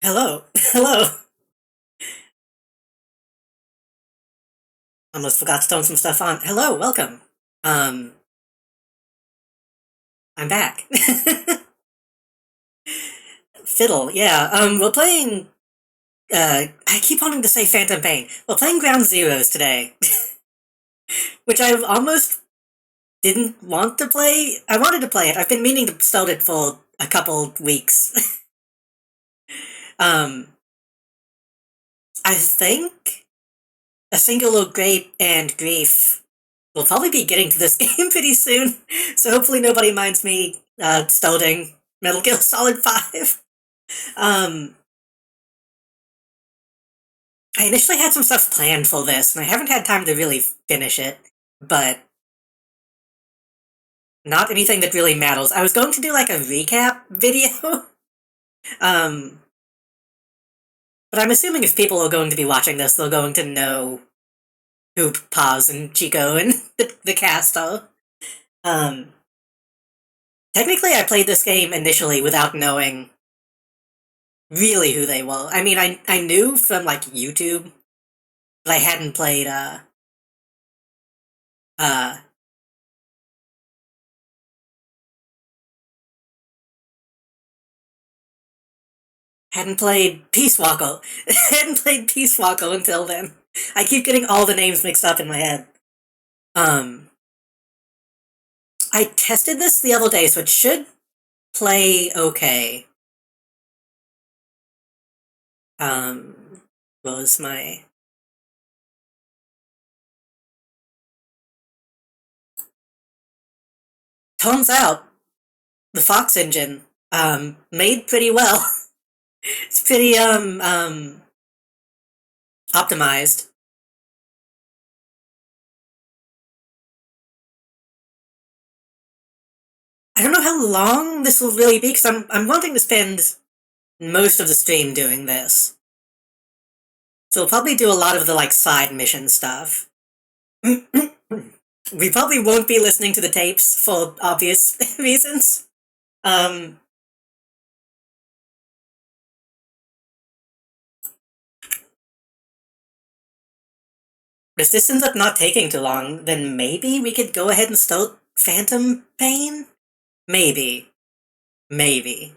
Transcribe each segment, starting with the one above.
Hello. Hello. Almost forgot to turn some stuff on. Hello, welcome. Um, I'm back. Fiddle, yeah. We're playing, I keep wanting to say Phantom Pain. We're playing Ground Zeroes today. Which I almost didn't want to play. I wanted to play it. I've been meaning to start it for a couple weeks. um, I think a single grape and grief will probably be getting to this game pretty soon, so hopefully nobody minds me starting Metal Gear Solid 5. Um, I initially had some stuff planned for this, and I haven't had time to really finish it, but not anything that really matters. I was going to do like a recap video, um, but I'm assuming if people are going to be watching this, they're going to know who Paz and Chico and the cast are. Um, Technically, I played this game initially without knowing really who they were. I mean, I knew from, like, YouTube, but I hadn't played, uh, hadn't played Peace Walker. Hadn't played Peace Walker until then. I keep getting all the names mixed up in my head. I tested this the other day, so it should play okay. What was my... Turns out, the Fox engine, made pretty well. It's pretty, optimized. I don't know how long this will really be, because I'm wanting to spend most of the stream doing this. So we'll probably do a lot of the, like, side mission stuff. We probably won't be listening to the tapes for obvious reasons. If this ends up not taking too long, then maybe we could go ahead and start Phantom Pain? Maybe. Maybe.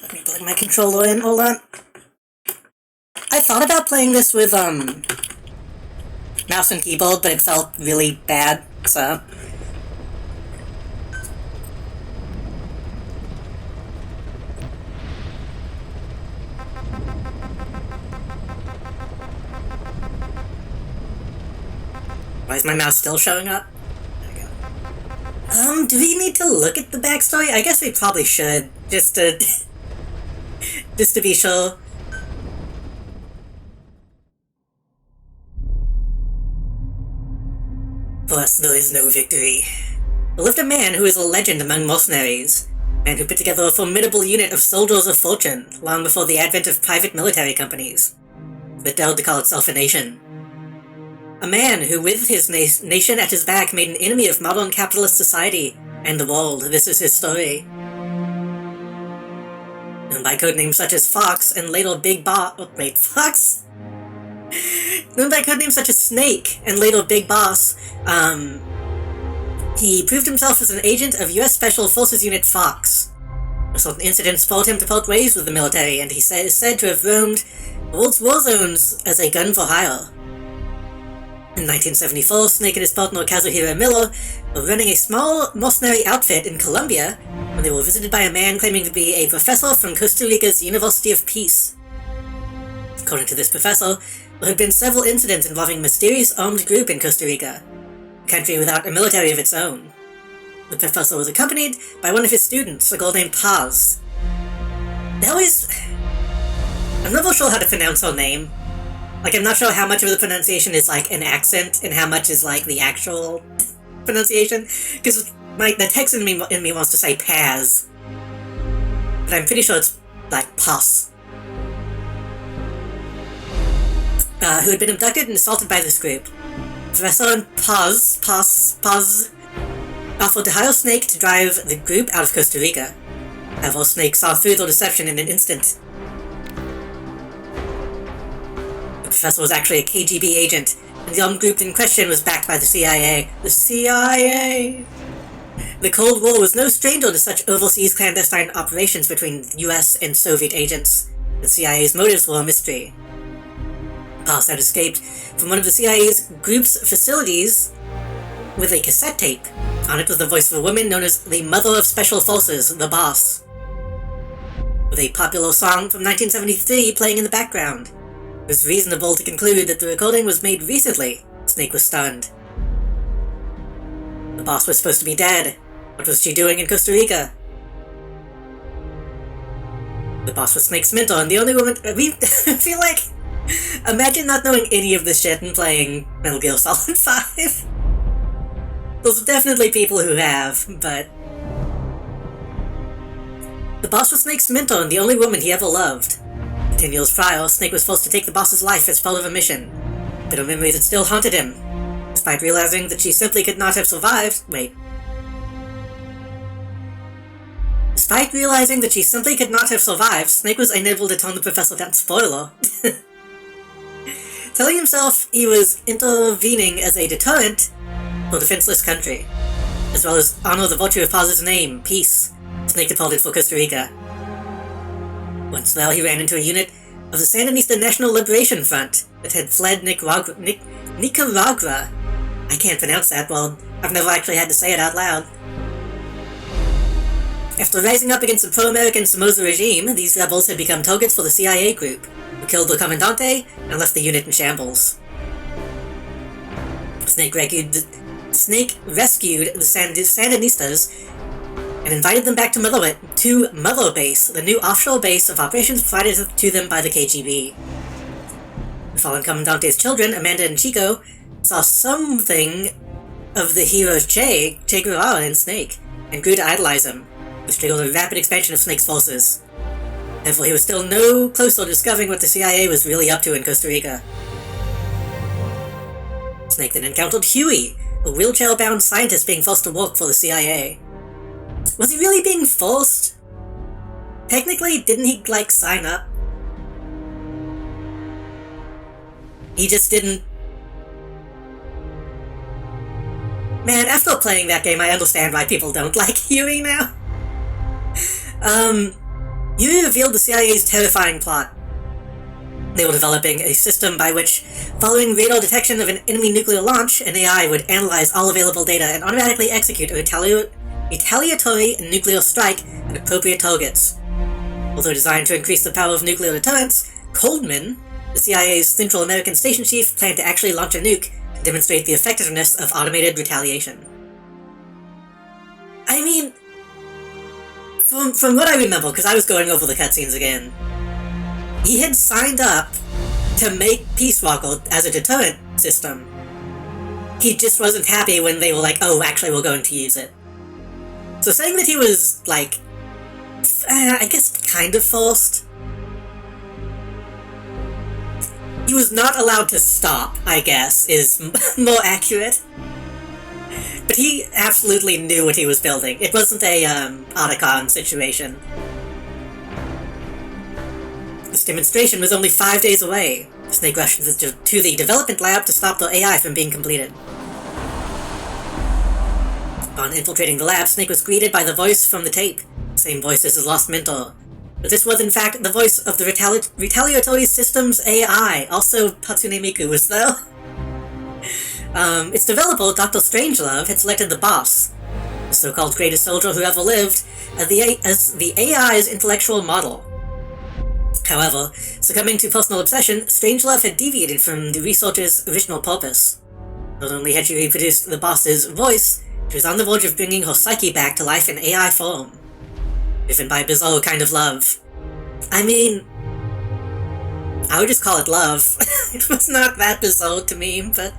Let me plug my controller in, hold on. I thought about playing this with, mouse and keyboard, but it felt really bad, so... Why is my mouse still showing up? There we go. Do we need to look at the backstory? I guess we probably should, just to... just to be sure. Plus, there is no victory. There lived a man who is a legend among mercenaries, a man who put together a formidable unit of soldiers of fortune long before the advent of private military companies, that dared to call itself a nation. A man who, with his nation at his back, made an enemy of modern capitalist society and the world. This is his story. Known by codenames such as Fox and later Big Boss... Oh, wait, Fox? Known by codenames such as Snake and later Big Boss, he proved himself as an agent of U.S. Special Forces Unit Fox, a Certain incidents followed him to part ways with the military, and he is said to have roamed the world's war zones as a gun for hire. In 1974, Snake and his partner Kazuhiro Miller were running a small mercenary outfit in Colombia when they were visited by a man claiming to be a professor from Costa Rica's University of Peace. According to this professor, there had been several incidents involving a mysterious armed group in Costa Rica, a country without a military of its own. The professor was accompanied by one of his students, a girl named Paz. I'm not real sure how to pronounce her name. I'm not sure how much of the pronunciation is, an accent, and how much is, the actual pronunciation. Because the text in me wants to say Paz. But I'm pretty sure it's, Paz. Who had been abducted and assaulted by this group. Professor and Paz offered to hire Snake to drive the group out of Costa Rica. However, Snake saw through the deception in an instant. The professor was actually a KGB agent, and the armed group in question was backed by the CIA. The CIA! The Cold War was no stranger to such overseas clandestine operations between US and Soviet agents. The CIA's motives were a mystery. Paz had escaped from one of the CIA's group's facilities with a cassette tape. On it was the voice of a woman known as the Mother of Special Forces, the Boss, with a popular song from 1973 playing in the background. It was reasonable to conclude that the recording was made recently. Snake was stunned. The Boss was supposed to be dead. What was she doing in Costa Rica? The Boss was Snake's mentor, and the only woman... I feel like... Imagine not knowing any of this shit and playing Metal Gear Solid 5. There's definitely people who have, but... The Boss was Snake's mentor and the only woman he ever loved. 10 years prior, Snake was forced to take the Boss's life as part of a mission. Bitter memories that still haunted him. Despite realizing that she simply could not have survived... Despite realizing that she simply could not have survived, Snake was unable to tone the professor down. Spoiler. Telling himself he was intervening as a deterrent for a defenseless country, as well as honor the virtue of Paz's name, Peace, Snake departed for Costa Rica. Once there, he ran into a unit of the Sandinista National Liberation Front that had fled Nicaragua. I can't pronounce that, well, I've never actually had to say it out loud. After rising up against the pro-American Somoza regime, these rebels had become targets for the CIA group, who killed the Comandante and left the unit in shambles. Snake rescued the Sandinistas and invited them back to Mother Base, the new offshore base of operations provided to them by the KGB. The fallen Comandante's children, Amanda and Chico, saw something of the hero Che Guevara in Snake, and grew to idolize him, which triggered a rapid expansion of Snake's forces. Therefore, he was still no closer to discovering what the CIA was really up to in Costa Rica. Snake then encountered Huey, a wheelchair-bound scientist being forced to work for the CIA. Was he really being forced? Technically, didn't he, sign up? He just didn't... Man, after playing that game, I understand why people don't like Huey now. Huey revealed the CIA's terrifying plot. They were developing a system by which, following radar detection of an enemy nuclear launch, an AI would analyze all available data and automatically execute a retaliatory nuclear strike at appropriate targets. Although designed to increase the power of nuclear deterrence, Coldman, the CIA's Central American station chief, planned to actually launch a nuke to demonstrate the effectiveness of automated retaliation. I mean, from what I remember, because I was going over the cutscenes again, he had signed up to make Peace Walker as a deterrent system. He just wasn't happy when they were like, oh, actually we're going to use it. So saying that he was, I guess kind of forced. He was not allowed to stop, I guess, is more accurate. But he absolutely knew what he was building. It wasn't a, Otacon situation. This demonstration was only 5 days away. Snake rushed to the development lab to stop the AI from being completed. Upon infiltrating the lab, Snake was greeted by the voice from the tape. Same voice as his lost mentor. But this was in fact the voice of the retaliatory systems AI, also Hatsune Miku was though. Its developer, Dr. Strangelove, had selected the boss, the so-called greatest soldier who ever lived, as the AI's intellectual model. However, succumbing to personal obsession, Strangelove had deviated from the researcher's original purpose. Not only had she reproduced the boss's voice, she was on the verge of bringing her psyche back to life in AI form. Driven by a bizarre kind of love. I mean, I would just call it love. It was not that bizarre to me, but...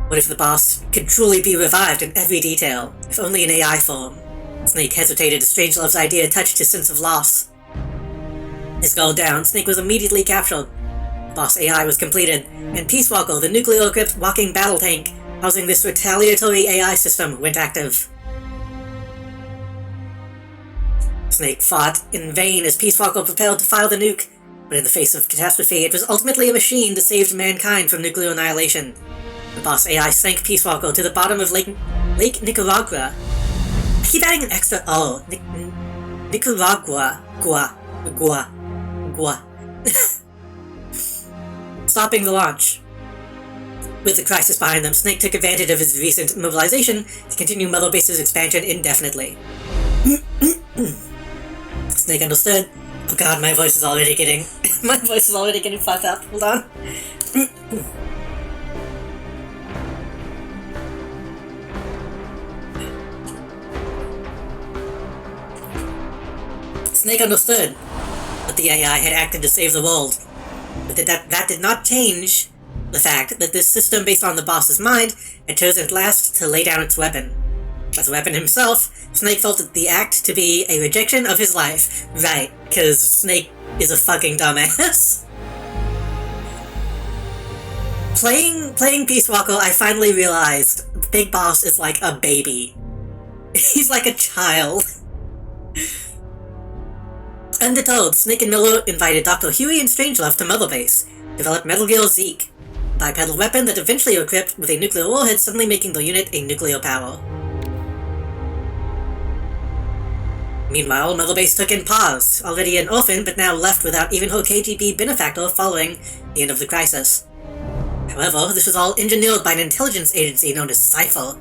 What if the boss could truly be revived in every detail, if only in AI form? Snake hesitated as Strangelove's idea touched his sense of loss. His goal down, Snake was immediately captured. Boss AI was completed, and Peace Walker, the nuclear-equipped walking battle tank housing this retaliatory AI system, went active. Snake fought in vain as Peace Walker prepared to fire the nuke, but in the face of catastrophe, it was ultimately a machine that saved mankind from nuclear annihilation. The boss AI sank Peace Walker to the bottom of Lake Nicaragua. I keep adding an extra O. Nicaragua. Gua. Stopping the launch. With the crisis behind them, Snake took advantage of his recent mobilization to continue Mother Base's expansion indefinitely. Snake understood. Oh god, my voice is already getting... my voice is already getting fucked up. Hold on. Snake understood that the AI had acted to save the world, but that did not change the fact that this system based on the boss's mind had chosen at last to lay down its weapon. As a weapon himself, Snake felt the act to be a rejection of his life. Right, because Snake is a fucking dumbass. Playing Peace Walker, I finally realized the big boss is like a baby. He's like a child. Undeterred, Snake and Miller invited Dr. Huey and Strangelove to Mother Base, developed Metal Gear Zeke, a bipedal weapon that eventually equipped with a nuclear warhead, suddenly making the unit a nuclear power. Meanwhile, Mother Base took in Paz, already an orphan but now left without even her KGB benefactor following the end of the crisis. However, this was all engineered by an intelligence agency known as Cypher.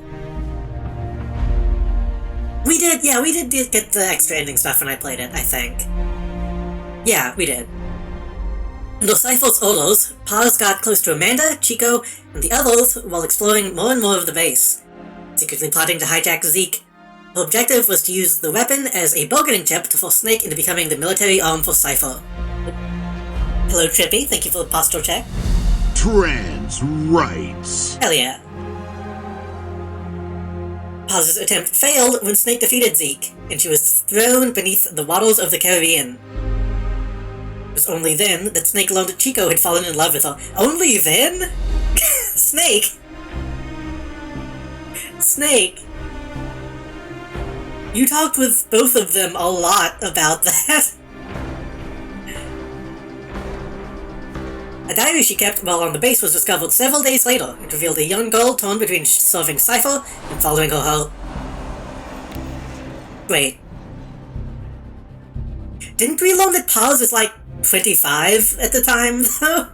We did get the extra ending stuff when I played it, I think. Yeah, we did. Under Cypher's orders, Paz got close to Amanda, Chico, and the others while exploring more and more of the base, secretly plotting to hijack Zeke. Her objective was to use the weapon as a bargaining chip to force Snake into becoming the military arm for Cypher. Hello, Trippy. Thank you for the posture check. Trans rights. Hell yeah. Paz's attempt failed when Snake defeated Zeke, and she was thrown beneath the waters of the Caribbean. It was only then that Snake learned that Chico had fallen in love with her. Only then? Snake! Snake! You talked with both of them a lot about that. A diary she kept while on the base was discovered several days later and revealed a young girl torn between serving Cypher and following her home. Wait. Didn't we learn that Paz is like 25 at the time, though?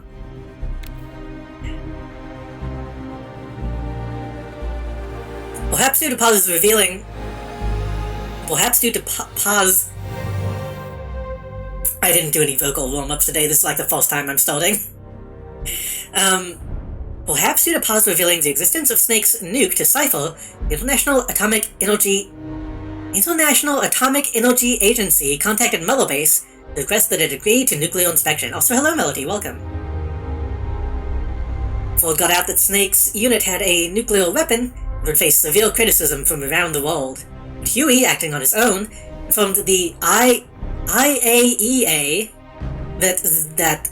Perhaps due to Paz's revealing... Perhaps due to Paz... I didn't do any vocal warm-ups today, this is like the first time I'm starting. Perhaps due to Paz revealing the existence of Snake's nuke to Cypher, the International Atomic Energy Agency contacted Mother Base to request that it agree to nuclear inspection. Also, hello Melody, welcome. Word got out that Snake's unit had a nuclear weapon and would face severe criticism from around the world. But Huey, acting on his own, informed the IAEA that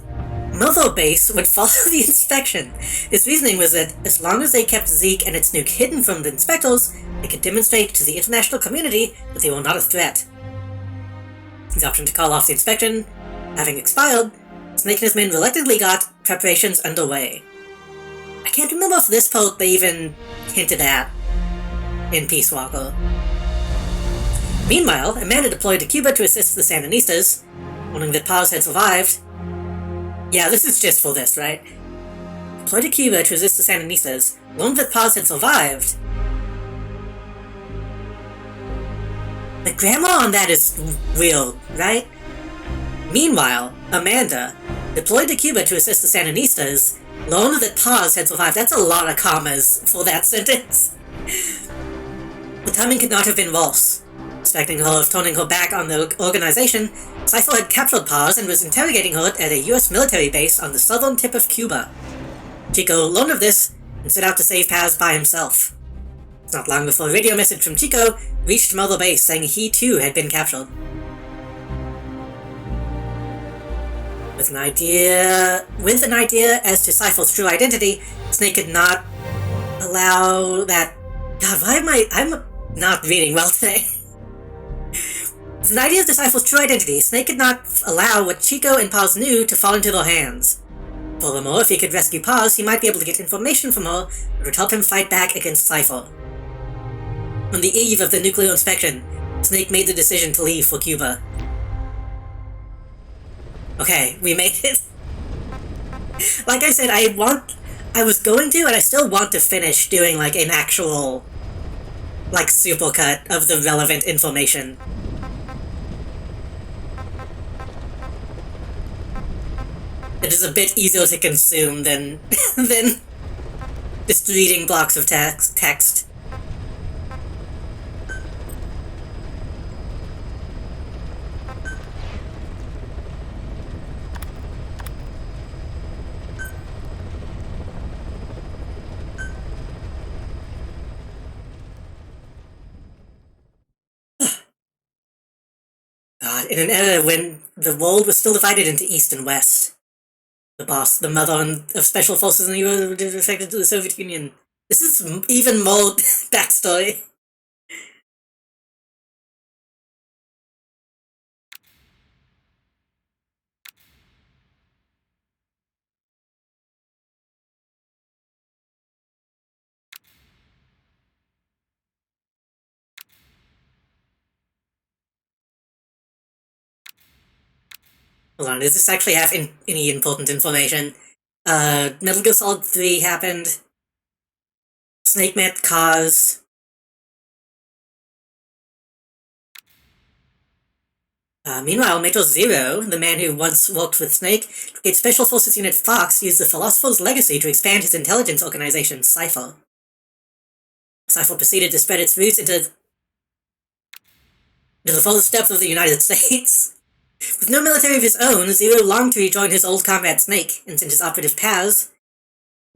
Mother Base would follow the inspection. His reasoning was that as long as they kept Zeke and its nuke hidden from the inspectors, they could demonstrate to the international community that they were not a threat. His option to call off the inspection having expired, Snake and his men reluctantly got preparations underway. I can't remember if this part they even hinted at in Peace Walker. Meanwhile, Amanda deployed to Cuba to assist the Sandinistas, warning that Paz had survived. Yeah, this is just for this, right? Deployed to Cuba to assist the Sandinistas, warned that Paz had survived. The grammar on that is real, right? Meanwhile, Amanda, deployed to Cuba to assist the Sandinistas, learned that Paz had survived. That's a lot of commas for that sentence. The timing could not have been worse. Suspecting her of turning her back on the organization, Cypher had captured Paz and was interrogating her at a US military base on the southern tip of Cuba. Chico learned of this and set out to save Paz by himself. Not long before a radio message from Chico reached Mother Base saying he too had been captured. With an idea as to Cypher's true identity, Snake could not allow that. God, I'm not reading well today. With an idea as to Cypher's true identity, Snake could not allow what Chico and Paz knew to fall into their hands. Furthermore, if he could rescue Paz, he might be able to get information from her that would help him fight back against Cypher. On the eve of the nuclear inspection, Snake made the decision to leave for Cuba. Okay, we made it. Like I said, I was going to, and I still want to finish doing, like, an actual, like, supercut of the relevant information. It is a bit easier to consume than just reading blocks of text. God, in an era when the world was still divided into East and West. The mother of special forces in the US defected to the Soviet Union. This is even more backstory. Hold on, does this actually have any important information? Metal Gear Solid 3 happened. Snake met Kaz. Meanwhile, Metal Zero, the man who once worked with Snake, Brigade Special Forces Unit Fox used the Philosopher's Legacy to expand his intelligence organization, Cypher. Cypher proceeded to spread its roots into the furthest depths of the United States. With no military of his own, Zero longed to rejoin his old comrade Snake and sent his operative Paz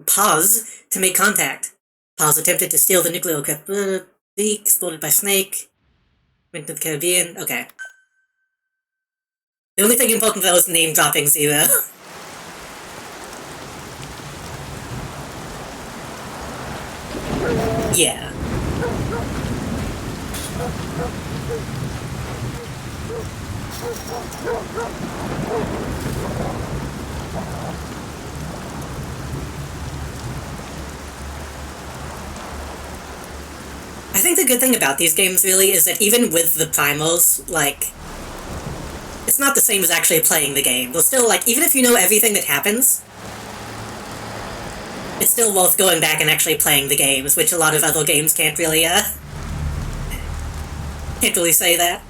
to make contact. Paz attempted to steal the nuclear equipment, exploded by Snake, went to the Caribbean. Okay. The only thing important though was name-dropping Zero. Yeah. I think the good thing about these games, really, is that even with the primals, like, it's not the same as actually playing the game. They'll still, like, even if you know everything that happens, it's still worth going back and actually playing the games, which a lot of other games can't really say that.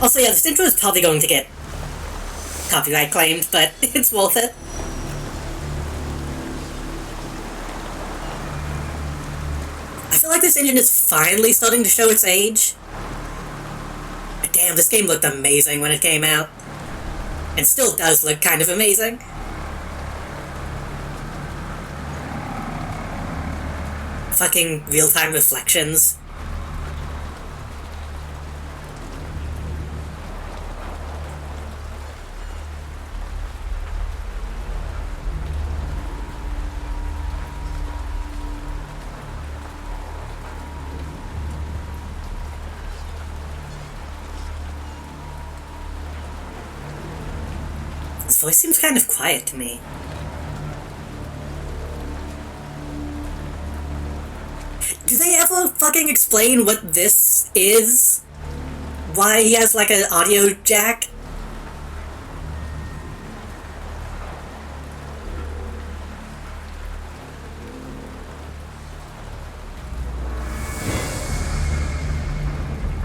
Also, yeah, this intro is probably going to get copyright claimed, but it's worth it. I feel like this engine is finally starting to show its age. But damn, this game looked amazing when it came out. And still does look kind of amazing. Fucking real-time reflections. His voice seems kind of quiet to me. Do they ever fucking explain what this is? Why he has like an audio jack?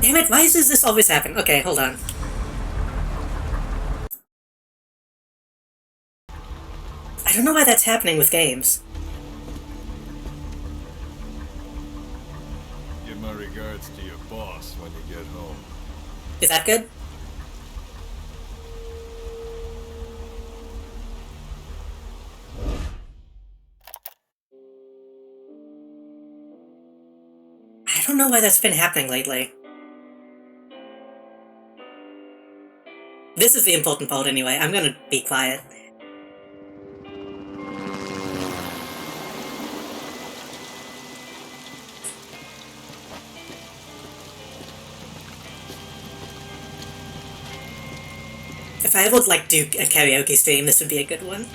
Damn it, why does this always happen? Okay, hold on. I don't know why that's happening with games. Give my regards to your boss when you get home. Is that good? I don't know why that's been happening lately. This is the important part anyway. I'm gonna be quiet. If I ever like do a karaoke stream, this would be a good one.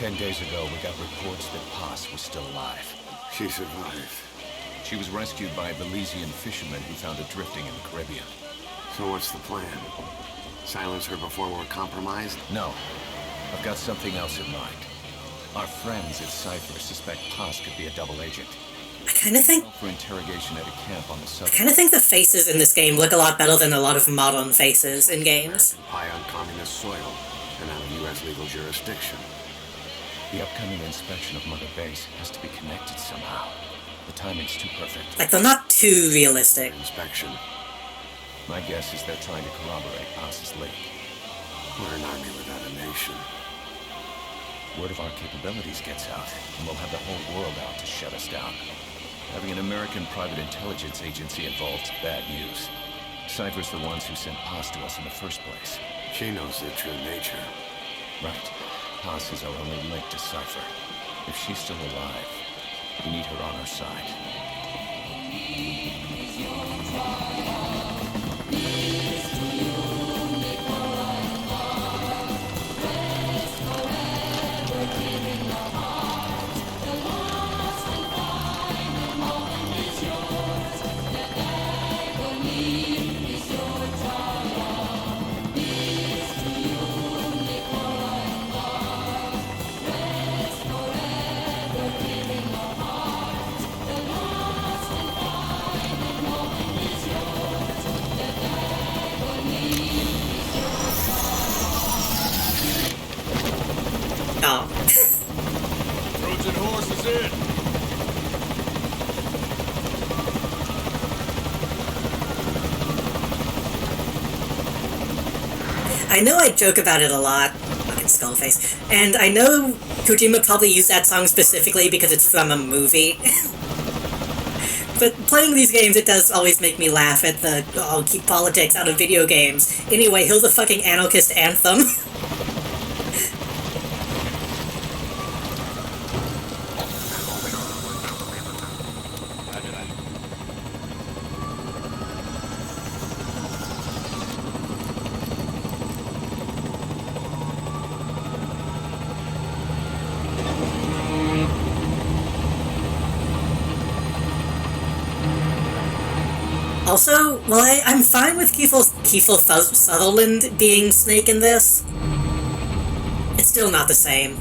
"10 days ago, we got reports that Paz was still alive. She survived. She was rescued by a Belizean fisherman who found her drifting in the Caribbean. So what's the plan? Silence her before we're compromised? No, I've got something else in mind. Our friends at Cypher suspect Paz could be a double agent. I kind of think For interrogation at a camp on the I southern... kind of think the faces in this game look a lot better than a lot of modern faces in games. High on communist soil and out of U.S. legal jurisdiction. The upcoming inspection of Mother Base has to be connected somehow. The timing's too perfect. Like, they're not too realistic. Inspection. My guess is they're trying to corroborate Paz's leak. We're an army without a nation. Word of our capabilities gets out, and we'll have the whole world out to shut us down. Having an American private intelligence agency involved is bad news. Cypher's the ones who sent Paz to us in the first place. She knows their true nature. Right. Paz is our only link to Cypher. If she's still alive, we need her on our side. Oh. Trojan horse is in! I know I joke about it a lot, fucking Skullface, and I know Kojima probably used that song specifically because it's from a movie. But playing these games, it does always make me laugh at the, oh, keep politics out of video games. Anyway, here's the fucking anarchist anthem. Also, well, I'm fine with Kiefer Sutherland being Snake in this. It's still not the same.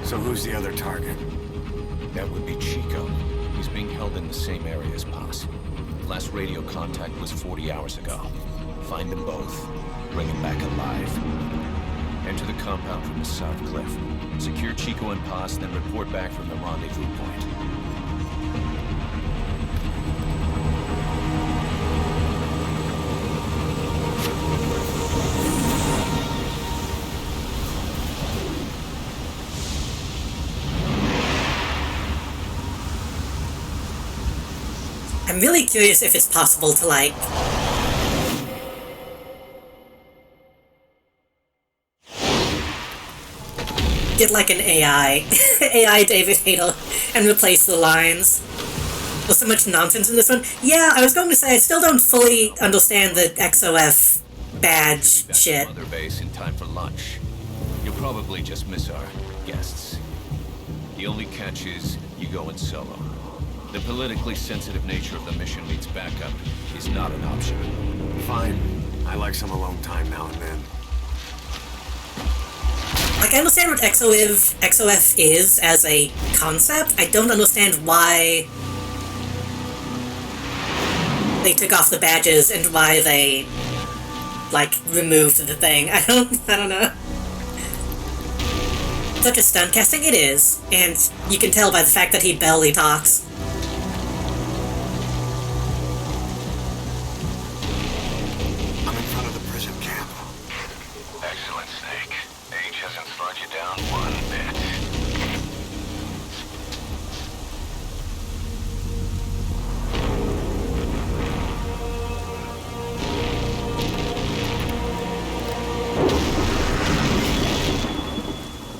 So who's the other target? That would be Chico. He's being held in the same area as Paz. Last radio contact was 40 hours ago. Find them both. Bring them back alive. Enter the compound from the south cliff. Secure Chico and Paz, then report back from the rendezvous point. I'm really curious if it's possible to, like, get, like, an AI, AI David Hadel, and replace the lines. There's so much nonsense in this one. Yeah, I was going to say, I still don't fully understand the XOF badge Back shit. to Mother Base in time for lunch. You'll probably just miss our guests. The only catch is you go in solo. The politically sensitive nature of the mission means backup is not an option. Fine. I like some alone time now and then. Like, I understand what XOF is as a concept. I don't understand why they took off the badges and why they, like, removed the thing. I don't know. Such a stunt casting? It is. And you can tell by the fact that he barely talks. I'm in front of the prison camp. Excellent, Snake. Age hasn't slowed you down one bit.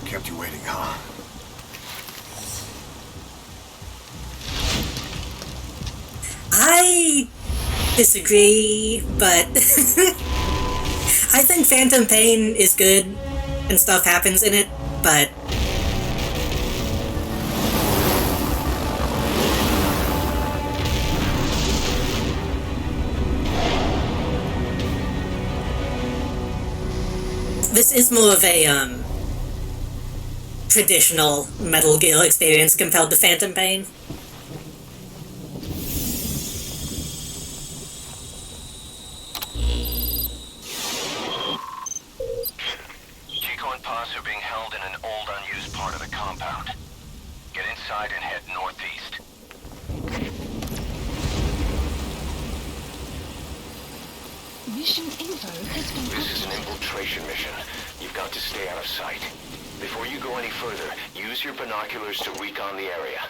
Kept you waiting, huh? I disagree, but I think Phantom Pain is good and stuff happens in it, but this is more of a traditional Metal Gear experience compared to Phantom Pain. Chico and Paz are being held in an old unused part of the compound. Get inside and head northeast. Mission info has been This is an updated. infiltration mission. You've got to stay out of sight. Before you go any further, use your binoculars to recon the area.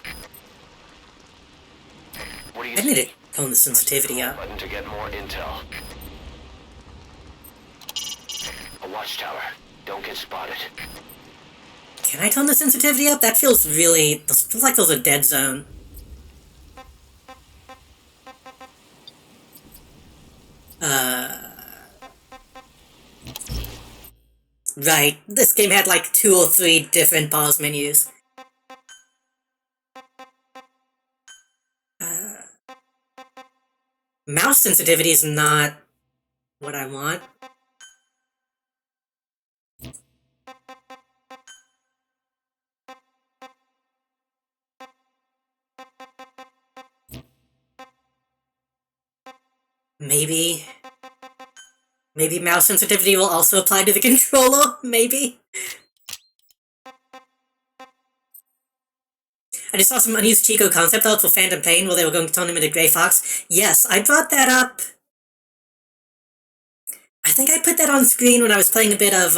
What do you I need see? to tone the sensitivity up. Button to get more intel. A watchtower. Don't get spotted. Can I tone the sensitivity up? That feels really... feels like there's a dead zone. Right. This game had like 2 or 3 different pause menus. Mouse sensitivity is not what I want. Maybe mouse sensitivity will also apply to the controller? Maybe? I just saw some unused Chico concept art for Phantom Pain where they were going to turn him into Grey Fox. Yes, I brought that up. I think I put that on screen when I was playing a bit of,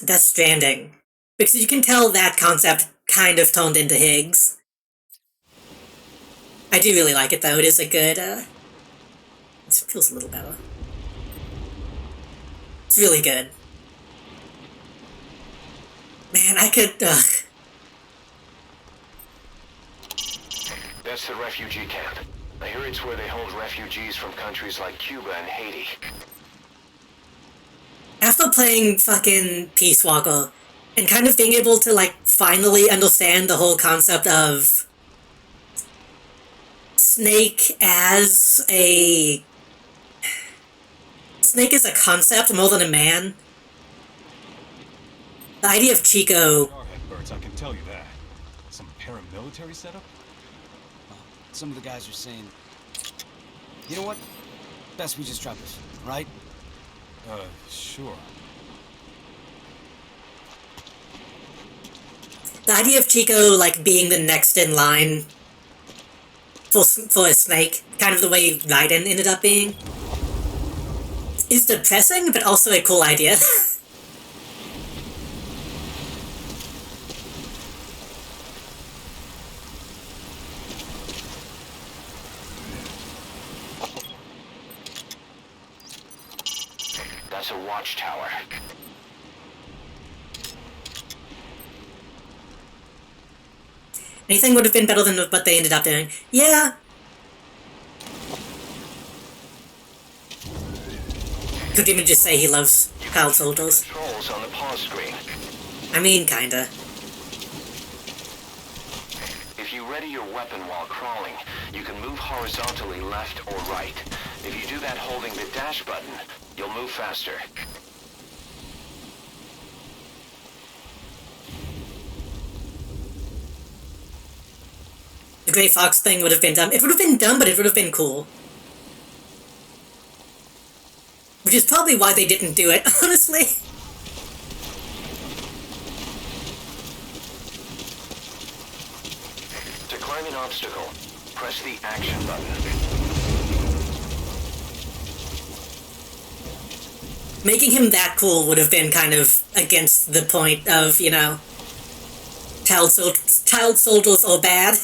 Death Stranding. Because you can tell that concept kind of turned into Higgs. I do really like it though, it is a good, it feels a little better. It's really good. Man, I could, That's the refugee camp. I hear it's where they hold refugees from countries like Cuba and Haiti. After playing fucking Peace Walker, and kind of being able to, like, finally understand the whole concept of Snake as a concept more than a man. The idea of Chico... Starhead birds, I can tell you that. Some paramilitary setup? Some of the guys are saying, you know what? Best we just drop this, right? Sure. The idea of Chico, like, being the next in line for a snake, kind of the way Raiden ended up being, is depressing, but also a cool idea. That's a watchtower. Anything would have been better than what they ended up doing. Yeah. Could even just say he loves child soldiers. Controls on the pause screen. I mean, kinda. If you ready your weapon while crawling, you can move horizontally left or right. If you do that holding the dash button, you'll move faster. The Grey Fox thing would have been dumb. It would have been dumb, but it would have been cool. Which is probably why they didn't do it, honestly. To climb an obstacle, press the action button. Making him that cool would have been kind of against the point of, you know, child soldiers are bad.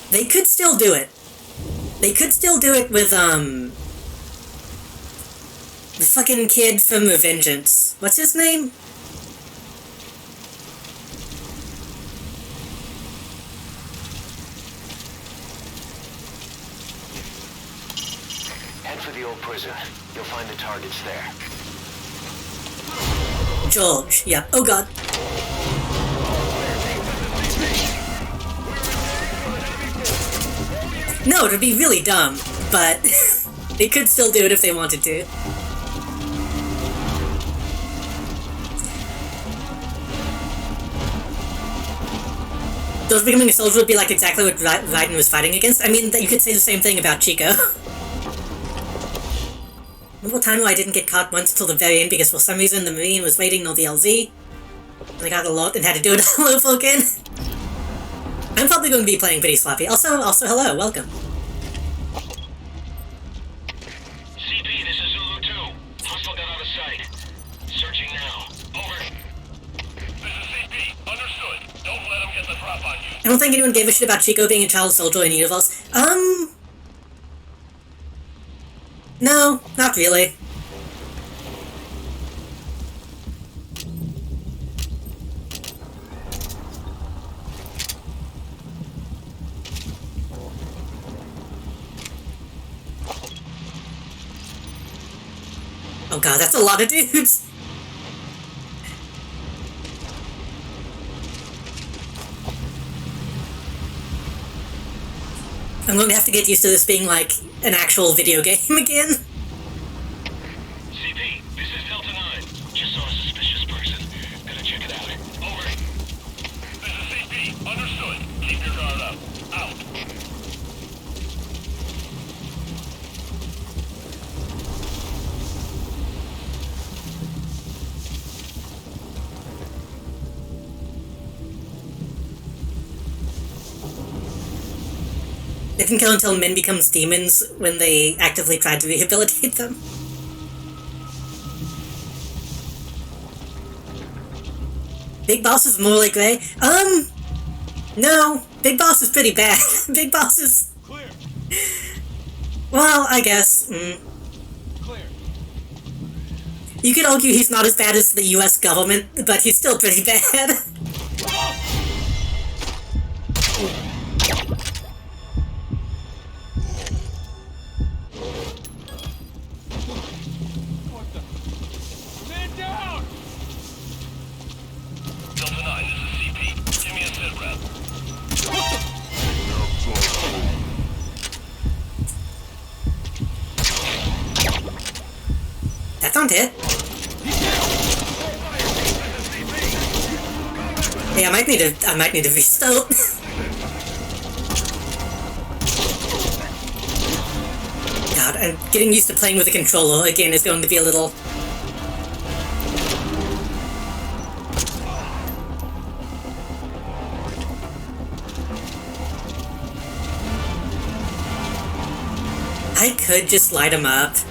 They could still do it. They could still do it with, the fucking kid from Revengeance. What's his name? Head for the old prison. You'll find the targets there. George, yeah. Oh god. No, it would be really dumb, but they could still do it if they wanted to. Those becoming a soldier would be like exactly what Raiden was fighting against. I mean, you could say the same thing about Chico. Remember time where I didn't get caught once till the very end because for some reason the Marine was waiting on the LZ? And I got a lot and had to do it all over again? I'm probably going to be playing pretty sloppy. Also, hello, welcome. CP, this is Zulu 2. Hostile got out of sight. Searching now. Over. This is CP. Understood. Don't let them get the drop on you. I don't think anyone gave a shit about Chico being a child soldier in Universe. No, not really. Oh god, that's a lot of dudes! I'm going to have to get used to this being like an actual video game again. CP, this is Delta 9. Just saw a suspicious person. Gonna check it out. Over. This is CP. Understood. Keep your guard up. Out. They can kill until men become demons when they actively try to rehabilitate them. Big Boss is more like Gray? No. Big Boss is pretty bad. Big Boss is... Clear. Well, I guess. Clear. You could argue he's not as bad as the US government, but he's still pretty bad. What the? Man down! Delta 9, this is CP. Give me a sit rep. That don't hit. Hey, I might need to restart. God, I'm getting used to playing with a controller again is going to be a little... I could just light him up. CP,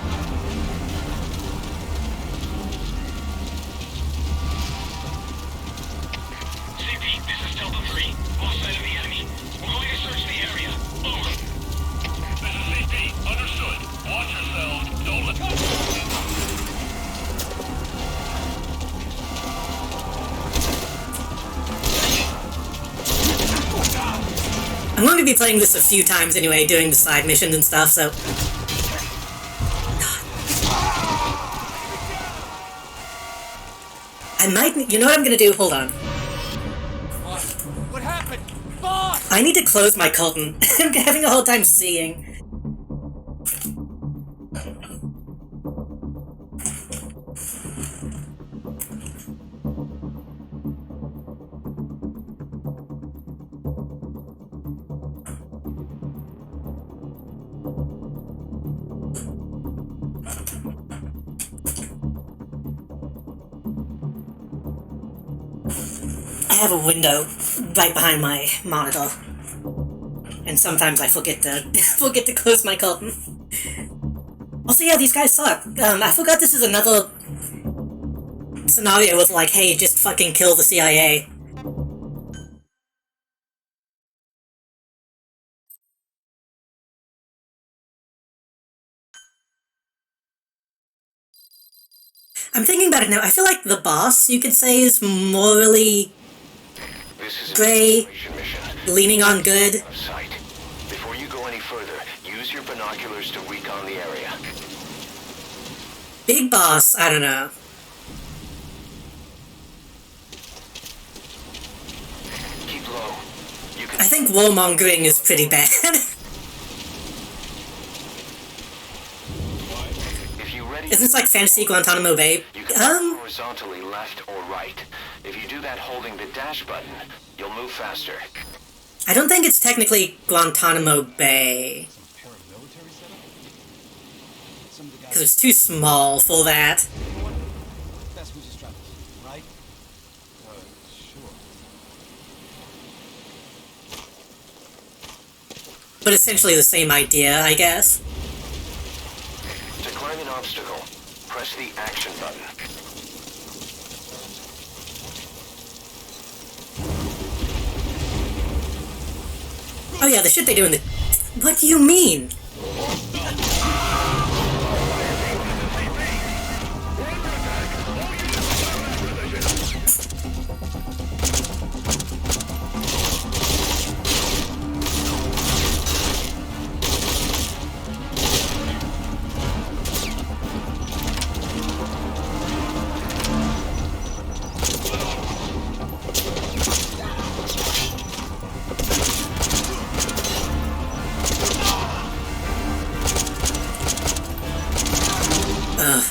this is Delta 3. Lost sight of the enemy. We're going to search the area. Over. This is CP. Understood. Watch yourselves. Don't let... I'm going to be playing this a few times anyway, doing the side missions and stuff, so... I might... You know what I'm gonna do? Hold on. What happened? Boss! I need to close my curtain. I'm having a hard time seeing. I have a window right behind my monitor, and sometimes I forget to close my curtain. Also, yeah, these guys suck. I forgot this is another scenario with like, hey, just fucking kill the CIA. I'm thinking about it now. I feel like the boss, you could say, is morally gray, leaning on good. Before you go any further, use your binoculars to recon the area. Big boss, I don't know. Keep low. You can... I think warmongering is pretty bad. Isn't this like Fantasy Guantanamo Bay? You can move horizontally left or right. If you do that holding the dash button, you'll move faster. I don't think it's technically Guantanamo Bay. Because it's too small for that. Best we just try this, right? Sure. But essentially the same idea, I guess. To climb an obstacle, press the action button. Oh yeah, the shit they do in the... What do you mean?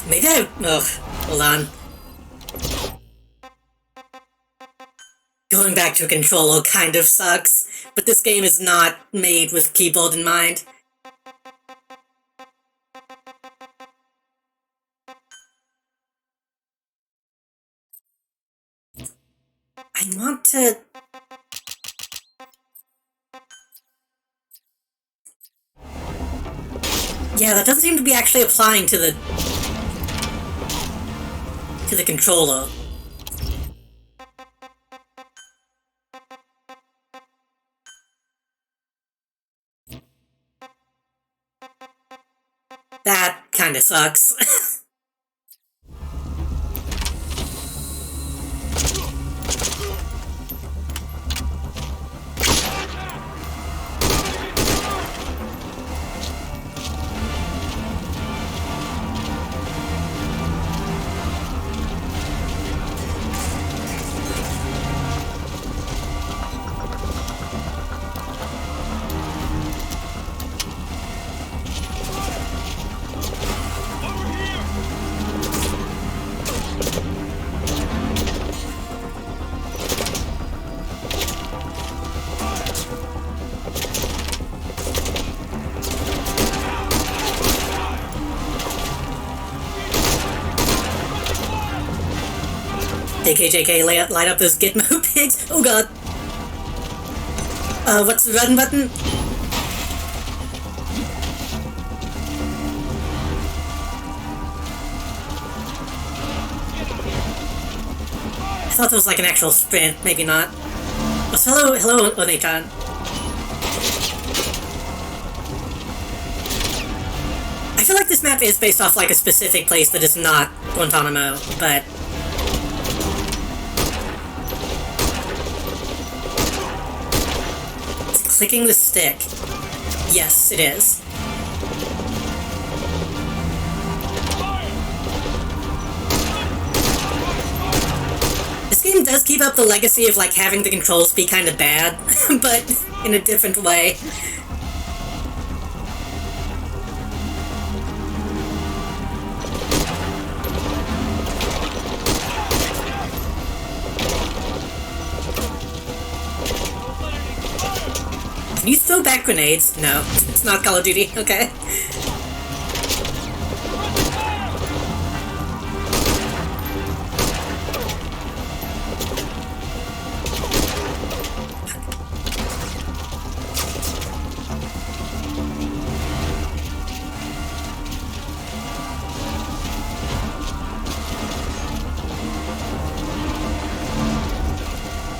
Maybe I... Ugh, hold on. Going back to a controller kind of sucks, but this game is not made with keyboard in mind. I want to... Yeah, that doesn't seem to be actually applying to the controller. That kinda sucks. JK, light up those Gitmo pigs. Oh god. What's the run button? thought it was like an actual sprint, maybe not. Oh, hello, One-chan. I feel like this map is based off like a specific place that is not Guantanamo, but... It's clicking the stick. Yes, it is. This game does keep up the legacy of like having the controls be kind of bad, but in a different way. Can you throw back grenades? No, it's not Call of Duty. Okay.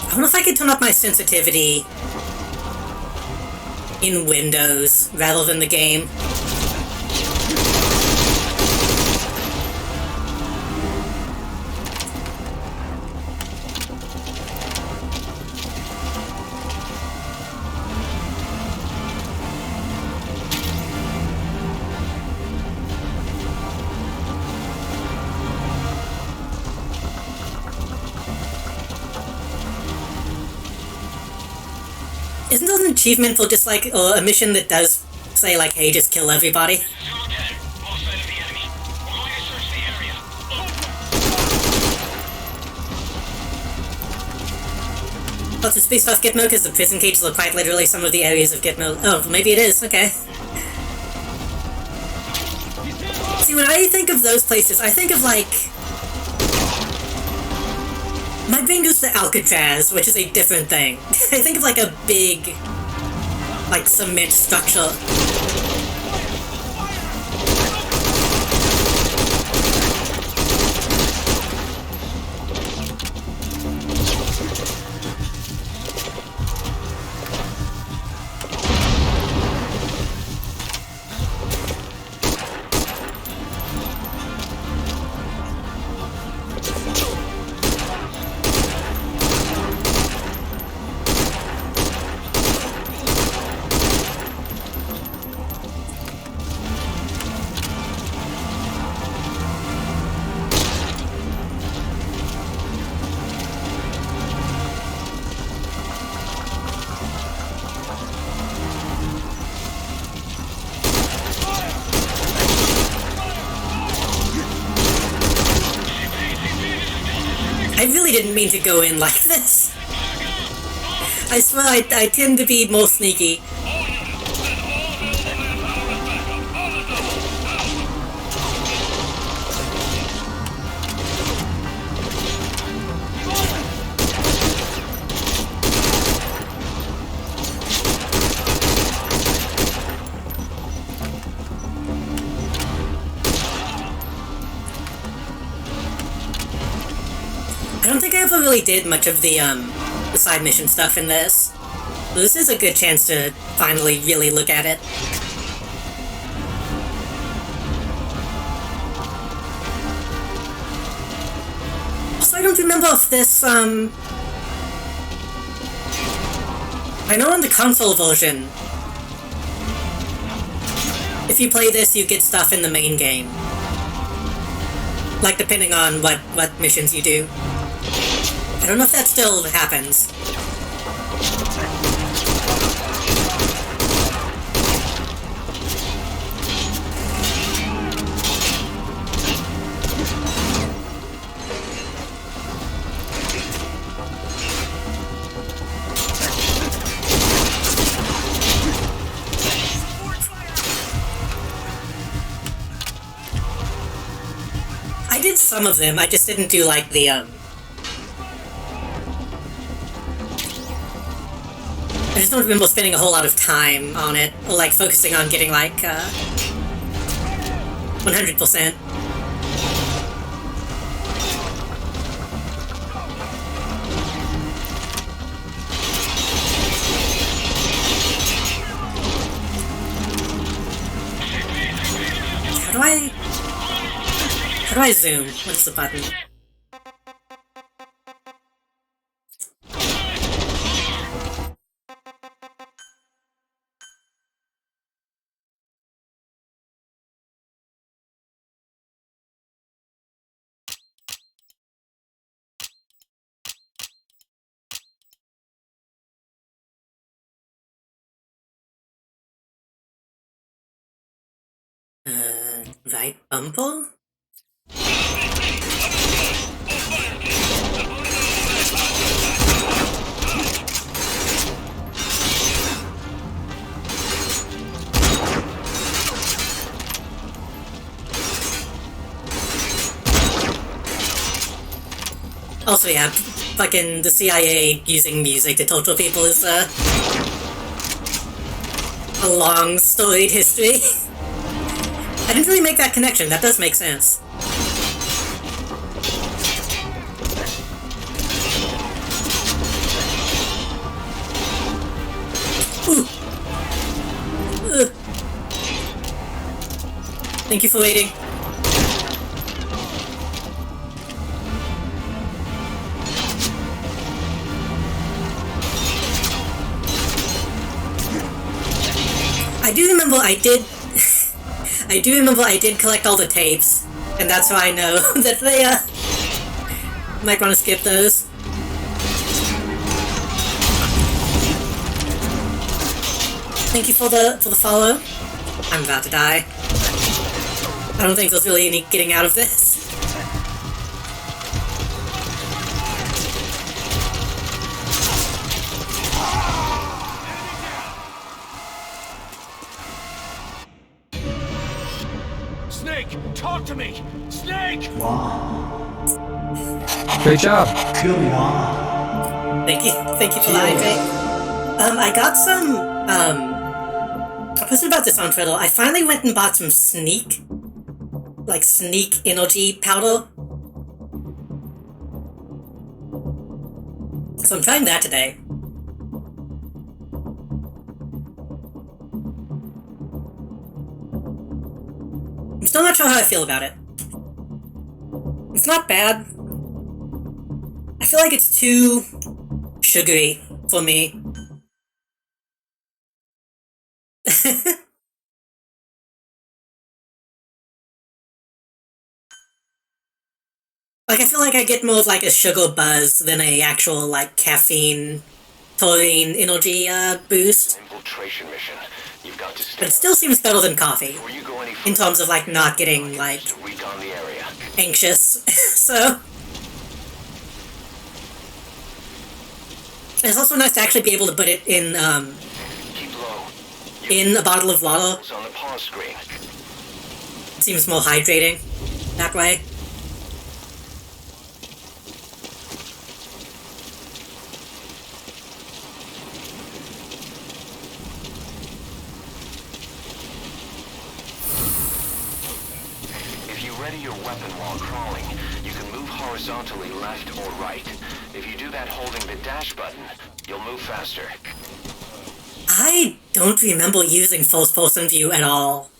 I wonder if I could turn up my sensitivity in Windows rather than the game. Isn't there an achievement for just like a mission that does say like, hey, just kill everybody? Lots of space off Gitmo because the prison cages are quite literally some of the areas of Gitmo. Oh, maybe it is, okay. See, when I think of those places, I think of like... My brain goes to Alcatraz, which is a different thing. I think of like a big, like cement structure. I really didn't mean to go in like this. I swear I tend to be more sneaky. I don't think I ever really did much of the side mission stuff in this. So this is a good chance to finally really look at it. Also, I don't remember if this, I know on the console version, if you play this, you get stuff in the main game. Like, depending on what missions you do. I don't know if that still happens. I did some of them, I just didn't do like the I just don't remember spending a whole lot of time on it, or like focusing on getting like 100%. How do I zoom? What is the button? Right bumper? Also, yeah, fucking the CIA using music to torture people is a long storied history. I didn't really make that connection. That does make sense. Ooh. Ugh. Thank you for waiting. I do remember I did collect all the tapes, and that's why I know that they might want to skip those. Thank you for the follow. I'm about to die. I don't think there's really any getting out of this. Snake, talk to me! Snake! Great job. Thank you for the hydrate. I got some, I posted about this on Twitter. I finally went and bought some sneak energy powder. So I'm trying that today. I'm still not sure how I feel about it. It's not bad. I feel like it's too sugary for me. Like, I feel like I get more of like a sugar buzz than a actual like caffeine, taurine energy boost. Infiltration mission. You've got to But it still seems better than coffee. Before you go any In terms of like not getting like recon the area. anxious. So it's also nice to actually be able to put it in Keep low. in a bottle of water. It's on the pause screen. It seems more hydrating that way. If you ready your weapon while crawling, you can move horizontally left or right. If you do that holding the dash button, you'll move faster. I don't remember using first-person view at all.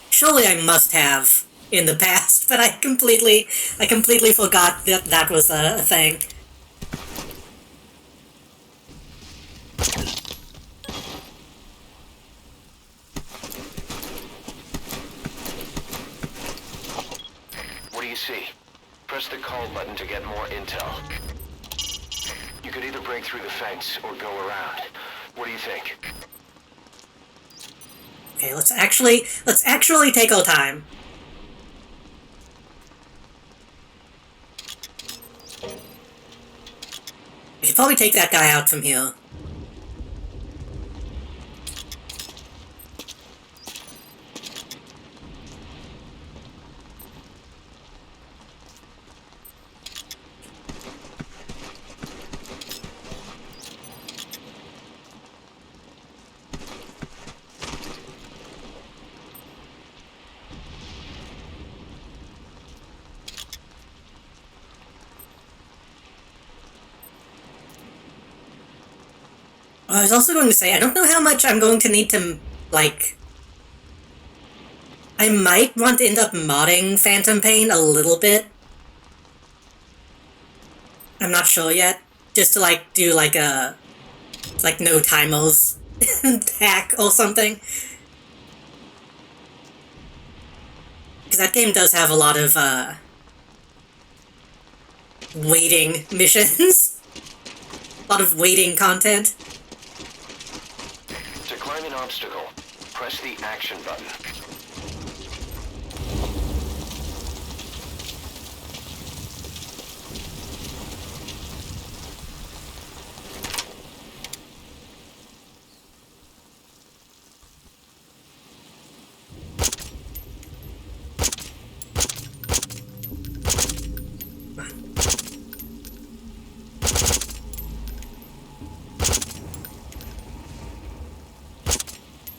Surely I must have in the past, but I completely forgot that that was a thing. What do you see? Press the call button to get more intel. You could either break through the fence or go around. What do you think? Okay, let's actually take our time. We should probably take that guy out from here. I was also going to say, I don't know how much I'm going to need to, like, I might want to end up modding Phantom Pain a little bit. I'm not sure yet. Just to, like, do, like, a... like, no timers hack or something. Because that game does have a lot of, waiting missions. A lot of waiting content. To climb an obstacle, press the action button.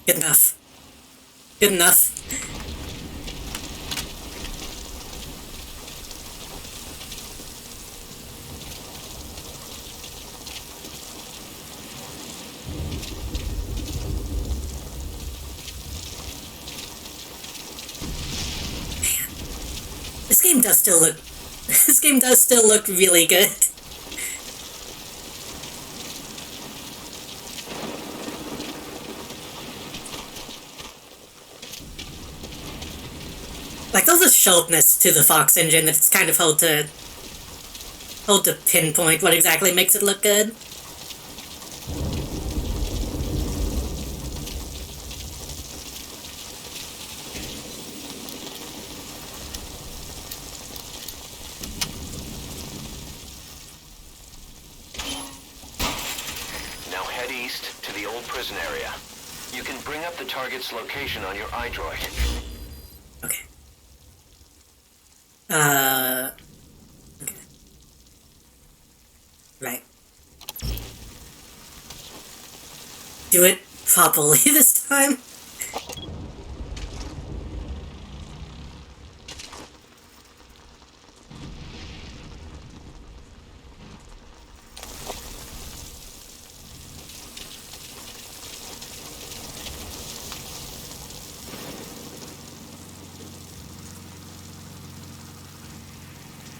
Good enough. Good enough. Man. This game does still look... this game does still look really good. Like, there's a sharpness to the Fox engine that's kind of hard to pinpoint what exactly makes it look good. Now head east to the old prison area. You can bring up the target's location on your iDroid. Okay. Okay. Right. Do it properly this time.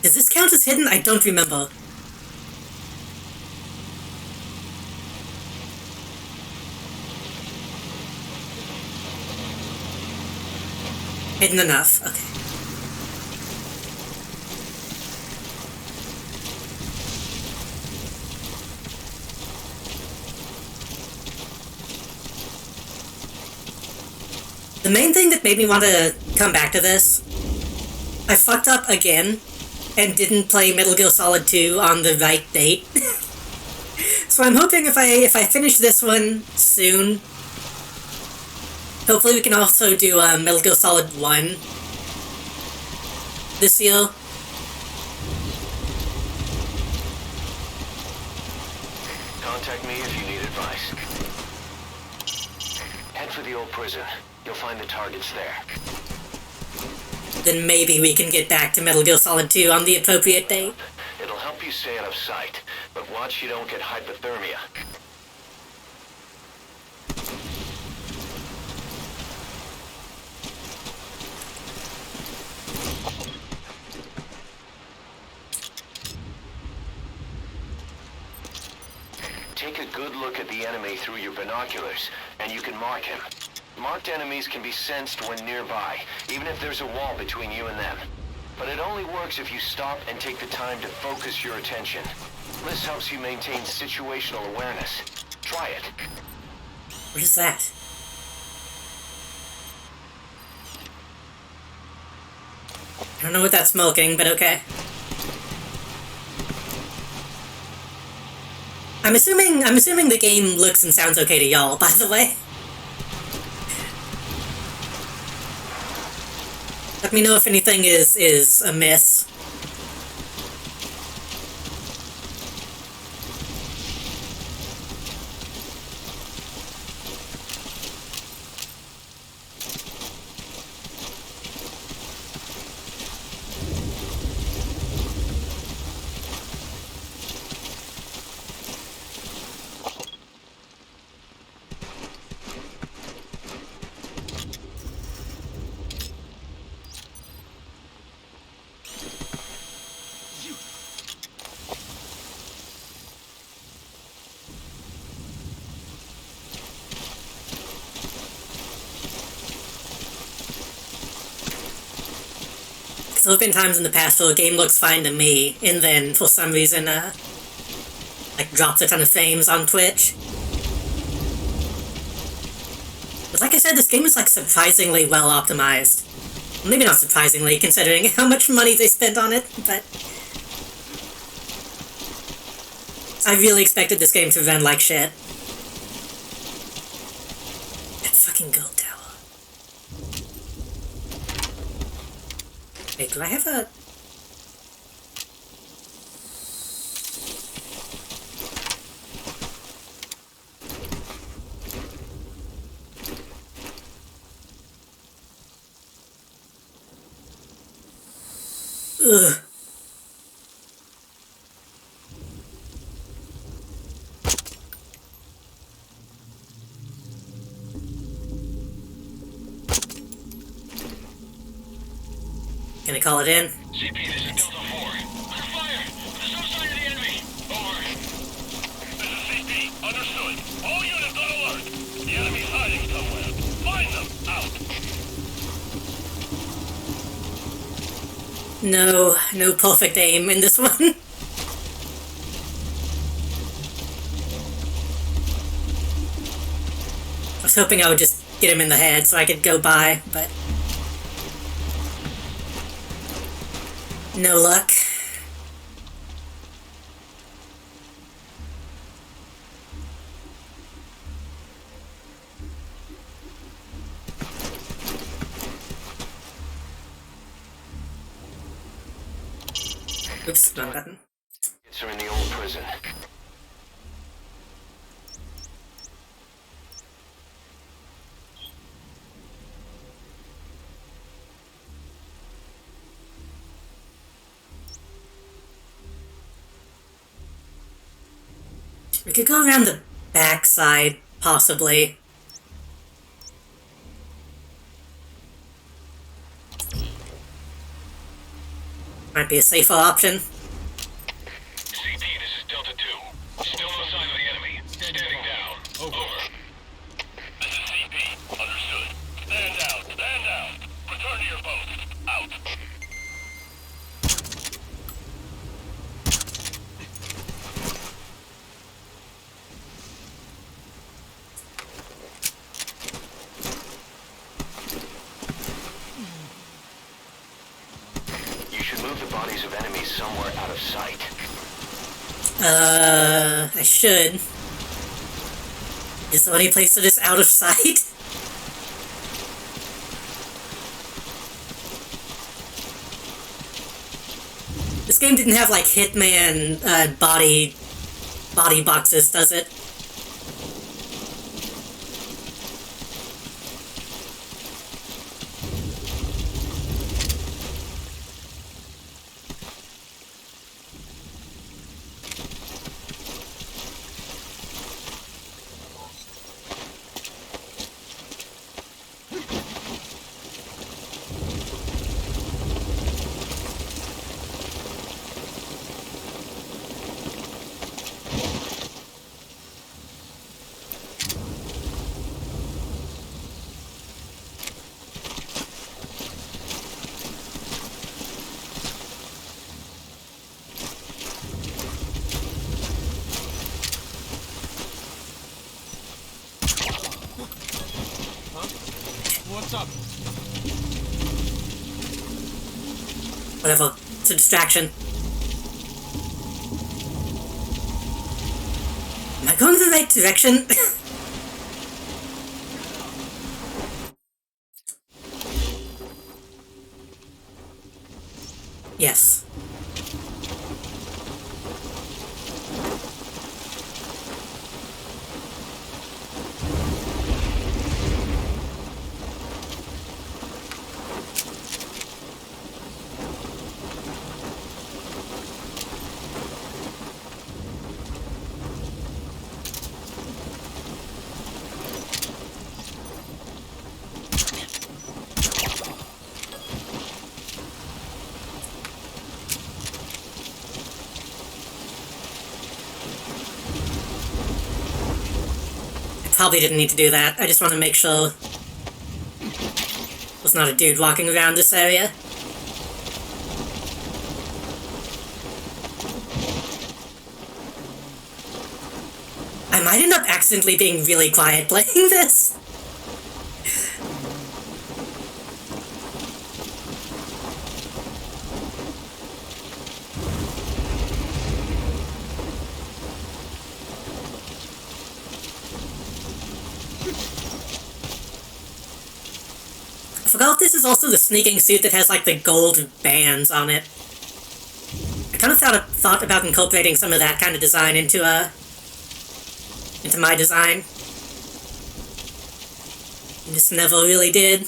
Does this count as hidden? I don't remember. Hidden enough, okay. The main thing that made me want to come back to this, I fucked up again and didn't play Metal Gear Solid 2 on the right date. So I'm hoping if I finish this one soon, hopefully we can also do Metal Gear Solid 1 this year. Contact me if you need advice. Head for the old prison. You'll find the targets there. Then maybe we can get back to Metal Gear Solid 2 on the appropriate date. It'll help you stay out of sight, but watch you don't get hypothermia. Take a good look at the enemy through your binoculars, and you can mark him. Marked enemies can be sensed when nearby, even if there's a wall between you and them. But it only works if you stop and take the time to focus your attention. This helps you maintain situational awareness. Try it. What is that? I don't know what that's smoking, but okay. I'm assuming the game looks and sounds okay to y'all, by the way. Let me know if anything is amiss. There have been times in the past where the game looks fine to me, and then for some reason, like drops a ton of frames on Twitch. But like I said, this game is like surprisingly well optimized. Maybe not surprisingly, considering how much money they spent on it, but I really expected this game to run like shit. That fucking gold tower. Wait, do I have a... Ugh. Gonna call it in? CP, this is Delta 4. Under fire! There's no sign of the enemy! Over. This is CP. Understood. All units on alert. The enemy's hiding somewhere. Find them! Out. No perfect aim in this one. I was hoping I would just get him in the head so I could go by, but... no luck. Oops, wrong button. Are in the old prison. We could go around the backside, possibly. Might be a safer option. CP, this is Delta 2. Still no sign of the enemy. Standing down. Over. This is CP. Understood. Stand down. Stand down. Return to your post. Out. Bodies of enemies somewhere out of sight. I should. Is there any place that is out of sight? This game didn't have, like, Hitman, body boxes, does it? What's up? Whatever. It's a distraction. Am I going in the right direction? Yes. Probably didn't need to do that. I just want to make sure there's not a dude walking around this area. I might end up accidentally being really quiet playing this. I forgot this is also the sneaking suit that has like the gold bands on it. I kind of thought about incorporating some of that kind of design into my design. Just never really did.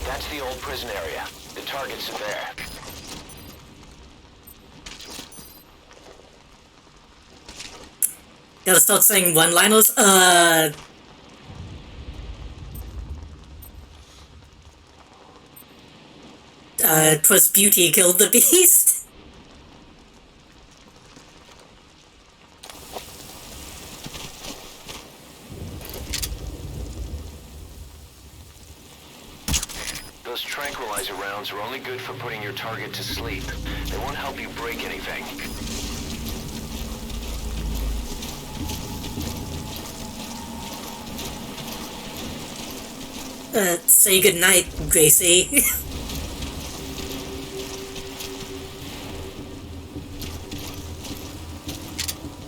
That's the old prison area. The targets are there. Gotta start saying one-liners. 'Twas beauty killed the beast. Those tranquilizer rounds are only good for putting your target to sleep. They won't help you break anything. Say goodnight, Gracie.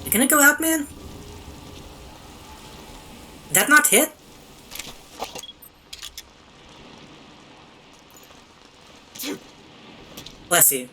You gonna go out, man? Did that not hit? Bless you.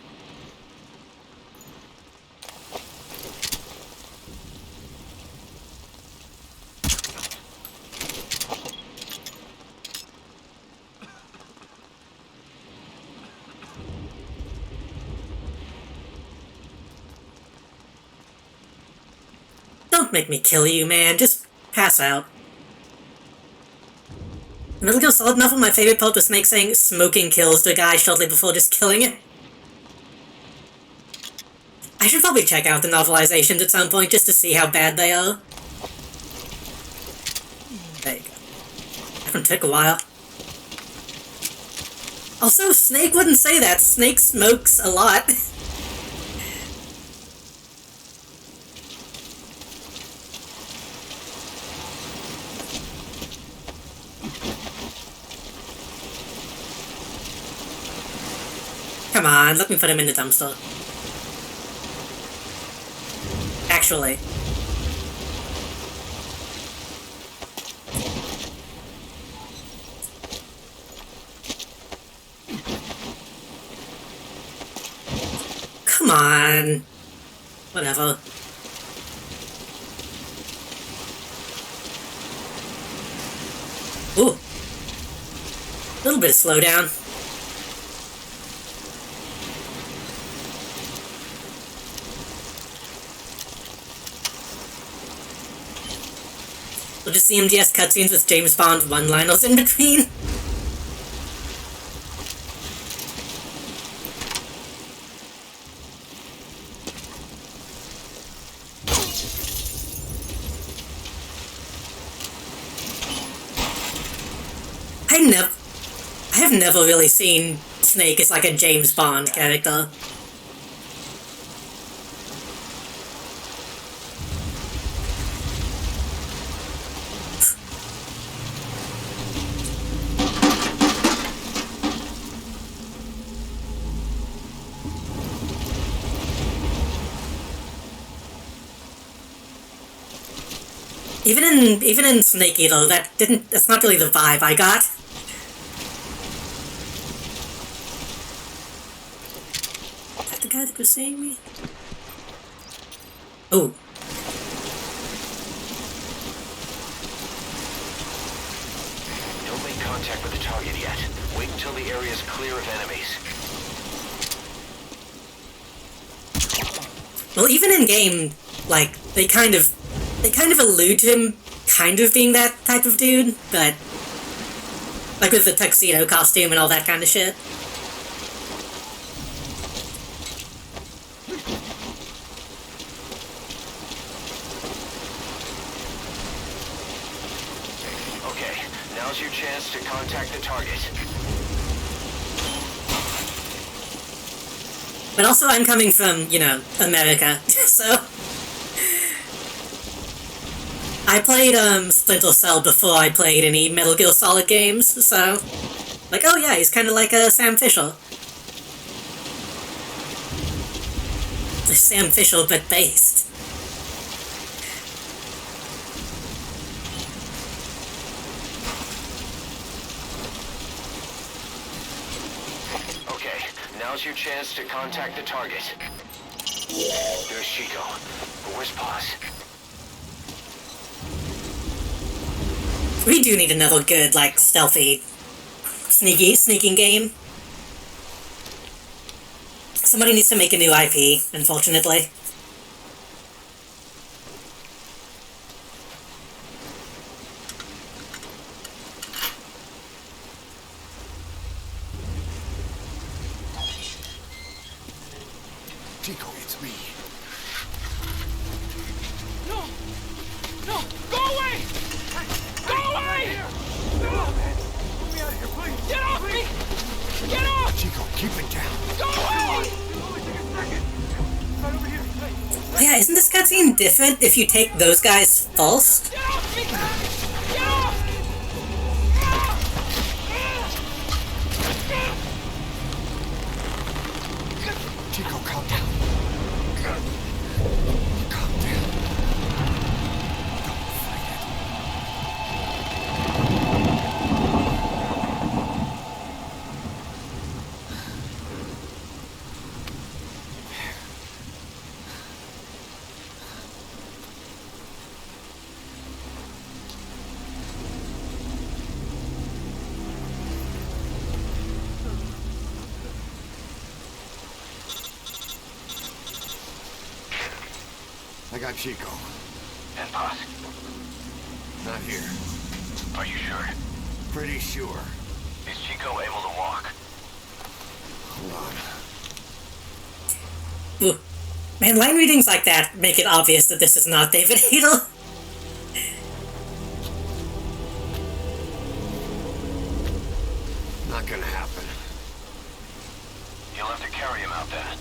Don't make me kill you, man. Just pass out. Metal Gear Solid novel, my favorite part was Snake saying smoking kills to a guy shortly before just killing it. I should probably check out the novelizations at some point just to see how bad they are. There you go. That one took a while. Also, Snake wouldn't say that. Snake smokes a lot. Come on, let me put him in the dumpster. Actually. Come on. Whatever. Ooh. A little bit of slowdown. We'll just see MGS cutscenes with James Bond one-liners in between. I have never really seen Snake as like a James Bond character. Even in Snake Eater, that's not really the vibe I got. Is that the guy that was seeing me? Oh. Don't make contact with the target yet. Wait until the area is clear of enemies. Well, even in game, like, they kind of allude to him kind of being that type of dude, but like with the tuxedo costume and all that kind of shit. Okay, now's your contact the target. But also, I'm coming from, you know, America, so... I played, Splinter Cell before I played any Metal Gear Solid games, so... Like, oh yeah, he's kinda like, Sam Fisher. Sam Fisher, but based. Okay, now's your chance to contact the target. There's Chico. But where's Paz? We do need another good, like, stealthy, sneaking game. Somebody needs to make a new IP, unfortunately. Chico, it's me. No! No! Go away! Go away! No, man. Get me out of here, please. Get off me! Get off! Chico, keep it down. Go away! Only take a second. Right over here. Oh yeah, isn't this cutscene different if you take those guys false? Get off me! Get off! Chico, calm down. Calm down. Don't fight it. I got Chico. And Paz? Not here. Are you sure? Pretty sure. Is Chico able to walk? Hold on. Ooh. Man, line readings like that make it obvious that this is not David Hedel. Not gonna happen. You'll have to carry him out then.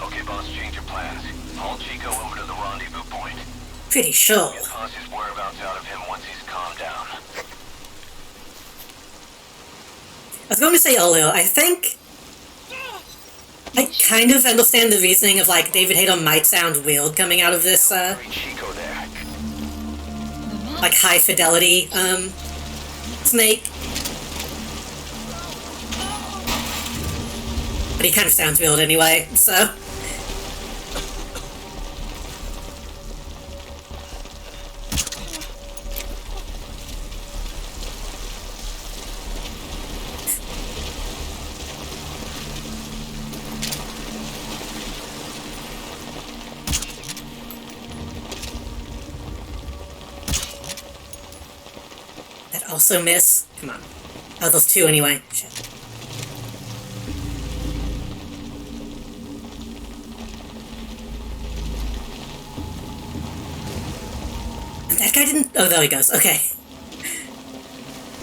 Okay, boss, change your plans. Haul Chico over to the rendezvous point. Pretty sure. Get Paz's whereabouts out of him once he's calmed down. I was going to say earlier, I think... I kind of understand the reasoning of, like, David Hayter might sound weird coming out of this, Bring Chico there. like, high-fidelity, snake. But he kind of sounds weird anyway, so... Also miss. Come on. Oh, those two anyway. Shit. That guy didn't... Oh, there he goes. Okay.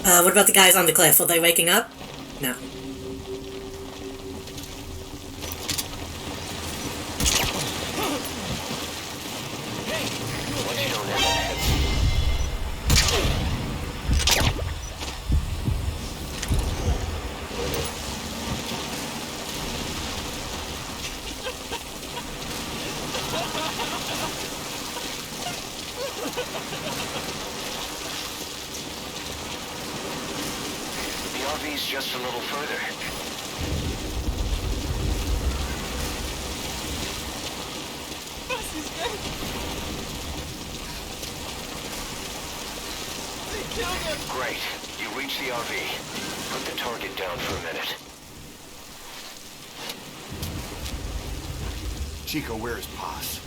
What about the guys on the cliff? Are they waking up? No. RV's just a little further. Bus is dead. They killed him. Great. You reach the RV. Put the target down for a minute. Chico, where is Paz?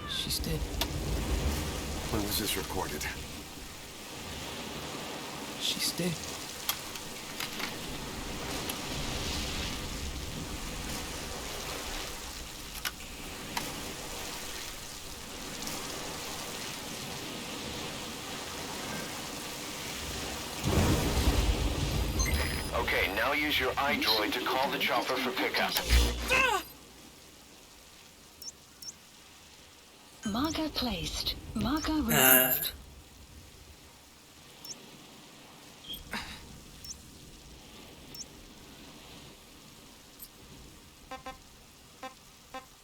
She's dead. When was this recorded? She's dead. Now use your iDroid to call the chopper for pickup. Marker placed. Marker removed.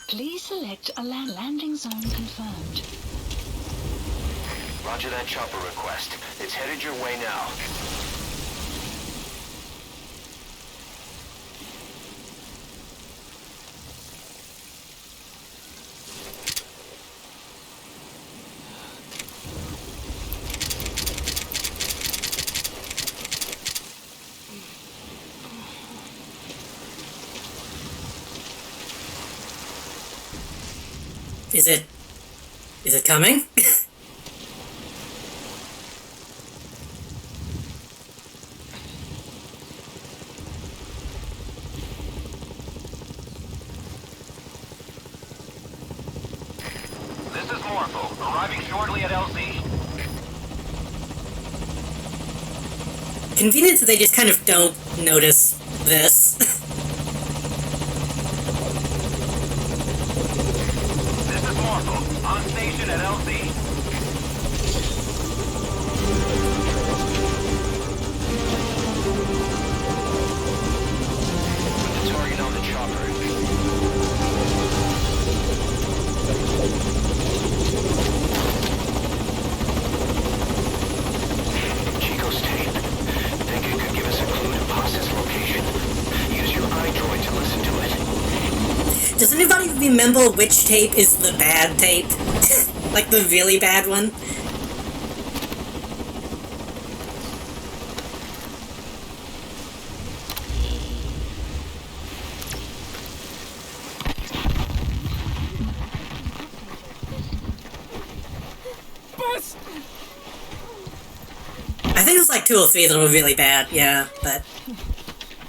Please select a landing zone confirmed. Roger that chopper request. It's headed your way now. Is it coming? This is Morpho, arriving shortly at LZ. Convenient that they just kind of don't notice this. This is Morpho, on station at LZ. Put the target on the chopper. Chico's tape. Think it could give us a clue to Paz's location? Use your iDroid to listen to it. Does anybody remember which tape is the bad tape? Like the really bad one? I think it was like 2 or 3 that were really bad, yeah, but...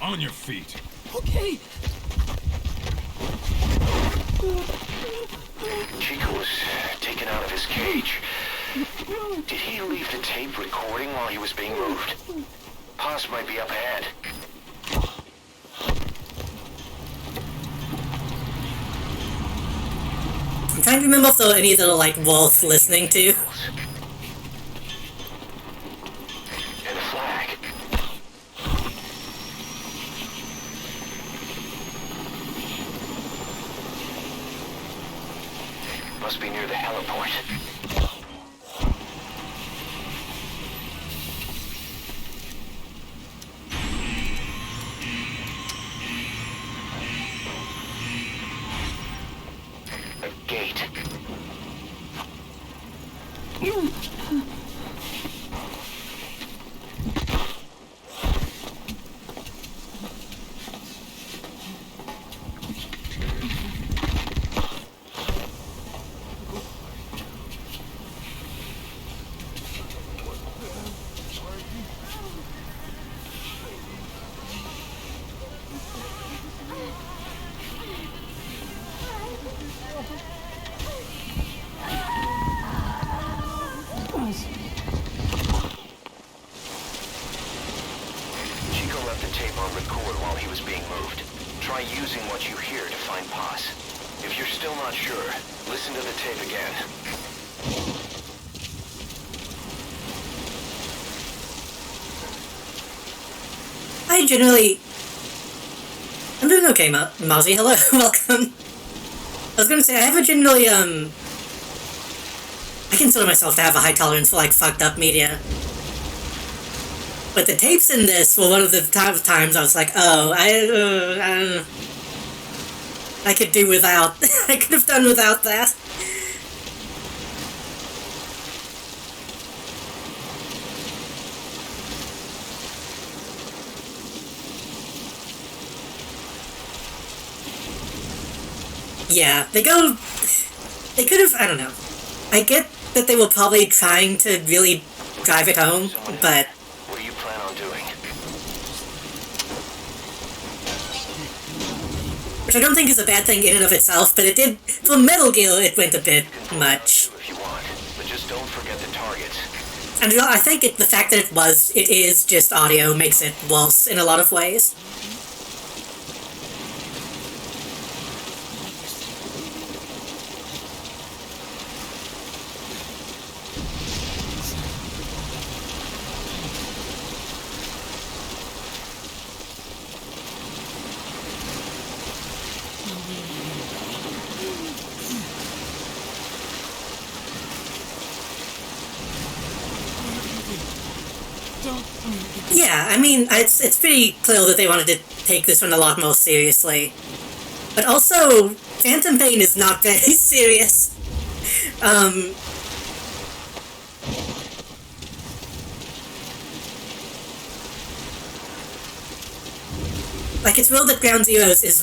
On your feet. Okay. Chico was taken out of his cage. Did he leave the tape recording while he was being moved? Paz might be up ahead. I'm trying to remember if there were any that are like worth listening to. And a flag. Must be near the heliport. A gate. Chico left the tape on record while he was being moved. Try using what you hear to find Paz. If you're still not sure, listen to the tape again. I generally... I'm doing okay, Mozzie. Hello, welcome. I was gonna say, I have a generally, I consider myself to have a high tolerance for, like, fucked up media. But the tapes in this were one of the times I was like, oh, I could do without. I could have done without that. Yeah, they could have, I don't know. I get that they were probably trying to really drive it home, but... What do you plan on doing? Which I don't think is a bad thing in and of itself, but it did... For Metal Gear, it went a bit much. If you want, but just don't forget the targets. And I think the fact that it is just audio makes it worse in a lot of ways. Yeah, I mean, it's pretty clear that they wanted to take this one a lot more seriously. But also, Phantom Pain is not very serious. Like, it's real that Ground Zeroes is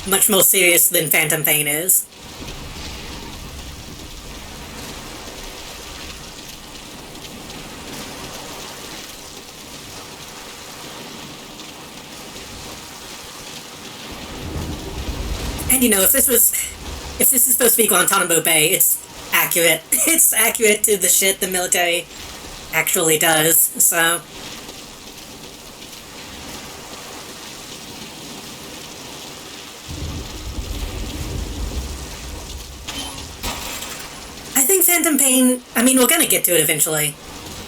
much more serious than Phantom Pain is. And you know, if this is supposed to be Guantanamo Bay, it's accurate. It's accurate to the shit the military actually does, so... I think Phantom Pain, I mean, we're gonna get to it eventually.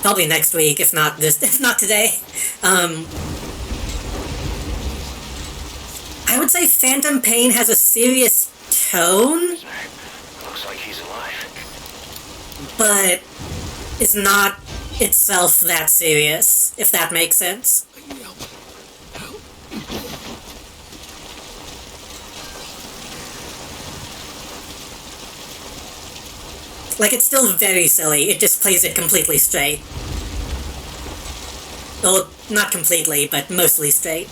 Probably next week, if not today. I would say Phantom Pain has a serious tone. Looks like he's alive. But it's not itself that serious, if that makes sense. Like, it's still very silly, it just plays it completely straight. Well, not completely, but mostly straight.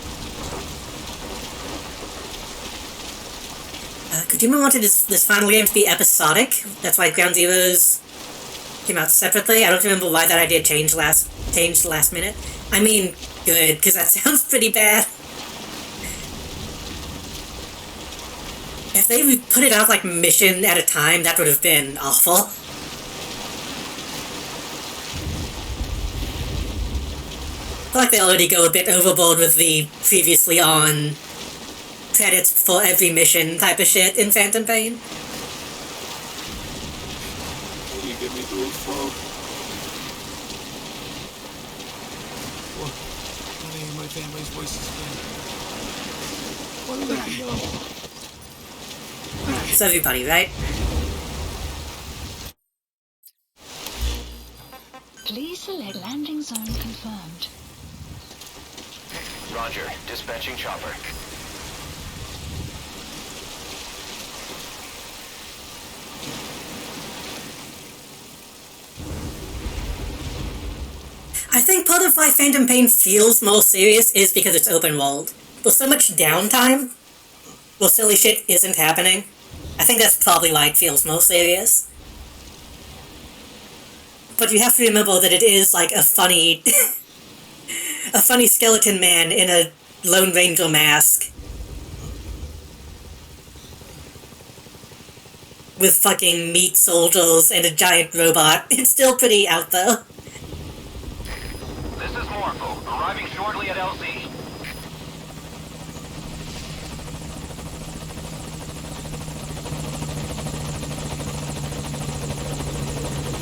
Kojima wanted this final game to be episodic. That's why Ground Zeroes came out separately. I don't remember why that idea changed last minute. I mean, good, because that sounds pretty bad. If they put it out like mission at a time, that would have been awful. I feel like they already go a bit overboard with the previously on credits for every mission type of shit in Phantom Pain. Can you get me through a phone? What? Not hearing my family's voices again. What did I know? It's everybody, right? Please select landing zone confirmed. Roger. Dispatching chopper. I think part of why Phantom Pain feels more serious is because it's open world. With so much downtime, well, silly shit isn't happening. I think that's probably why it feels more serious. But you have to remember that it is like a funny... a funny skeleton man in a Lone Ranger mask. With fucking meat soldiers and a giant robot. It's still pretty out there. This is Morpho, arriving shortly at LZ.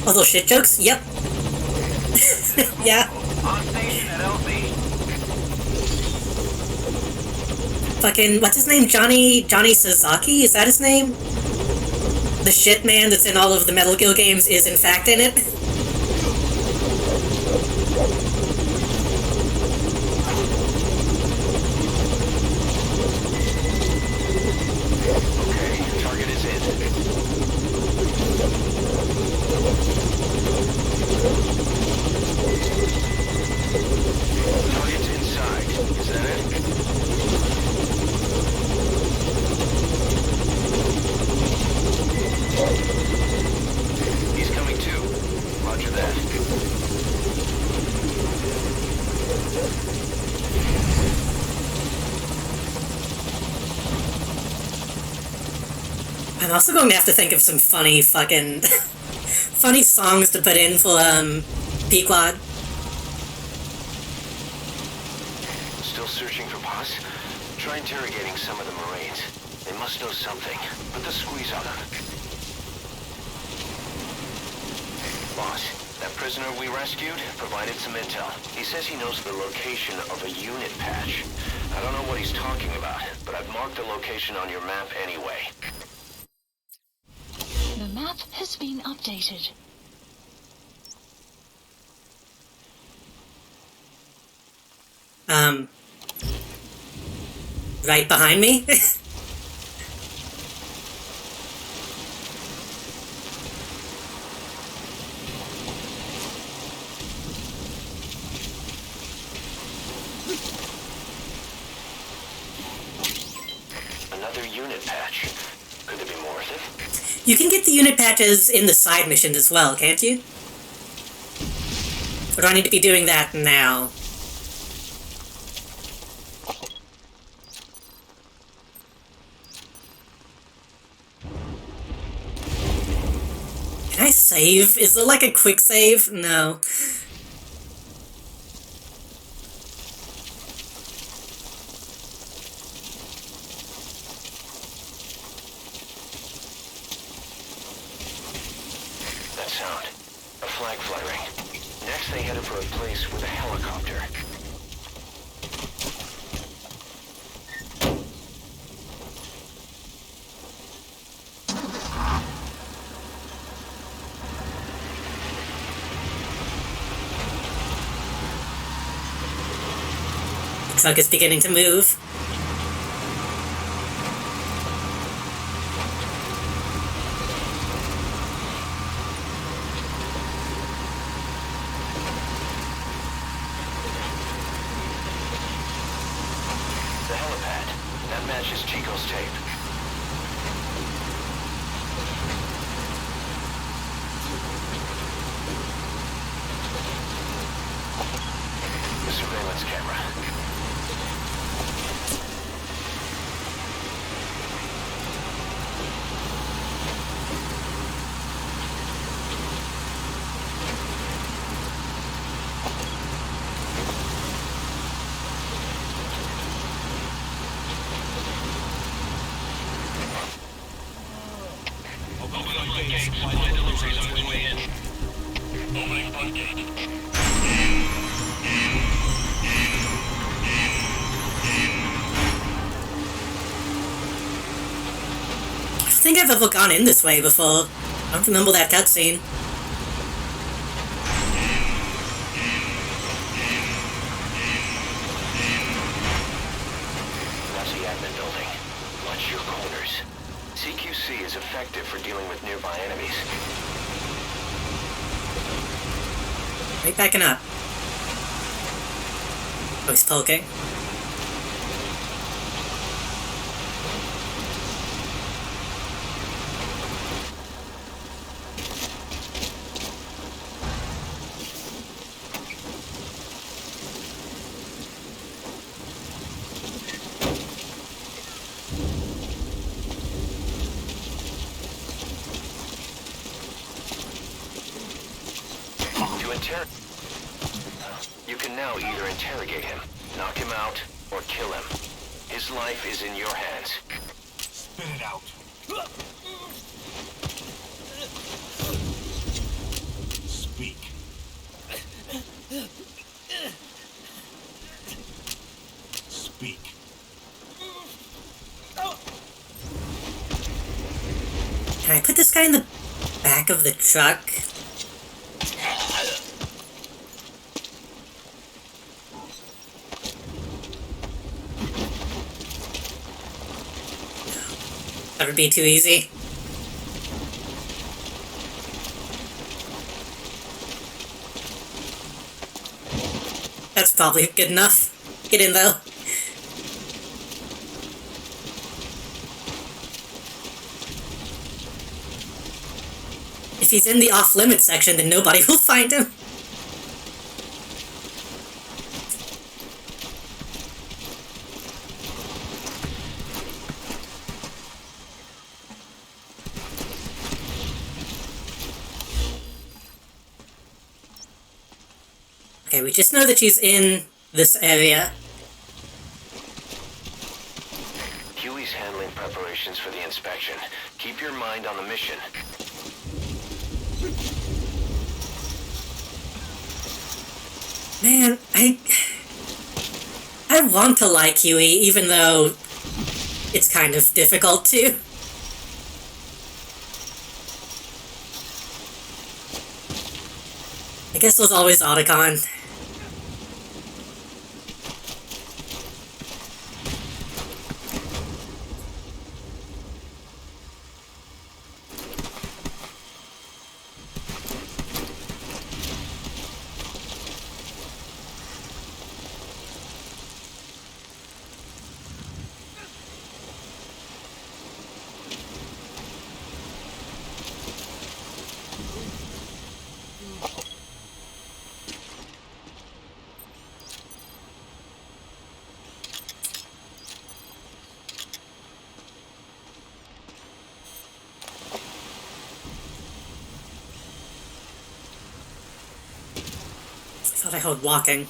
All those shit jokes? Yep. Yeah. On station at LZ. Fucking, what's his name? Johnny Sasaki? Is that his name? The shit man that's in all of the Metal Gear games is in fact in it. Okay, target is in. Target's inside. Is that it? He's coming too. Roger that. I'm also going to have to think of some funny fucking... funny songs to put in for, Pequod. Still searching for Paz? Try interrogating some of the Marines. They must know something. Put the squeeze on them. Boss, that prisoner we rescued provided some intel. He says he knows the location of a unit patch. I don't know what he's talking about, but I've marked the location on your map anyway. The map has been updated. Right behind me? Another unit patch. Could there be more of it? You can get the unit patches in the side missions as well, can't you? Or do I need to be doing that now? Can I save? Is there like a quick save? No. That sound. A flag fluttering. Next they headed for a place with a helicopter. Looks like it's beginning to move. The helipad. That matches Chico's tape. The surveillance camera. Supply deliveries on its way in. Opening front gate. I don't think I've ever gone in this way before. I don't remember that cutscene. That's the admin building. Watch your corners. CQC is effective for dealing with nearby enemies. Right backing up. Oh, he's poking. You can now either interrogate him, knock him out, or kill him. His life is in your hands. Spit it out. Speak. Speak. Can I put this guy in the back of the truck? That would be too easy. That's probably good enough. Get in though. If he's in the off-limits section, then nobody will find him. Okay, we just know that she's in this area. Huey's handling preparations for the inspection. Keep your mind on the mission. Man, I want to like Huey, even though it's kind of difficult to. I guess it was always Otacon. I thought I heard walking.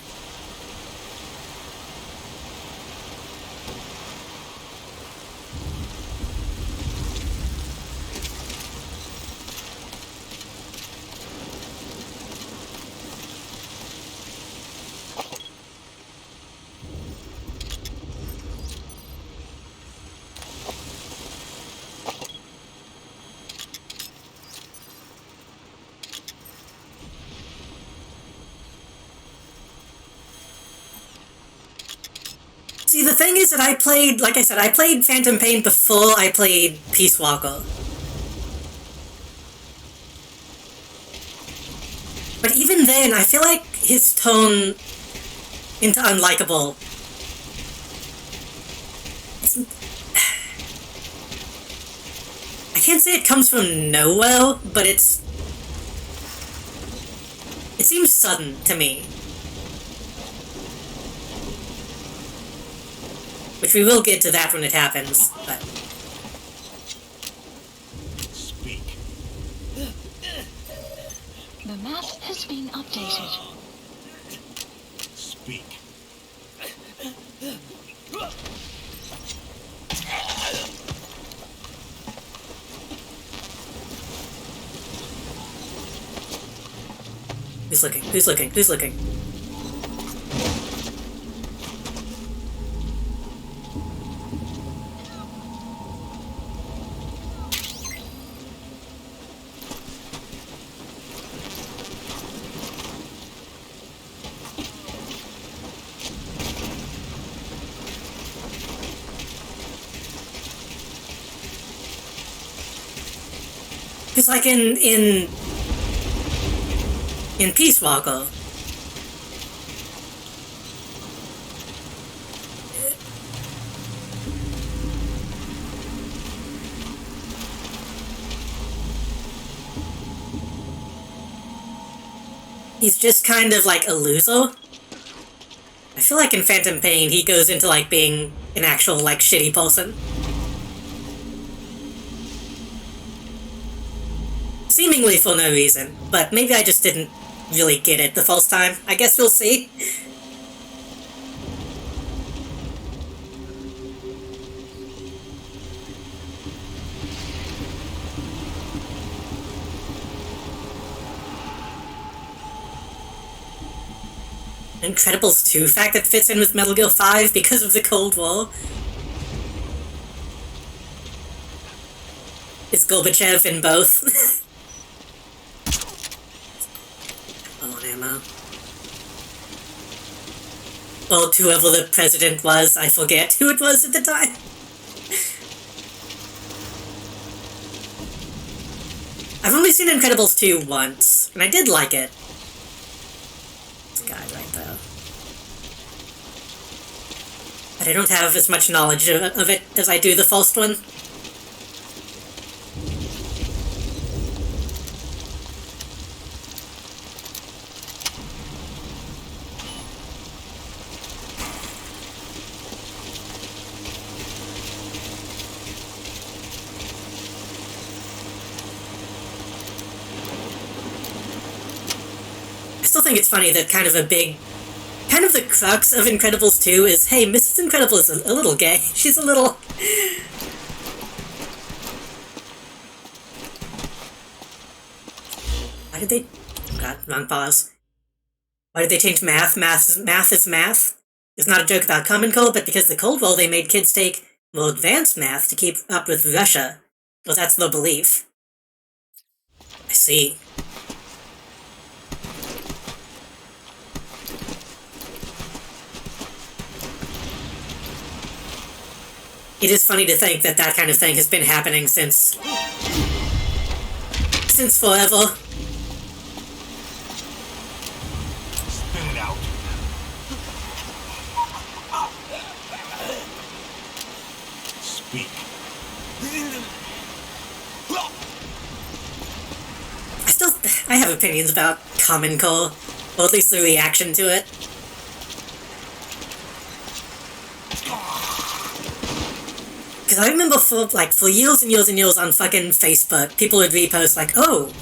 See, the thing is that I played, like I said, I played Phantom Pain before I played Peace Walker. But even then, I feel like his tone into unlikable... I can't say it comes from nowhere, but it seems sudden to me. Which we will get to that when it happens, but... Speak. The map has been updated. Speak. Who's looking? Who's looking? Who's looking? It's like in Peace Walker. He's just kind of like a loser. I feel like in Phantom Pain he goes into like being an actual like shitty person. Seemingly for no reason, but maybe I just didn't really get it the first time. I guess we'll see. Incredibles 2 fact that fits in with Metal Gear 5 because of the Cold War. Is Gorbachev in both? Ammo. Or whoever the president was, I forget who it was at the time. I've only seen Incredibles 2 once, and I did like it. This guy right there. But I don't have as much knowledge of it as I do the first one. still think it's funny that kind of the crux of Incredibles 2 is, hey, Mrs. Incredible is a little gay. She's a little... Why did they... God, wrong pause. Why did they change math? Math is math. It's not a joke about Common Cold, but because the Cold War, they made kids take more advanced math to keep up with Russia. Well, that's the belief. I see. It is funny to think that that kind of thing has been happening since forever. Spit it out. Speak. I have opinions about Common Cold, or at least the reaction to it. Because I remember for years and years and years on fucking Facebook, people would repost like, oh,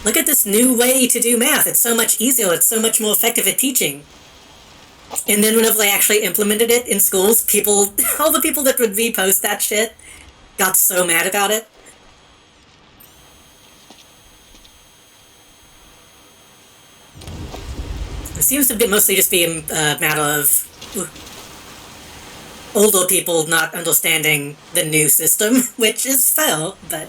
look at this new way to do math, it's so much easier, it's so much more effective at teaching. And then whenever they actually implemented it in schools, all the people that would repost that shit got so mad about it. It seems to mostly just be a matter of older people not understanding the new system, which is fair, but...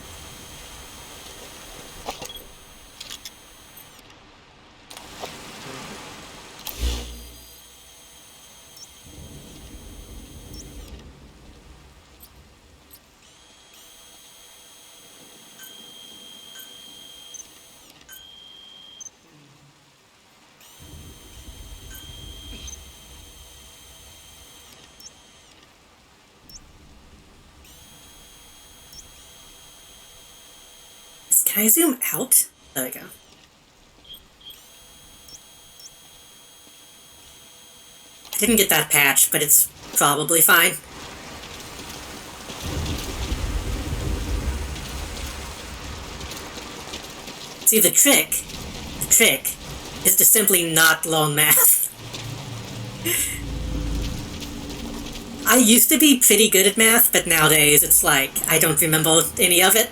Can I zoom out? There we go. I didn't get that patch, but it's probably fine. See, the trick is to simply not learn math. I used to be pretty good at math, but nowadays it's like, I don't remember any of it.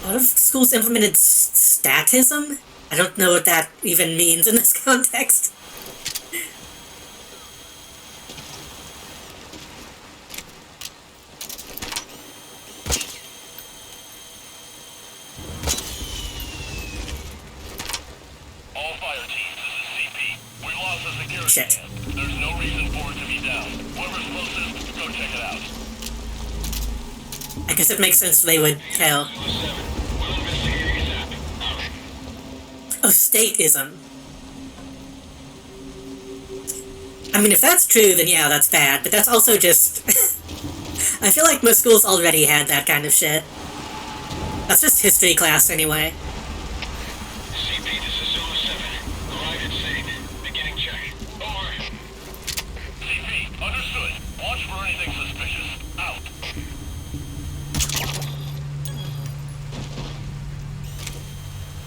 A lot of schools implemented statism? I don't know what that even means in this context. All fire teams, this is CP. We lost the security. Shit. There's no reason for it to be down. Whoever's closest, go check it out. I guess it makes sense they would tell. Oh, statism. I mean, if that's true, then yeah, that's bad, but that's also just... I feel like most schools already had that kind of shit. That's just history class, anyway. CP, this is Zone 7. Arrive at scene. Beginning check. Over. CP, understood. Watch for anything suspicious. Out.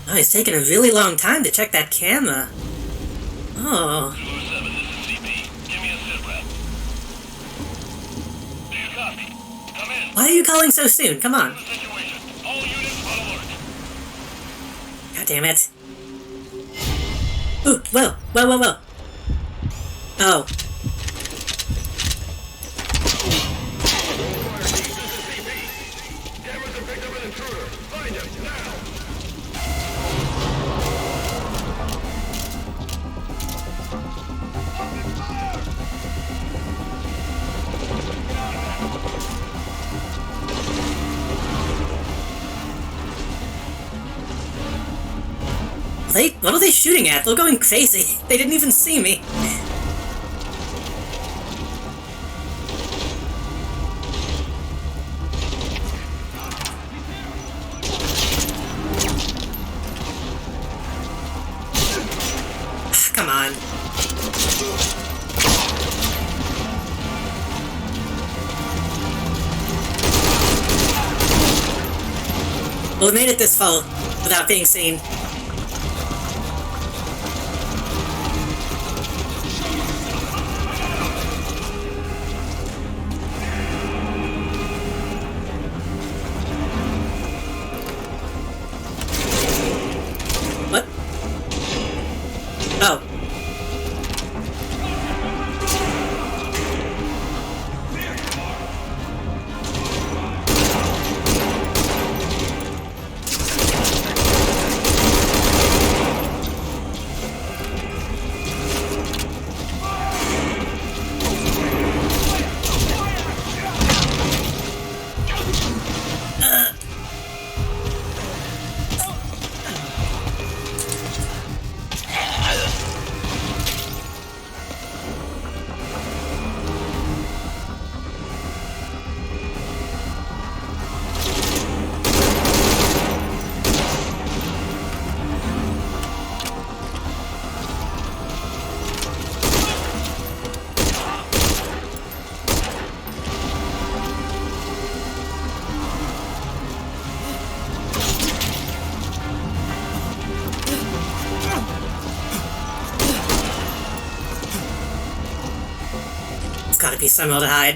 Oh, he's taking a really long time to check that camera. Oh. Zulu 7, this is CP. Give me a sit rep. Do you copy? Come in. Why are you calling so soon? Come on. The situation. All units on alert. God damn it. Ooh, whoa. Oh. Cameras have picked up an intruder. Find him, now. What are they shooting at? They're going crazy. They didn't even see me. Come on. Well, we made it this far without being seen. What? Oh. Gotta be somewhere to hide.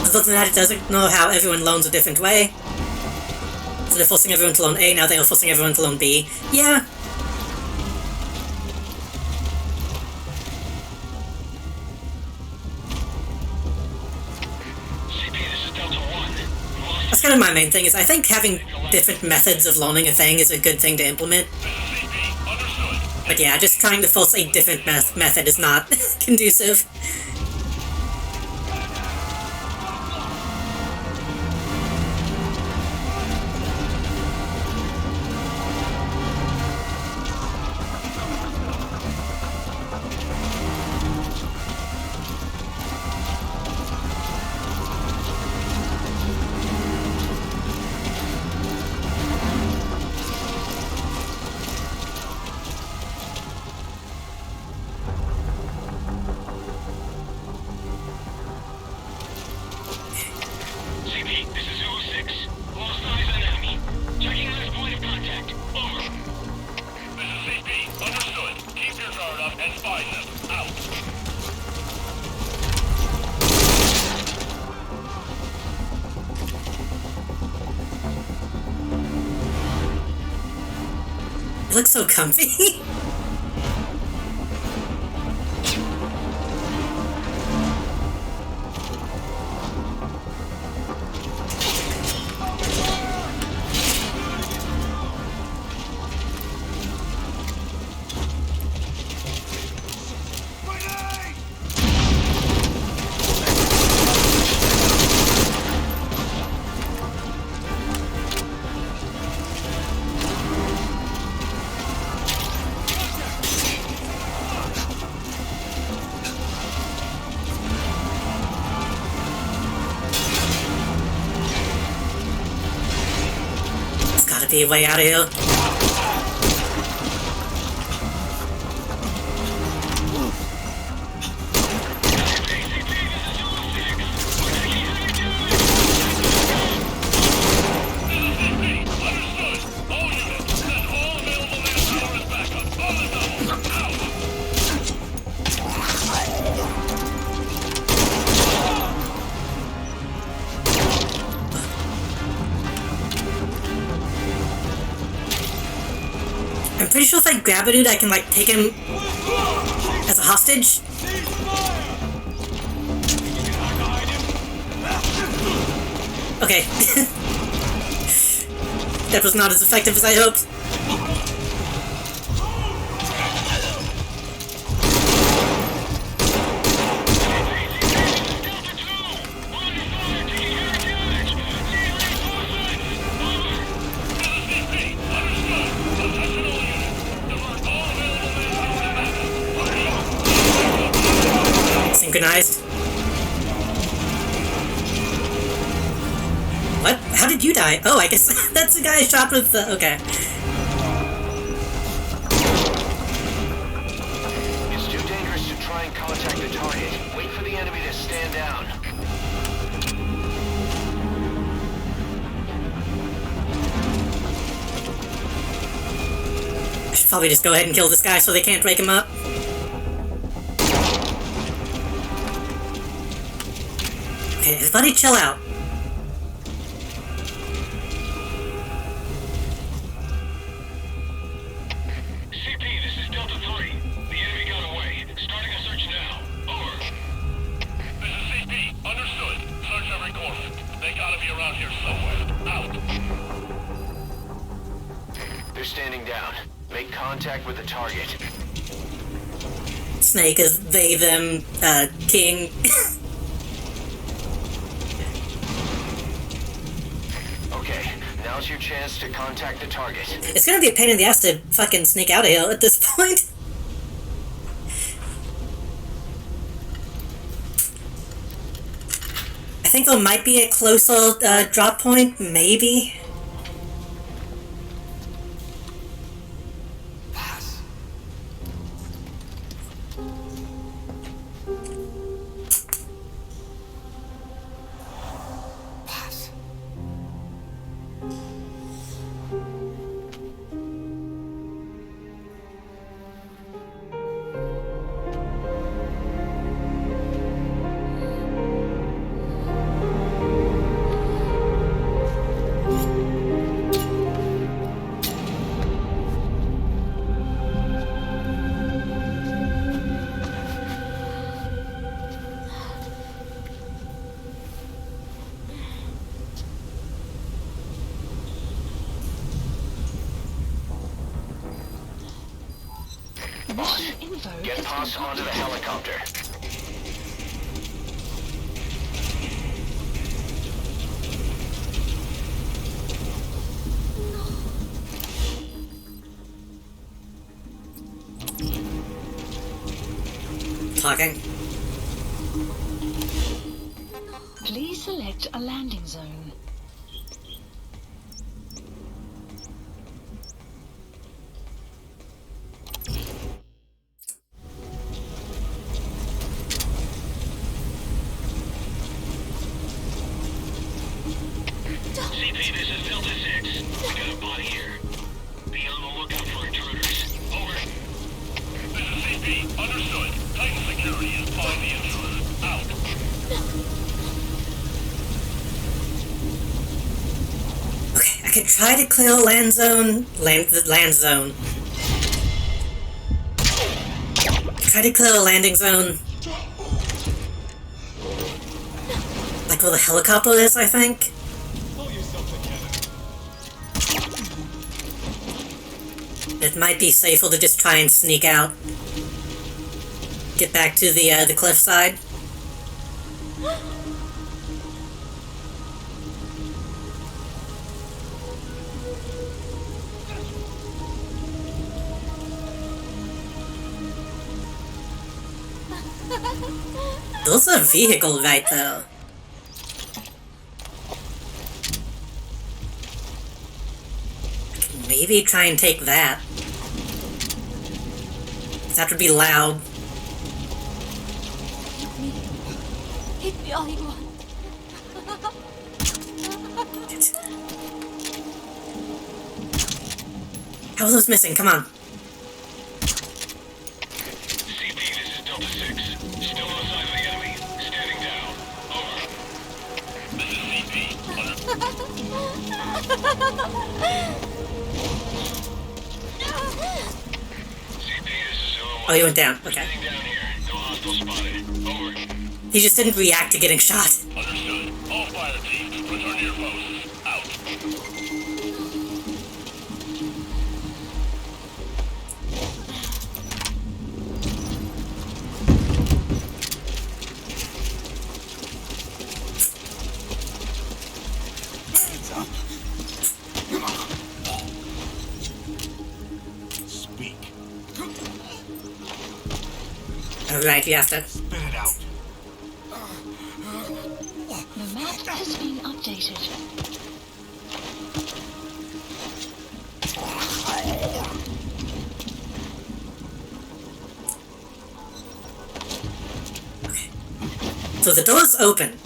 Other than that, it doesn't know how everyone loans a different way. So they're forcing everyone to loan A, now they're forcing everyone to loan B. Yeah. That's kind of my main thing, is I think having different methods of loaning a thing is a good thing to implement. But yeah, just trying to force a different method is not conducive. It looks so comfy. Be a way out of here. I'm pretty sure if I grab a dude, I can, like, take him as a hostage. Okay. That was not as effective as I hoped. Synchronized. What? How did you die? Oh, I guess that's the guy I shot with the... Okay. It's contact the target, wait for the enemy to stand down. I should probably just go ahead and kill this guy so they can't break him up. Okay, everybody chill out. CP, this is Delta 3. The enemy got away. Starting a search now. Over. This is CP. Understood. Search every corner. They gotta be around here somewhere. Out. They're standing down. Make contact with the target. Snake is they, them, king. Okay, now's your chance to contact the target. It's gonna be a pain in the ass to fucking sneak out of here at this point. I think there might be a closer drop point, maybe. Mission info Get has Poss been onto the helicopter. Talking. Please select a landing zone. CP, this is Delta 6. We got a body here. Be on the lookout for intruders. Over. This is CP. Understood. Titan security is find the intruders. Out. Okay, I could try to clear a land zone. Land zone. Try to clear a landing zone. Like where the helicopter is, I think. It might be safer to just try and sneak out. Get back to the cliffside. There's a vehicle right there. Maybe try and take that. That would be loud. Hit me all you want. How are those missing? Come on. CP, this is Delta 6. Still on the side of the enemy. Standing down. Over. This is CP. CP, this is Zero 1. Oh, you went down. Okay. Standing down here. No hostile spotted. Over. He just didn't react to getting shot. Understood. All fire teams, return to your posts. Out. Speak. Alright, you have to. Spit it out. The map has been updated. So the door's open.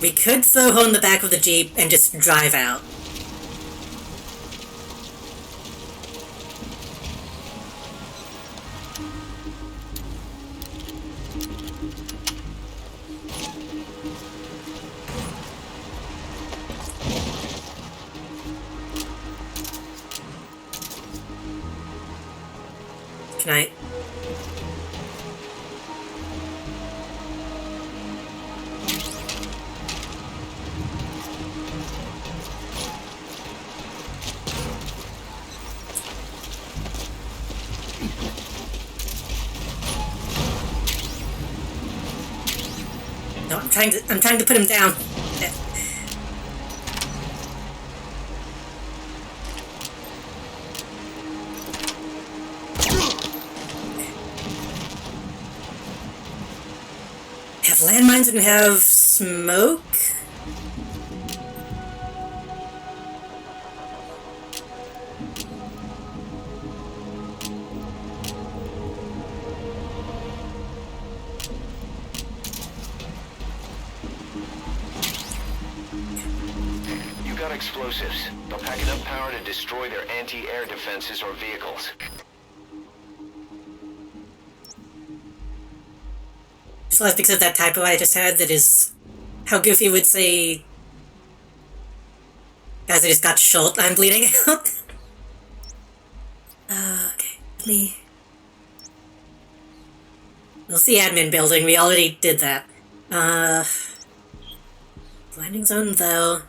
We could throw her in the back of the Jeep and just drive out. Can I... No, I'm trying to put him down. Have landmines and have smoke? You got explosives. They'll pack enough power to destroy their anti-air defenses or vehicles. Just last because of that typo I just had, that is how Goofy would say, guys, I just got shot, I'm bleeding out. Okay, we'll see admin building, we already did that. Landing zone though.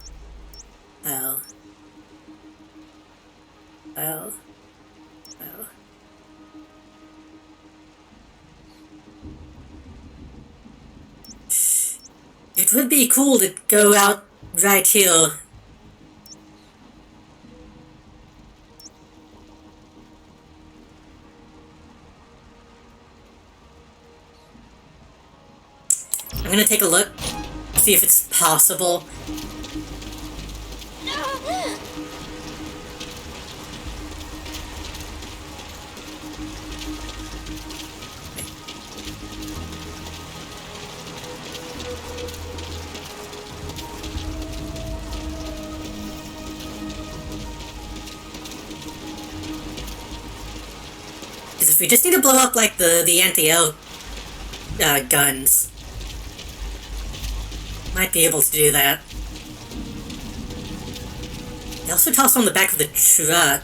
It would be cool to go out right here. I'm gonna take a look, see if it's possible. Because if we just need to blow up, like, the anti-air guns, might be able to do that. They also toss on the back of the truck.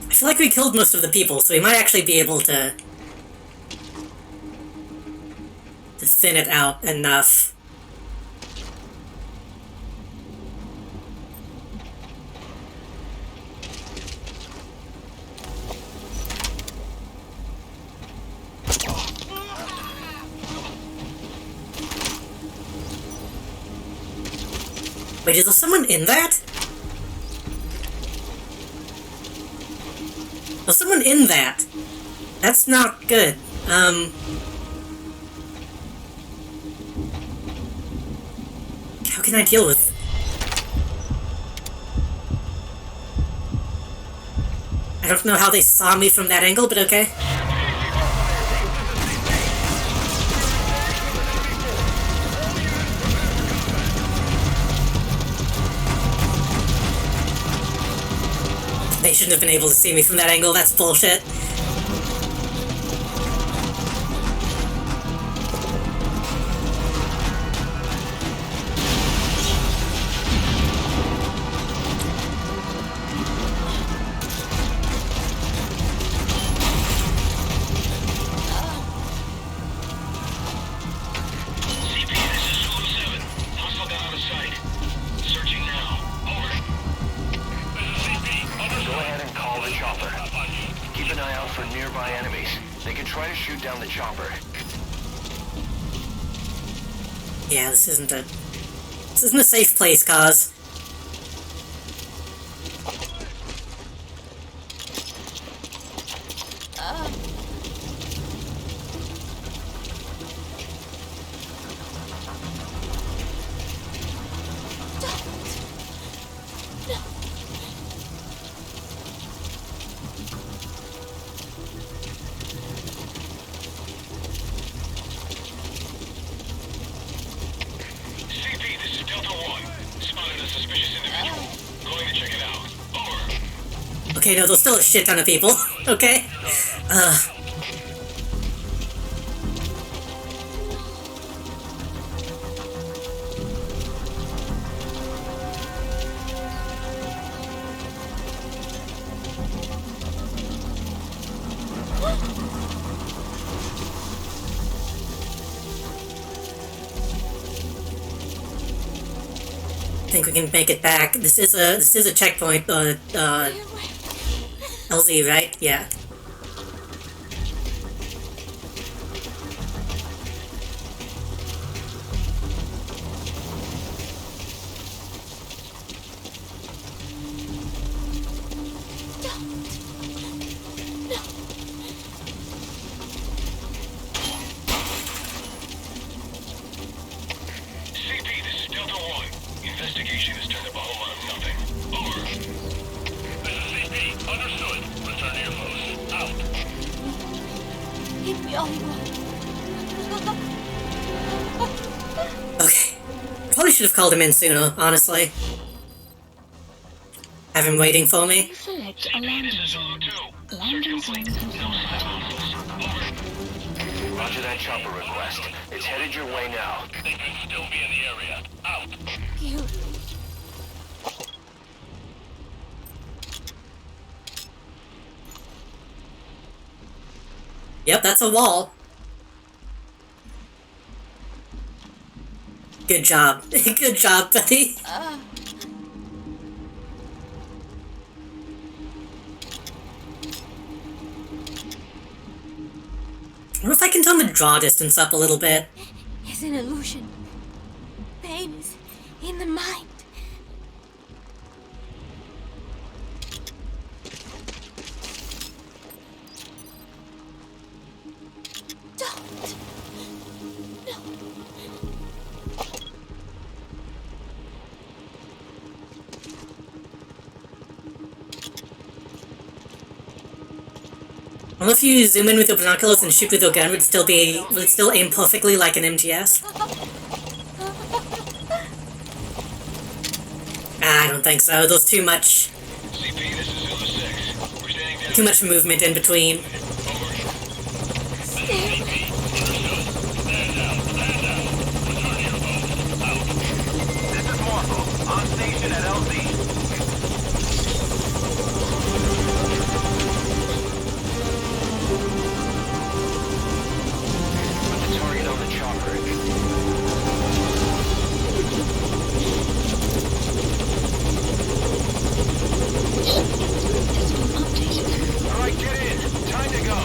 I feel like we killed most of the people, so we might actually be able to thin it out enough. Wait, is there someone in that? There's someone in that. That's not good. How can I deal with... I don't know how they saw me from that angle, but okay. They shouldn't have been able to see me from that angle, that's bullshit. Keep an eye out for nearby enemies. They can try to shoot down the chopper. Yeah, this isn't a safe place, cause. CP, this is Delta 1. Spotted a suspicious individual. Going to check it out. Over. Okay, no, there's still a shit ton of people. Okay? I think we can make it back. This is a checkpoint, LZ, right? Yeah. CP, this is Delta 1. Investigation has turned up a whole lot of nothing. Over. This is CP. Understood. Return to your post. Out. Hit me all you want. Okay. Probably should have called him in sooner, honestly. Have him waiting for me. Select a landing zone. Landing zone confirmed. Roger that chopper request. It's headed your way now. They could still be in the area. Out. You. Yep, that's a wall. Good job. Good job, buddy. I wonder if I can turn the draw distance up a little bit. It's an illusion. Pain is in the mind. Don't. I wonder if you zoom in with your binoculars and shoot with your gun, would it still aim perfectly like an MGS? I don't think so. There's too much CP, this is Zulu 6. We're standing down. too much movement in between. This is Marco. On station at LZ. Put the target on the chopper. Has been updated. All right, get in. Time to go.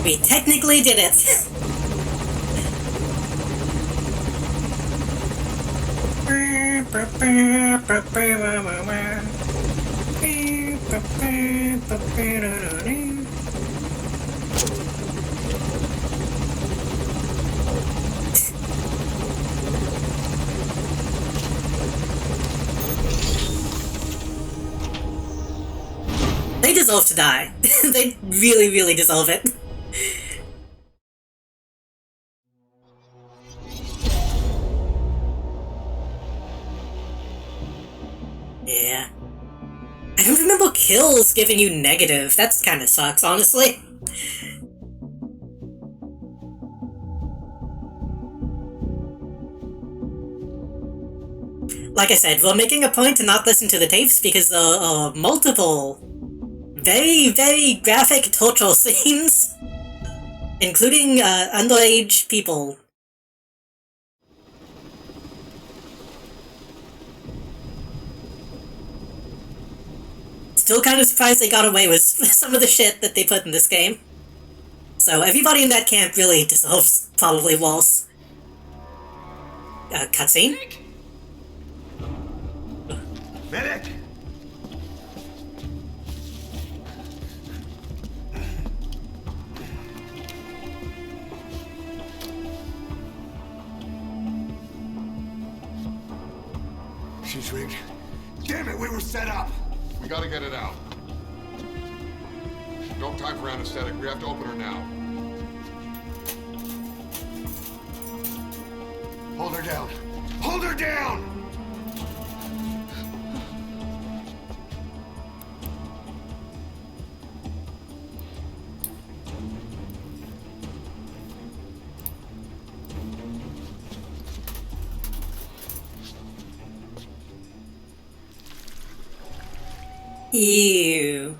We technically did it. They deserve to die. They really, really deserve it. Yeah. I don't remember kills giving you negative. That's kinda sucks, honestly. Like I said, we're making a point to not listen to the tapes because there are multiple very, very graphic torture scenes, including underage people. Still kind of surprised they got away with some of the shit that they put in this game. So everybody in that camp really deserves probably walls. Cutscene? Medic! She's rigged. Damn it, we were set up! We gotta get it out. No time for anesthetic. We have to open her now. Hold her down. Hold her down! Ew.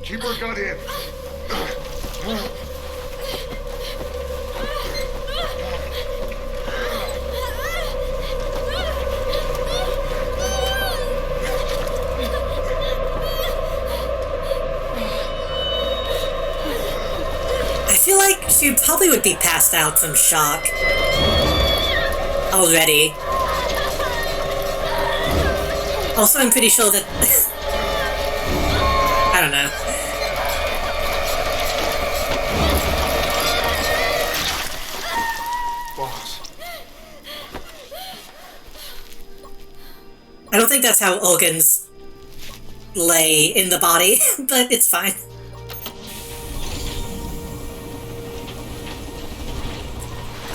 Keep her gun in. I feel like she probably would be passed out from shock already. Also, I'm pretty sure that... I don't know. Boss. I don't think that's how organs lay in the body, but it's fine.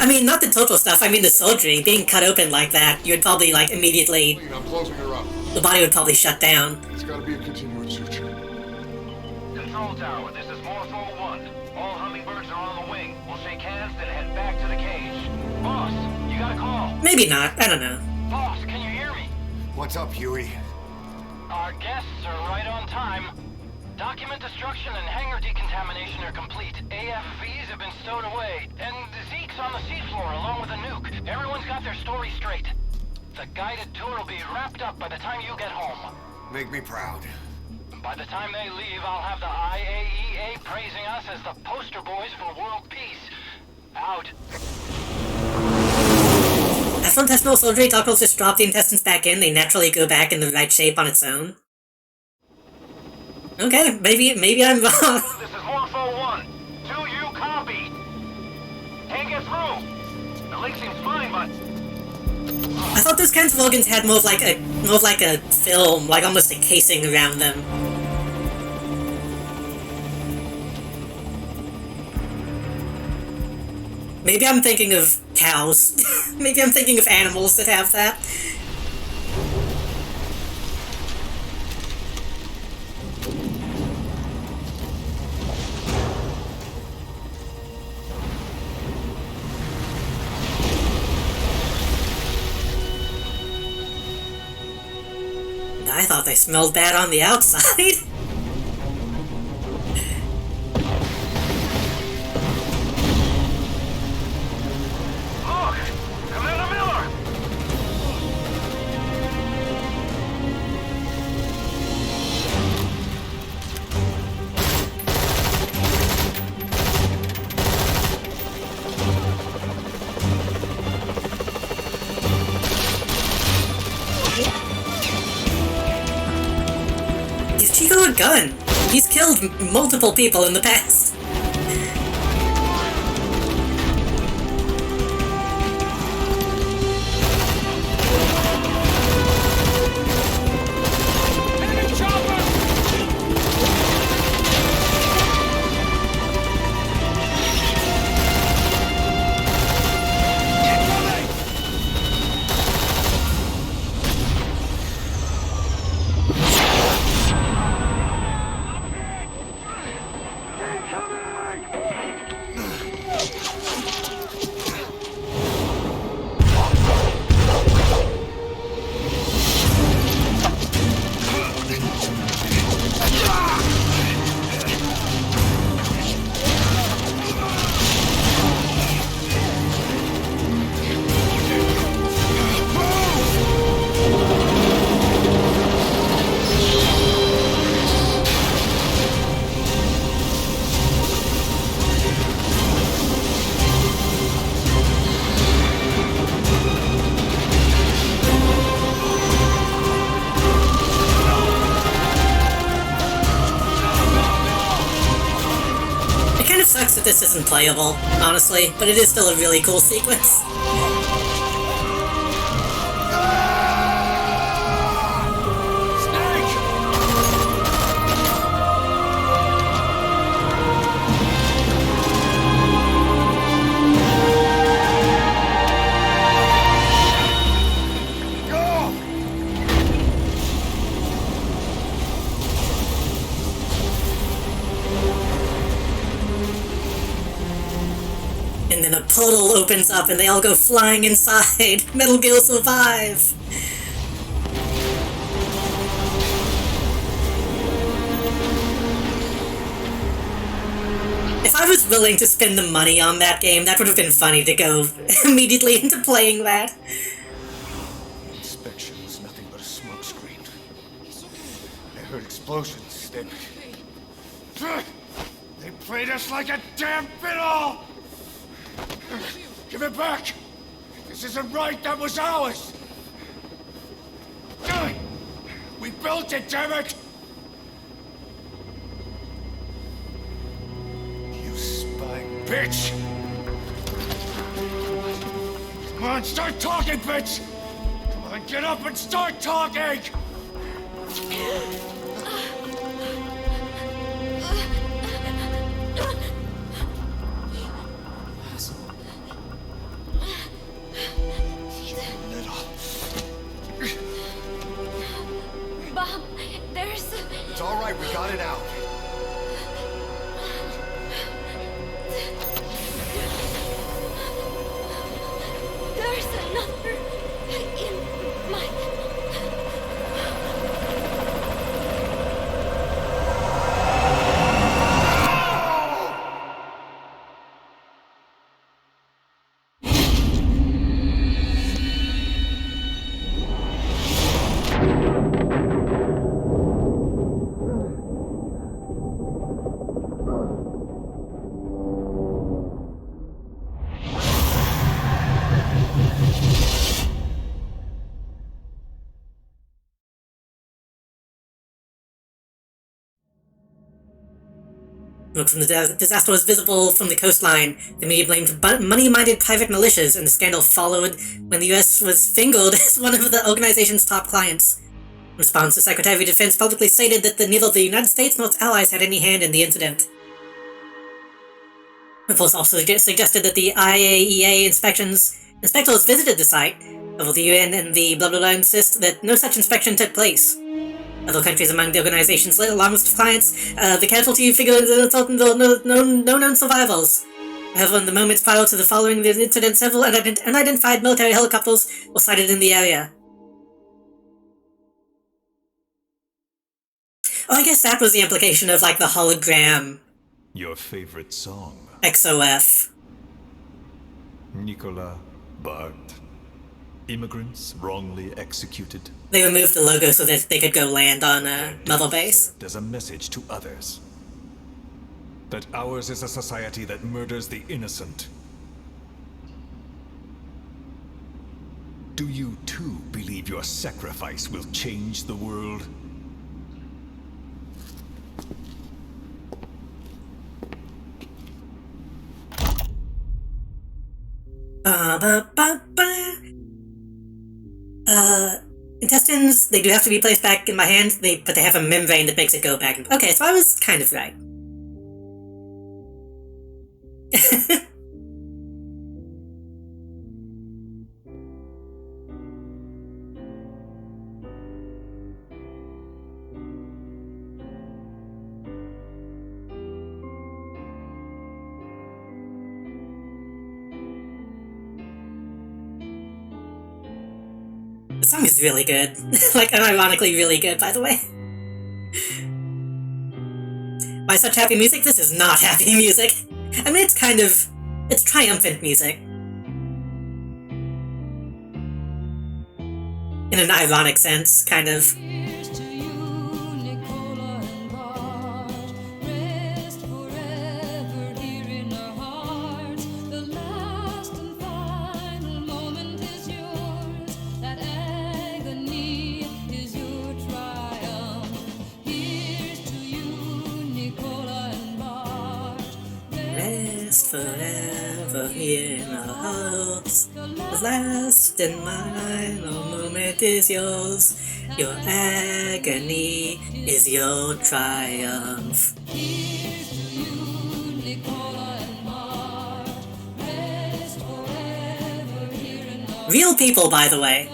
I mean, not the total stuff, I mean the surgery. Being cut open like that, you'd probably, like, immediately... Clean, I'm closing her up. The body would probably shut down. It's gotta be a continuous suture. Control tower, this is Morpho 1. All hummingbirds are on the wing. We'll shake hands, then head back to the cage. Boss, you got a call. Maybe not, I don't know. Boss, can you hear me? What's up, Huey? Our guests are right on time. Document destruction and hangar decontamination are complete. AFVs have been stowed away, and Zeke's on the seafloor along with a nuke. Everyone's got their story straight. The guided tour will be wrapped up by the time you get home. Make me proud. By the time they leave, I'll have the IAEA praising us as the poster boys for world peace. Out. Gastrointestinal surgery, doctors just drop the intestines back in, they naturally go back in the right shape on its own. Okay, maybe I'm wrong. This is Morpho 1. Do you copy? Can't get through. The lake seems fine, but... I thought those kinds of organs had more of like a film, like almost a casing around them. Maybe I'm thinking of cows. Maybe I'm thinking of animals that have that. I thought they smelled bad on the outside. Look! Commander Miller! Give Chico a gun. He's killed multiple people in the past. Incoming! this isn't playable, honestly, but it is still a really cool sequence. And then a portal opens up and they all go flying inside. Metal Gear Survive! If I was willing to spend the money on that game, that would have been funny to go immediately into playing that. Inspection was nothing but a smoke screen. I heard explosions, then... They played us like a damn fiddle! Give it back! This isn't right, that was ours! We built it, damn it! You spying bitch! Come on, start talking, bitch! Come on, get up and start talking! Bob, there's... It's all right, we got it out. There's another in my... Smoke from the disaster was visible from the coastline. The media blamed money-minded private militias, and the scandal followed when the US was fingered as one of the organization's top clients. In response, the Secretary of Defense publicly stated that neither the United States nor its allies had any hand in the incident. Reports also suggested that the IAEA inspectors visited the site, although the UN and the blah blah blah insist that no such inspection took place. Other countries among the organization's long-list of clients, the casualty figure no known survivors. However, in the moments prior to the following the incident, several unidentified military helicopters were sighted in the area. Oh, I guess that was the implication of, like, the hologram Your favorite song? XOF. Nicola Bart. Immigrants wrongly executed. They removed the logo so that they could go land on Mother Base. Served as a message to others. That ours is a society that murders the innocent. Do you too believe your sacrifice will change the world? Intestines, they do have to be placed back in my hand, but they have a membrane that makes it go back. Okay, so I was kind of right. The song is really good. Like, unironically really good, by the way. Why such happy music? This is not happy music. I mean, it's triumphant music. In an ironic sense, kind of. forever here in our hearts. The last and final moment is yours. Your agony is your triumph. Real people, by the way.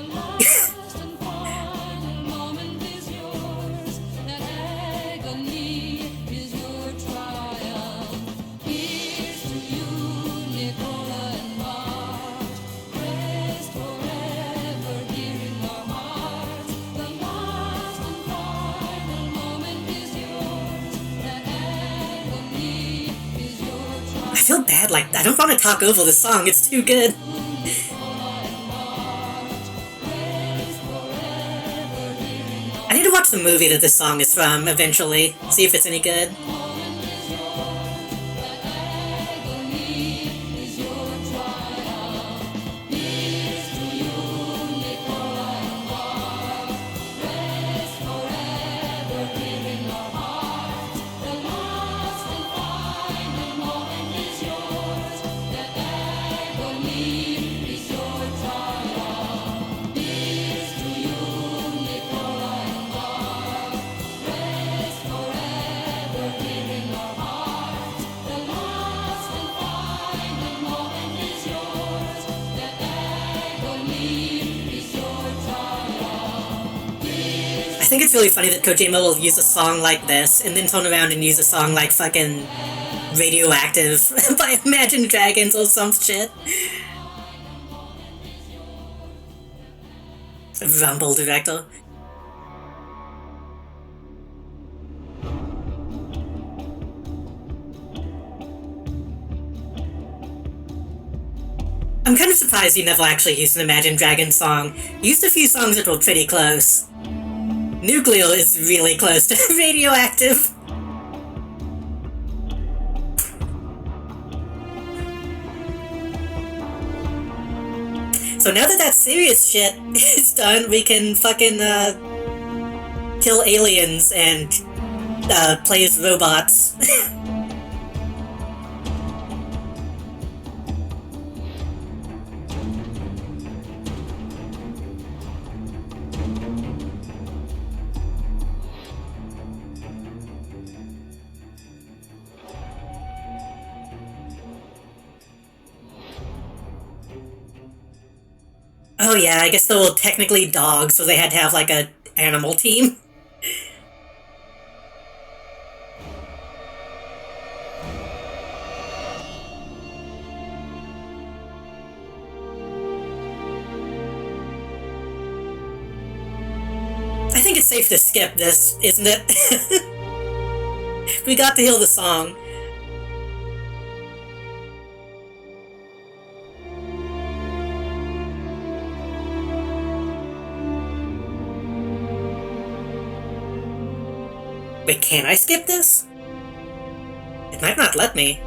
I feel bad, like, I don't want to talk over the song, it's too good. I need to watch the movie that this song is from eventually, see if it's any good. I think it's really funny that Kojima will use a song like this and then turn around and use a song like fucking Radioactive by Imagine Dragons or some shit. Rumble director. I'm kind of surprised he never actually used an Imagine Dragons song. He used a few songs that were pretty close. Nuclear is really close to Radioactive. So now that serious shit is done, we can fucking, kill aliens and, play as robots. Oh yeah, I guess they were technically dogs, so they had to have like a animal team. I think it's safe to skip this, isn't it? We got to hear the song. Wait, can I skip this? It might not let me.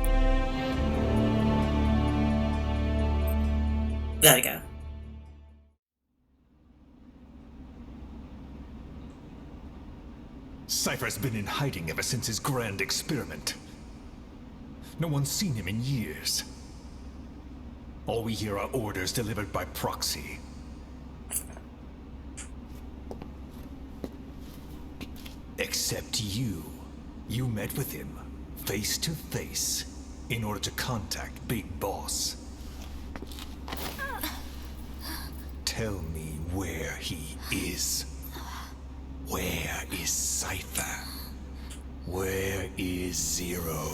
There we go. Cypher's been in hiding ever since his grand experiment. No one's seen him in years. All we hear are orders delivered by proxy. Except you. You met with him, face to face, in order to contact Big Boss. Tell me where he is. Where is Cypher? Where is Zero?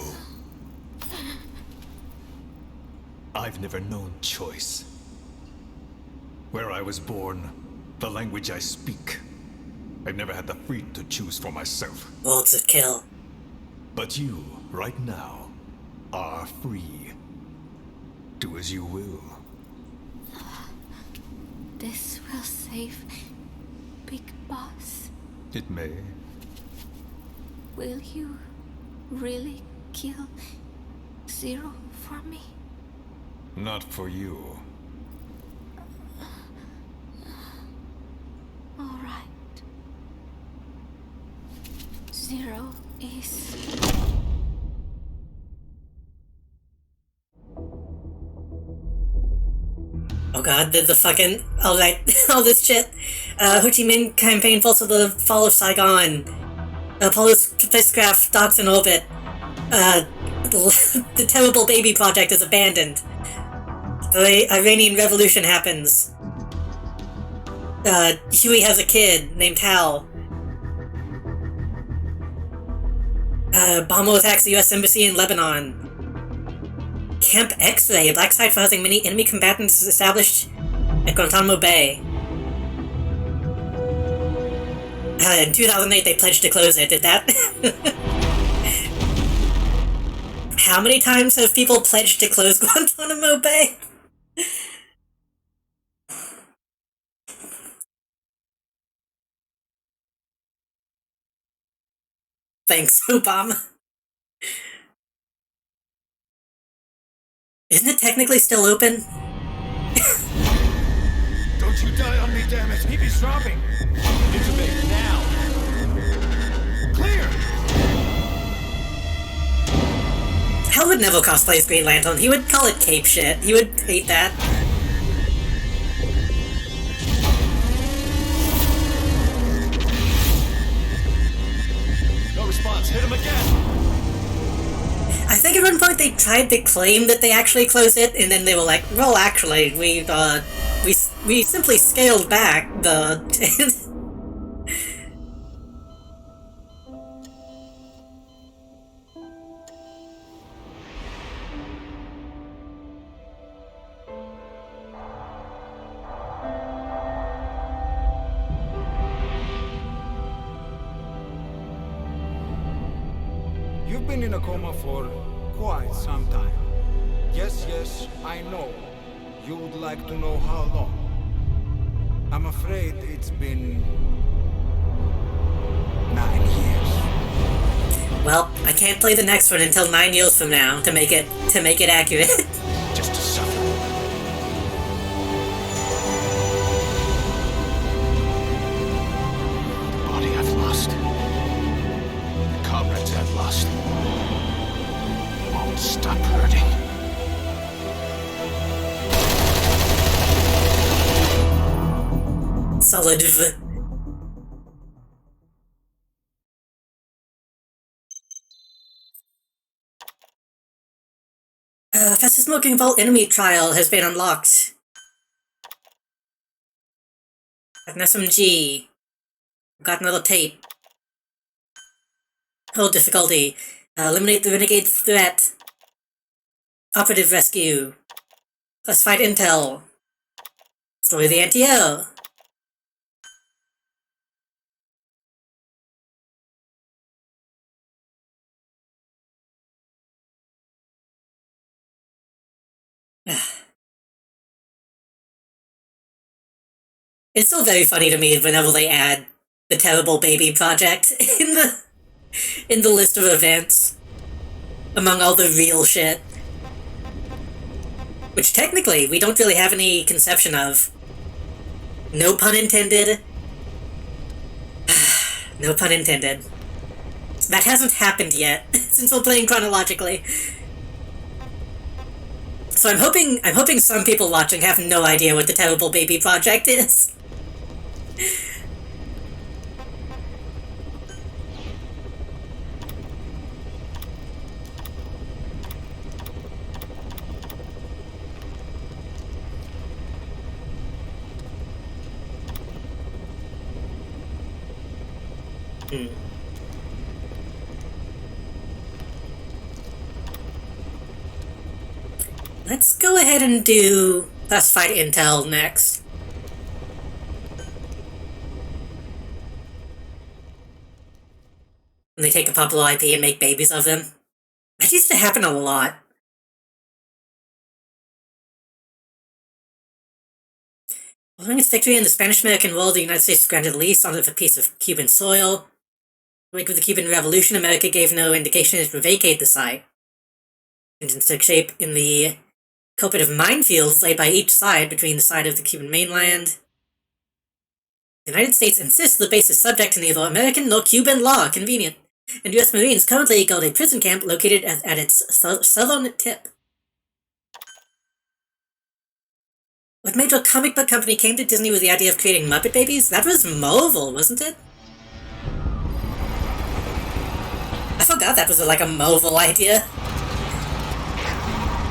I've never known choice. Where I was born, the language I speak, I've never had the freedom to choose for myself. Words that kill. But you, right now, are free. Do as you will. This will save Big Boss. It may. Will you really kill Zero for me? Not for you. All right. Zero is Oh god, the fucking... Alright, all this shit. Ho Chi Minh campaign falls to the fall of Saigon. Apollo spacecraft docks in orbit. The terrible baby project is abandoned. The Iranian Revolution happens. Huey has a kid named Hal. Bomber attacks the US Embassy in Lebanon. Camp X-Ray, a black site for housing many enemy combatants, is established at Guantanamo Bay. In 2008, they pledged to close it. Did that? How many times have people pledged to close Guantanamo Bay? Thanks, Obama. Isn't it technically still open? Don't you die on me, damn it! He's dropping! Intubate now! Clear! Hal would never cosplay as Green Lantern. He would call it cape shit. He would hate that. No response. Hit him again! I think at one point they tried to claim that they actually closed it, and then they were like, well, actually, we simply scaled back the... You've been in a coma for quite some time. Yes, I know. You would like to know how long. I'm afraid it's been 9 years. Well, I can't play the next one until 9 years from now to make it accurate. Just to suffer. The body I've lost. The comrades I've lost. Won't stop hurting. Solid. Fastest smoking vault enemy trial has been unlocked. Got an SMG. Got another tape. Hold difficulty. Eliminate the renegade threat. Operative rescue. Classified intel. Story of the anti-hero. It's still very funny to me whenever they add the terrible baby project in the list of events among all the real shit, which technically we don't really have any conception of. No pun intended. No pun intended. That hasn't happened yet since we're playing chronologically. So I'm hoping some people watching have no idea what the terrible baby project is. Let's go ahead and do classified intel next. When they take a popular IP and make babies of them. That used to happen a lot. Following its victory in the Spanish-American War, the United States granted lease on a piece of Cuban soil. In the wake of the Cuban Revolution, America gave no indication it would vacate the site. Tensions took shape in the cooperative minefields laid by each side between the side of the Cuban mainland. The United States insists the base is subject to neither American nor Cuban law, convenient, and U.S. Marines currently guard a prison camp located at its southern tip. What major comic book company came to Disney with the idea of creating Muppet Babies? That was Marvel, wasn't it? I forgot that was like a Marvel idea.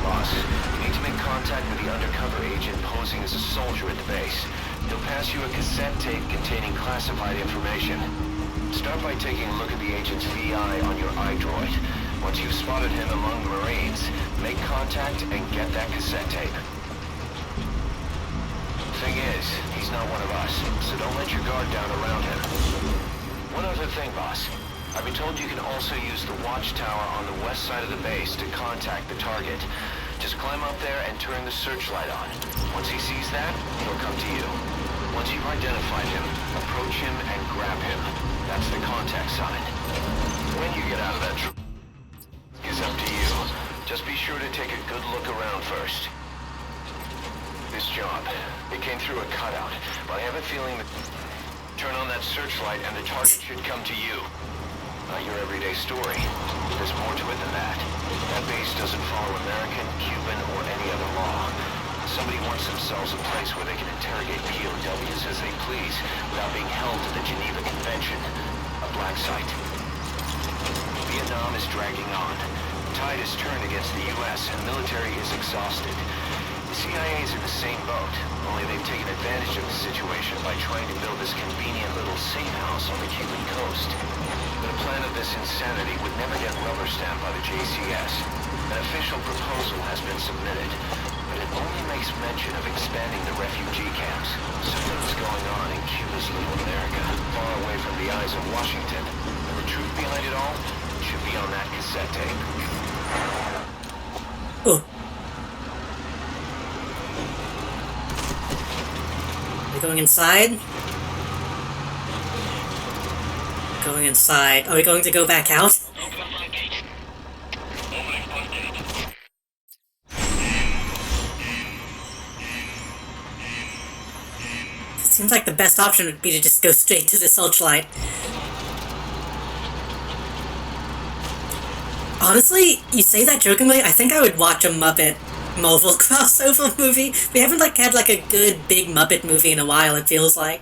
Boss, you need to make contact with the undercover agent posing as a soldier at the base. He'll pass you a cassette tape containing classified information. Start by taking a look at the agent's VI on your iDroid. Once you've spotted him among the Marines, make contact and get that cassette tape. Thing is, he's not one of us, so don't let your guard down around him. One other thing, boss. I've been told you can also use the watchtower on the west side of the base to contact the target. Just climb up there and turn the searchlight on. Once he sees that, he'll come to you. Once you've identified him, approach him and grab him. That's the contact sign. When you get out of that truck, it's up to you. Just be sure to take a good look around first. This job, it came through a cutout, but I have a feeling that... Turn on that searchlight and the target should come to you. Not your everyday story. There's more to it than that. That base doesn't follow American, Cuban, or any other law. Somebody wants themselves a place where they can interrogate POWs as they please without being held to the Geneva Convention. A black site. Vietnam is dragging on. The tide has turned against the U.S. and the military is exhausted. The CIA is in the same boat, only they've taken advantage of the situation by trying to build this convenient little safe house on the Cuban coast. But a plan of this insanity would never get rubber stamped by the JCS. An official proposal has been submitted, but it only makes mention of expanding the refugee camps. Something's going on in Cuba's little America, far away from the eyes of Washington. And the truth behind it all should be on that cassette tape. Oh. Are we going inside? Going inside. Are we going to go back out? Open the front gate. Opening front gate. It seems like the best option would be to just go straight to the searchlight. Honestly, you say that jokingly, I think I would watch a Muppet Marvel crossover movie. We haven't had a good big Muppet movie in a while, it feels like.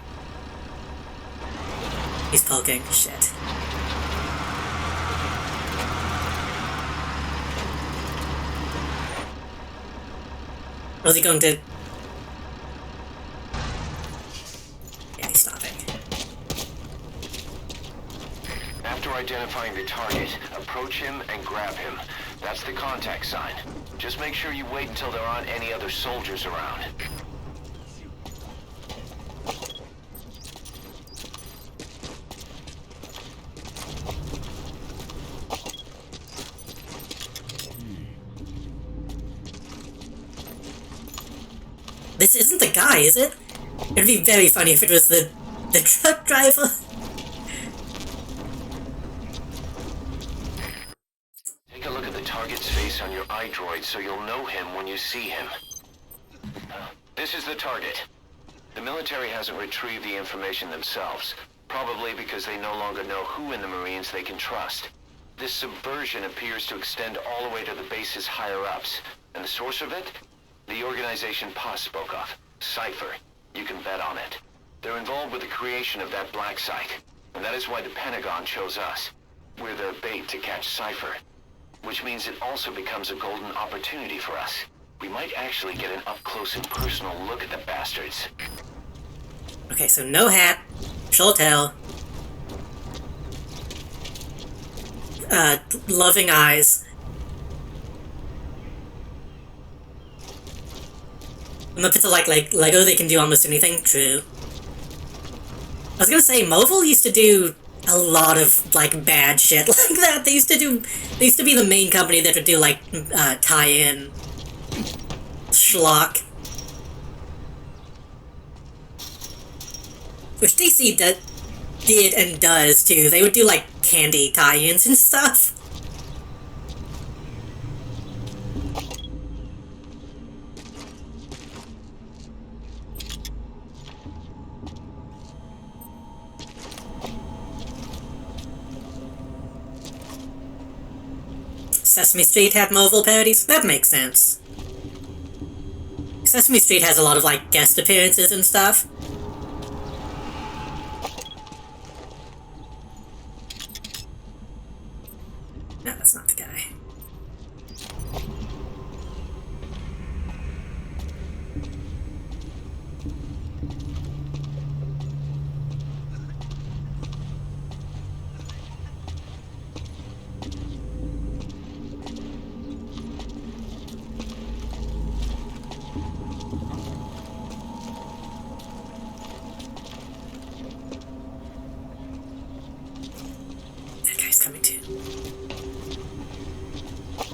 He's poking. Shit. Was he going to... Yeah, he's stopping. After identifying the target, approach him and grab him. That's the contact sign. Just make sure you wait until there aren't any other soldiers around. This isn't the guy, is it? It'd be very funny if it was the truck driver. Take a look at the target's face on your iDroid so you'll know him when you see him. This is the target. The military hasn't retrieved the information themselves, probably because they no longer know who in the Marines they can trust. This subversion appears to extend all the way to the base's higher-ups, and the source of it? The organization Pa spoke of, Cypher. You can bet on it. They're involved with the creation of that black site, and that is why the Pentagon chose us. We're their bait to catch Cypher, which means it also becomes a golden opportunity for us. We might actually get an up-close and personal look at the bastards. Okay, so no hat, short hair, loving eyes. The Muppets are like Lego, they can do almost anything. True. I was gonna say, Marvel used to do a lot of, bad shit like that. They used to be the main company that would do, tie-in schlock. Which DC did and does, too. They would do, candy tie-ins and stuff. Sesame Street had Marvel parodies? That makes sense. Sesame Street has a lot of, like, guest appearances and stuff. No, that's not the guy. That guy's coming too.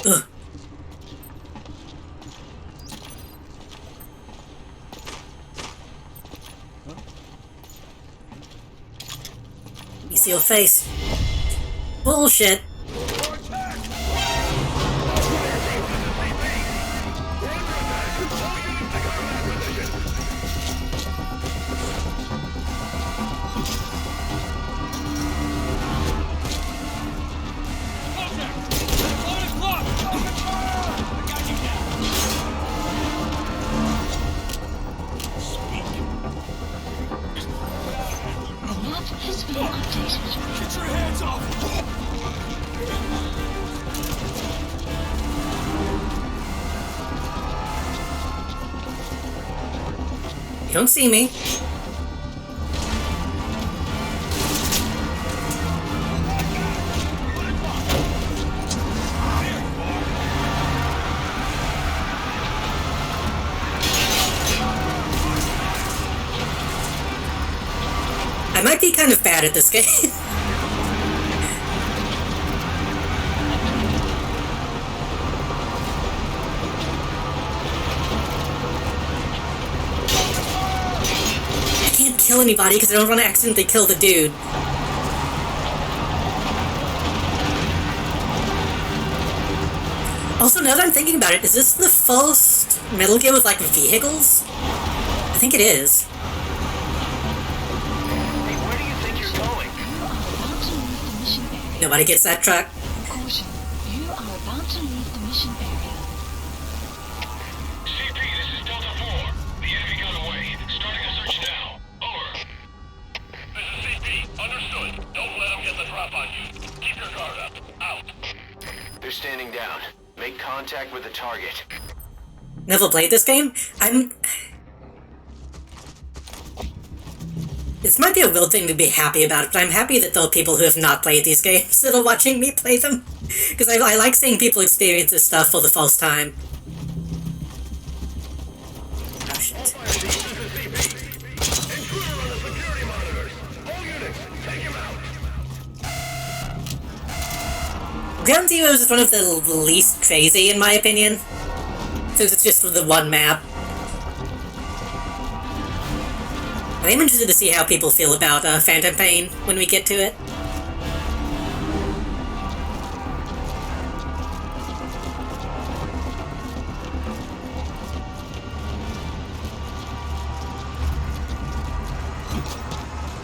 Ugh. Let me see your face. Bullshit. The map has been updated. Get your hands off! You don't see me. I might be kind of bad at this game. I can't kill anybody because I don't want to accidentally kill the dude. Also, now that I'm thinking about it, is this the first Metal Gear with, like, vehicles? I think it is. Hey, where do you think you're going? You are about to leave the mission area. Nobody gets that truck. Caution. You are about to leave the mission area. CP, this is Delta 4. The enemy got away. Starting a search now. Over. This is CP. Understood. Don't let them get the drop on you. Keep your guard up. Out. They're standing down. Make contact with the target. Never played this game? This might be a weird thing to be happy about, but I'm happy that there are people who have not played these games that are watching me play them. Because I like seeing people experience this stuff for the first time. Oh shit. Ground Zeroes is one of the least crazy, in my opinion. Since it's just the one map. I'm interested to see how people feel about Phantom Pain when we get to it.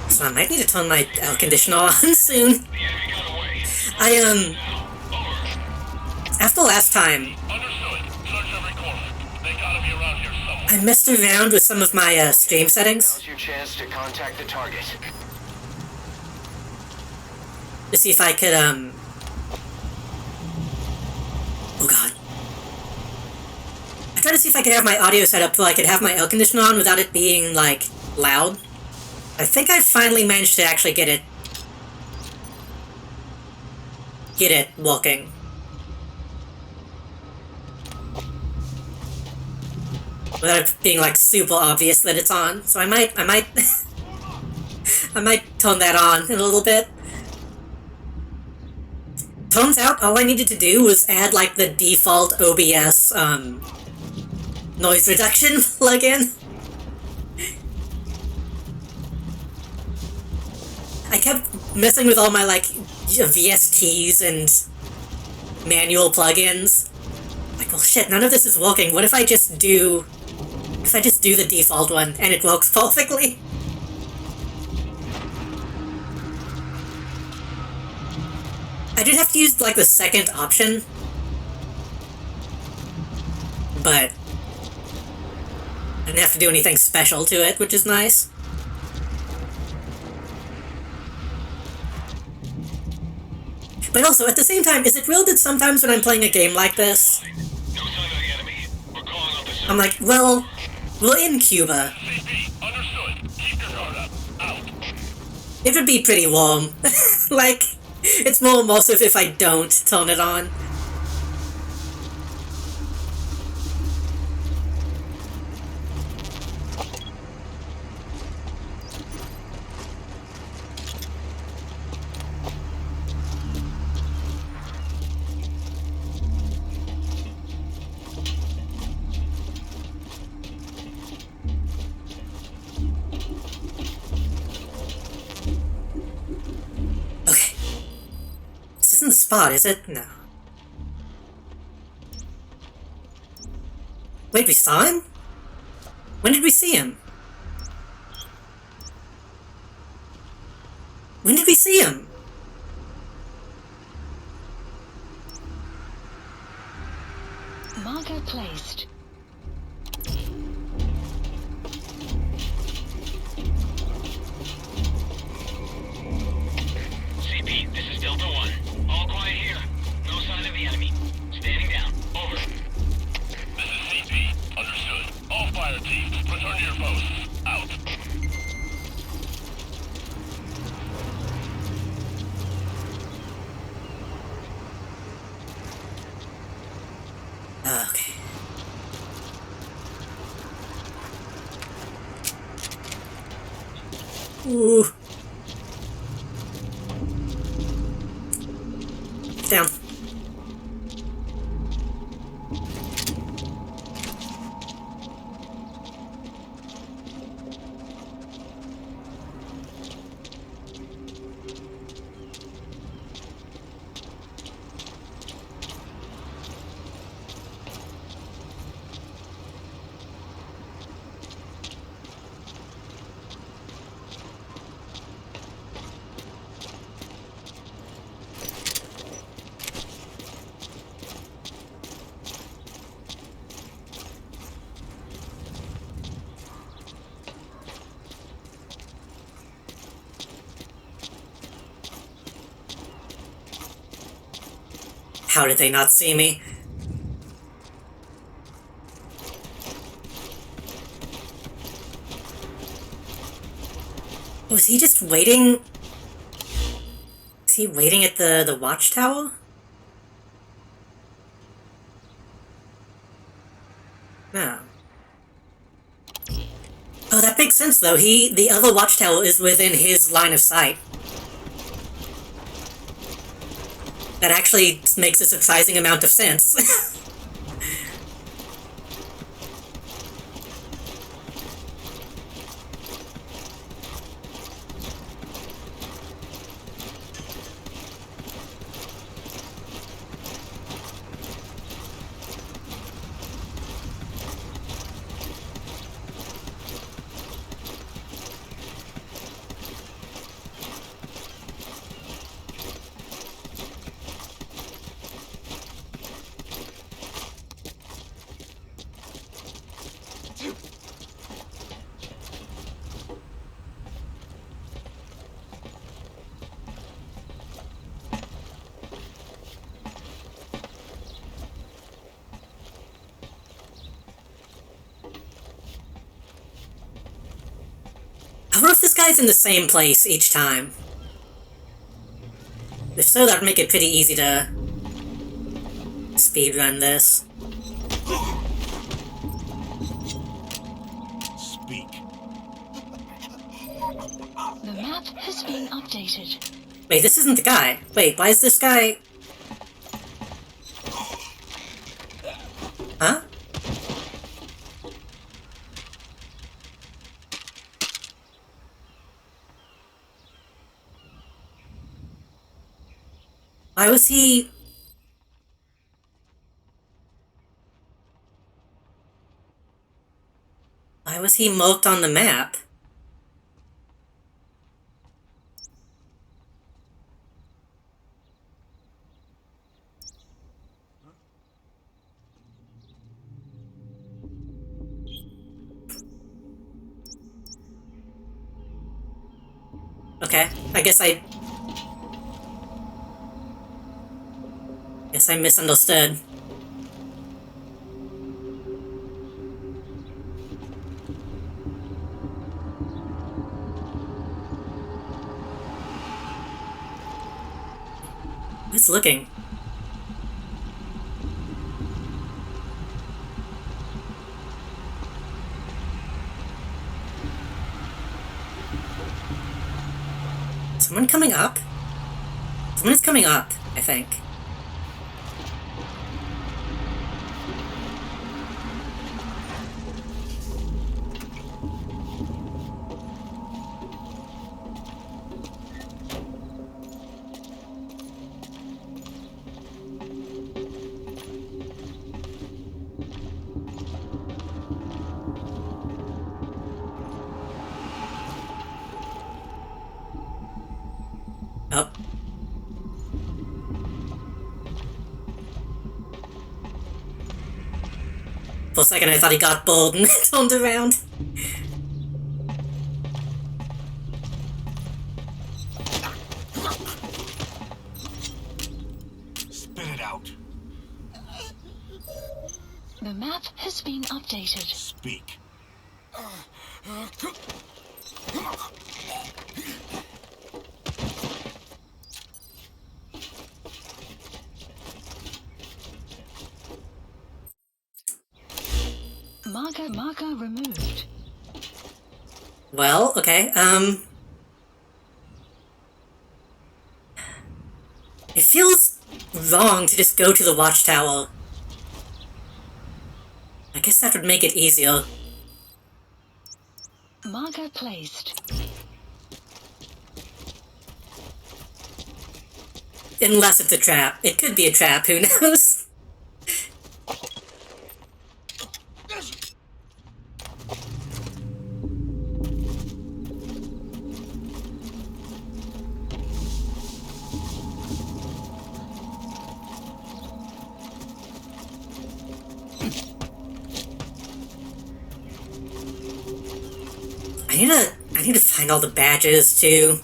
So I might need to turn my air conditioner on soon. After last time, I messed around with some of my stream settings Now's your chance to contact the target. to see if I could, oh god. I tried to see if I could have my audio set up so I could have my air conditioner on without it being, like, loud. I think I finally managed to actually get it working. Without it being, like, super obvious that it's on. So I might I might turn that on in a little bit. Turns out all I needed to do was add, like, the default OBS, noise reduction plugin. I kept messing with all my, like, VSTs and manual plugins. Like, well, shit, none of this is working. What if I just do the default one and it works perfectly? I did have to use, like, the second option. But I didn't have to do anything special to it, which is nice. But also, at the same time, is it real that sometimes when I'm playing a game like this, No sign of the enemy. We're calling up the I'm like, well, we're in Cuba. CP, understood. Keep your guard up. Out. It would be pretty warm. Like, it's more immersive if I don't turn it on. Okay. This isn't the spot, is it? No. Wait, we saw him? When did we see him? When did we see him? Marker placed. CP, this is Delta 1. All quiet here. No sign of the enemy. Standing down. Over. This is CP. Understood. All fire teams, return to your posts. Out. Okay. Ooh. Down. How did they not see me? Was he just waiting? Is he waiting at the watchtower? No. Oh, that makes sense though. The other watchtower is within his line of sight. That actually makes a surprising amount of sense. I wonder if this guy's in the same place each time. If so, that would make it pretty easy to speedrun this. Speak. The map has been updated. Wait, this isn't the guy. Wait, why is this guy... Huh? Why was he... Why was he marked on the map? okay. I guess I misunderstood. Who's looking? Someone coming up? Someone is coming up, I think. Oh. For a second I thought he got bold and turned around. Spit it out. The map has been updated. Speak. Marker removed. Well, okay, it feels wrong to just go to the watchtower. I guess that would make it easier. Marker placed. Unless it's a trap. It could be a trap, who knows? I need to find all the badges, too.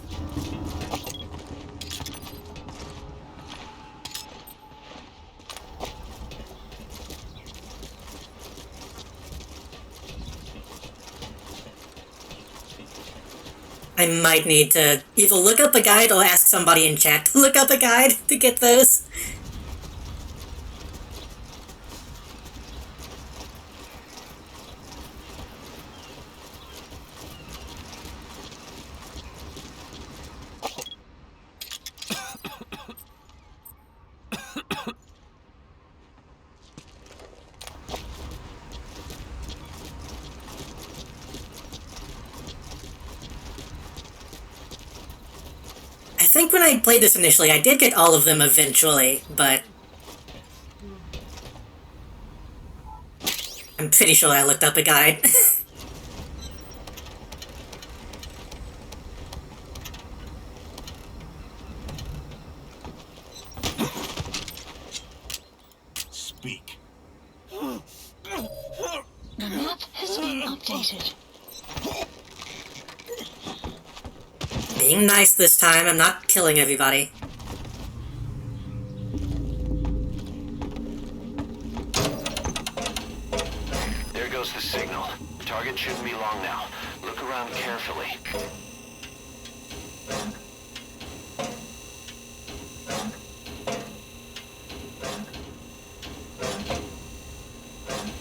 I might need to either look up a guide or ask somebody in chat to look up a guide to get those. I think when I played this initially, I did get all of them eventually, but I'm pretty sure I looked up a guide. Speak. The map has been updated. Being nice this time, I'm not killing everybody. There goes the signal. Target shouldn't be long now. Look around carefully.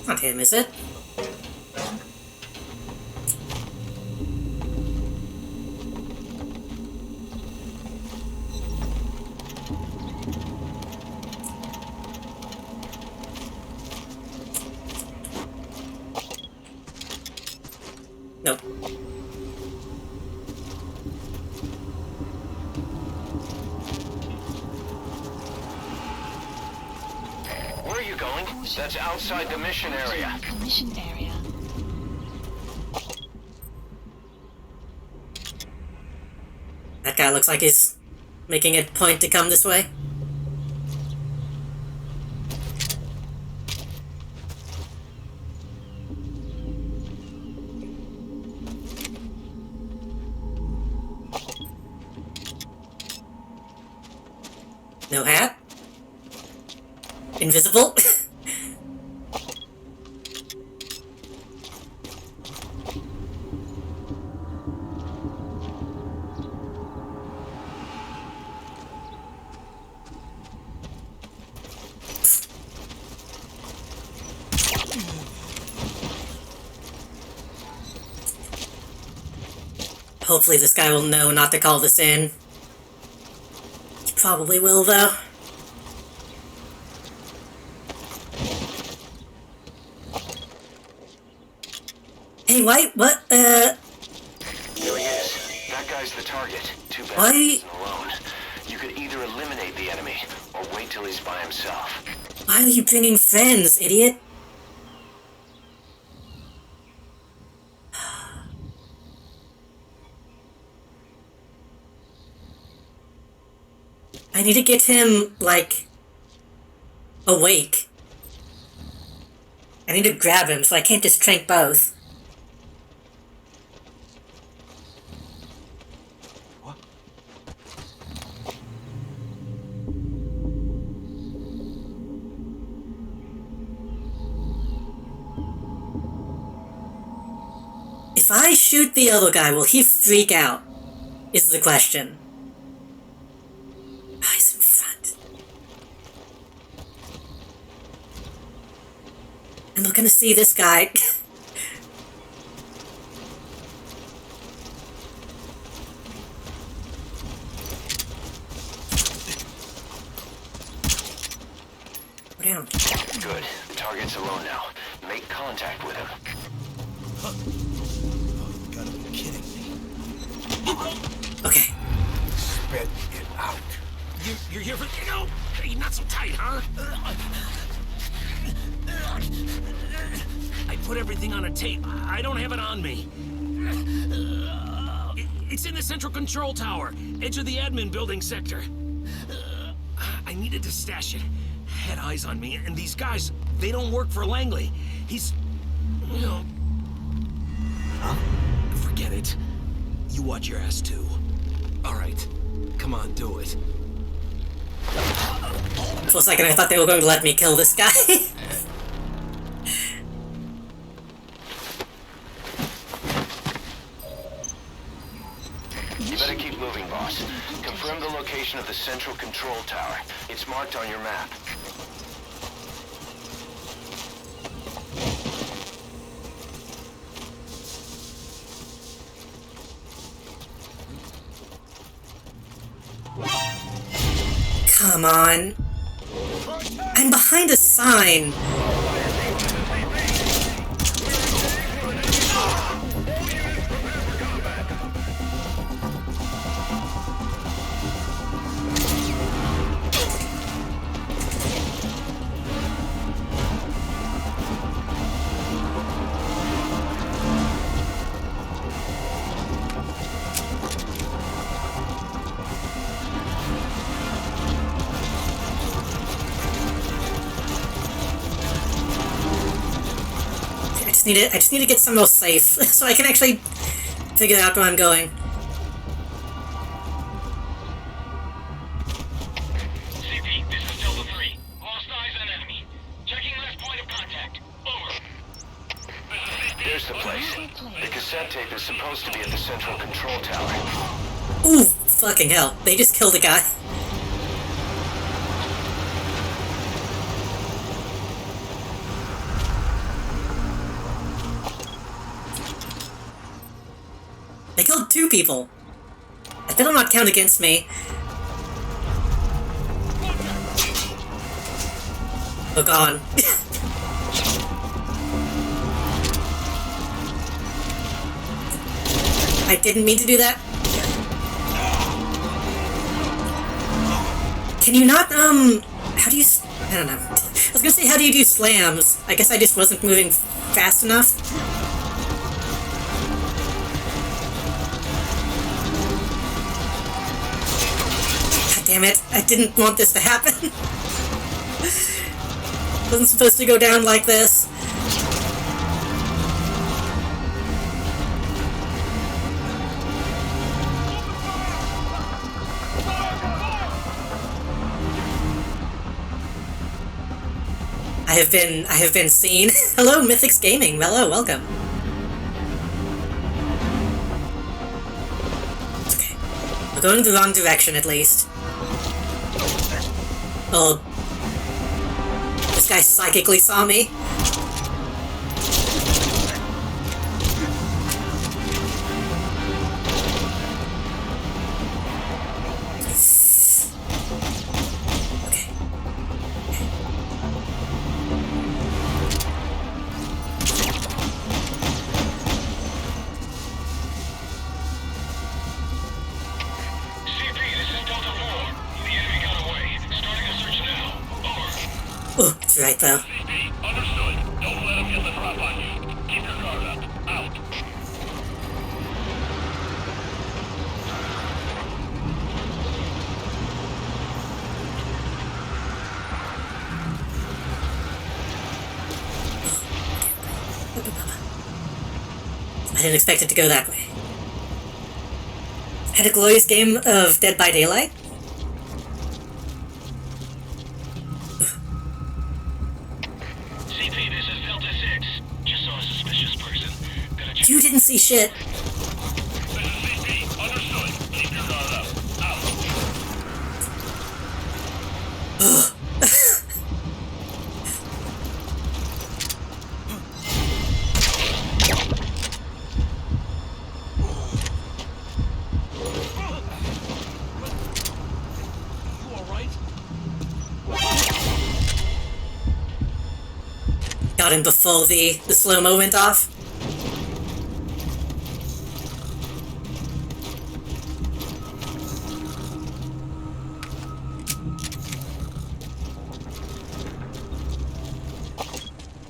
Not him, is it? Nope. Where are you going? That's outside the mission area. The mission area. That guy looks like he's making a point to come this way. No hat? Invisible? Hopefully this guy will know not to call this in. He probably will, though. Hey, White, what, Here he is. That guy's the target. Too bad Why- he isn't alone. You could either eliminate the enemy, or wait till he's by himself. why are you bringing friends, idiot? I need to get him, like, awake. I need to grab him, so I can't just drink both. If I shoot the other guy, will he freak out? Is the question. Oh, he's in front. And we're gonna see this guy. Go down. Good. The target's alone now. Make contact with him. You gotta be kidding me. Okay. Spit it out. You're here for... No! Hey, not so tight, huh? I put everything on a tape. I don't have it on me. It's in the central control tower, edge of the admin building sector. I needed to stash it. Had eyes on me, and these guys, they don't work for Langley. He's... you know... Forget it. You watch your ass, too. All right. Come on, do it. For a second I thought they were going to let me kill this guy. You better keep moving, boss. Confirm the location of the central control tower. It's marked on your map. Come on. I'm behind a sign. I just need to get somewhere safe so I can actually figure out where I'm going. CP, this is Delta 3. Lost eyes on enemy. Checking last point of contact. Over. There's the place. The cassette tape is supposed to be at the central control tower. Ooh, fucking hell. They just killed a guy. They killed 2 people. That better not count against me. Oh, gone. I didn't mean to do that. Can you not, how do you, I don't know. I was gonna say, how do you do slams? I guess I just wasn't moving fast enough. God damn it, I didn't want this to happen. Wasn't supposed to go down like this. I have been seen. Hello, Mythics Gaming. Hello, welcome. Okay. We're going the wrong direction, at least. Oh. This guy psychically saw me. Oh, it's right though. Understood. Don't let him get the drop on you. Keep your guard up. Out. I didn't expect it to go that way. Had a glorious game of Dead by Daylight. CP, this is Delta 6. Just saw a suspicious person. Gonna check. You didn't see shit. This is CP. Understood. Keep your guard up. Out. You alright? Got him before the slow-mo went off.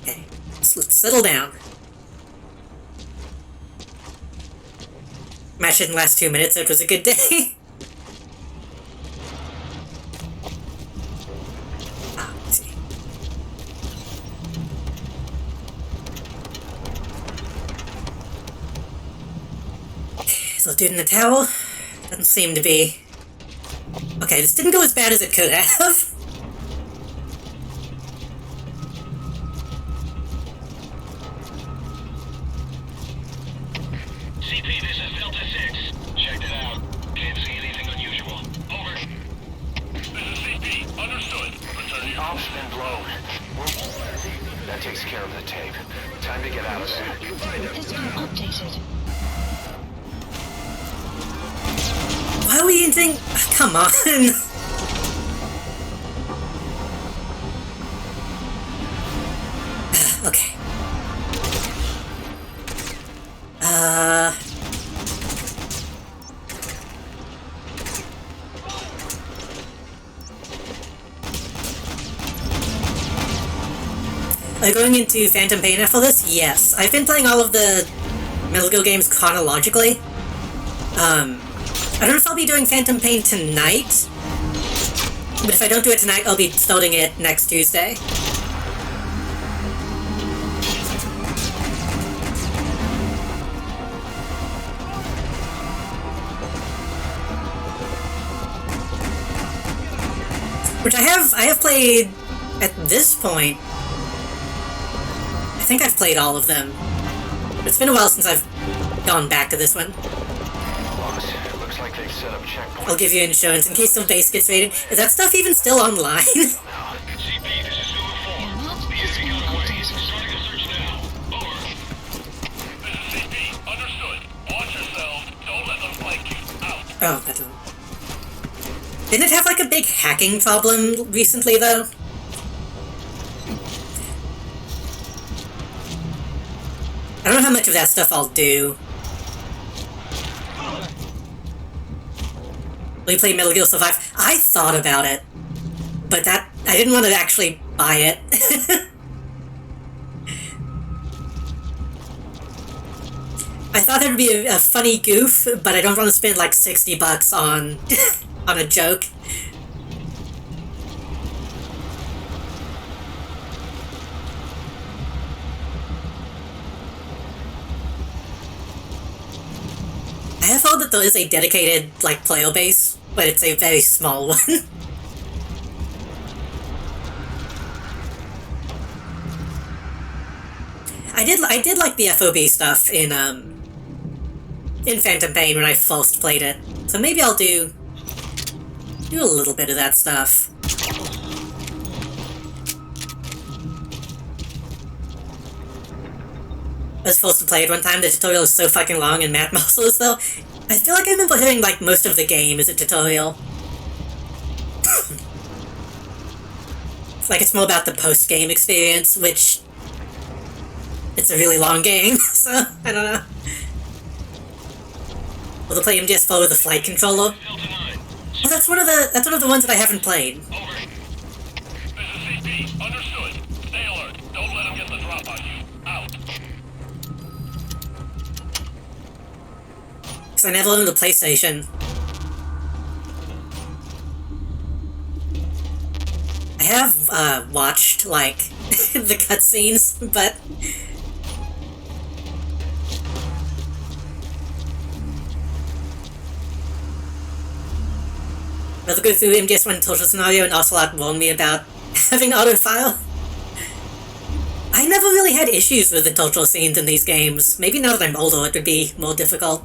Okay, let's settle down. Match didn't last 2 minutes, so it was a good day. Let's see. So dude in the towel doesn't seem to be... Okay, this didn't go as bad as it could have. CP, this is Delta 6. Checked it out. Can't see anything unusual. Over. This is CP. Understood. Returning. The off's been blown. That takes care of the tape. Time to get out of there. Has been updated. Why are we using... Come on. Okay. Are you going into Phantom Pain after this? Yes. I've been playing all of the Metal Gear games chronologically. I don't know if I'll be doing Phantom Pain tonight, but if I don't do it tonight, I'll be starting it next Tuesday. Which I have played at this point. I think I've played all of them. It's been a while since I've gone back to this one. Boss, it looks like they've set up checkpoints. I'll give you insurance in case some base gets raided. Is that stuff even still online? CP, this is Zulu 4. The enemy got away. Starting a search now. Over. This is CP. Understood. Watch yourself. Don't let them flank you. Out. Oh, that didn't... Didn't it have like a big hacking problem recently, though? I don't know how much of that stuff I'll do. Will you play Metal Gear Survive? I thought about it, but I didn't want to actually buy it. I thought it would be a funny goof, but I don't want to spend like $60 on on a joke. I have heard that there is a dedicated, like, player base, but it's a very small one. I did like the FOB stuff in Phantom Pain when I first played it. So maybe I'll do a little bit of that stuff. I was supposed to play it one time, the tutorial was so fucking long and mad muscles though. I feel like I remember hearing like most of the game is a tutorial. It's like it's more about the post-game experience, which it's a really long game, so I don't know. Will they play MGS4 with a flight controller? Well, that's one of the ones that I haven't played. Over. This is CP. Understood. Stay alert. Don't let them get the drop on you. Out. Because I never owned a PlayStation. I have watched, like, the cutscenes, but rather go through MGS1 tutorial scenario and Ocelot warned me about having autofile. I never really had issues with the tutorial scenes in these games. Maybe now that I'm older it would be more difficult.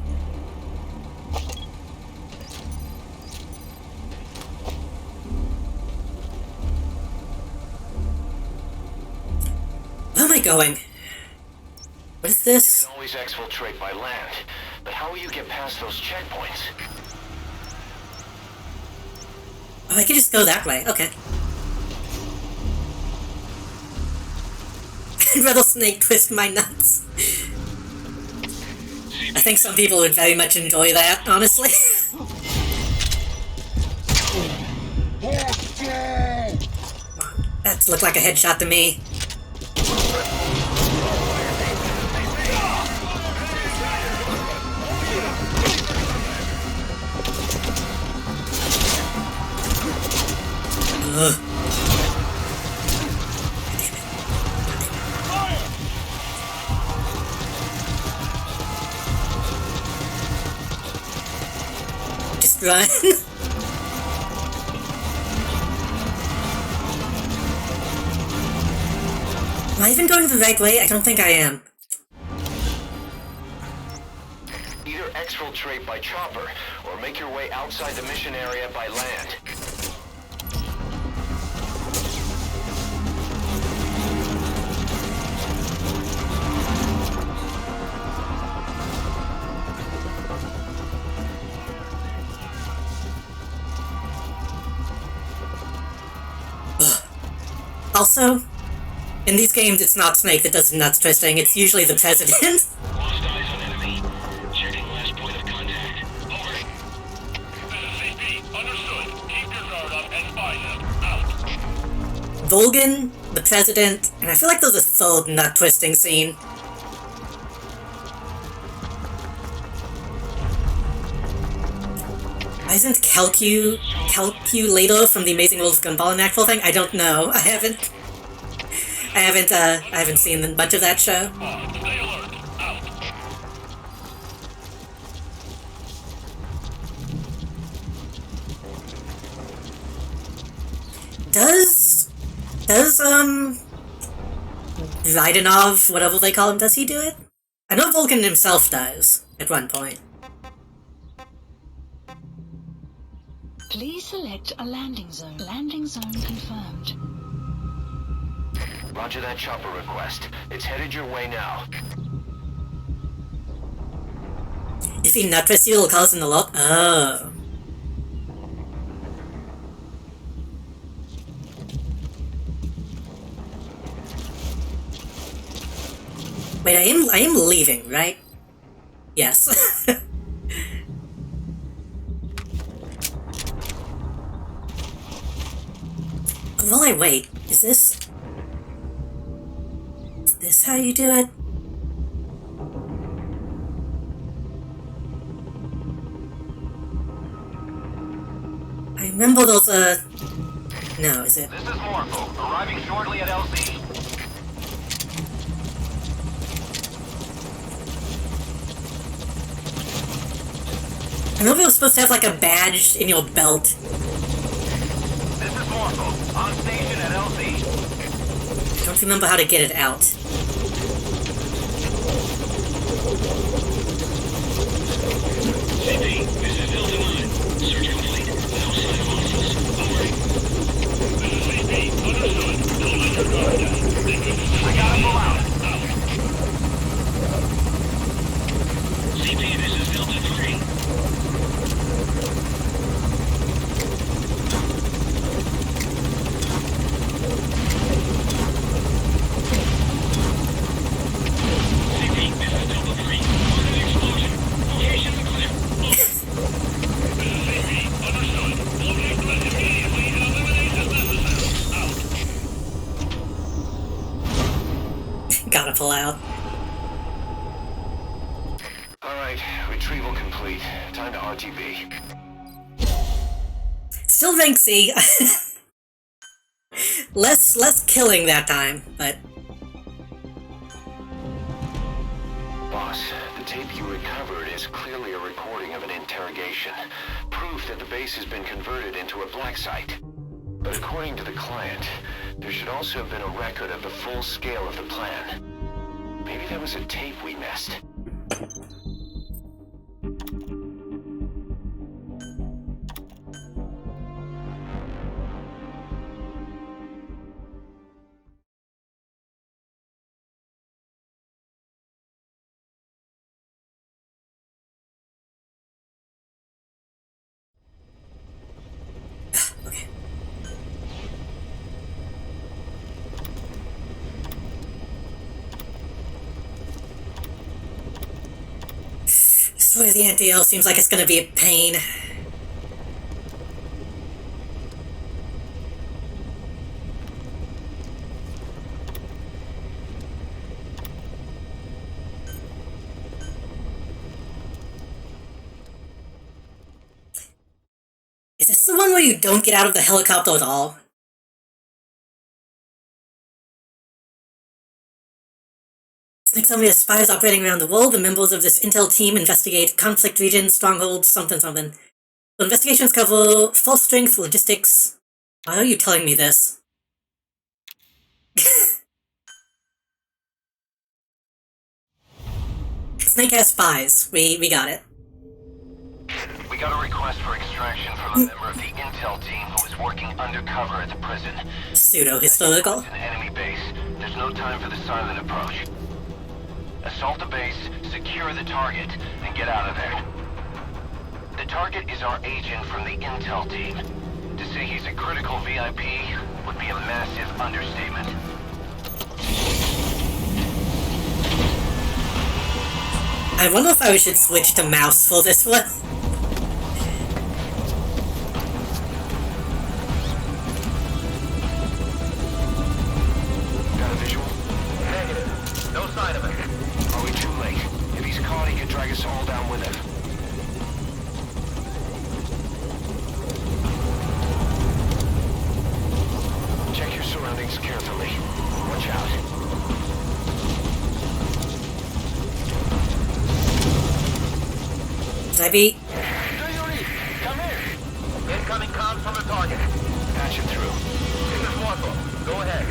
Where am I going? What is this? You can always exfiltrate by land, but how will you get past those checkpoints? Oh, I can just go that way. Okay. Rattlesnake twist my nuts. I think some people would very much enjoy that, honestly. That looked like a headshot to me. Ugh. Just run. Am I even going the right way? I don't think I am. Either exfiltrate by chopper, or make your way outside the mission area by land. Also, in these games, it's not Snake that does the nuts twisting, it's usually the President. Lost eyes on enemy. Checking last point of contact. Over. This is CP. Understood. Keep your guard up and spy them. Out. Volgan, the President, and I feel like there's a third nut twisting scene. Isn't Calculator from the Amazing World of Gumball an actual thing? I don't know. I haven't seen much of that show. Stay alert. Out. Does Raidenov, whatever they call him, does he do it? I know Vulcan himself does, at one point. Please select a landing zone. Landing zone confirmed. Roger that chopper request. It's headed your way now. If he nut twists you, it'll cause an alert. Oh. Wait, I am leaving, right? Yes. While I wait, is this how you do it? I remember those, no, is it? This is Morpho, arriving shortly at LZ. I remember it was supposed to have like a badge in your belt. This is Morpho, on station at LZ. I don't remember how to get it out. CP, this is Delta 9. Search complete. No sign of hostiles. Over. This is CP. Understood. Don't let your guard down. They could still I gotta pull out. CP, this is Delta 3. CP, this is Delta 3. Heard an explosion. Location's clear. Over. This is CP. Understood. Locate threat immediately and eliminate as necessary. Out. Gotta pull out. Alright, retrieval complete. Time to RTB. Still rank C. less killing that time, but Boss, the tape you recovered is clearly a recording of an interrogation. Proof that the base has been converted into a black site. But according to the client, there should also have been a record of the full scale of the plan. Maybe that was a tape we missed. okay. Story of the anti-L seems like it's gonna be a pain. Is this the one where you don't get out of the helicopter at all? Next time we have spies operating around the world, the members of this intel team investigate conflict regions, strongholds, something something. The investigations cover full strength logistics. Why are you telling me this? Snake has spies. We got it. We got a request for extraction from a member of the intel team who is working undercover at the prison. Pseudo-historical. It's an enemy base. There's no time for the silent approach. Assault the base, secure the target, and get out of there. The target is our agent from the intel team. To say he's a critical VIP would be a massive understatement. I wonder if I should switch to mouse for this one. Got a visual? Negative. No sign of it. Are we too late? If he's caught, he could drag us all down with him. Check your surroundings carefully. Watch out. Should I be? Come here. Incoming comms from the target. Patch it through. This is Morpho. Go ahead.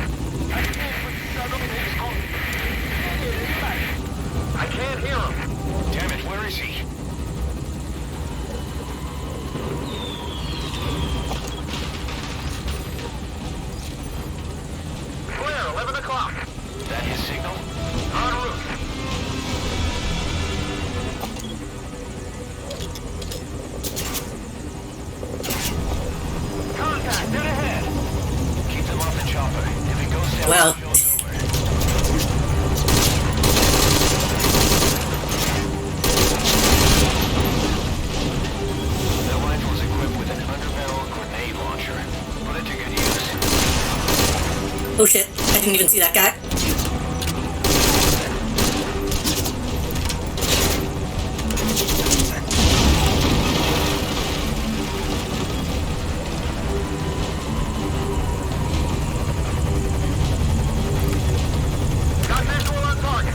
I can't hear him. Damn it, where is he? Clear, 11 o'clock. That his signal? En route. Contact, dead ahead. Keep them off the chopper. If it goes down, Well. That rifle is equipped with an underbarrel grenade launcher. Put it to good use. Oh shit, I didn't even see that guy. Got visual on target. A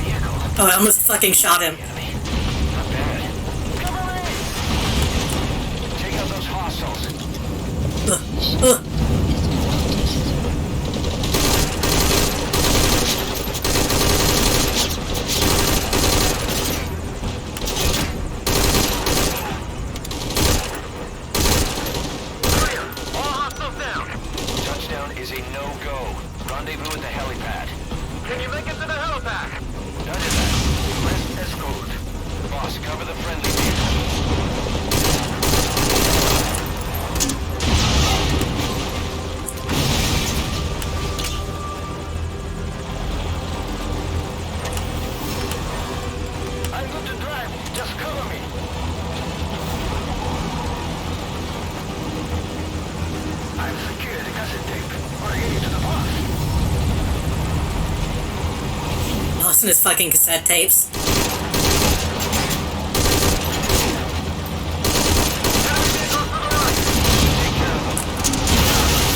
vehicle. Oh, I almost fucking shot him. Not bad. Cover me! Take out those hostiles. Can you make it to the helipad? Roger that. Request escort. Boss, cover the friendly vehicle. I'm good to drive. Just cover me. I've secured the cassette tape. We're heading to the boss. Lost in his fucking cassette tapes.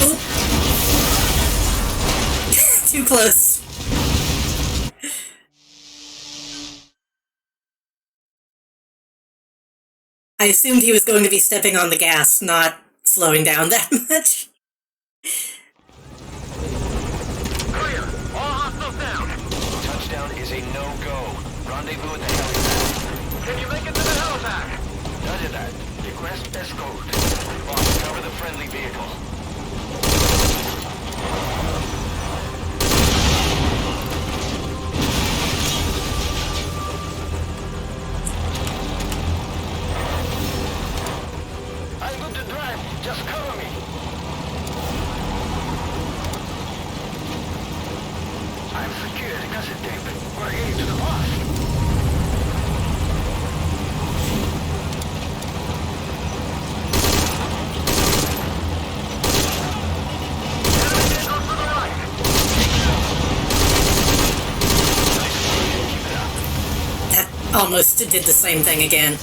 Oop. Too close. I assumed he was going to be stepping on the gas, not slowing down that much. Clear. All hostiles down. Touchdown is a no-go. Rendezvous at the helipad. Can you make it to the helipad? Roger that. Request escort. Boss, cover the friendly vehicle. I'm good to drive. Just cover me. I've secured the cassette tape. We're heading to the boss. That almost did the same thing again.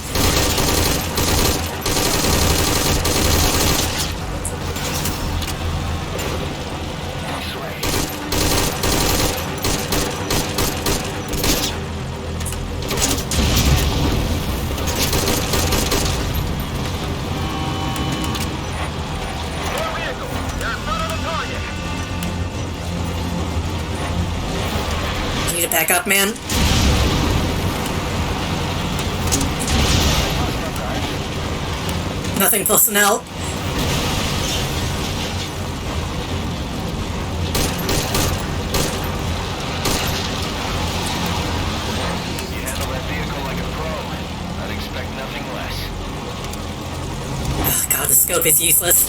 Need to back up, man. Nothing personnel. You handle that vehicle like a pro. I'd expect nothing less. Oh, God, the scope is useless.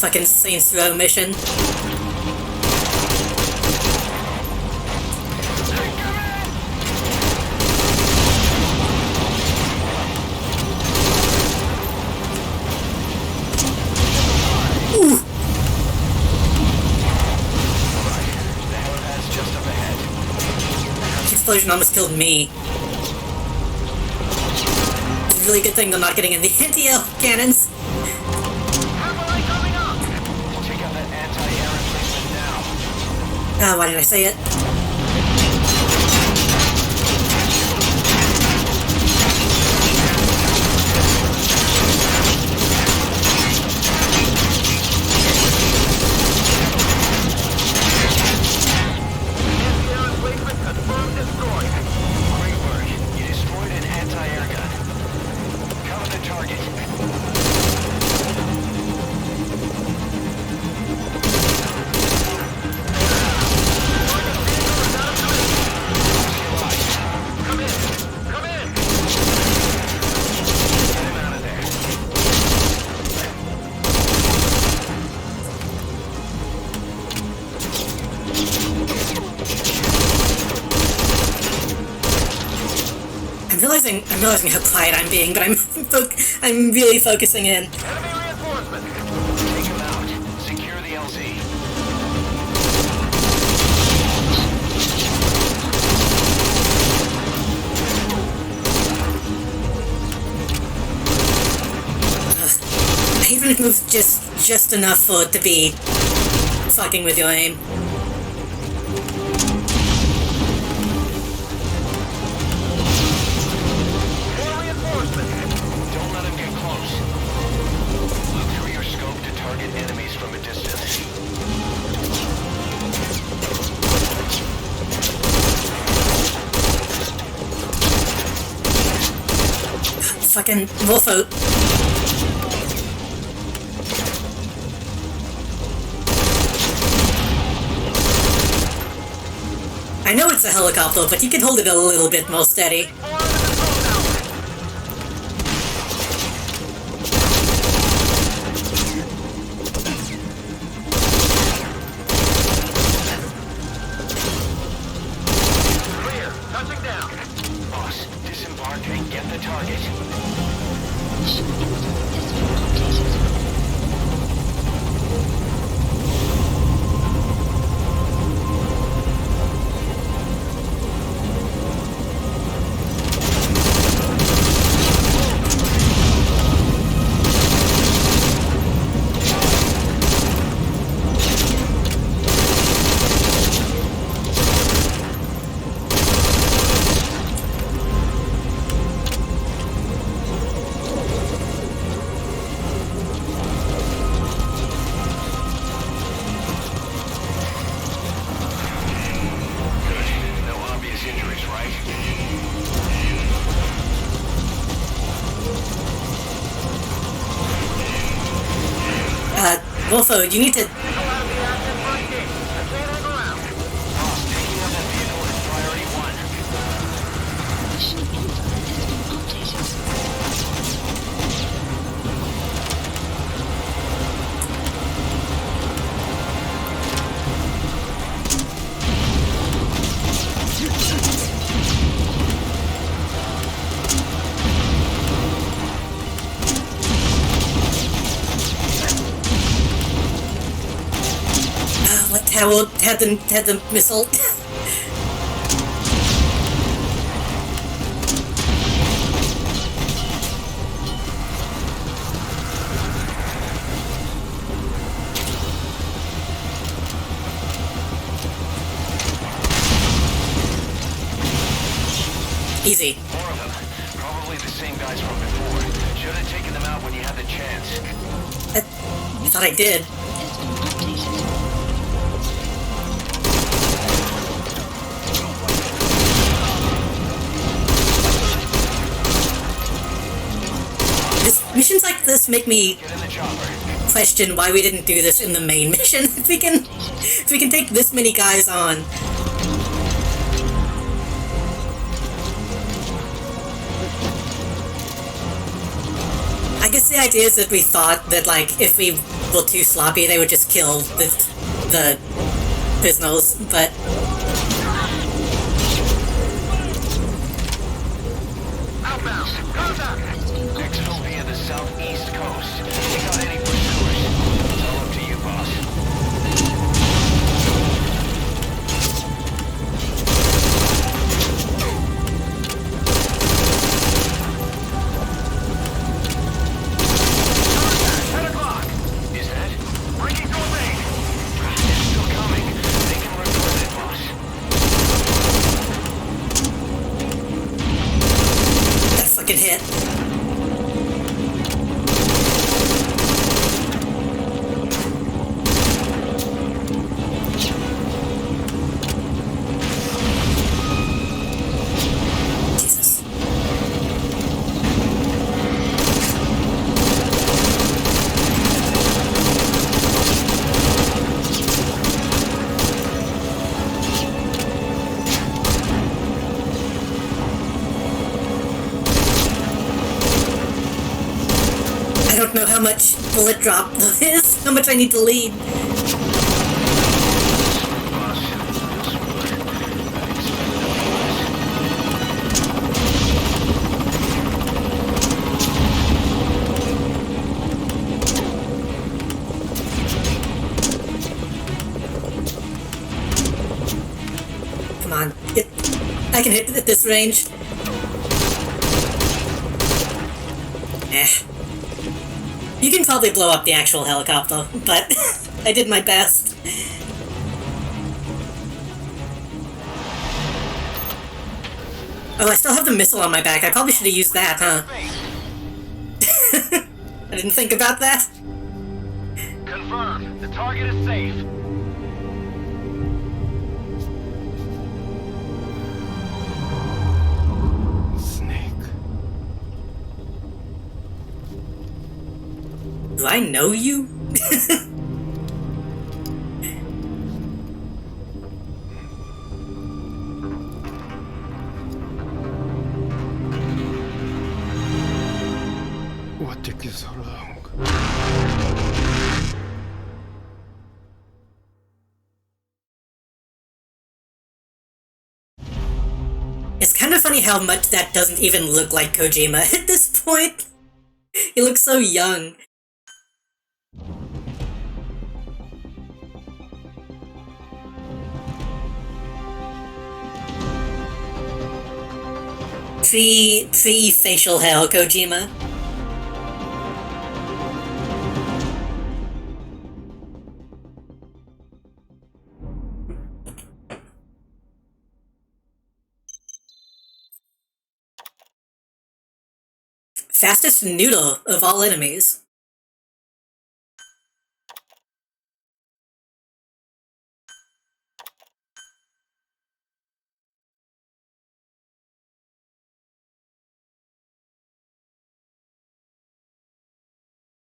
Fucking Saints Row mission. Ooh. The helipad's just up ahead. This explosion almost killed me. It's a really good thing they're not getting in the anti-air cannons. Take out that anti-air emplacement now. Why did I say it? Great work. You destroyed an anti-air gun. Cover the target. I'm realizing how quiet I'm being, but I'm really focusing in. Enemy reinforcement. Take him out. Secure the LZ. I hate when it moves just enough for it to be fucking with your aim. More reinforcement. Don't let him get close. Look through your scope to target enemies from a distance. Fucking Wolfo. I know it's a helicopter, but you can hold it a little bit more steady. Clear. Touching down. Boss, disembark and get the target. Mission info has been updated. Good. No obvious injuries, right? Wolfo, you need to... Boss, taking out that vehicle is priority one. Mission info has been updated. What Howard had the missile? Easy. More of them. Probably the same guys from before. Should have taken them out when you had the chance. I thought I did. Has been updated. Missions like this make me Get in the chopper. question why we didn't do this in the main mission. If we can take this many guys on. I guess the idea is that we thought that, like, if we were too sloppy, they would just kill the prisoners, but... Outbound. Contact. Exfil via the southeast coast. Take out any pursuers. It's all up to you, boss. Contact. 10 o'clock. Is that? Breaking to a lane. It's still coming. They can report it, boss. That fucking hit. Jesus. I don't know how much bullet drop is, how much I need to lead. Come on, I can hit it at this range. You can probably blow up the actual helicopter, but I did my best. Oh, I still have the missile on my back. I probably should have used that, huh? I didn't think about that. Confirmed. The target is safe. Do I know you? What took you so long? It's kind of funny how much that doesn't even look like Kojima at this point. He looks so young. Facial hair Kojima. Fastest noodle of all enemies.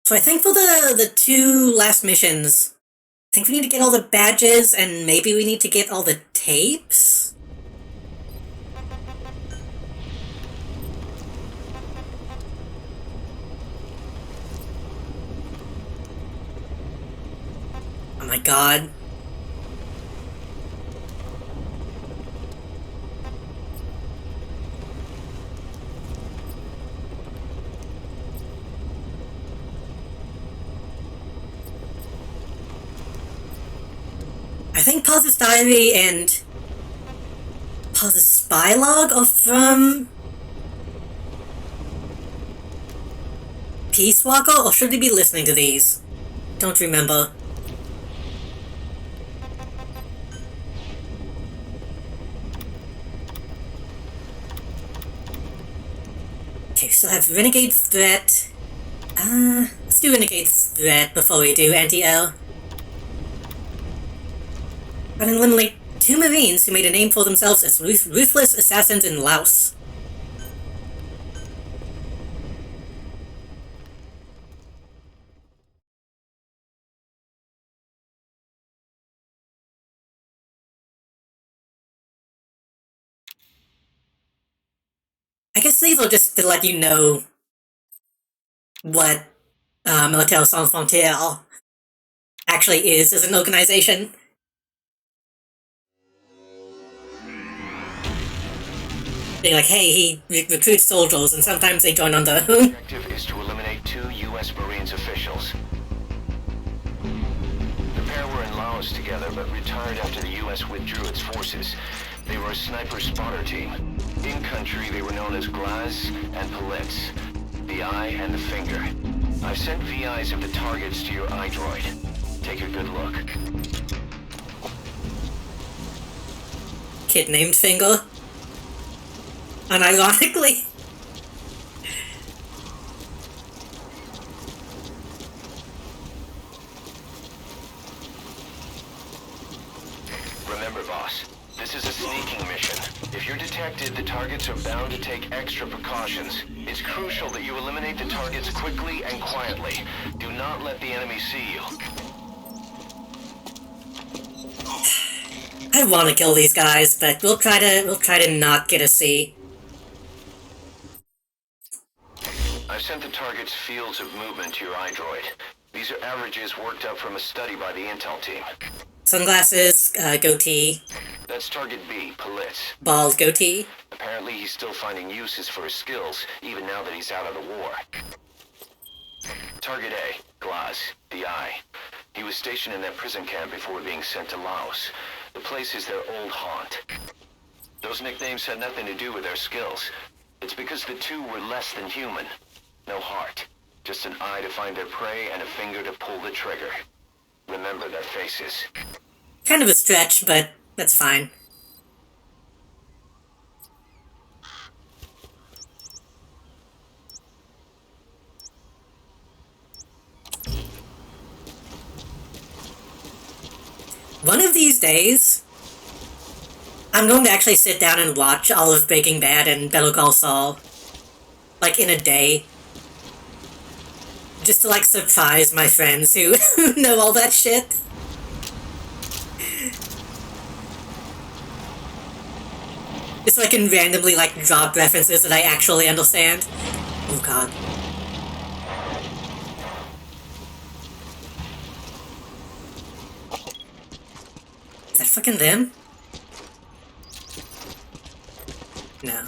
So I think for the two last missions, I think we need to get all the badges and maybe we need to get all the tapes? Oh my god. I think Paz's Diary and Paz's Spy Log are from Peace Walker, or should we be listening to these? Don't remember. Okay, so I have Renegade Threat. Let's do Renegade Threat before we do Anti-L. And eliminate 2 Marines who made a name for themselves as ruthless assassins in Laos. I guess these are just to let you know what Militaire Sans Frontières actually is as an organization. Being like, hey, he recruits soldiers, and sometimes they join on their own. Objective is to eliminate 2 U.S. Marines officials. The pair were in Laos together, but retired after the U.S. withdrew its forces. They were a sniper spotter team. In country, they were known as Glaz and Palitz, the eye and the finger. I've sent VIs of the targets to your iDroid. Take a good look. Kid named Finger. Unironically. Remember, boss, this is a sneaking mission. If you're detected, the targets are bound to take extra precautions. It's crucial that you eliminate the targets quickly and quietly. Do not let the enemy see you. I want to kill these guys, but we'll try to not get a C. I've sent the target's fields of movement to your iDroid. These are averages worked up from a study by the intel team. Sunglasses, goatee. That's target B, Palitz. Bald goatee. Apparently he's still finding uses for his skills, even now that he's out of the war. Target A, Glaz, the Eye. He was stationed in that prison camp before being sent to Laos. The place is their old haunt. Those nicknames had nothing to do with their skills. It's because the 2 were less than human. No heart. Just an eye to find their prey and a finger to pull the trigger. Remember their faces. Kind of a stretch, but that's fine. One of these days, I'm going to actually sit down and watch all of Breaking Bad and Better Call Saul. Like, in a day. Just to, like, surprise my friends who know all that shit. Just so I can randomly, like, drop references that I actually understand. Oh god. fucking them? No.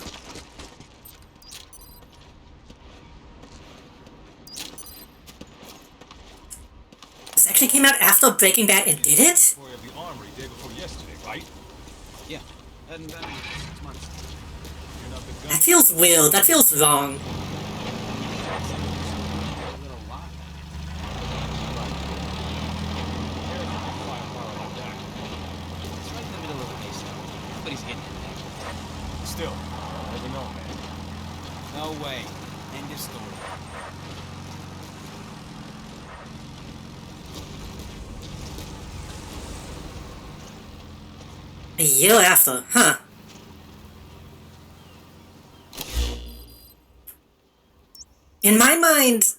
This actually came out after Breaking Bad and did it? The armory day before yesterday, right? Yeah. Hadn't been in 6 months. You're not the That feels weird. That feels wrong. Still, never know, man. No way. End of story. A year after, huh? In my mind,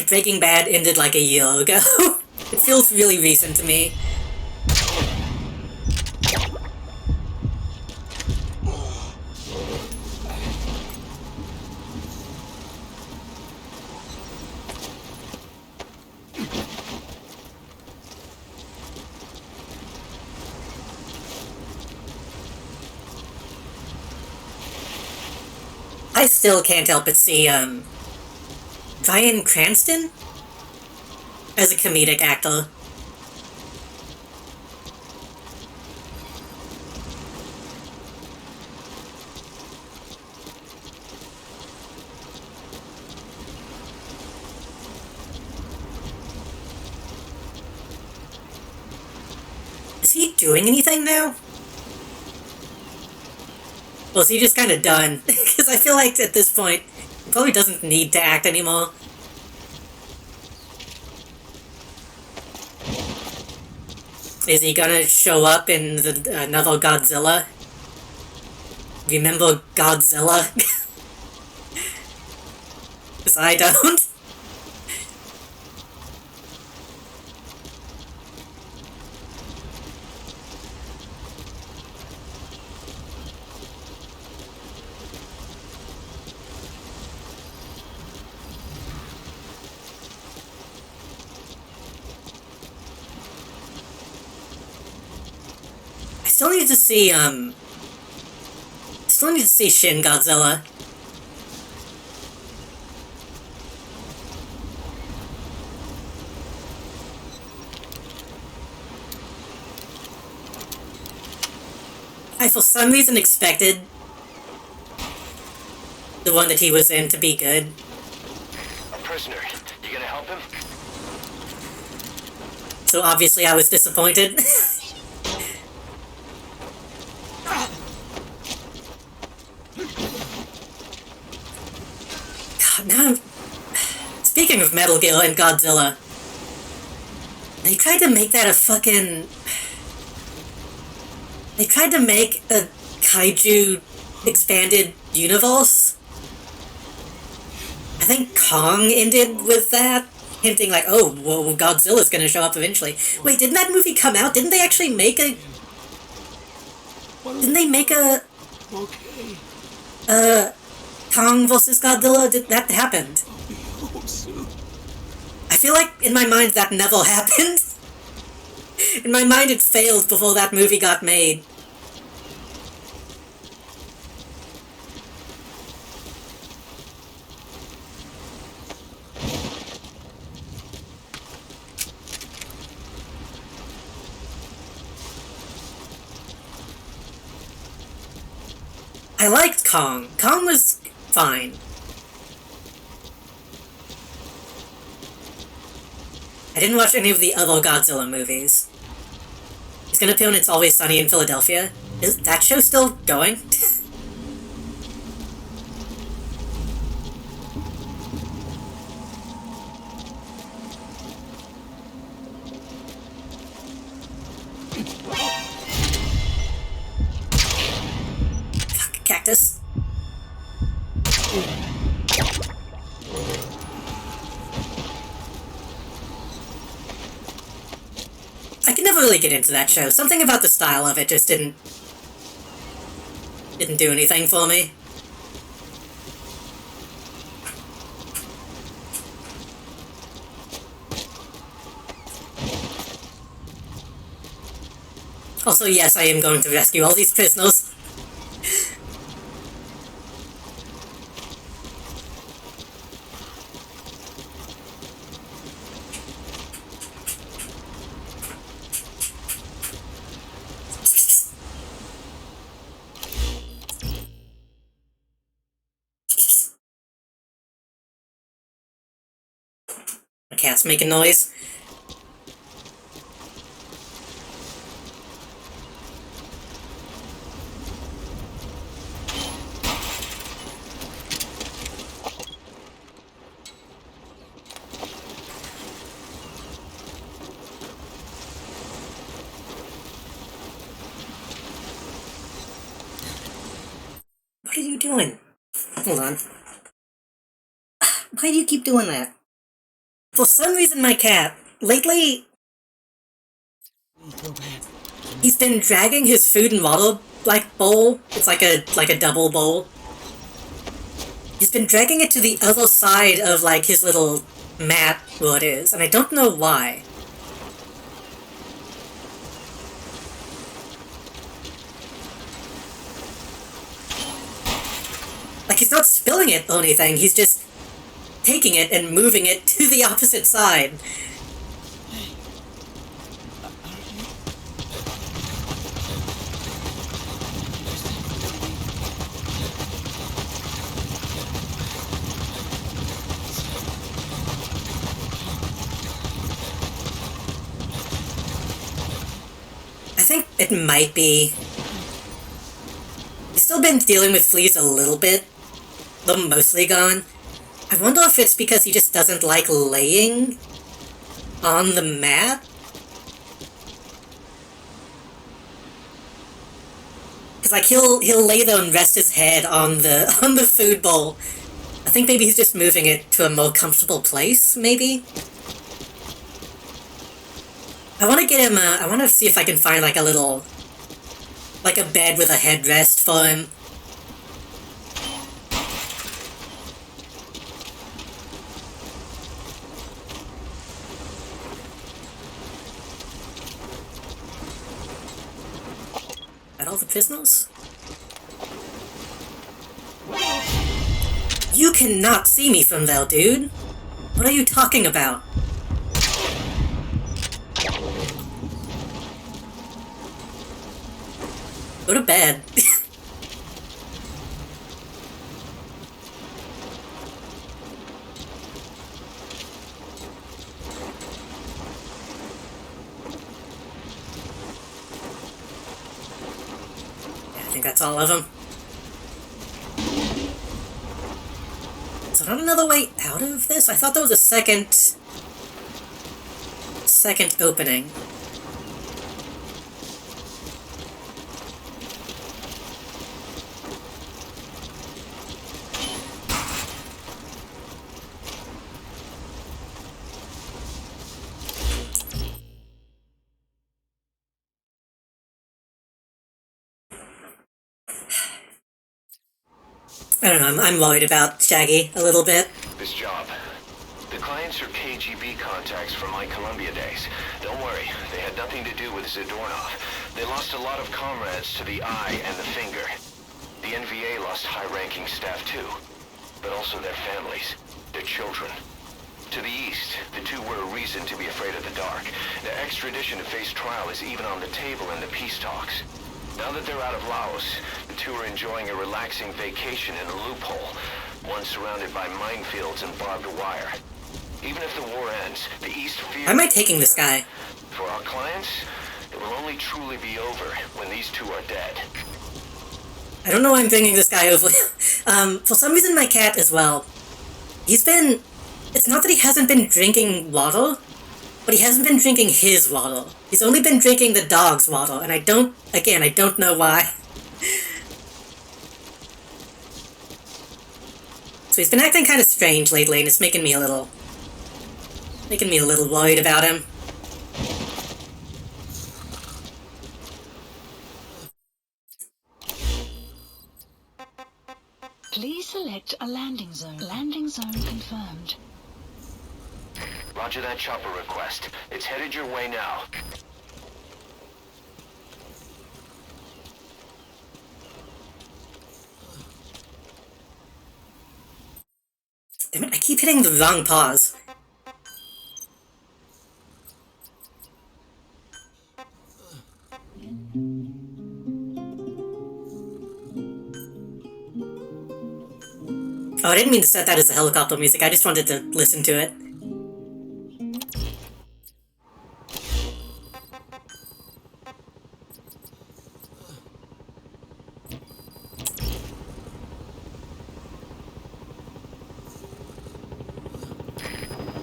Breaking Bad ended like a year ago. It feels really recent to me. I still can't help but see, Bryan Cranston as a comedic actor. Is he doing anything now? Or is he just kind of done? Because I feel like at this point, he probably doesn't need to act anymore. Is he gonna show up in another Godzilla? Remember Godzilla? Because I don't. Still need to see, Shin Godzilla. I for some reason expected the one that he was in to be good. A prisoner. You gonna help him? So obviously I was disappointed. Now, speaking of Metal Gear and Godzilla, they tried to make that a fucking... They tried to make a kaiju expanded universe. I think Kong ended with that, hinting like, oh, well, Godzilla's gonna show up eventually. Wait, didn't that movie come out? Didn't they actually make a... Didn't they make a... Kong vs. Godzilla? That happened. I feel like, in my mind, that never happened. In my mind, it failed before that movie got made. I liked Kong. Kong was fine. I didn't watch any of the other Godzilla movies. He's gonna appear in It's Always Sunny in Philadelphia. Is that show still going? Fuck, cactus. I could never really get into that show. Something about the style of it just didn't do anything for me. Also, yes, I am going to rescue all these prisoners. My cat's making noise. What are you doing? Hold on. Why do you keep doing that? For some reason, my cat, lately, he's been dragging his food and water, like, bowl. It's like a double bowl. He's been dragging it to the other side of, like, his little mat, where it is, and I don't know why. Like, he's not spilling it or anything, he's just taking it and moving it to the opposite side. I think it might be... He's still been dealing with fleas a little bit. They're mostly gone. I wonder if it's because he just doesn't like laying on the mat? Because, like, he'll lay there and rest his head on the food bowl. I think maybe he's just moving it to a more comfortable place, maybe? I want to get him, I want to see if I can find, like, a little... like a bed with a headrest for him. At all the prisoners? You cannot see me from there, dude! What are you talking about? Go to bed. I think that's all of them. Is there not another way out of this? I thought there was a second opening. I don't know, I'm worried about Shaggy a little bit. This job. The clients are KGB contacts from my Columbia days. Don't worry, they had nothing to do with Zadornov. They lost a lot of comrades to the eye and the finger. The NVA lost high-ranking staff too, but also their families, their children. To the east, the two were a reason to be afraid of the dark. Their extradition to face trial is even on the table in the peace talks. Now that they're out of Laos, the two are enjoying a relaxing vacation in a loophole, one surrounded by minefields and barbed wire. Even if the war ends, the East fears... Why am I taking this guy? For our clients, it will only truly be over when these two are dead. I don't know why I'm bringing this guy over. For some reason my cat as well. He's been... It's not that he hasn't been drinking water, but he hasn't been drinking his water. He's only been drinking the dog's water, and I don't know why. So he's been acting kind of strange lately, and it's making me a little worried about him. Please select a landing zone. Landing zone confirmed. Roger that chopper request. It's headed your way now. Damn it, I keep hitting the wrong pause. Oh, I didn't mean to set that as the helicopter music, I just wanted to listen to it.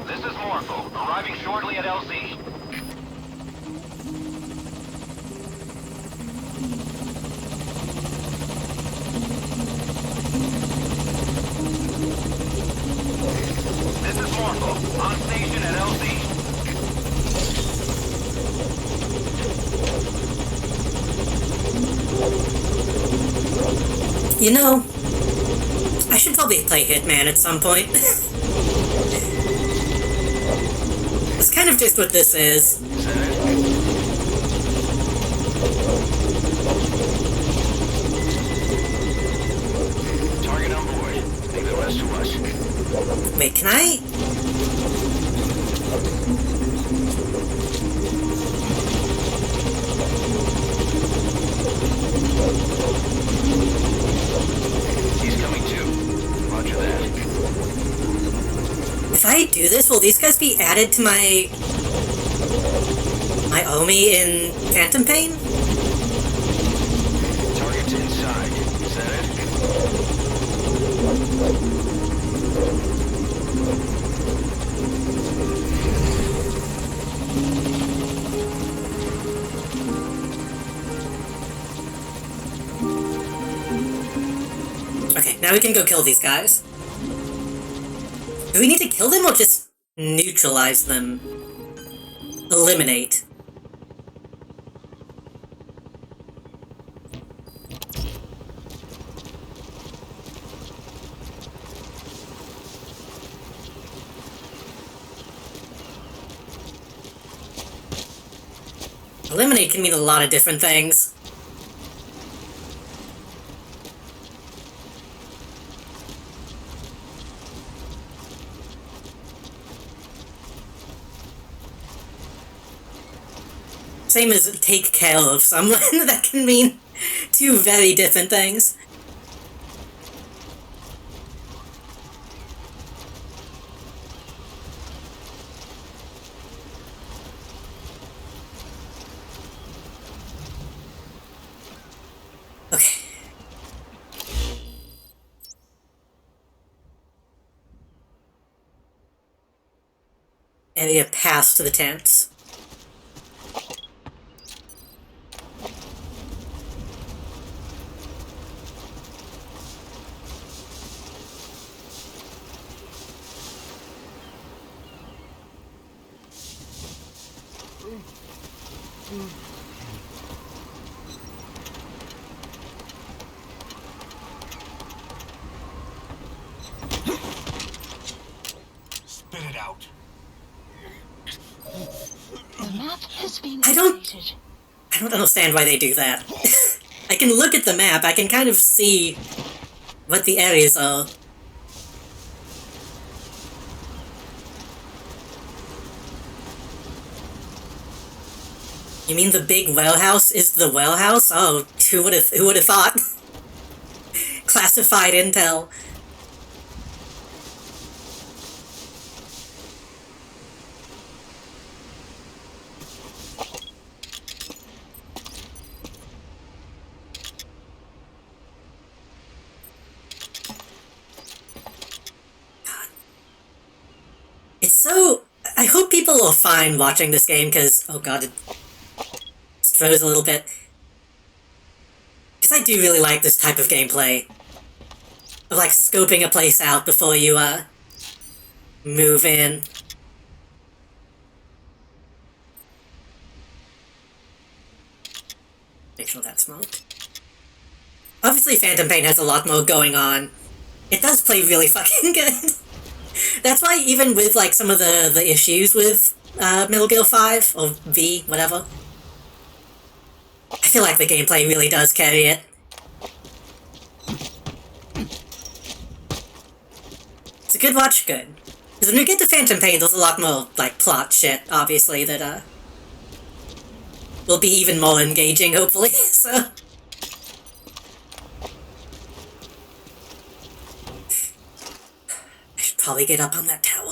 This is Morpho, arriving shortly at LZ. This is Morpho, on station at LZ. You know, I should probably play Hitman at some point. That's kind of just what this is. Target on board. Leave the rest to us. Wait, can I? He's coming too. Roger that. If I do this, will these guys be added to my Omi in Phantom Pain? Target's inside. Is that it? Okay, now we can go kill these guys. Do we need to kill them or just neutralize them? Eliminate. Eliminate can mean a lot of different things. Same as take care of someone, that can mean two very different things. Okay. Area pass to the tents. Spit it out. The map has been I don't updated. understand why they do that. I can look at the map, I can kind of see what the areas are. You mean the big well house is the well house? Oh, who would have thought? Classified intel. It's so... I hope people are fine watching this game, because... Oh god, it froze a little bit. Because I do really like this type of gameplay. Of, like, scoping a place out before you, move in. Make sure that's smoked. Obviously, Phantom Pain has a lot more going on. It does play really fucking good. That's why even with, like, some of the issues with Metal Gear 5, or V, whatever, I feel like the gameplay really does carry it. It's a good watch, good. Because when we get to Phantom Pain, there's a lot more, like, plot shit, obviously, that, will be even more engaging, hopefully, so... I should probably get up on that tower.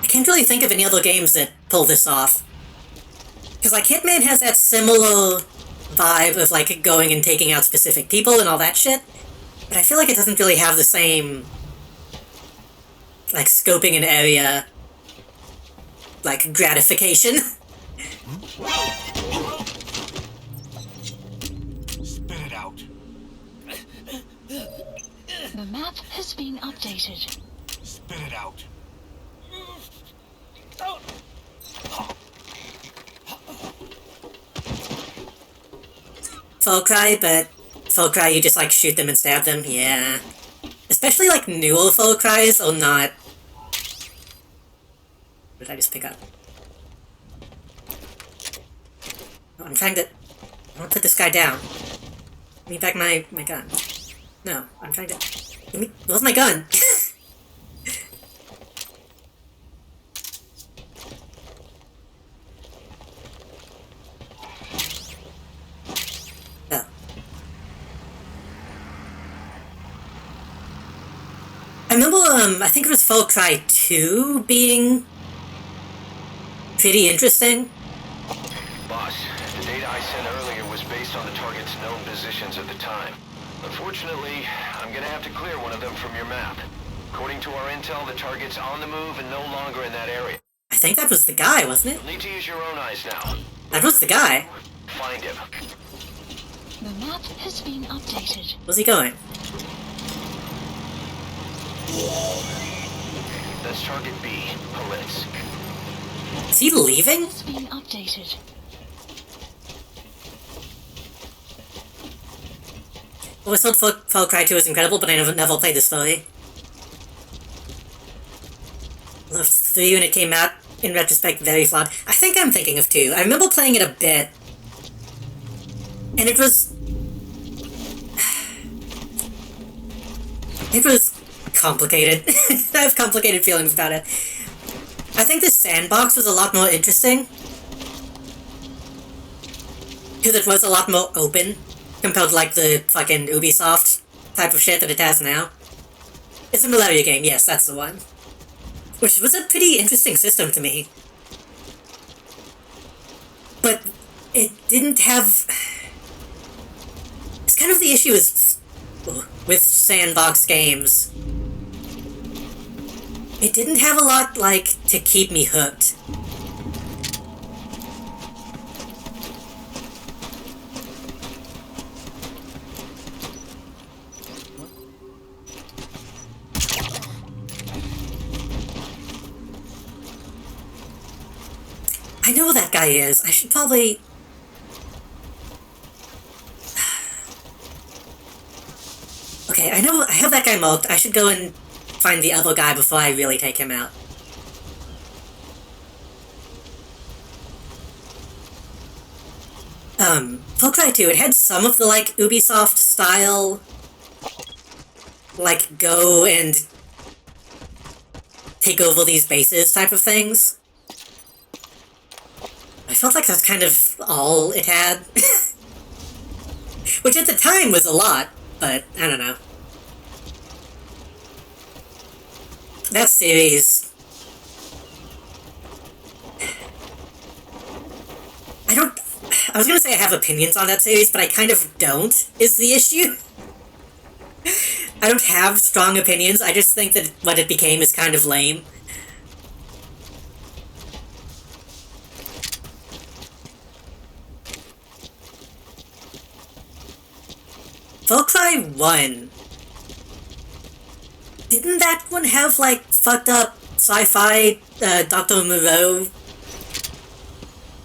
I can't really think of any other games that pull this off. Because, like, Hitman has that similar vibe of, like, going and taking out specific people and all that shit, but I feel like it doesn't really have the same, like, scoping an area, like, gratification. Spit it out. The map has been updated. Spit it out. Far Cry, but Far Cry you just, like, shoot them and stab them, yeah. Especially, like, newer Far Cries are not... What did I just pick up? Oh, I'm trying to... I want to put this guy down. Give me back my gun. No, I'm trying to... Give me... Where's my gun? Oh. I remember, I think it was Far Cry 2 being pretty interesting. Boss, the data I sent earlier was based on the target's known positions at the time. Unfortunately, I'm gonna have to clear one of them from your map. According to our intel, the target's on the move and no longer in that area. I think that was the guy, wasn't it? You'll need to use your own eyes now. That was the guy. Find him. The map has been updated. Where's he going? That's target B, Police. Is he leaving? Has been updated. I always thought Far Cry 2 was incredible, but I never played the story. The 3 when it came out, in retrospect, very flawed. I think I'm thinking of 2. I remember playing it a bit, and it was... It was complicated. I have complicated feelings about it. I think the sandbox was a lot more interesting, because it was a lot more open, compared to, like, the fucking Ubisoft type of shit that it has now. It's a malaria game, yes, that's the one. Which was a pretty interesting system to me. But it didn't have... It's kind of the issue with sandbox games. It didn't have a lot, like, to keep me hooked. I know who that guy is. I should probably... Okay, I know I have that guy marked. I should go and find the other guy before I really take him out. Far Cry 2, it had some of the, like, Ubisoft style, like, go and take over these bases type of things. I felt like that's kind of all it had. Which at the time was a lot, but I don't know. That series... I was gonna say I have opinions on that series, but I kind of don't, is the issue. I don't have strong opinions, I just think that what it became is kind of lame. Far Cry 1. Didn't that one have, like, fucked up sci-fi, Dr. Moreau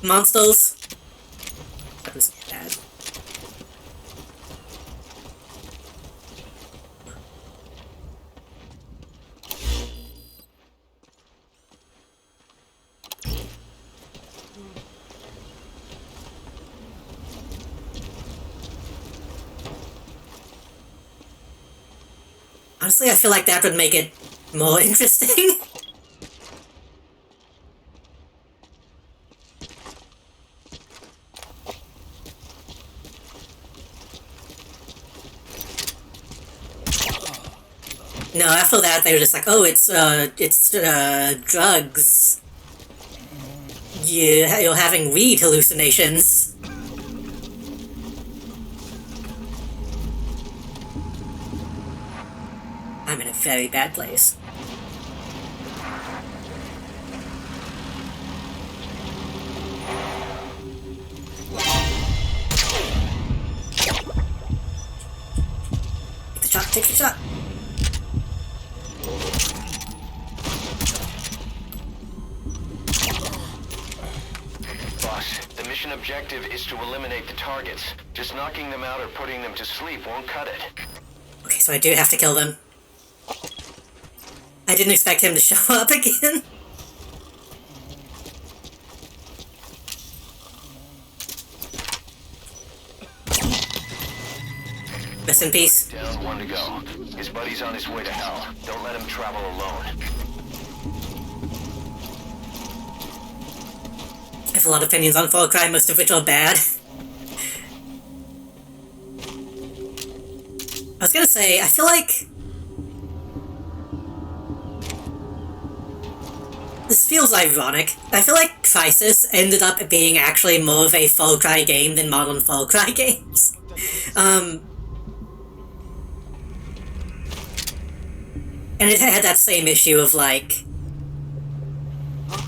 monsters? That was bad. Honestly, I feel like that would make it more interesting. No, after that they were just like, oh, it's drugs. You're having weed hallucinations. I'm in a very bad place. Take the shot, take the shot. Boss, the mission objective is to eliminate the targets. Just knocking them out or putting them to sleep won't cut it. Okay, so I do have to kill them. I didn't expect him to show up again. Rest in peace. Down, one to go. His buddy's on his way to hell. Don't let him travel alone. I have a lot of opinions on Far Cry, most of which are bad. I was gonna say, I feel like... this feels ironic. I feel like Crisis ended up being actually more of a Far Cry game than modern Far Cry games. And it had that same issue of, like,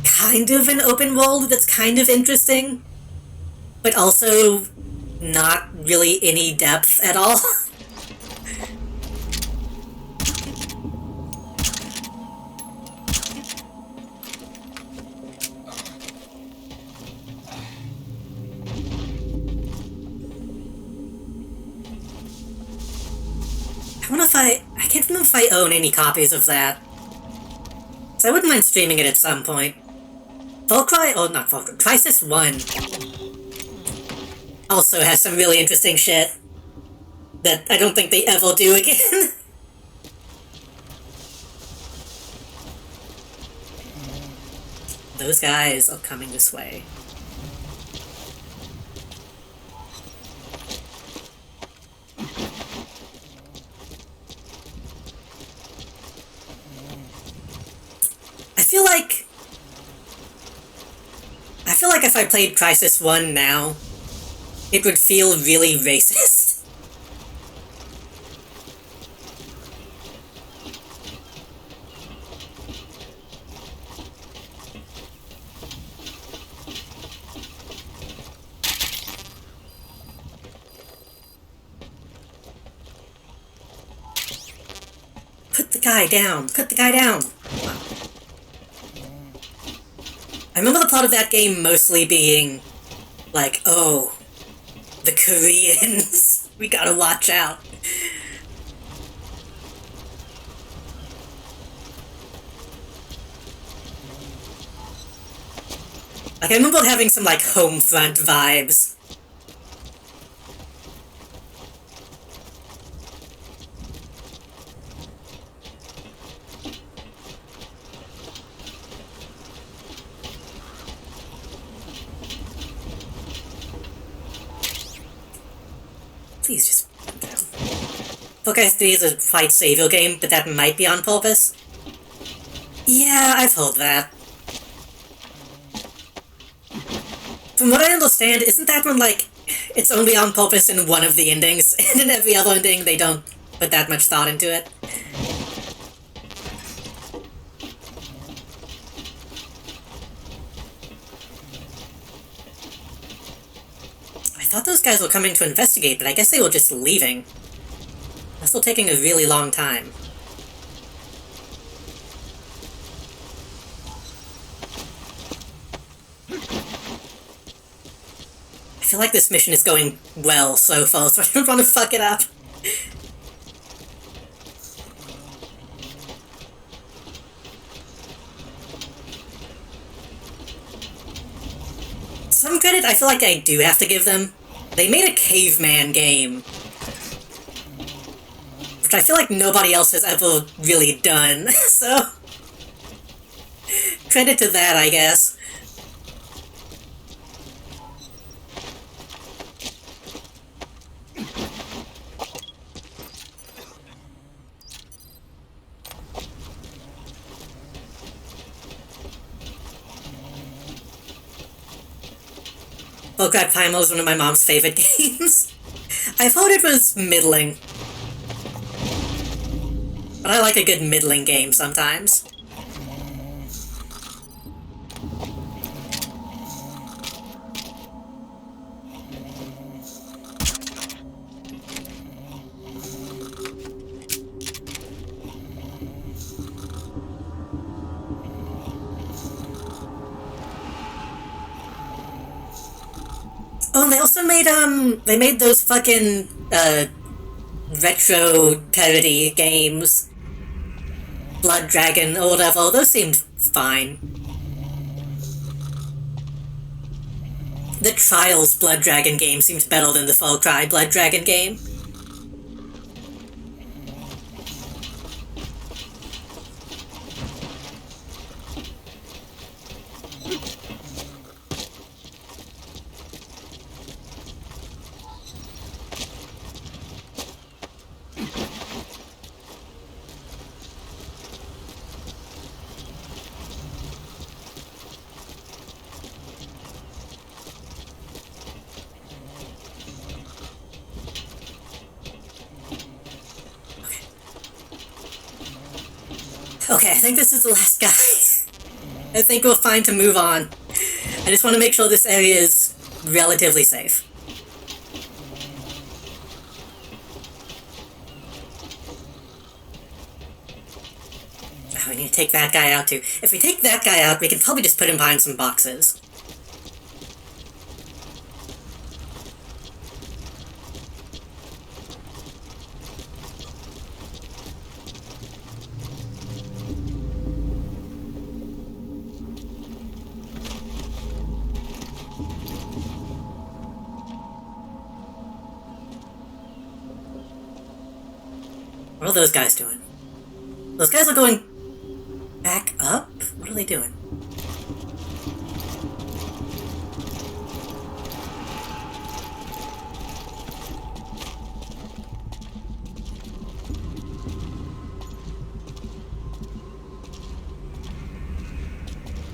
kind of an open world that's kind of interesting, but also not really any depth at all. I can't remember if I own any copies of that. So I wouldn't mind streaming it at some point. Not Far Cry, Crisis 1 also has some really interesting shit that I don't think they ever do again. Those guys are coming this way. I feel like if I played Crisis 1 now, it would feel really racist. Put the guy down! Put the guy down! I remember the plot of that game mostly being like, oh, the Koreans, we gotta watch out. Like, I remember having some, like, Homefront vibes. Please just put down. Far Cry 3 is a fight savior game, but that might be on purpose. Yeah, I've heard that. From what I understand, isn't that one like, it's only on purpose in one of the endings, and in every other ending they don't put that much thought into it? I thought those guys were coming to investigate, but I guess they were just leaving. That's still taking a really long time. I feel like this mission is going well so far, so I don't want to fuck it up. Some credit I feel like I do have to give them. They made a caveman game which I feel like nobody else has ever really done, so credit to that, I guess. Bullcrap Primal is one of my mom's favorite games. I thought it was middling. But I like a good middling game sometimes. Oh, and they also made, they made those fucking, retro parody games. Blood Dragon or whatever, those seemed fine. The Trials Blood Dragon game seems better than the Far Cry Blood Dragon game. Okay, I think this is the last guy. I think we're fine to move on. I just want to make sure this area is relatively safe. Oh, we need to take that guy out too. If we take that guy out, we can probably just put him behind some boxes. What are those guys doing? Those guys are going back up? What are they doing?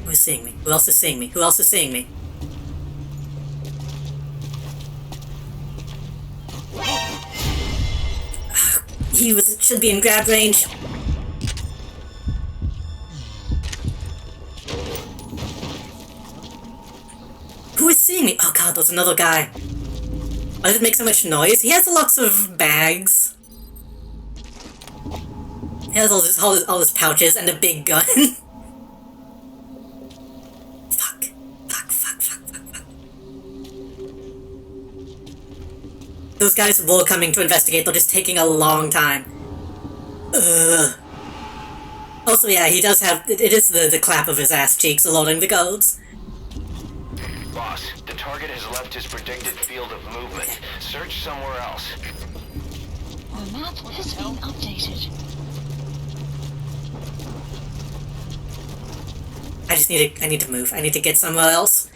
Who's seeing me? Who else is seeing me? Who else is seeing me? He should be in grab range. Who is seeing me? Oh god, there's another guy. Why does it make so much noise? He has lots of bags. He has all his pouches and a big gun. Fuck. Those guys were coming to investigate, they're just taking a long time. Ugh. Also, yeah, he does have... It is the clap of his ass cheeks alerting the guards. Boss, the target has left his predicted field of movement. Search somewhere else. The map has been updated. I need to move. I need to get somewhere else.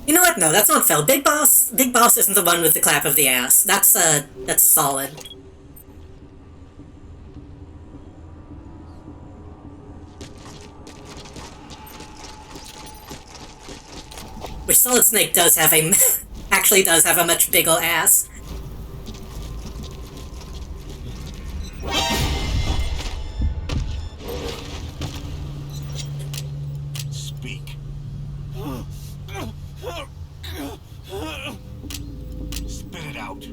You know what? No, that's not fair. Big Boss isn't the one with the clap of the ass. That's solid. Which Solid Snake does have a... actually does have a much bigger ass. Speak. Spit it out.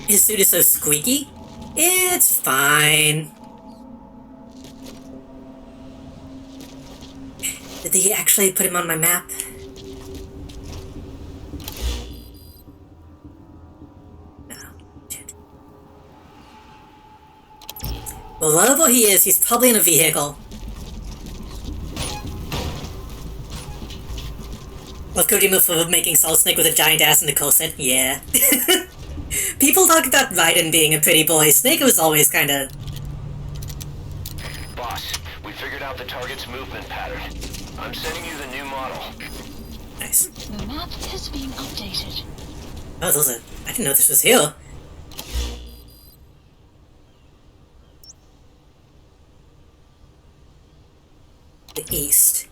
His suit is so squeaky. It's fine. Did they actually put him on my map? No. Shit. Well, wherever he is, he's probably in a vehicle. Love Kojima for making Solid Snake with a giant ass in the corset. Yeah. People talk about Raiden being a pretty boy. Snake was always kinda... Boss, we figured out the target's movement pattern. I'm sending you the new model. Nice. The map has been updated. Oh, those are... I didn't know this was here. The east.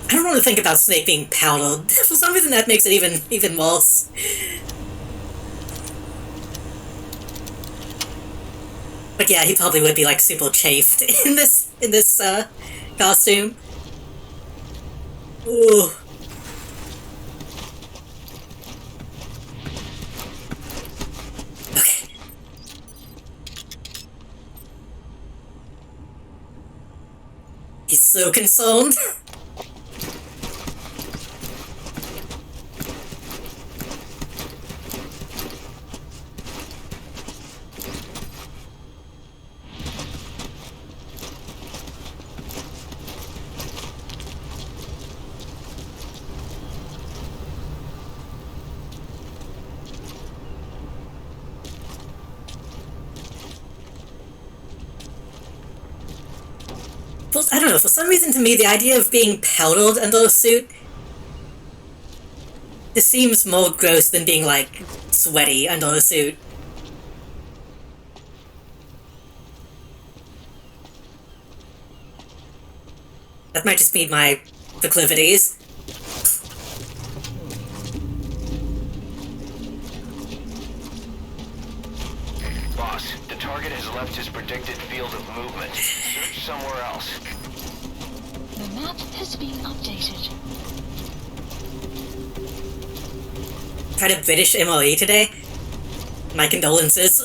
I don't want to think about Snake being powdered. For some reason that makes it even worse. But yeah, he probably would be like super chafed in this costume. Ooh. Okay. He's so concerned. I don't know, for some reason to me, the idea of being powdered under a suit, this seems more gross than being, like, sweaty under a suit. That might just be my proclivities. Boss, the target has left his predicted field of movement. Search somewhere else. The map has been updated. Tried a British MLE today. My condolences.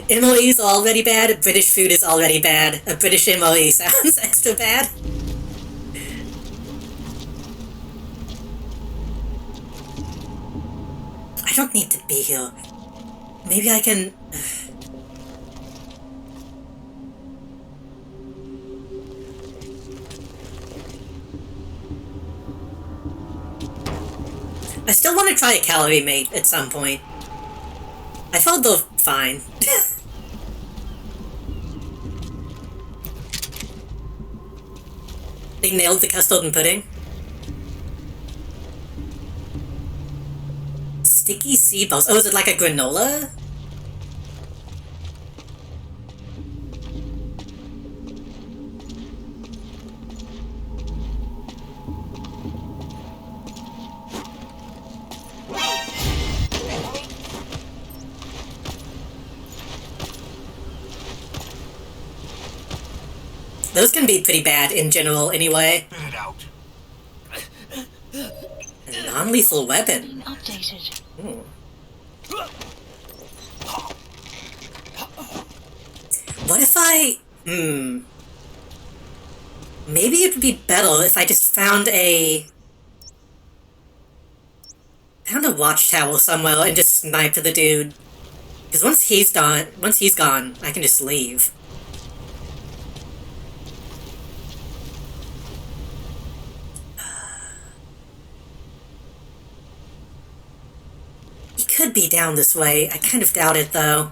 MLEs are already bad, British food is already bad. A British MLE sounds extra bad. I don't need to be here. Maybe I can... I still want to try a calorie mate at some point. I felt though fine. They nailed the custard and pudding. Sticky seed balls. Oh, is it like a granola? Those can be pretty bad in general anyway. Spit it out. A non-lethal weapon. Updated. Ooh. What if I... Maybe it would be better if I just found a watchtower somewhere and just sniped the dude. Because once he's gone, I can just leave. He could be down this way. I kind of doubt it, though.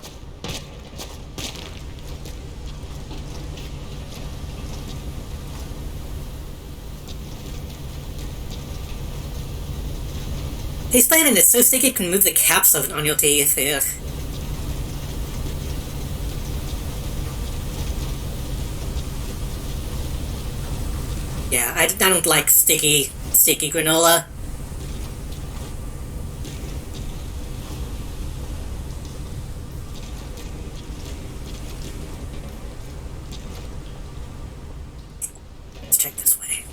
Face planting is so sticky it can move the caps on your teeth. Ugh. Yeah, I don't like sticky granola. Let's check this way.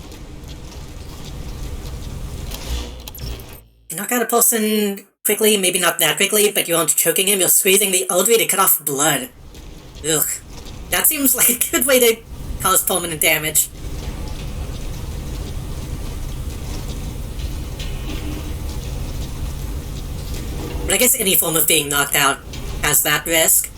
You knock out a person quickly, maybe not that quickly, but you aren't choking him, you're squeezing the artery to cut off blood. Ugh. That seems like a good way to cause permanent damage. But I guess any form of being knocked out has that risk.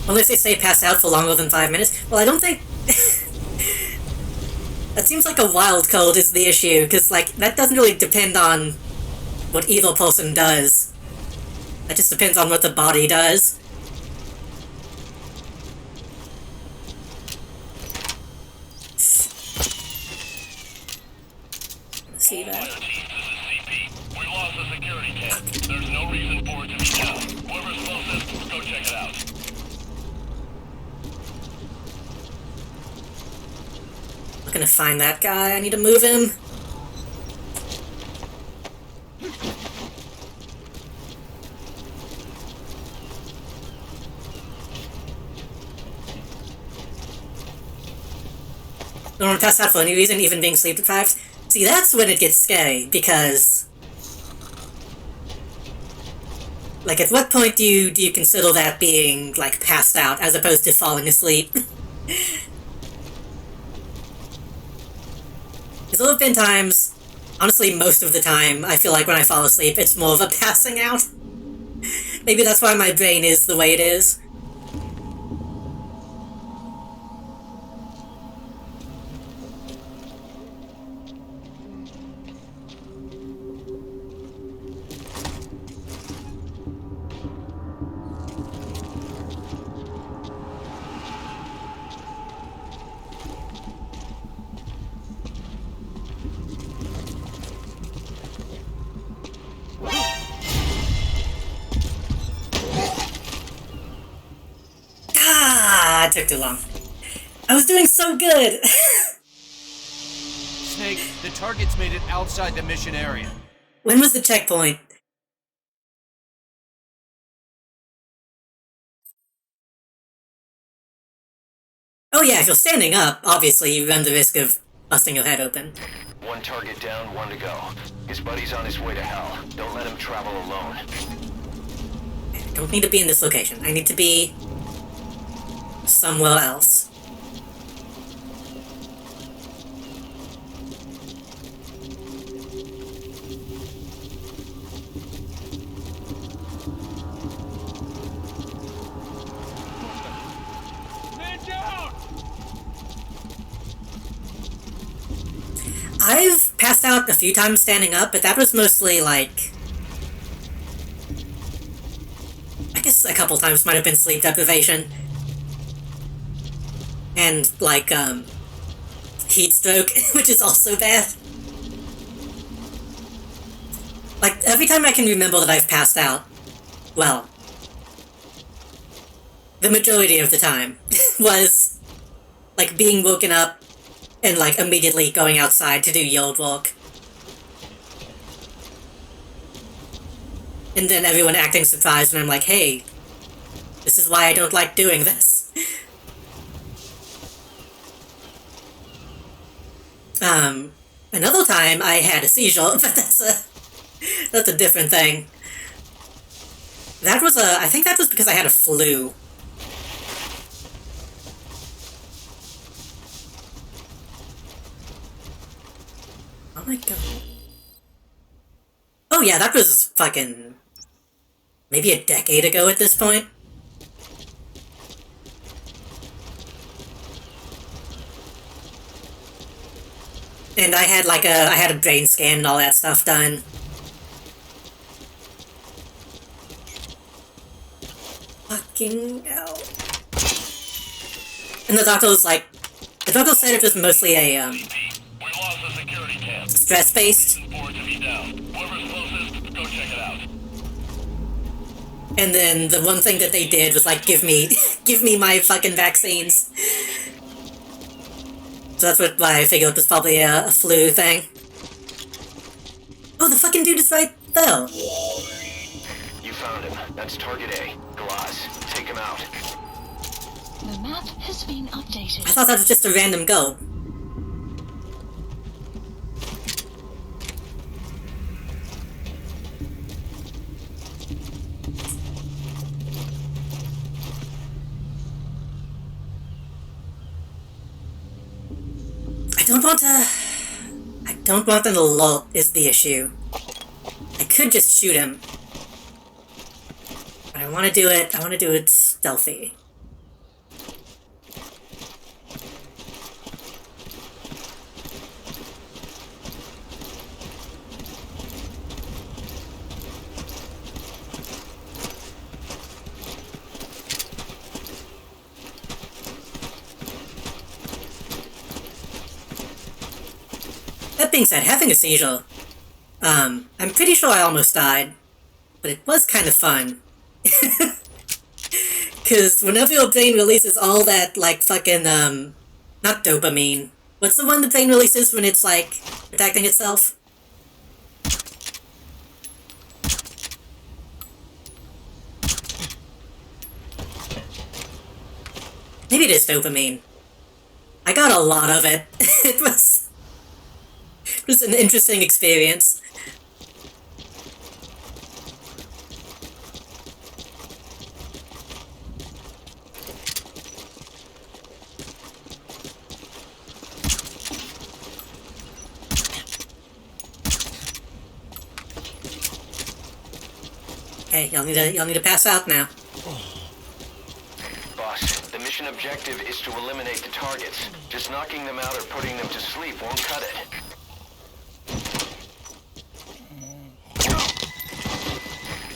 Unless they say pass out for longer than 5 minutes. Well, I don't think... That seems like a wild code is the issue, because, like, that doesn't really depend on what either person does. That just depends on what the body does. See that? Fire team, this is CP. We lost the security camp. There's no reason for it to be down. Whoever's closest, go check it out. I'm gonna find that guy. I need to move him. Don't want to pass out for any reason, even being sleep deprived. See, that's when it gets scary, because... Like, at what point do you consider that being, like, passed out, as opposed to falling asleep? Because there have been times, honestly most of the time, I feel like when I fall asleep, it's more of a passing out. Maybe that's why my brain is the way it is. It took too long. I was doing so good! Snake, the target's made it outside the mission area. When was the checkpoint? Oh yeah, if you're standing up, obviously you run the risk of busting your head open. One target down, one to go. His buddy's on his way to hell. Don't let him travel alone. I don't need to be in this location. I need to be... somewhere else. Man down! I've passed out a few times standing up, but that was mostly like... I guess a couple times might have been sleep deprivation. And, like, heat stroke, which is also bad. Like, every time I can remember that I've passed out, well, the majority of the time, was, like, being woken up and, like, immediately going outside to do yard work. And then everyone acting surprised, and I'm like, hey, this is why I don't like doing this. Another time I had a seizure, but that's a different thing. That was I think that was because I had a flu. Oh my god. Oh yeah, that was fucking... maybe a decade ago at this point. And I had like I had a brain scan and all that stuff done. Fucking hell. And the doctor was like, the doctor said it was mostly a, stress-based. And then the one thing that they did was like, give me my fucking vaccines. So that's why I figured it was probably a flu thing. Oh, the fucking dude is right there. You found him. That's target A. Glass. Take him out. The map has been updated. I thought that was just a random go. don't want to... I don't want them to lolt is the issue. I could just shoot him. But I want to do it stealthy. That being said, having a seizure, I'm pretty sure I almost died, but it was kind of fun. Because whenever your brain releases all that, like, fucking, not dopamine. What's the one the brain releases when it's, like, protecting itself? Maybe it is dopamine. I got a lot of it. It was an interesting experience. Okay, y'all need to pass out now. Boss, the mission objective is to eliminate the targets. Just knocking them out or putting them to sleep won't cut it.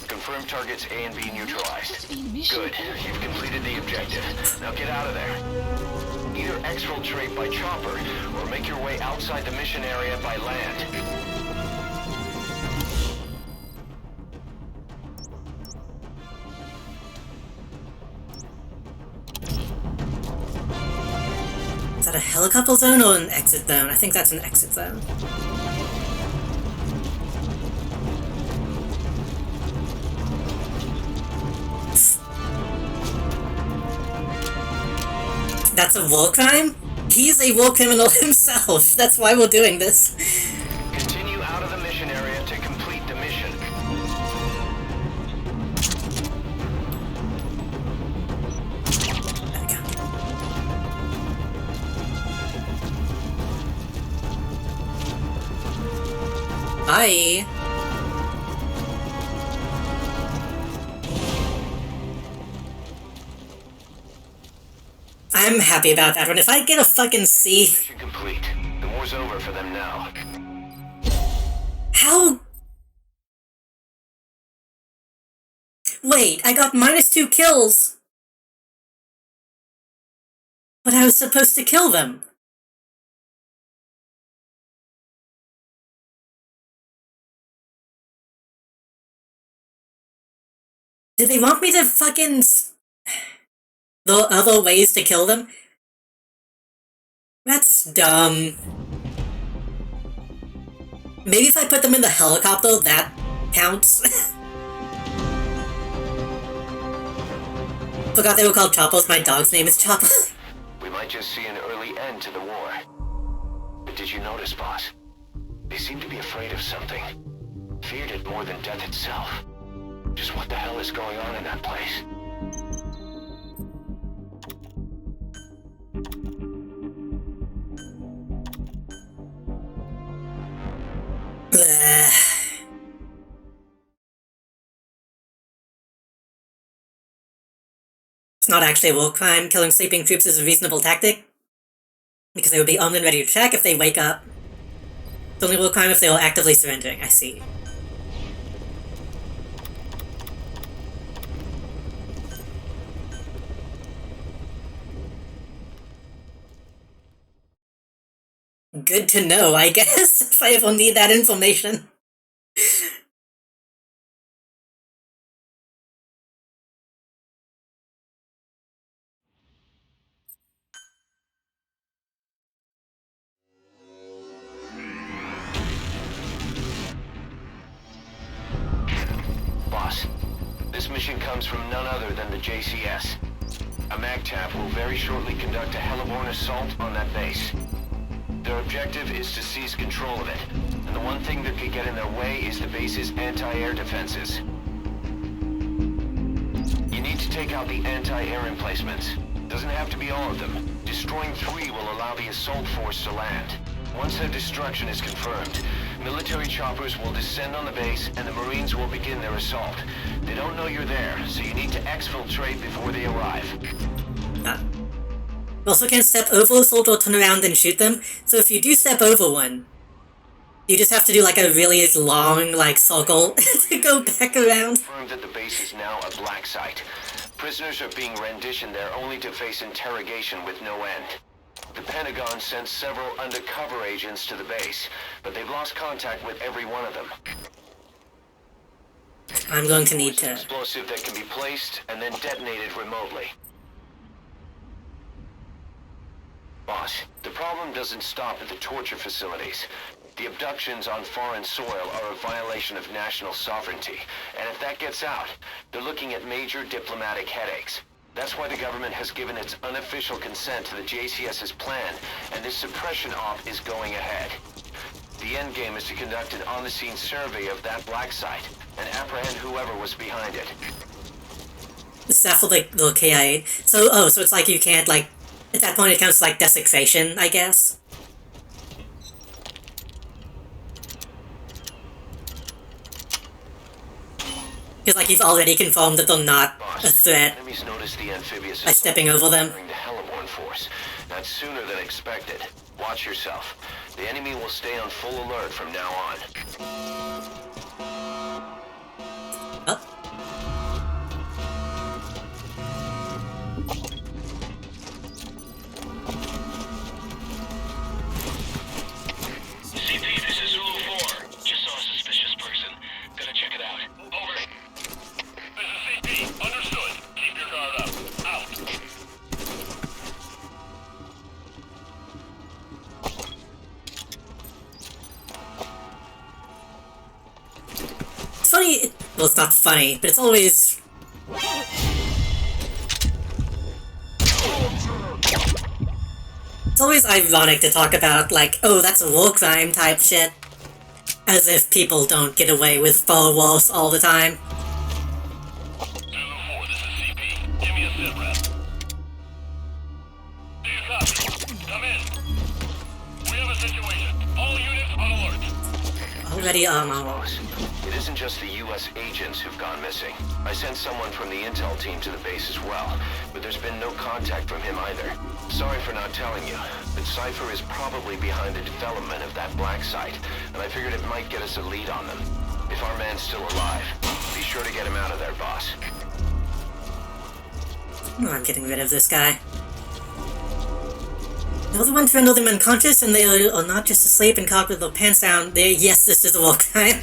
Confirm targets A and B neutralized. Good, you've completed the objective. Now get out of there. Either exfiltrate by chopper, or make your way outside the mission area by land. Is that a helicopter zone or an exit zone? I think that's an exit zone. That's a war crime? He's a war criminal himself. That's why we're doing this. Continue out of the mission area to complete the mission. There we go. Bye. I'm happy about that one. If I get a fucking C... Mission complete. The war's over for them now. How... Wait, I got -2 kills! But I was supposed to kill them. Did they want me to fucking... the other ways to kill them? That's dumb. Maybe if I put them in the helicopter, that counts. Forgot they were called Choppers. My dog's name is Chopper. We might just see an early end to the war. But did you notice, boss? They seem to be afraid of something. Feared it more than death itself. Just what the hell is going on in that place? Bleh. It's not actually a war crime. Killing sleeping troops is a reasonable tactic, because they would be armed and ready to attack if they wake up. It's only a war crime if they are actively surrendering. I see. Good to know, I guess, if I ever need that information. Boss, this mission comes from none other than the JCS. A MAGTF will very shortly conduct a heliborne assault on that base. Their objective is to seize control of it, and the one thing that could get in their way is the base's anti-air defenses. You need to take out the anti-air emplacements. Doesn't have to be all of them. Destroying 3 will allow the assault force to land. Once their destruction is confirmed, military choppers will descend on the base and the Marines will begin their assault. They don't know you're there, so you need to exfiltrate before they arrive. You also can't step over a soldier or turn around and shoot them, so if you do step over one, you just have to do like a really long, like, circle to go back around. Confirmed that the base is now a black site. Prisoners are being renditioned there only to face interrogation with no end. The Pentagon sent several undercover agents to the base, but they've lost contact with every one of them. I'm going to need It's an to... explosive that can be placed and then detonated remotely. Boss, the problem doesn't stop at the torture facilities. The abductions on foreign soil are a violation of national sovereignty, and if that gets out, they're looking at major diplomatic headaches. That's why the government has given its unofficial consent to the JCS's plan, and this suppression op is going ahead. The endgame is to conduct an on-the-scene survey of that black site, and apprehend whoever was behind it. The staff will, like, the KIA. So it's like you can't, like... At that point it counts like desecration, I guess? Because, like, you've already confirmed that they're not a threat Enemies notice the amphibious by stepping over them. during the Hellborn force. That's sooner than expected. Watch yourself. The enemy will stay on full alert from now on. Oh. CP, this is Zulu 4. Just saw a suspicious person. Gotta check it out. Over. This is CP. Understood. Keep your guard up. Out. It's funny... Well, it's not funny, but it's always... It's always ironic to talk about, like, oh, that's a war crime type shit. As if people don't get away with far worse all the time. Zulu 4, this is CP. Give me a sit rep. Do you copy? Come in. We have a situation. All units on alert. Already Boss, it isn't just the U.S. agents who've gone missing. I sent someone from the intel team to the base as well, but there's been no contact from him either. Sorry for not telling you, but Cypher is probably behind the development of that black site, and I figured it might get us a lead on them. If our man's still alive, be sure to get him out of there, boss. Oh, I'm getting rid of this guy. Another one to render them unconscious, and they are not just asleep and cocked with their pants down. Yes, this is a war crime.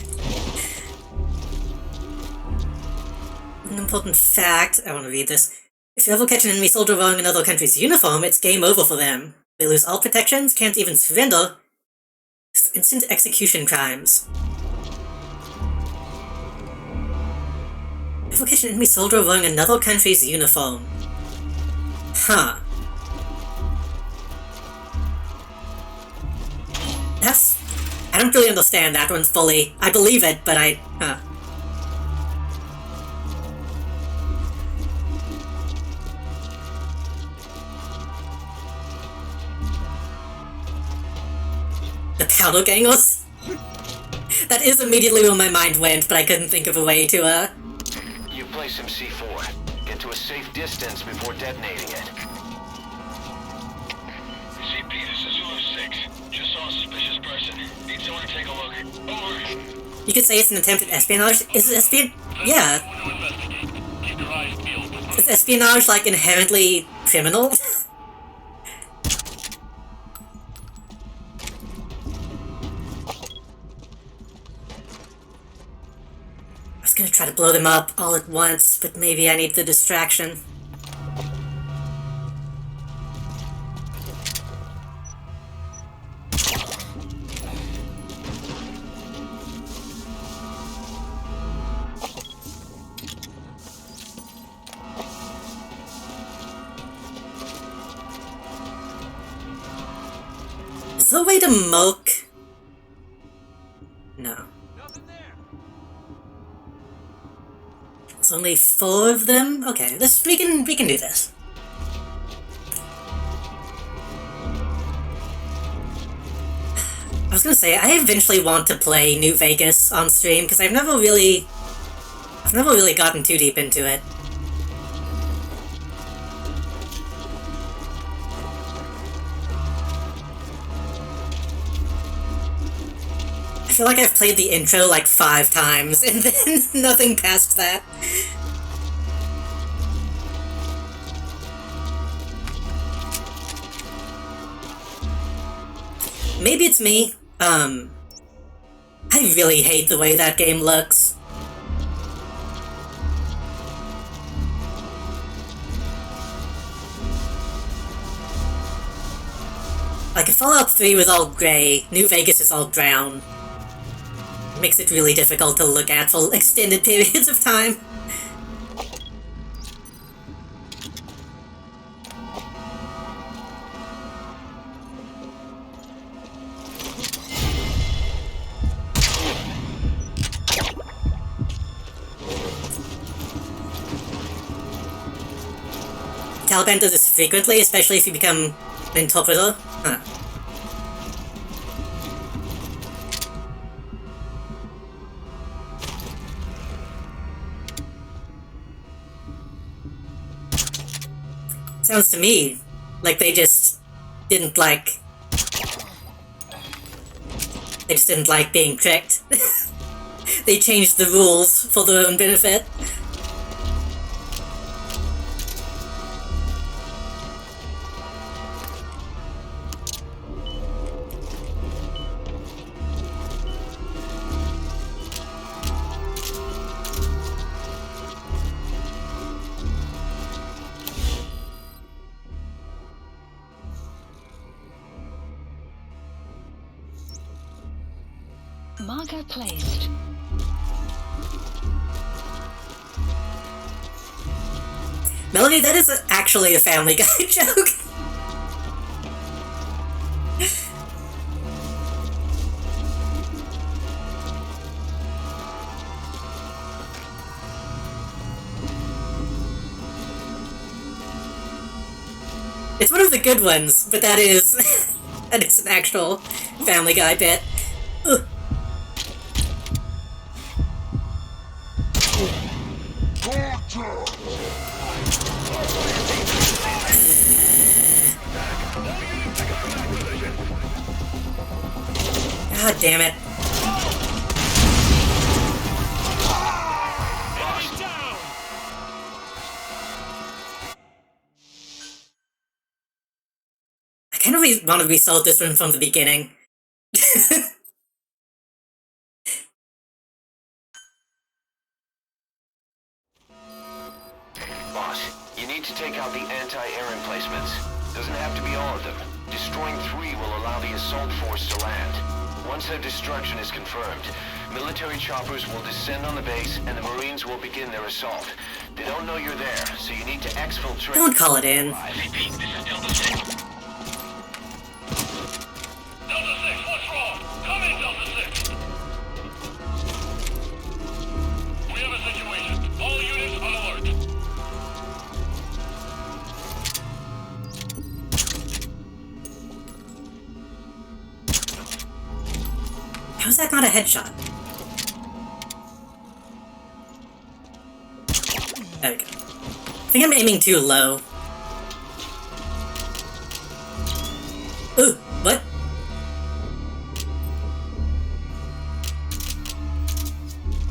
An important fact, I want to read this. If you ever catch an enemy soldier wearing another country's uniform, it's game over for them. They lose all protections, can't even surrender. It's instant execution crimes. If you ever catch an enemy soldier wearing another country's uniform. Huh. I don't really understand that one fully. I believe it, but The powder gangers? That is immediately where my mind went, but I couldn't think of a way to, You place him C4. Get to a safe distance before detonating it. CP, this is Zulu 6. Just saw a suspicious person. Need someone to take a look. Over. You could say it's an attempt at espionage. Is it espionage? Yeah. Keep your eyes peeled. Is espionage, like, inherently criminal? I was gonna try to blow them up all at once, but maybe I need the distraction. Is there a way to milk? No. There's only 4 of them? Okay, we can do this. I was gonna say, I eventually want to play New Vegas on stream, because I've never really gotten too deep into it. I feel like I've played the intro like 5 times, and then nothing past that. Maybe it's me. I really hate the way that game looks. Like, if Fallout 3 was all grey, New Vegas is all brown. It makes it really difficult to look at for extended periods of time. Taliban does this frequently, especially if you become an interpreter. Huh. Sounds to me like they just didn't like... They just didn't like being tricked. They changed the rules for their own benefit. Marker placed. Melanie, that is actually a Family Guy joke. It's one of the good ones, but that is that is an actual Family Guy bit. Ugh. God damn it. I kind of want to resolve this one from the beginning. Boss, you need to take out the anti-air emplacements. Doesn't have to be all of them. Destroying 3 will allow the assault force to land. Once their destruction is confirmed, military choppers will descend on the base and the Marines will begin their assault. They don't know you're there, so you need to exfiltrate... Don't call it in. CP, this is Delta 6. Delta 6, what's wrong? Come in, Delta 6. We have a situation. All units on alert. How's that not a headshot? There we go. I think I'm aiming too low. Ooh, what?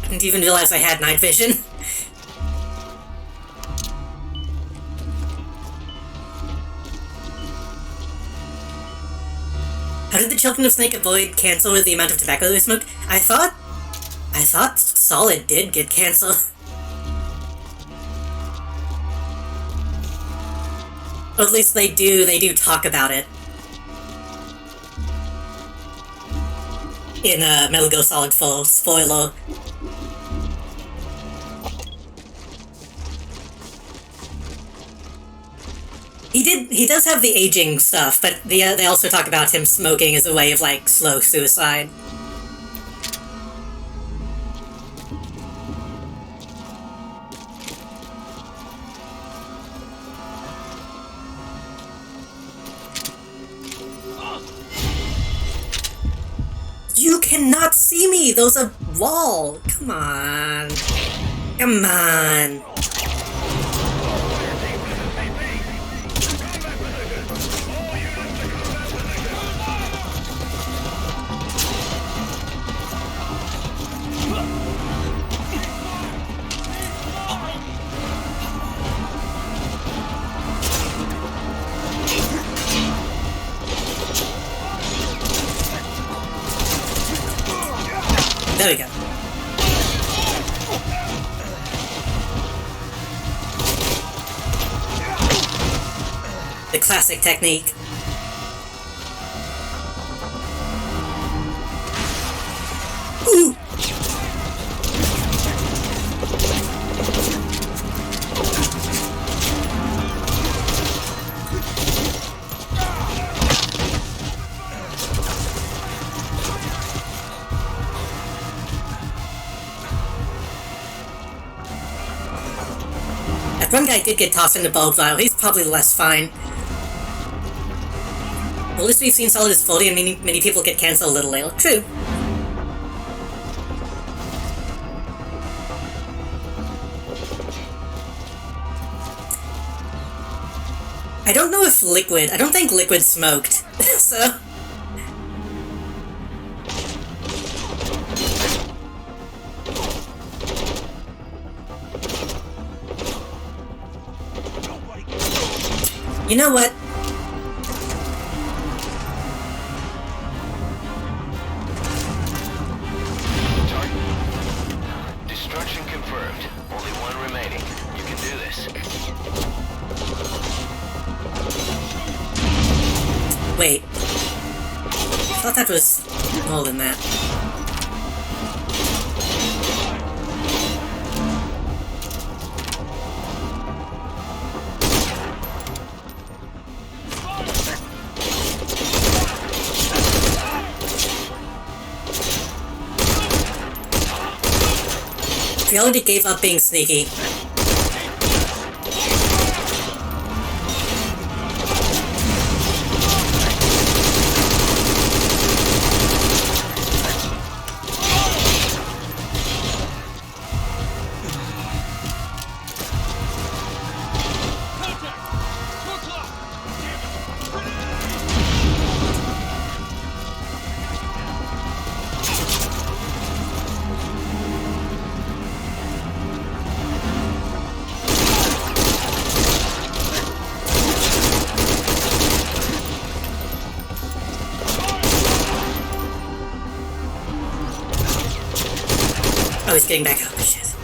I didn't even realize I had night vision. How did the Children of Snake avoid cancel with the amount of tobacco they smoked? I thought Solid did get canceled. Or at least they do talk about it. In Metal Gear Solid 4, spoiler. He does have the aging stuff, but they also talk about him smoking as a way of, like, slow suicide. cannot see me! There's a wall! Come on. Come on. There we go. The classic technique. Ooh! If one guy did get tossed in the bulb vial, he's probably less fine. At least we've seen Solid is 40 and many people get cancelled a little later. True. I don't know if Liquid... I don't think Liquid smoked, so... You know what? Destruction confirmed. Only one remaining. You can do this. Wait. I thought that was more than that. We already gave up being sneaky. Oh, he's getting back up. Shit.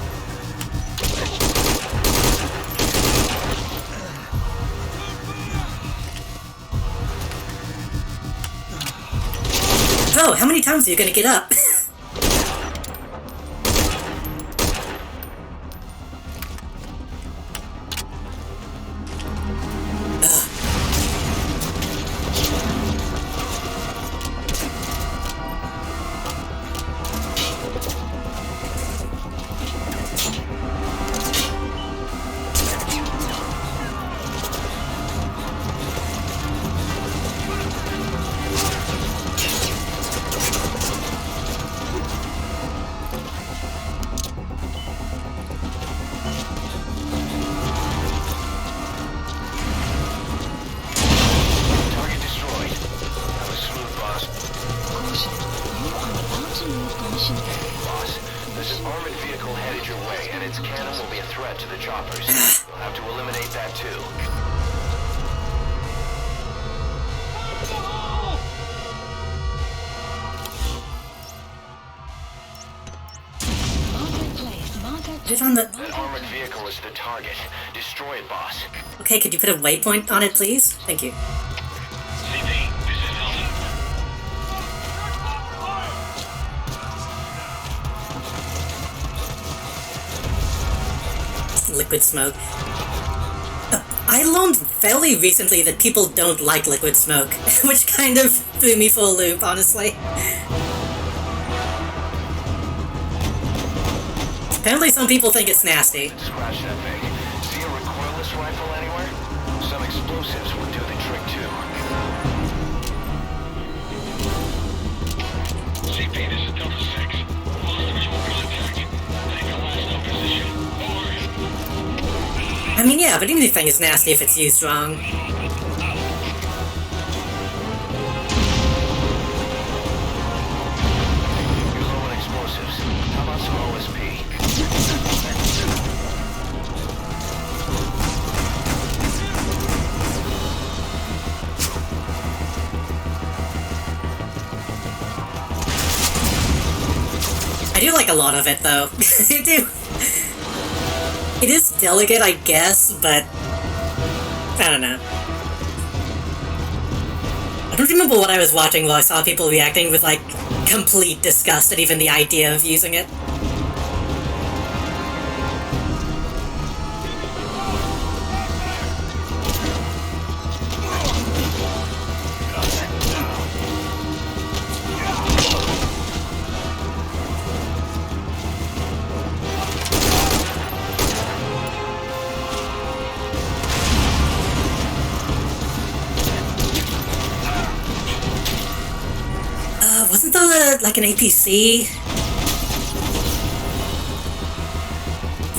Oh, how many times are you gonna get up? That armored vehicle is the target. Destroy it, boss. Okay, could you put a waypoint on it, please? Thank you. CP, this is Delta. Liquid smoke. I learned fairly recently that people don't like liquid smoke, which kind of threw me for a loop, honestly. Apparently some people think it's nasty. Scratch that thing. See a recoilless rifle anywhere? Some explosives would do the trick too. CP, CP, this is Delta 6. Lost visual contact. Take the last known position. Over. I mean, yeah, but anything is nasty if it's used wrong. You're low on explosives. How about some OSP? I do like a lot of it, though. I do. It is delicate, I guess, but I don't know. I don't remember what I was watching while I saw people reacting with, like, complete disgust at even the idea of using it. Wasn't there, like, an APC?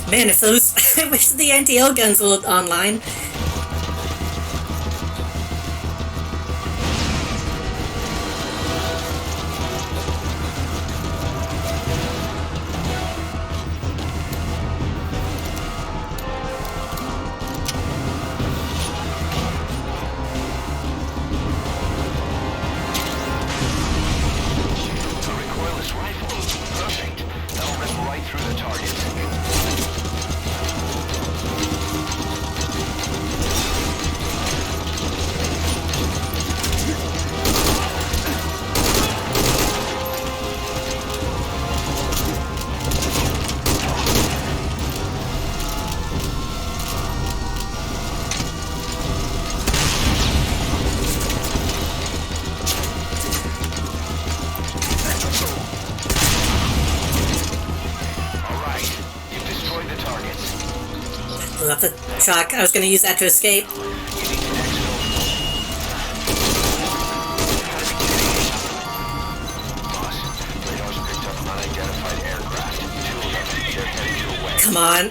Man, if those... I wish the anti-air guns were online. Left the truck. I was gonna use that to escape. Come on.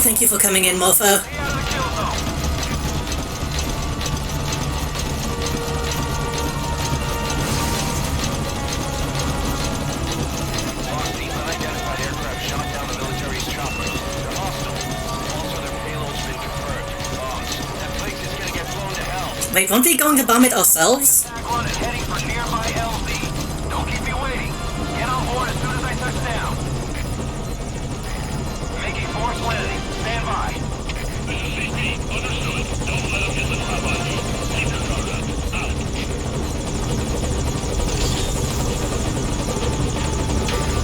Thank you for coming in, mofo. Wait, aren't we going to bomb it ourselves? Don't keep me waiting. Get on board as soon as I touch down. Making forced landing. Stand by. This is CP. Understood. Don't let him get the drop on you. Keep your guard up. Out.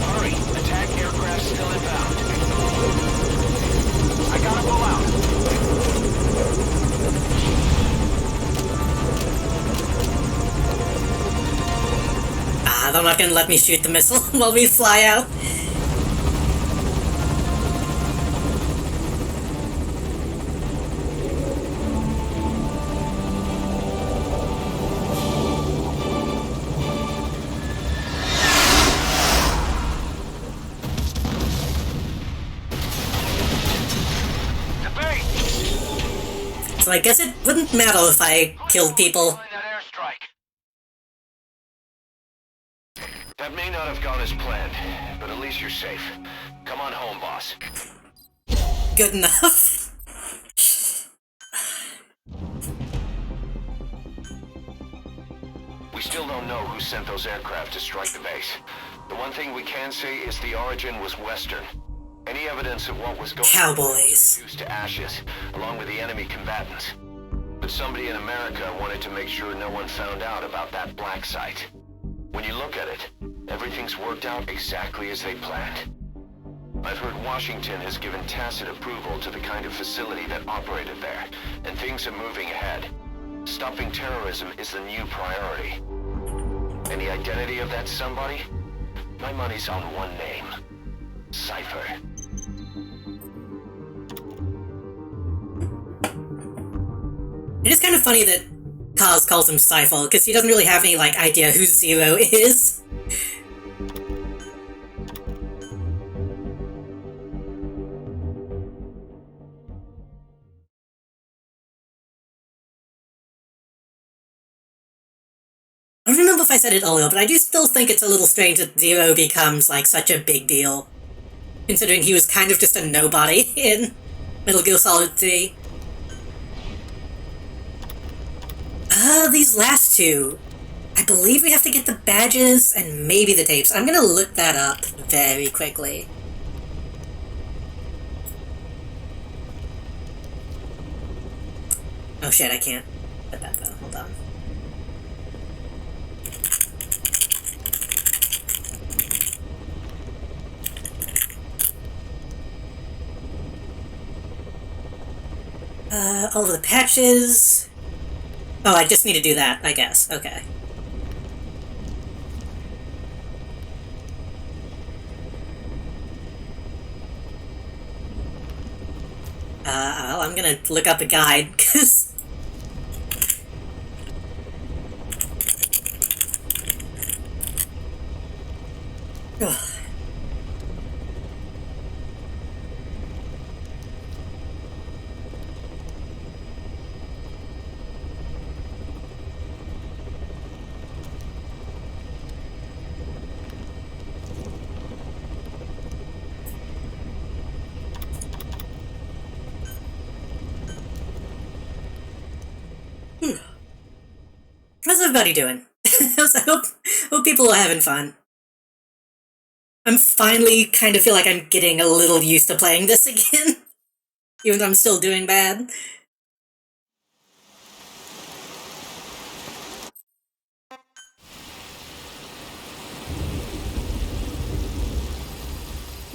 Hurry. Attack aircraft still inbound. I gotta pull out. They're not gonna let me shoot the missile while we fly out. So I guess it wouldn't matter if I killed people. That may not have gone as planned, but at least you're safe. Come on home, boss. Good enough. We still don't know who sent those aircraft to strike the base. The one thing we can say is the origin was Western. Any evidence of what was going on was reduced to ashes, along with the enemy combatants. But somebody in America wanted to make sure no one found out about that black site. When you look at it, everything's worked out exactly as they planned. I've heard Washington has given tacit approval to the kind of facility that operated there, and things are moving ahead. Stopping terrorism is the new priority. And the identity of that somebody? My money's on one name. Cypher. It is kind of funny that Kaz calls him Cypher, because he doesn't really have any, like, idea who Zero is. I don't remember if I said it earlier, but I do still think it's a little strange that Zero becomes, like, such a big deal. Considering he was kind of just a nobody in Metal Gear Solid 3. These last two. I believe we have to get the badges and maybe the tapes. I'm gonna look that up very quickly. Oh shit, I can't put that though. Hold on. All of the patches. Oh, I just need to do that, I guess. Okay. Well, I'm gonna look up a guide, because... How's everybody doing? I hope people are having fun. I'm finally kind of feel like I'm getting a little used to playing this again. Even though I'm still doing bad.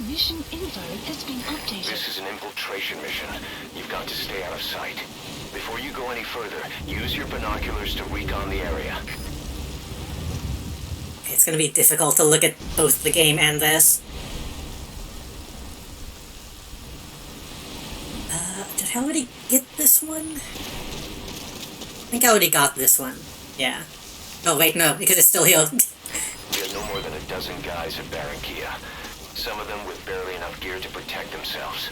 Mission info has been updated. This is an infiltration mission. You've got to stay out of sight. Before you go any further, use your binoculars to recon the area. It's gonna be difficult to look at both the game and this. Did I already get this one? I think I already got this one. Yeah. Oh wait, no, because it's still healed. We have no more than a dozen guys at Barranquilla. Some of them with barely enough gear to protect themselves.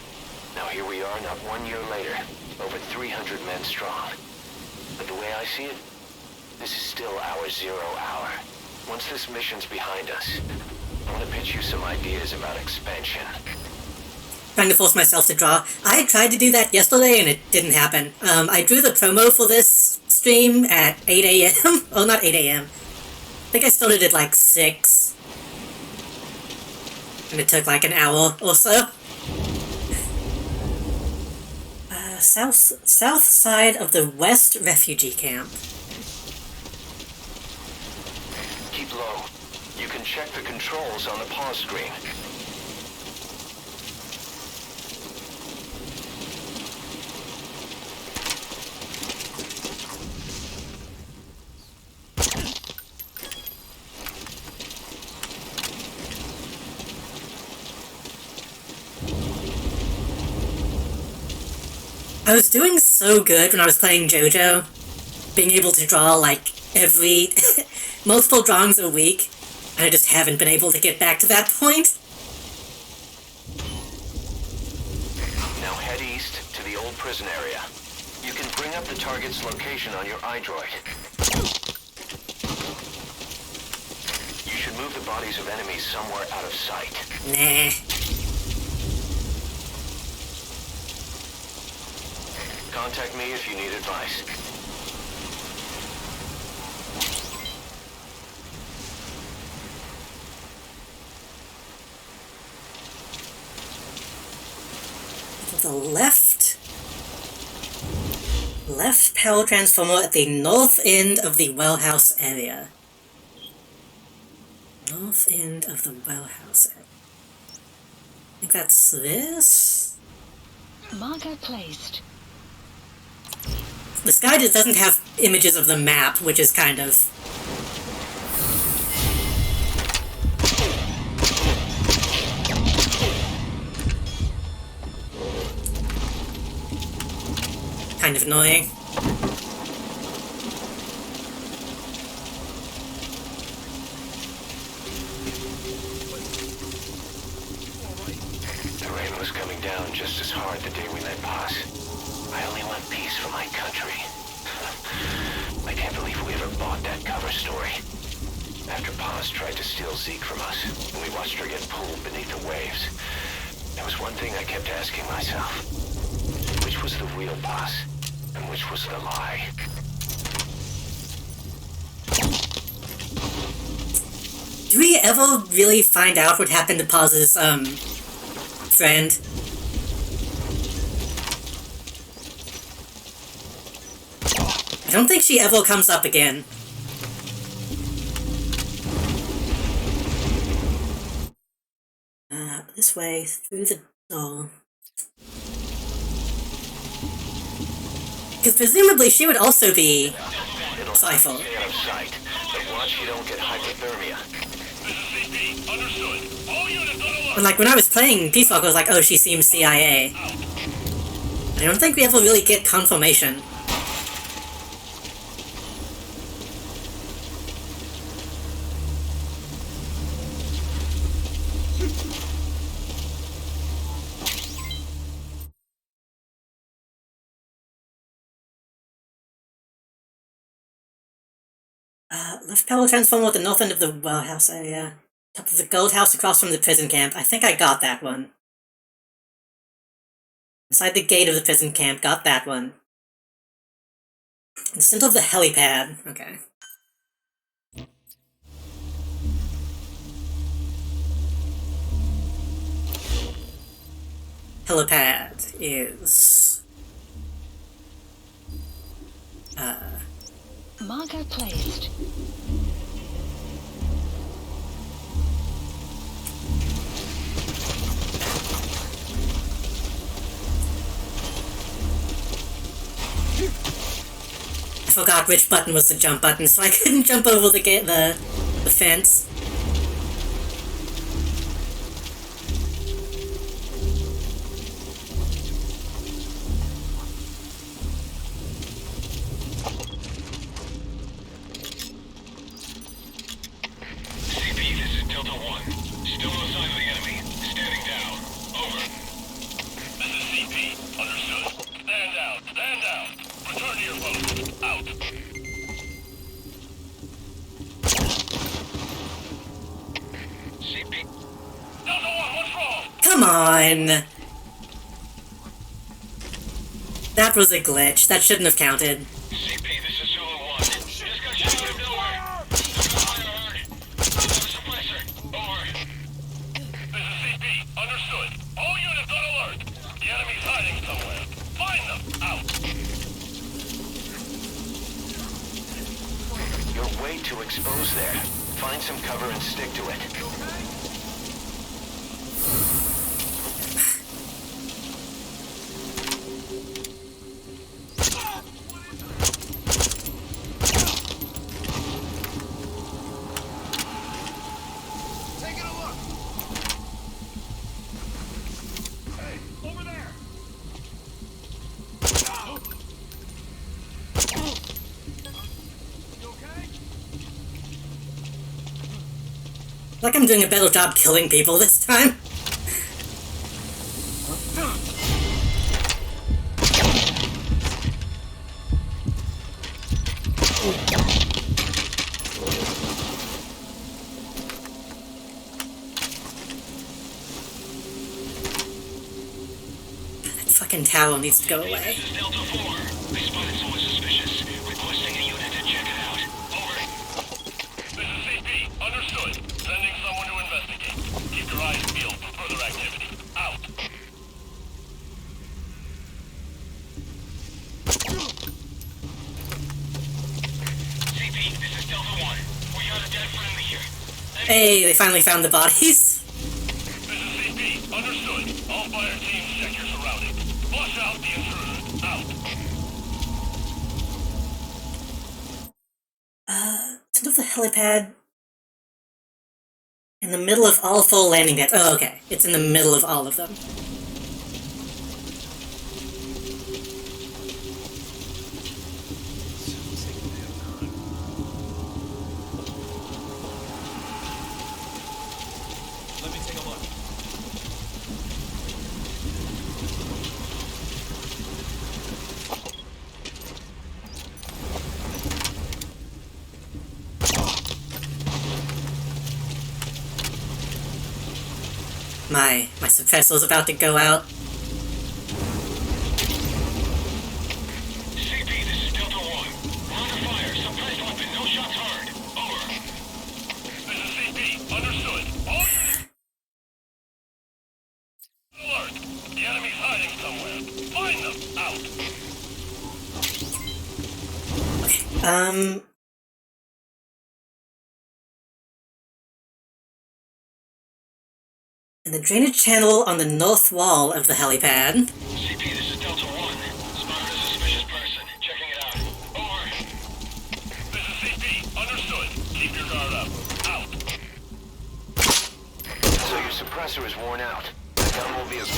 Now here we are, not 1 year later, over 300 men strong. But the way I see it, this is still our 0 hour. Once this mission's behind us, I want to pitch you some ideas about expansion. Trying to force myself to draw. I tried to do that yesterday and it didn't happen. I drew the promo for this stream at 8 a.m. Oh, not 8 a.m. I think I started at like 6. And it took like an hour or so. South side of the West Refugee Camp. Keep low. You can check the controls on the pause screen. I was doing so good when I was playing JoJo, being able to draw like every multiple drawings a week, and I just haven't been able to get back to that point. Now head east to the old prison area. You can bring up the target's location on your iDroid. You should move the bodies of enemies somewhere out of sight. Nah. Contact me if you need advice. To the left power transformer at the north end of the wellhouse area. North end of the well house. I think that's this? Marker placed. The sky just doesn't have images of the map, which is kind of... kind of annoying. The rain was coming down just as hard the day we met Paz. I only want peace for my country. I can't believe we ever bought that cover story. After Paz tried to steal Zeke from us, and we watched her get pulled beneath the waves, there was one thing I kept asking myself. Which was the real Paz, and which was the lie? Do we ever really find out what happened to Paz's, friend? I don't think she ever comes up again. This way, through the door. Because presumably she would also be Cypher. Stay out of sight, but watch you don't get hypothermia. But like, when I was playing Peace Walker, I was like, oh, she seems CIA. I don't think we ever really get confirmation. Left power transformer at the north end of the warehouse area. Top of the gold house across from the prison camp. I think I got that one. Inside the gate of the prison camp, got that one. In the center of the helipad. Okay. Helipad is... Marker placed. I forgot which button was the jump button, so I couldn't jump over the gate, the fence. Come on! That was a glitch. That shouldn't have counted. CP, this is Zulu 1. Just got shot out of nowhere. Fire suppressor. Over. This is CP. Understood. All units on alert. The enemy's hiding somewhere. Find them. Out. You're way too exposed there. Find some cover and stick to it. Like I'm doing a better job killing people this time. That fucking tower needs to go away. This is Delta 4. I spotted someone suspicious. Requesting a unit to check it out. Over. This is CP. Understood. Sending someone to investigate. Keep your eyes peeled for further activity. Out. CP, this is Delta 1. We got a dead friendly here. Hey, they finally found the bodies. This is CP. Understood. All fire teams check your surroundings. Flush out the intruder. Out. It's another helipad in the middle of all full landing pads. Oh, okay. It's in the middle of all of them. Let me take a look. My suppressor's about to go out. CP, this is Delta 1. We're under fire. Suppressed weapon. No shots heard. Over. This is CP. Understood. All alert. The enemy's hiding somewhere. Find them. Out. In the drainage channel on the north wall of the helipad. CP, this is Delta 1. Spotted a suspicious person. Checking it out. Over. This is CP. Understood. Keep your guard up. Out. So your suppressor is worn out. The gun will be as...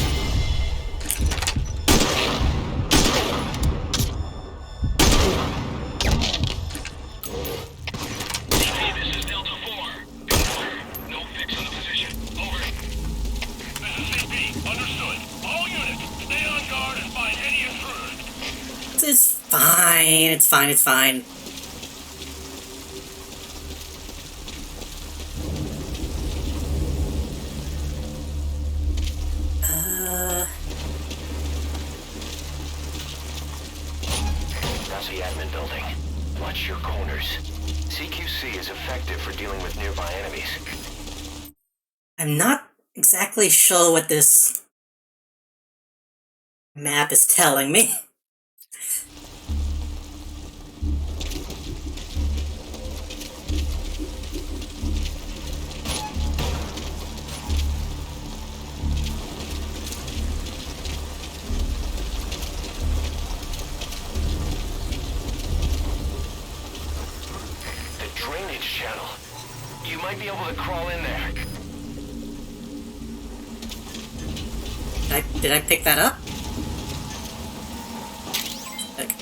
CP, this is Delta 4. Confirm. No fix on the position. Over. This is CP. Understood. All units, stay on guard and find any intruders. It's fine. It's fine. It's fine. That's the admin building. Watch your corners. CQC is effective for dealing with nearby enemies. I'm not exactly sure what this map is telling me. The drainage channel. You might be able to crawl in there. Did I pick that up? Okay.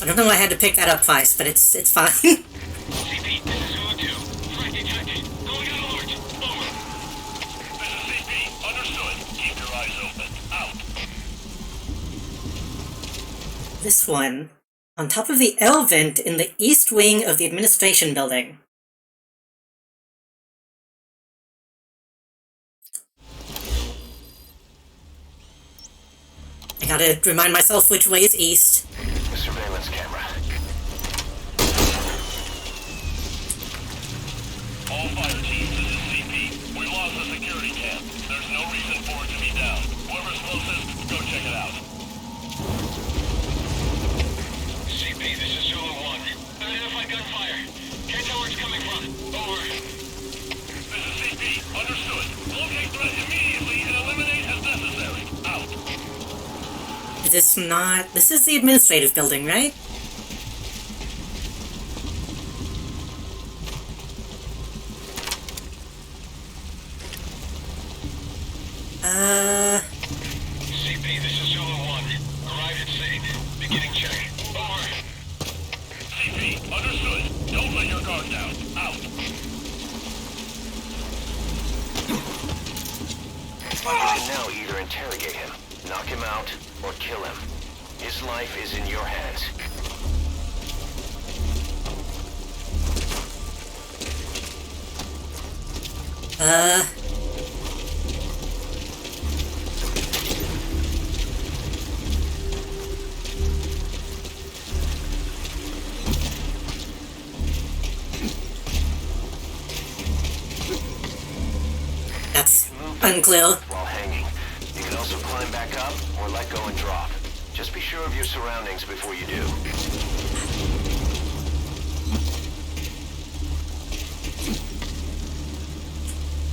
I don't know why I had to pick that up twice, but it's fine. CP, this is Zulu 2. Threat detected. Going on alert. Over. This is CP. Understood. Keep your eyes open. Out. This one, on top of the L vent in the east wing of the administration building. I gotta remind myself which way is east. The surveillance camera. All fire teams, this is CP. We lost the security camp. There's no reason for it to be down. Whoever's closest, go check it out. CP, this is Zulu 1. Identified gunfire. Can't tell where it's coming from. Over. This is CP. Understood. Locate threat immediately and eliminate as necessary. Out. Is this not... This is the administrative building, right? CP, this is Zulu 1. Arrived at scene. Beginning check. Over. CP, understood. Don't let your guard down. Out. You can now either interrogate him, knock him out, or kill him. His life is in your hands. That's unclear. While hanging, you can also climb back up or let go and drop. Just be sure sure of your surroundings before you do.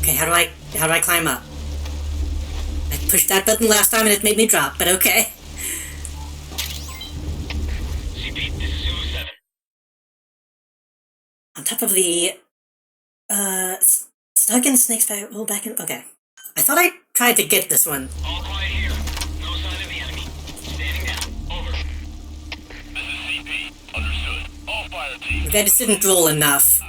Okay, how do I climb up? I pushed that button last time and it made me drop, but okay. CP, this is Zulu 7. On top of the, stuck in Snake's Fire, roll back in, okay. I thought I tried to get this one. All quiet here. No sign of the enemy. Standing down. Over. This is CP. Understood. All fire teams. Maybe I just didn't roll enough. Out.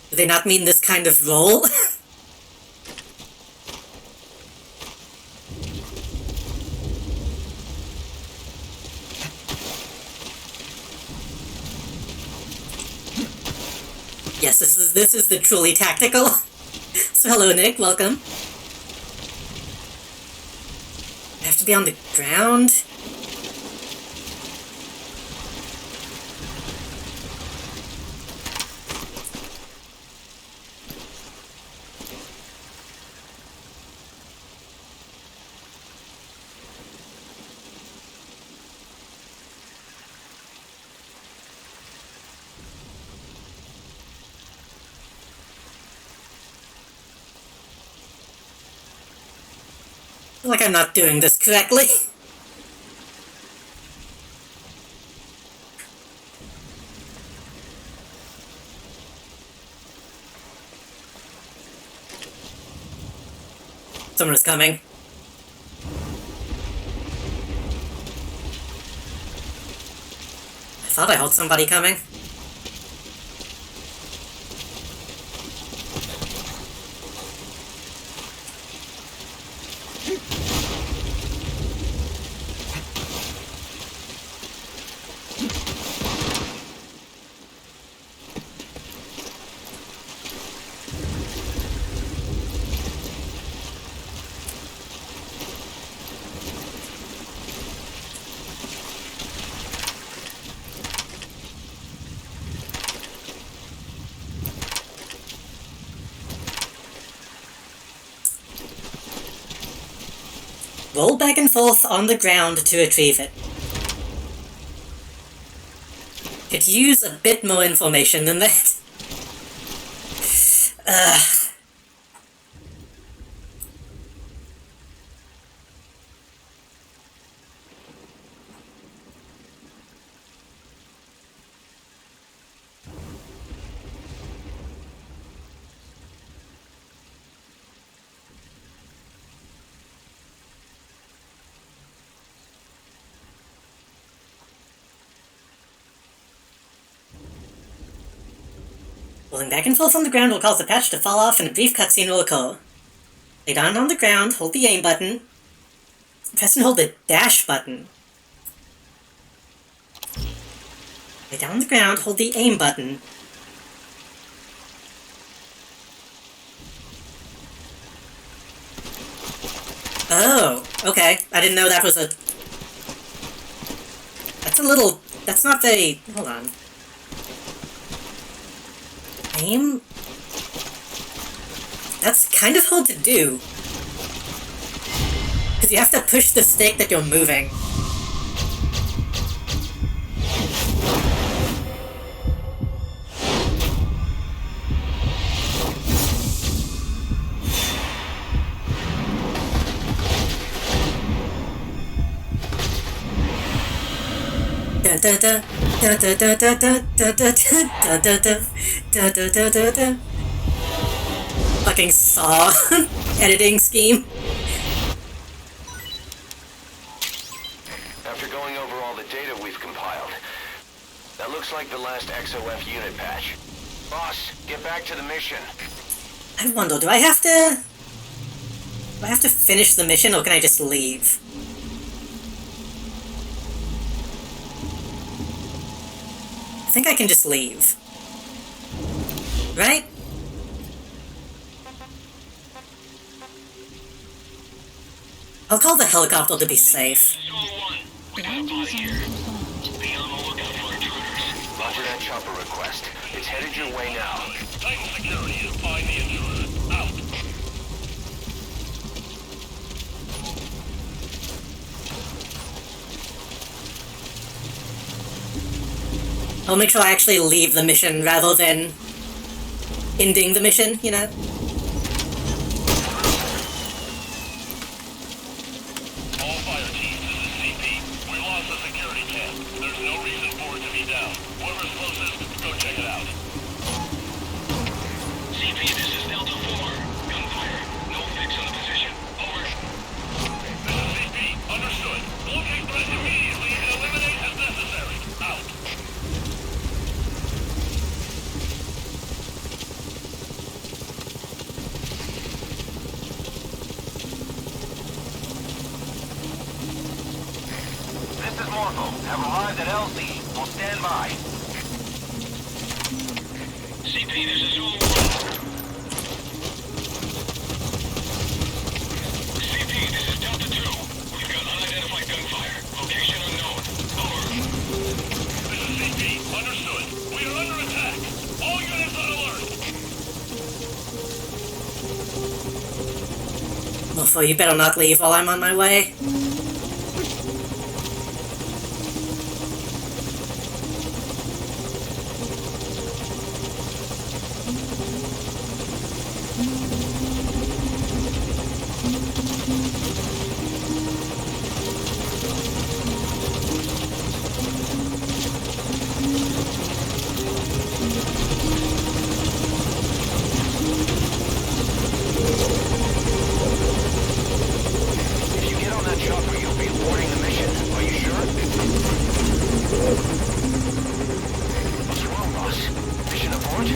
Do they not mean this kind of roll? Yes, this is the truly tactical. So hello Nick, welcome. I have to be on the ground. I feel like I'm not doing this correctly. Someone is coming. I thought I heard somebody coming. Roll back and forth on the ground to retrieve it. Could use a bit more information than that. Rolling back and forth on the ground will cause the patch to fall off and a brief cutscene will occur. Lay down on the ground, hold the aim button. Press and hold the dash button. Lay down on the ground, hold the aim button. Oh, okay. I didn't know that was a... That's a little... That's not very... Hold on. Aim? That's kind of hard to do. Because you have to push the stick that you're moving. Fucking Saw editing scheme. After going over all the data we've compiled, that looks like the last XOF unit patch. Boss, get back to the mission. I wonder, do I have to finish the mission or can I just leave? I think I can just leave. Right? I'll call the helicopter to be safe. Landing zone confirmed. Roger that chopper request. It's headed your way now. Titan security is find the intruder. Out. I'll make sure I actually leave the mission rather than ending the mission, you know? All fire teams, this is CP. We lost the security camp. There's no reason for it to be down. Whoever's closest, go check it out. CP, this is Delta 4. Gunfire. No fix on the position. Over. This is CP. Understood. Locate threat immediately and eliminate as necessary. Out. This is Morpho. Have arrived at LZ. We'll stand by. CP, this is Zulu 1. CP, this is Delta 2. We've got unidentified gunfire. Location unknown. Over. This is CP. Understood. We are under attack. All units on alert. Mofo, you better not leave while I'm on my way. If you get on that chopper, you'll be aborting the mission. Are you sure? What's wrong, boss? Mission abort?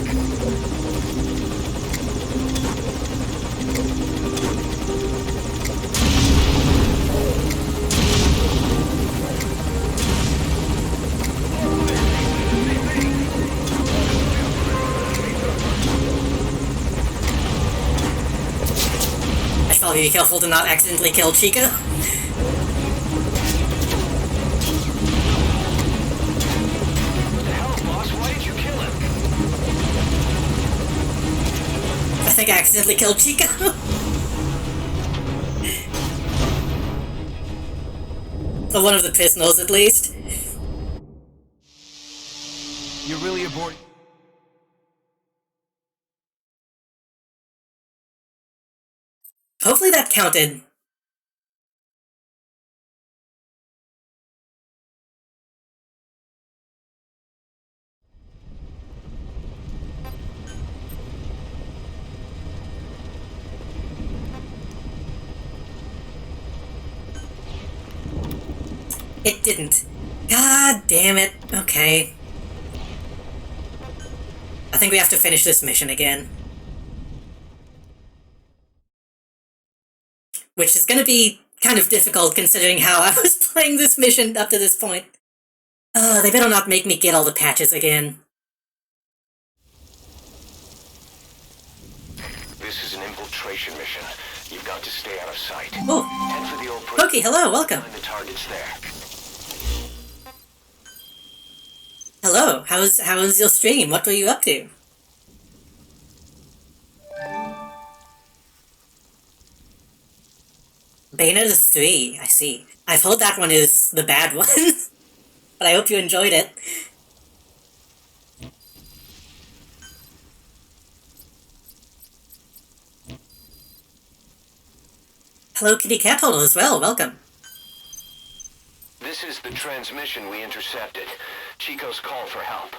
I shall be careful to not accidentally kill Chica. The hell, boss? Why did you kill him? I think I accidentally killed Chica. Or one of the prisoners, at least. You're really aboard. Hopefully that counted. It didn't. God damn it. Okay. I think we have to finish this mission again. Which is gonna be kind of difficult considering how I was playing this mission up to this point. They better not make me get all the patches again. This is an infiltration mission. You've got to stay out of sight. Oh. Head for the old Pokey, hello, welcome. Find the targets there. Hello, how was your stream? What were you up to? Bayonetta 3, I see. I've heard that one is the bad one, but I hope you enjoyed it. Hello, Kitty Cat Holder as well, welcome. This is the transmission we intercepted. Chico's call for help.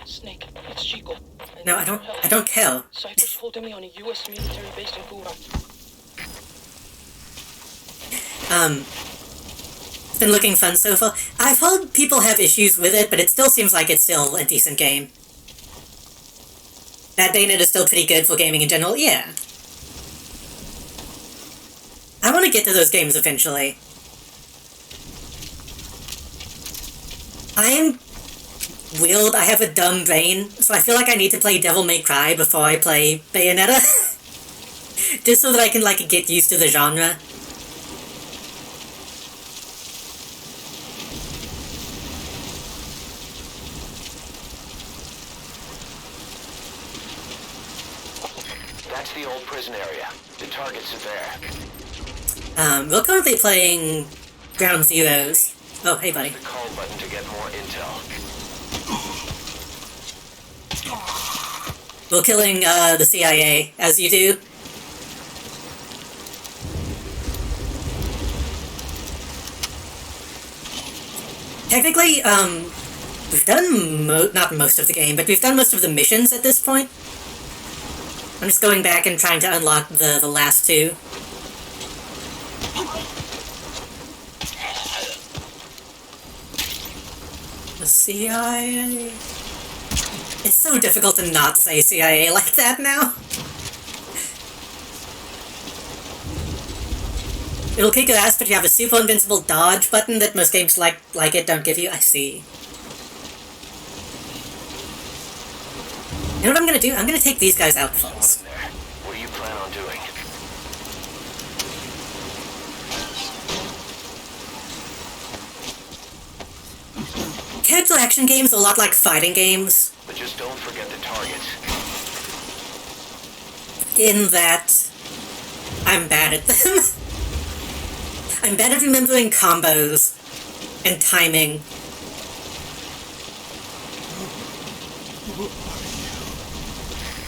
Snake, it's Chico. No, I don't care. Cypher's holding me on a U.S. military base in Pura. It's been looking fun so far. I've heard people have issues with it, but it still seems like it's still a decent game. That Bayonetta is still pretty good for gaming in general, yeah. I want to get to those games eventually. I am weird, I have a dumb brain, so I feel like I need to play Devil May Cry before I play Bayonetta. Just so that I can, like, get used to the genre. That's the old prison area. The targets are there. We're currently playing Ground Zeroes. Oh, hey, buddy. The call button to get more intel. We're killing, the CIA, as you do. Technically, we've done not most of the game, but we've done most of the missions at this point. I'm just going back and trying to unlock the last two. The CIA... It's so difficult to not say CIA like that now. It'll kick your ass, but you have a super invincible dodge button that most games like it don't give you. I see. You know what I'm gonna do? I'm gonna take these guys out first. What do you plan on doing? Character action games are a lot like fighting games. But just don't forget the targets. In that... I'm bad at them. I'm bad at remembering combos and timing.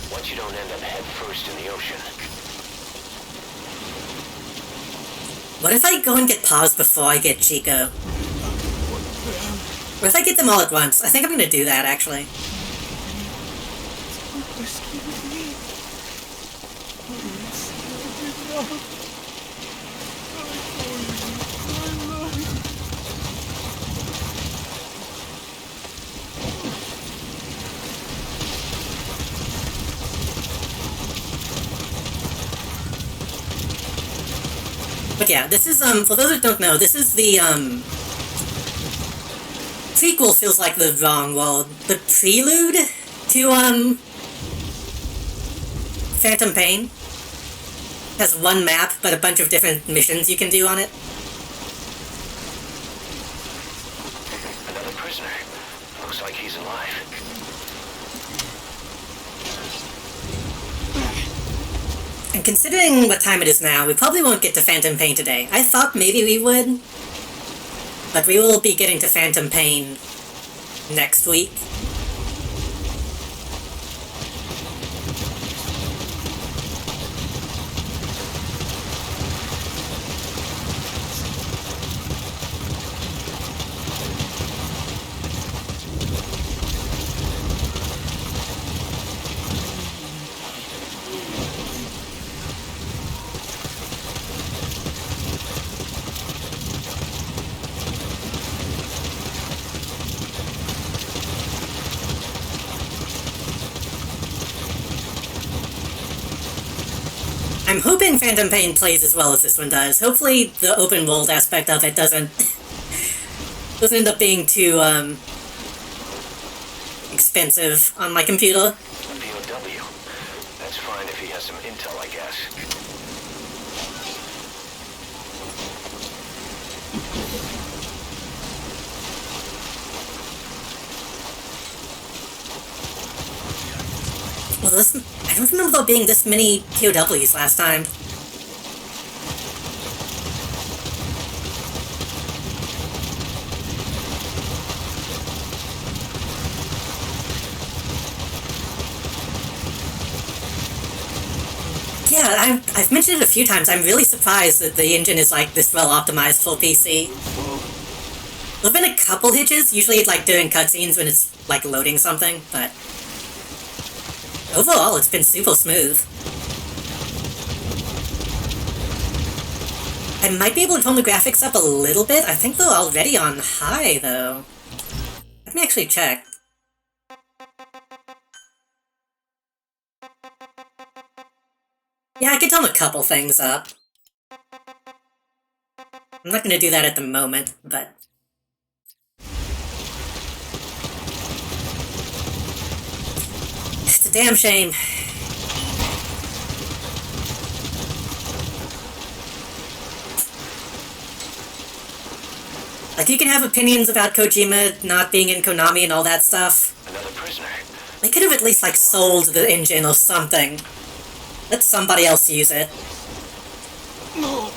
Once you don't end up head first in the ocean. What if I go and get paused before I get Chico? Or if I get them all at once? I think I'm gonna do that, actually. But yeah, this is, for those who don't know, this is the, sequel feels like the wrong word. The prelude to, Phantom Pain. Has one map, but a bunch of different missions you can do on it. Another prisoner. Looks like he's alive. And considering what time it is now, we probably won't get to Phantom Pain today. I thought maybe we would, but we will be getting to Phantom Pain next week. I'm hoping Phantom Pain plays as well as this one does. Hopefully the open world aspect of it doesn't end up being too expensive on my computer. A POW. That's fine if he has some intel, I guess. Well, I don't remember there being this many POWs last time. Yeah, I've mentioned it a few times. I'm really surprised that the engine is like this well optimized for PC. There've been a couple hitches, usually like during cutscenes when it's like loading something, but overall it's been super smooth. I might be able to turn the graphics up a little bit. I think they're already on high though. Let me actually check. Yeah, I can tone a couple things up. I'm not gonna do that at the moment, but... It's a damn shame. Like, you can have opinions about Kojima not being in Konami and all that stuff. Another prisoner. They could have at least, like, sold the engine or something. Let somebody else use it. No.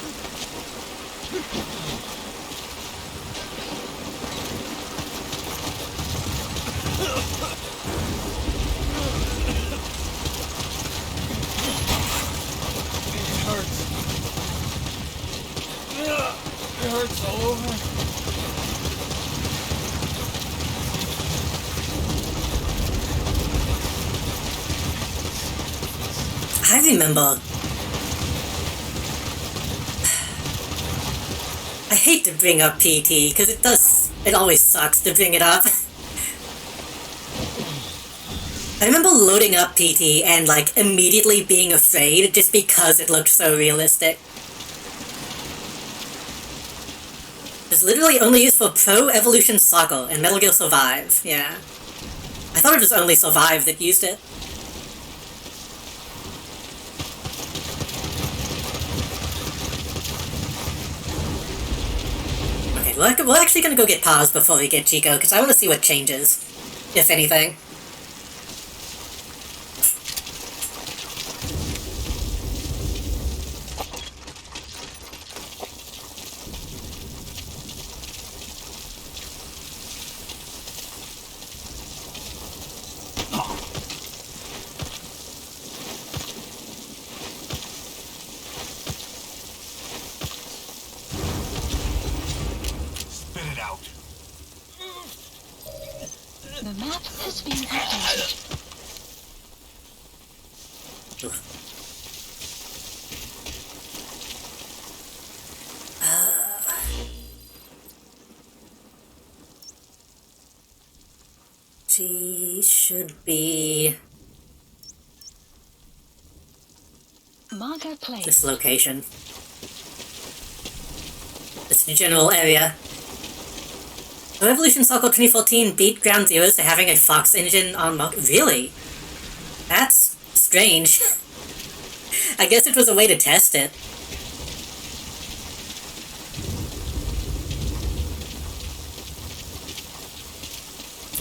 It hurts all over. I remember. I hate to bring up PT, because it always sucks to bring it up. I remember loading up PT and, like, immediately being afraid just because it looked so realistic. It's literally only used for Pro Evolution Soccer and Metal Gear Survive, yeah. I thought it was only Survive that used it. Okay, we're actually gonna go get Paz before we get Chico, because I want to see what changes, if anything. Spit it out. The map has been updated. She should be Margot Place. this location. This general area. Pro Evolution Soccer 2014 beat Ground Zeroes to having a Fox engine on Really? That's strange. I guess it was a way to test it.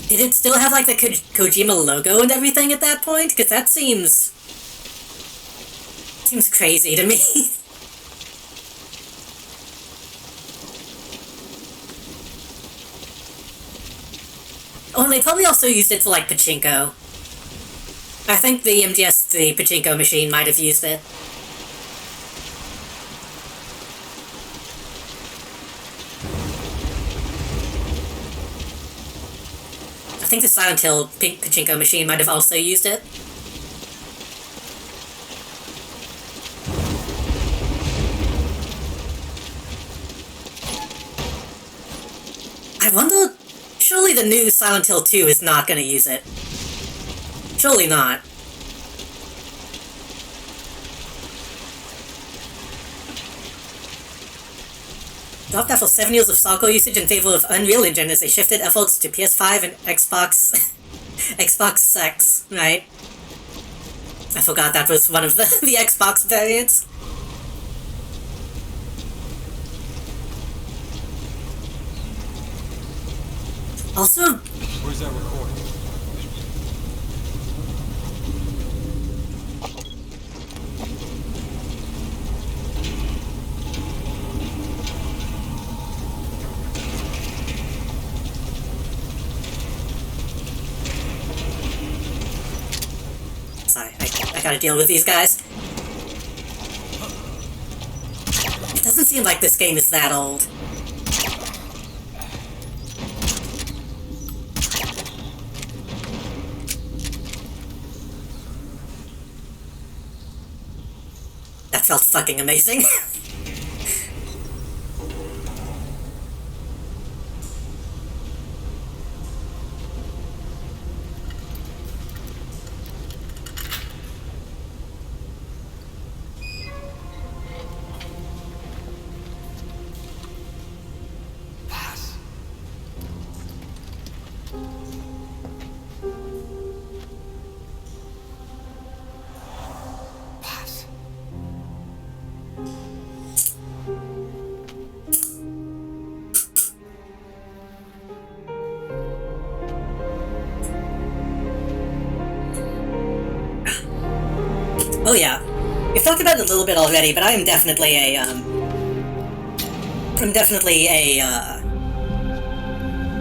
Did it still have, like, the Kojima logo and everything at that point? Because that seems crazy to me. Oh, and they probably also used it for, like, pachinko. I think the MGSV pachinko machine might have used it. I think the Silent Hill pachinko machine might have also used it. I wonder, surely the new Silent Hill 2 is not gonna use it. Surely not. Dropped after 7 years of Salco usage in favor of Unreal Engine as they shifted efforts to PS5 and Xbox... Xbox X, right? I forgot that was one of the Xbox variants. Also... Where's that recording? Sorry, I gotta deal with these guys. It doesn't seem like this game is that old. That felt fucking amazing. Oh yeah. We've talked about it a little bit already, but I am definitely a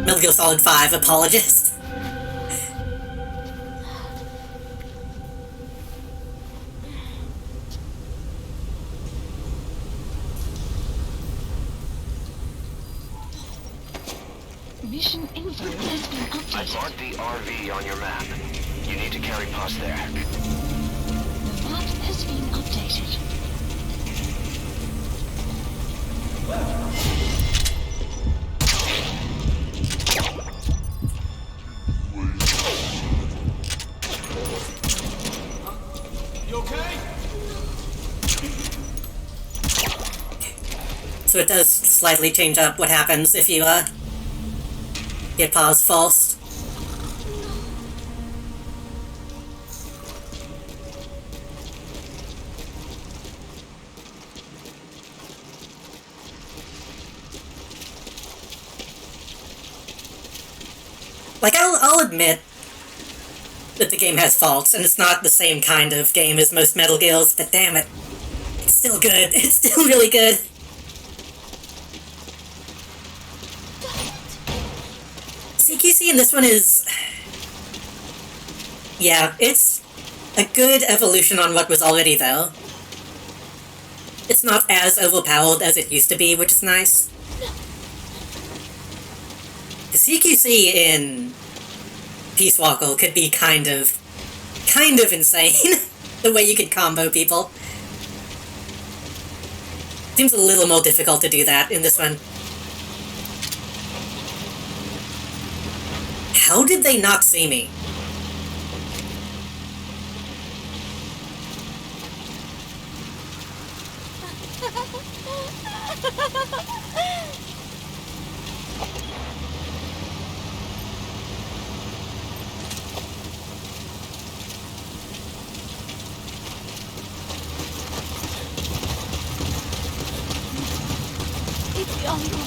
Metal Gear Solid 5 apologist. Mission info has been I've updated. marked the RV on your map. You need to carry past there. The map has been updated. You okay? So it does slightly change up what happens if you, get paused false. Like, I'll admit that the game has faults, and it's not the same kind of game as most Metal Gears, but damn it, it's still good. It's still really good. CQC in this one is... yeah, it's a good evolution on what was already there. It's not as overpowered as it used to be, which is nice. The CQC in Peace Walker could be kind of insane. The way you could combo people. Seems a little more difficult to do that in this one. How did they not see me? It's uncle.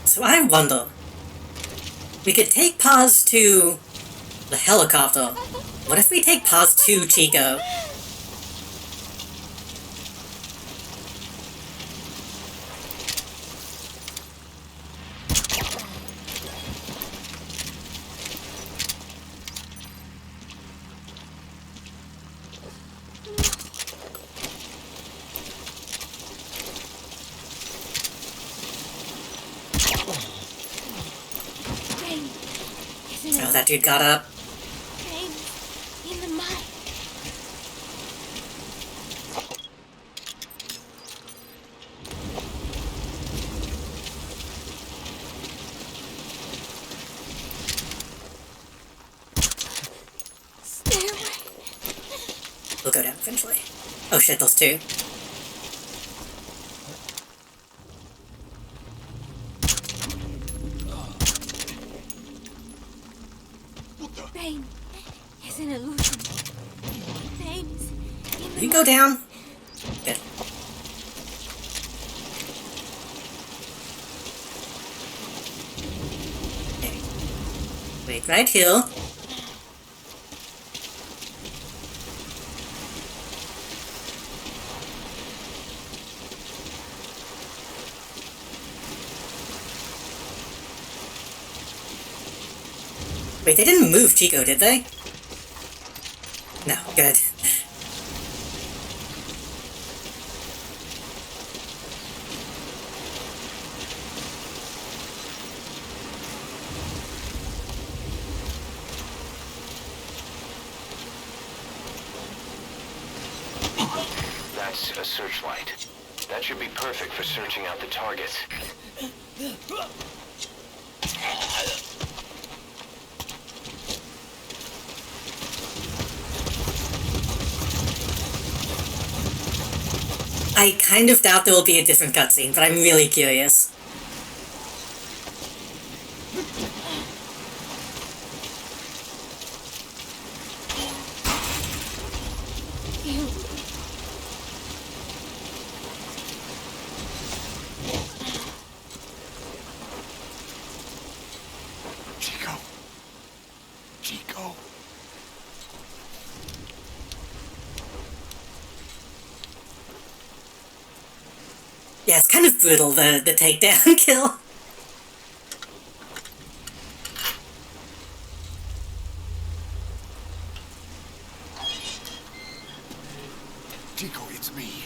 So I wonder, we could take Paz to the helicopter. What if we take Paz to Chico? Oh, that dude got up. Rain in the mine. Stay away. We'll go down eventually. Oh shit, those two. Rain is an illusion. Rain is in the You go down. Good. Okay. Wait right here. Wait, they didn't move Chico, did they? No, good. That's a searchlight. That should be perfect for searching out the targets. I kind of doubt there will be a different cutscene, but I'm really curious. Yeah, it's kind of brutal, the takedown kill. Chico, it's me.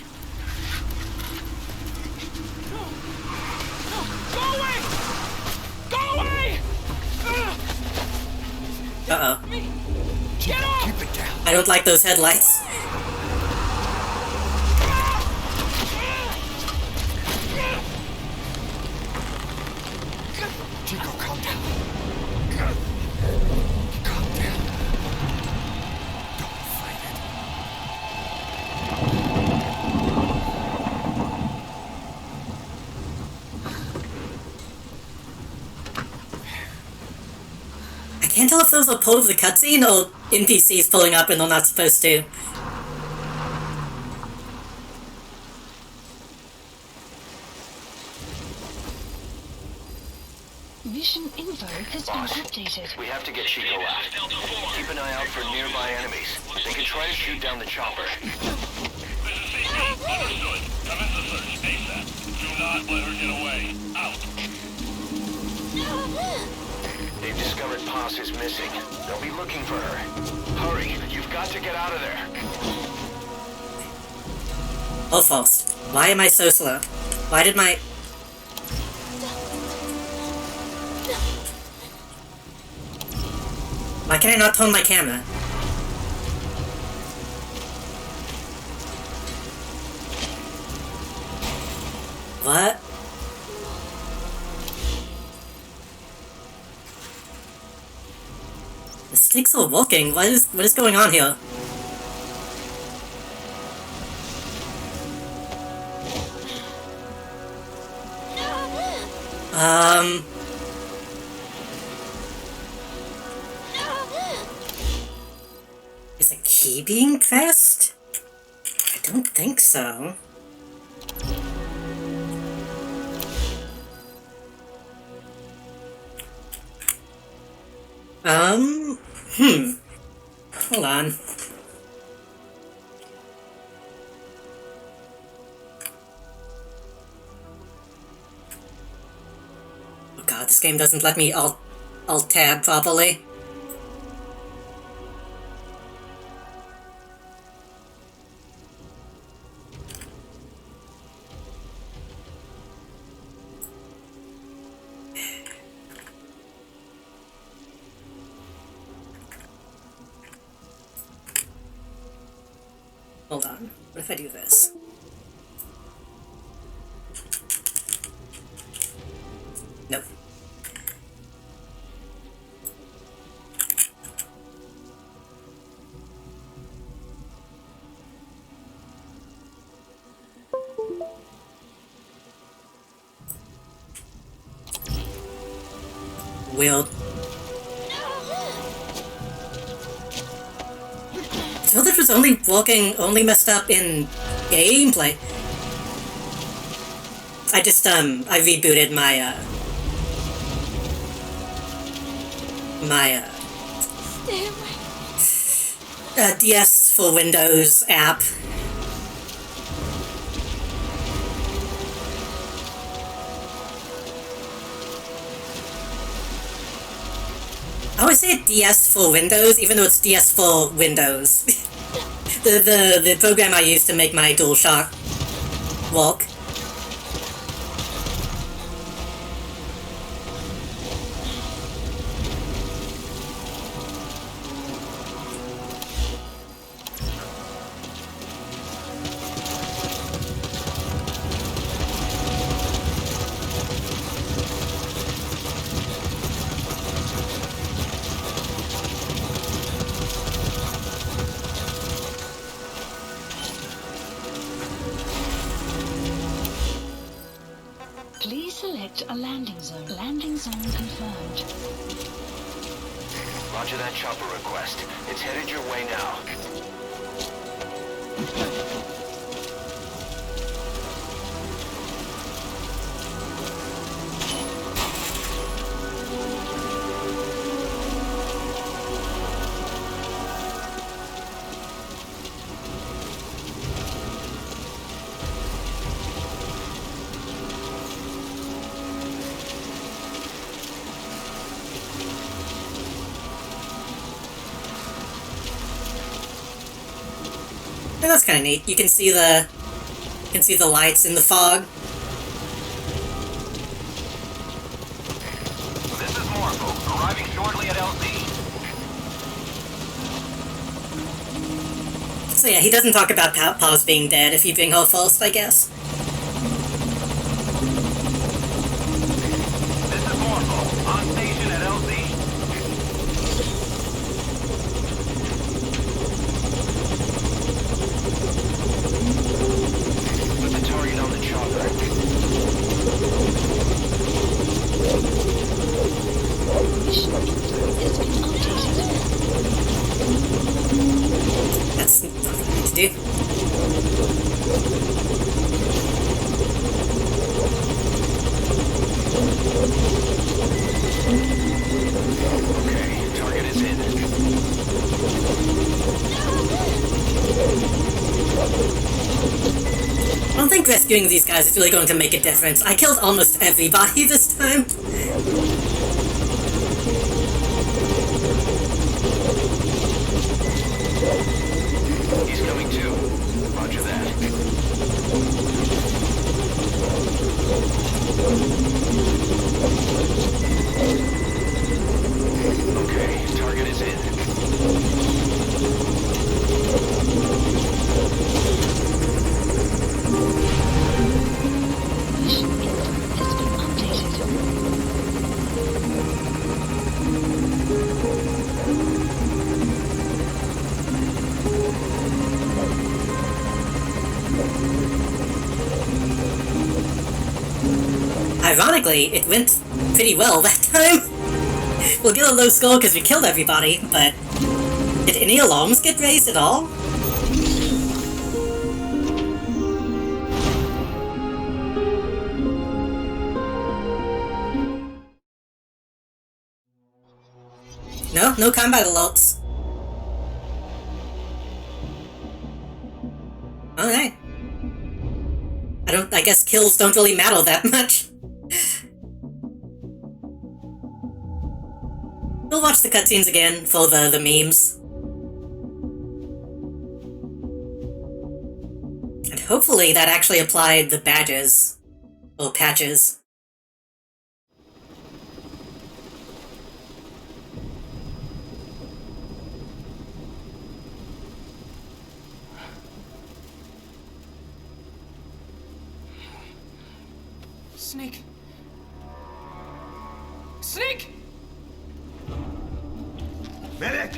Go away! Go away! Uh-oh. Chico, keep it down. I don't like those headlights. Chico, calm down. Calm down. Don't fight it. I can't tell if those are part of the cutscene or NPCs pulling up and they're not supposed to. Mission info has been Boss, updated. we have to get Chico out. Keep an eye out for nearby enemies. They could try to shoot down the chopper. This is CP. Understood. Commence the search ASAP. Do not let her get away. Out. They've discovered Paz is missing. They'll be looking for her. Hurry, you've got to get out of there. Oh, false. Why am I so slow? Why did my... Why can I not turn my camera? What? The sticks are working. What is going on here? Is a key being pressed? I don't think so. Hold on. Oh god, this game doesn't let me alt-tab properly. Hold on. What if I do this? Nope. Weird. So this was only messed up in gameplay. I rebooted my, DS for Windows app. I always say DS for Windows, even though it's DS for Windows. the program I use to make my DualShock work. Please select a landing zone. Landing zone confirmed. Roger that chopper request. It's headed your way now. And that's kind of neat. You can see the lights in the fog. This is Morpho, arriving shortly at LZ. So yeah, he doesn't talk about Paz being dead if you bring her first, I guess. This is Morpho, on station at LZ. Put the target on the chopper. That's nothing to do. Okay, target is in. I don't think rescuing these guys is really going to make a difference. I killed almost everybody this time. He's coming too. Roger that. Okay, target is in. Mission info has been updated. Ironically, it went pretty well that time. We'll get a low score because we killed everybody, but did any alarms get raised at all? No combat alerts. Alright. I guess kills don't really matter that much. We'll watch the cutscenes again for the memes. And hopefully that actually applied the badges. Or patches. Snake! Snake! Medic!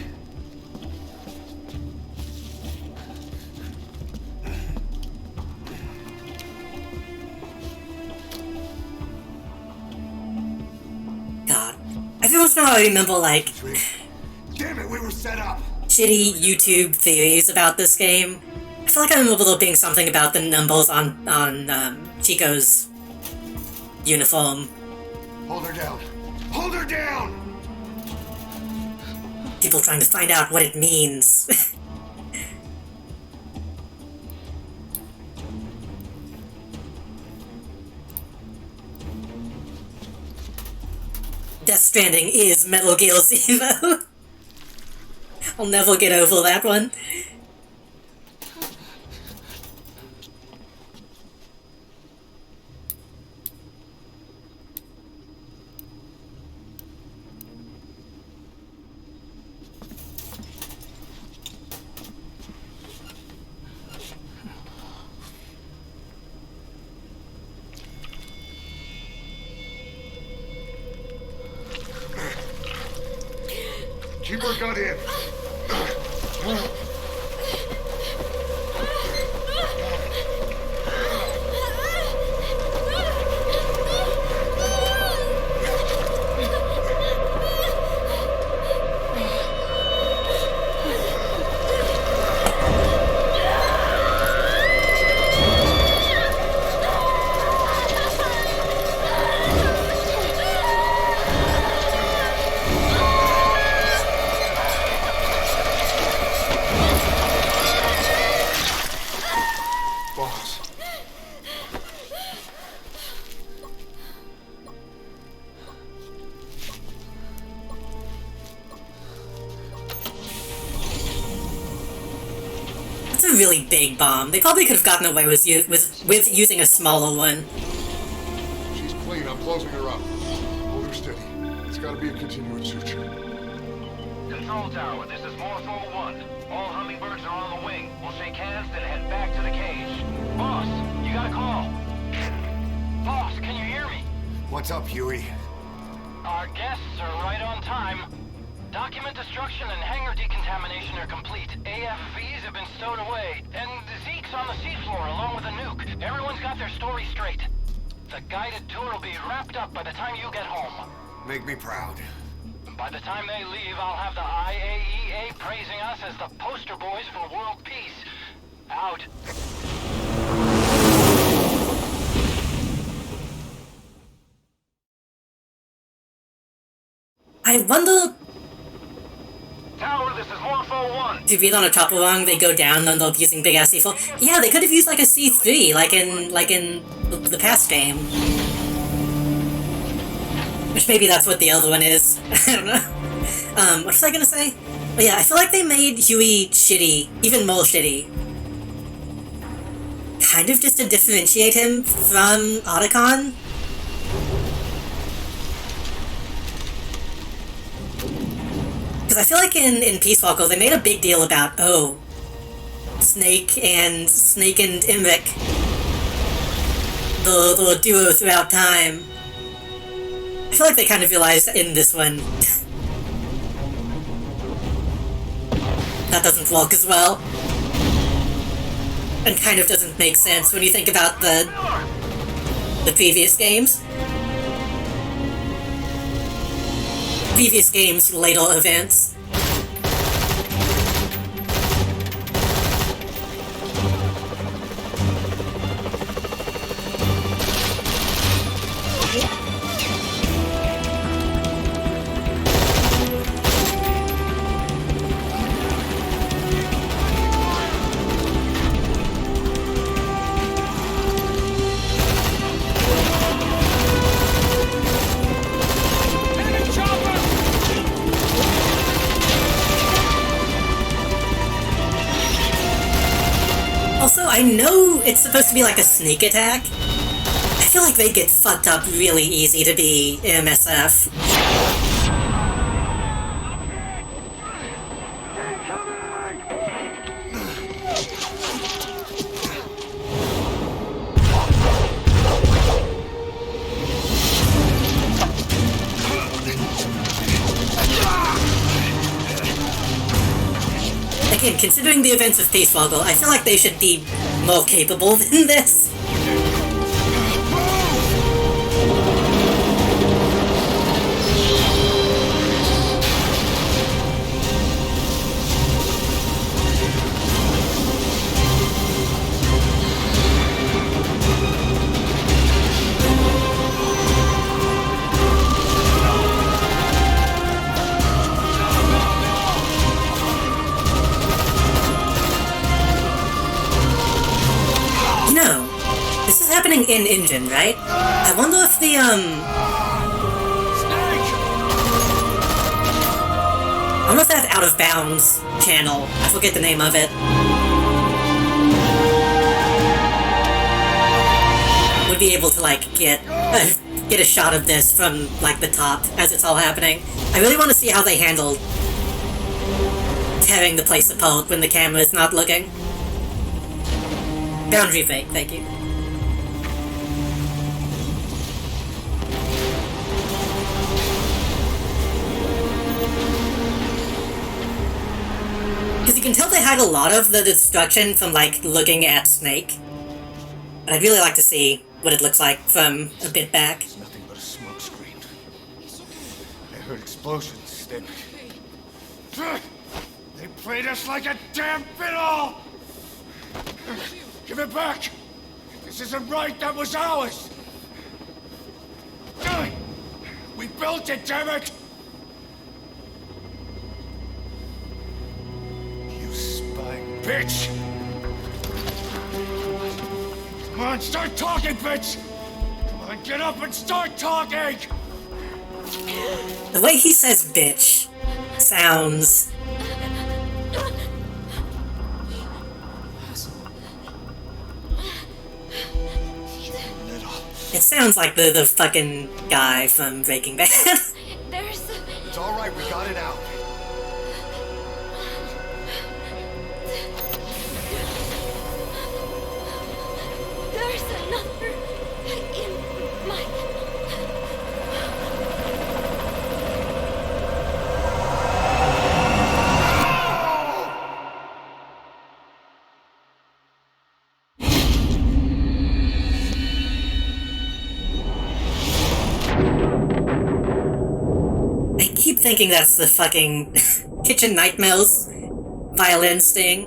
God. Every once in a while I remember, like, Damn it, we were set up! shitty YouTube theories about this game. I feel like I remember there being something about the numbers on Chico's uniform. Hold her down! Hold her down! People trying to find out what it means. Death Stranding is Metal Gear Zero. I'll never get over that one. Keeper got in! a really big bomb. They probably could have gotten away with using a smaller one. She's clean. I'm closing her up. Hold her steady. It's got to be a continuous suture. Control tower, this is Morpho 1. All hummingbirds are on the wing. We'll shake hands, then head back to the cage. Boss, you got a call. Boss, can you hear me? What's up, Huey? Our guests are right on time. Document destruction and hangar decontamination are complete. AFVs have been stowed away, and Zeke's on the seafloor along with a nuke. Everyone's got their story straight. The guided tour will be wrapped up by the time you get home. Make me proud. By the time they leave, I'll have the IAEA praising us as the poster boys for world peace. Out. I wonder... Tower, this is Morpho 1. To read on a chopper wrong, they go down, then they're using big ass C4. Yeah, they could have used like a C3, like in the past game. Which maybe that's what the other one is. I don't know. What was I gonna say? But yeah, I feel like they made Huey shitty, even more shitty. Kind of just to differentiate him from Otacon. Because I feel like in Peace Walker, they made a big deal about, oh, Snake and Imric, the duo throughout time. I feel like they kind of realized in this one that doesn't work as well. And kind of doesn't make sense when you think about the previous games. Previous games, later events. Also, I know it's supposed to be like a sneak attack. I feel like they get fucked up really easy to be MSF. Again, considering the events of Peace Walker, I feel like they should be more capable than this. This is happening in engine, right? I wonder if the, I wonder if that Out of Bounds channel, I forget the name of it, would be able to, like, get a shot of this from, like, the top as it's all happening. I really want to see how they handle tearing the place apart when the camera is not looking. Boundary fake, thank you. Because you can tell they had a lot of the destruction from, like, looking at Snake. But I'd really like to see what it looks like from a bit back. It's nothing but a smoke screen. I heard explosions, then... They played us like a damn fiddle! Give it back! This isn't right, that was ours! We built it, damn it! You spying bitch! Come on, start talking, bitch! Come on, get up and start talking! The way he says bitch sounds It sounds like the fucking guy from Breaking Bad. It's all right. We got it out. There's another in my... I keep thinking that's the fucking Kitchen Nightmares violin sting.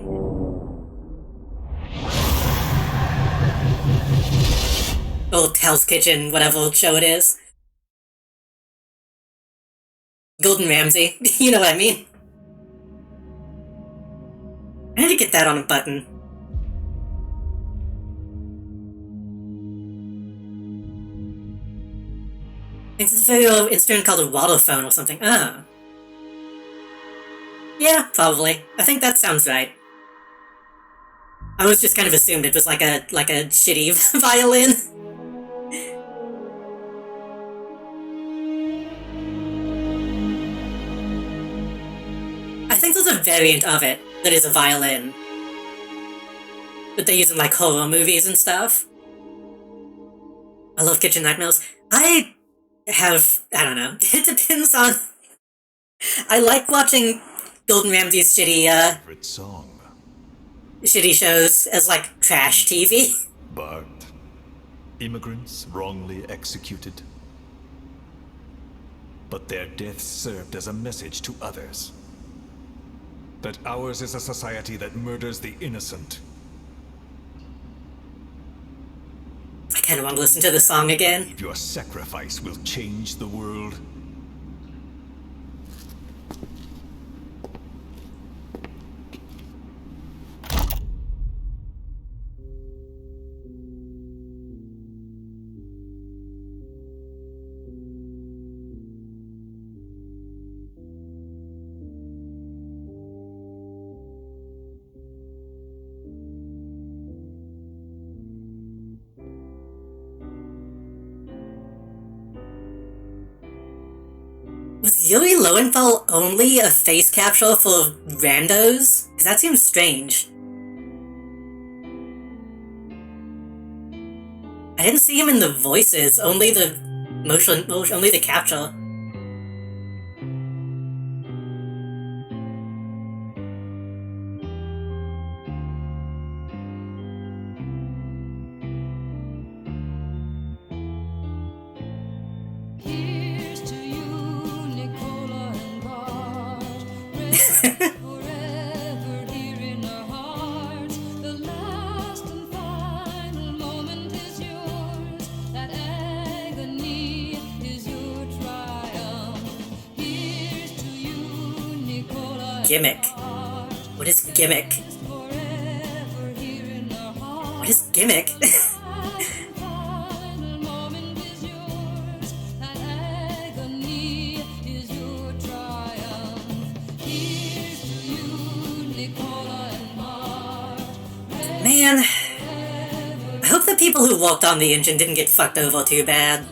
Or Hell's Kitchen, whatever show it is. Gordon Ramsay, you know what I mean? I need to get that on a button. I think it's a very old instrument called a waterphone or something. Ah. Yeah, probably. I think that sounds right. I was just kind of assumed it was like a shitty violin. I think there's a variant of it that is a violin that they use in like horror movies and stuff. I love Kitchen Nightmares. I don't know. It depends on... I like watching Gordon Ramsay's Favorite song. shitty shows as like trash TV. But immigrants wrongly executed. But their deaths served as a message to others. That ours is a society that murders the innocent. I kind of want to listen to the song again. Your sacrifice will change the world. Was Yuri Lowenthal only a face capture for randos? Because that seems strange. I didn't see him in the voices, only the only the capture. Gimmick. What is gimmick? What is gimmick? Man, I hope the people who walked on the engine didn't get fucked over too bad.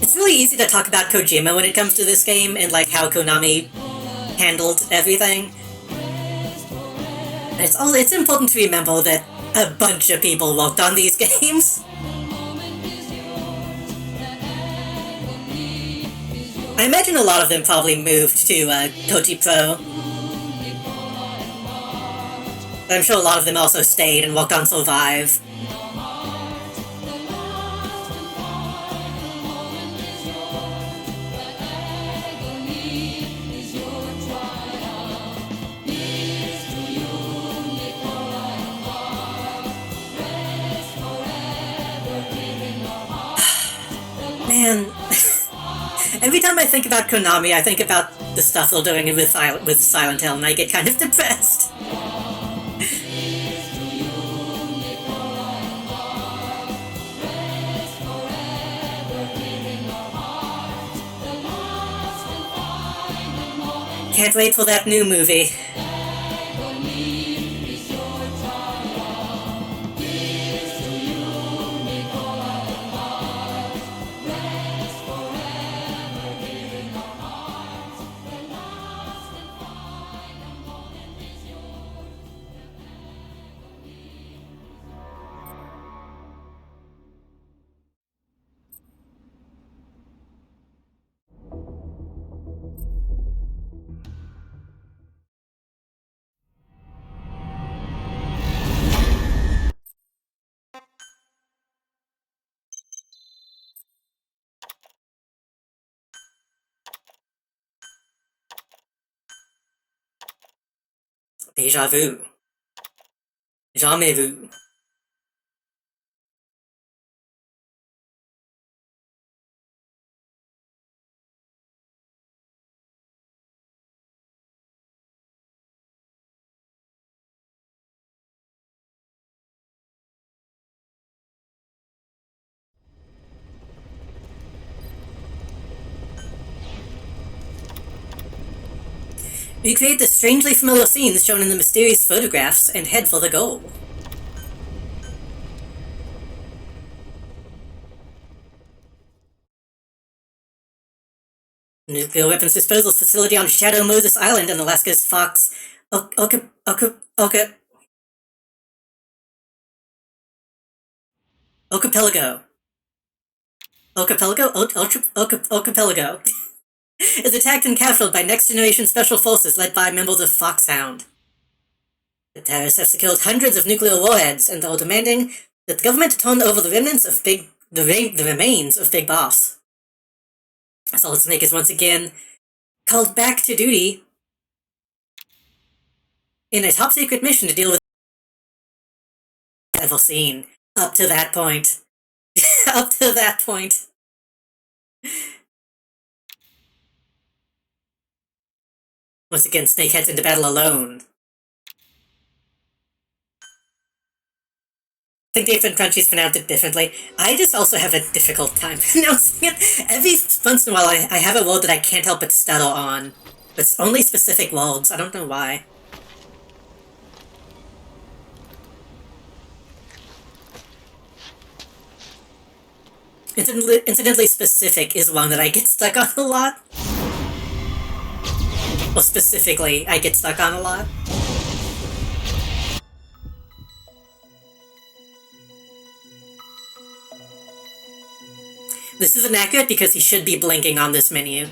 It's really easy to talk about Kojima when it comes to this game and like how Konami handled everything. And it's important to remember that a bunch of people worked on these games. I imagine a lot of them probably moved to Koji Pro. But I'm sure a lot of them also stayed and worked on Survive. Man, every time I think about Konami, I think about the stuff they're doing with Silent Hill, and I get kind of depressed. Can't wait for that new movie. Deja vu. Jamais vu. Recreate the strangely familiar scenes shown in the mysterious photographs and head for the goal. Nuclear weapons disposal facility on Shadow Moses Island in Alaska's Fox Archipelago. Archipelago is attacked and captured by next-generation special forces led by members of Foxhound. The terrorists have secured hundreds of nuclear warheads and are demanding that the government turn over the remains of Big Boss. Solid Snake is once again called back to duty in a top-secret mission to deal with ever seen up to that point. Up to that point. Once again, Snake heads into battle alone. I think different countries pronounce it differently. I just also have a difficult time pronouncing it. Every once in a while I have a word that I can't help but stutter on. But it's only specific words, I don't know why. Incidentally specific is one that I get stuck on a lot. Well, specifically, I get stuck on a lot. This isn't accurate because he should be blinking on this menu.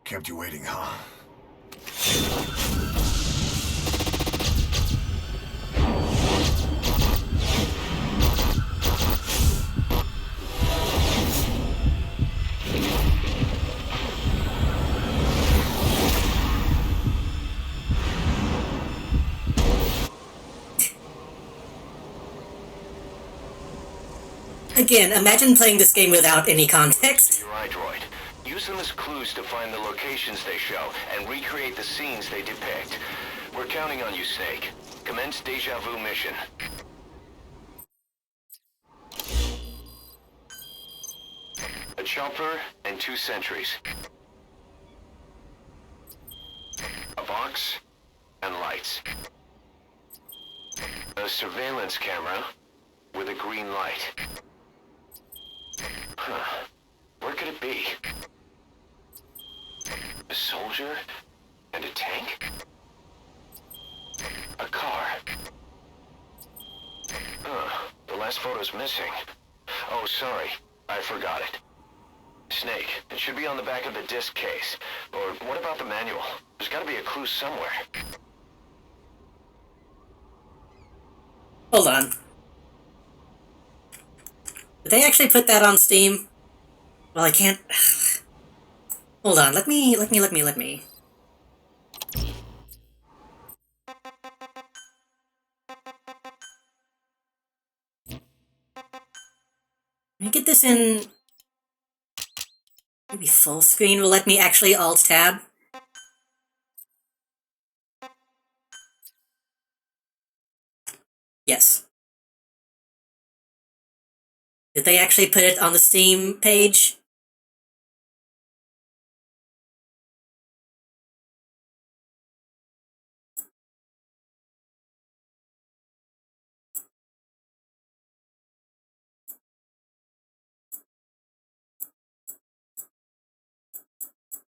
Kept you waiting, huh? Again, imagine playing this game without any context. Your iDroid. Use them as clues to find the locations they show and recreate the scenes they depict. We're counting on you, Snake. Commence Deja Vu mission. A chopper and 2 sentries. A box and lights. A surveillance camera with a green light. Huh. Where could it be? A soldier and a tank? A car. The last photo's missing. Oh, sorry. I forgot it. Snake, it should be on the back of the disc case. Or what about the manual? There's gotta be a clue somewhere. Hold on. Did they actually put that on Steam? Well, I can't... Hold on, let me... Let me get this in... Maybe full screen will let me actually Alt-Tab. Yes. Did they actually put it on the Steam page?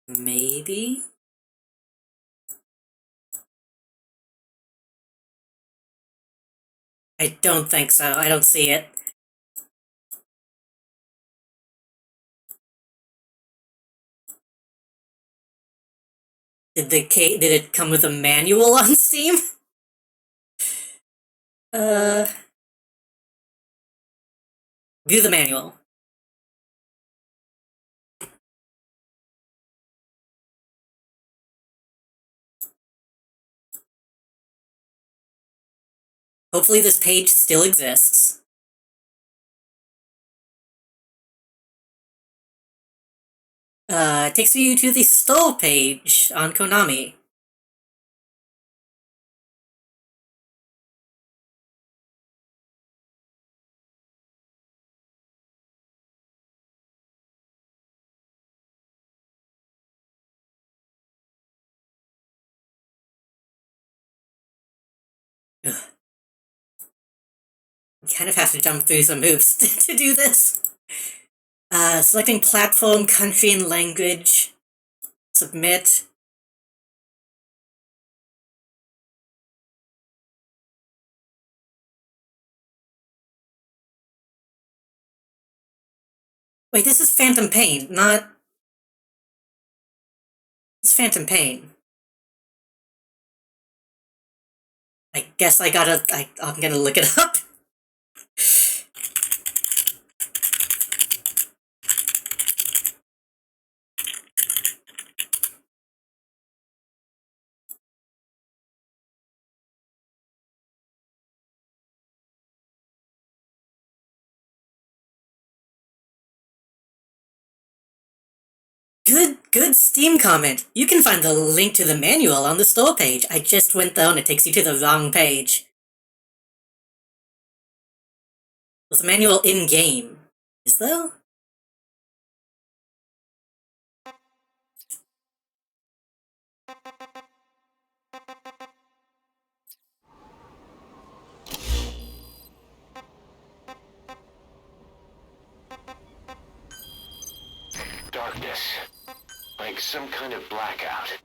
Maybe? I don't think so. I don't see it. Did it come with a manual on Steam? View the manual. Hopefully this page still exists. It takes you to the store page on Konami. Ugh. You kind of have to jump through some hoops to do this. Selecting platform, country, and language. Submit. Wait, this is Phantom Pain, not... This is Phantom Pain. I guess I'm gonna look it up. Good Steam comment. You can find the link to the manual on the store page. I just went there and it takes you to the wrong page. There's a manual in-game. Is there? Darkness. Like some kind of blackout.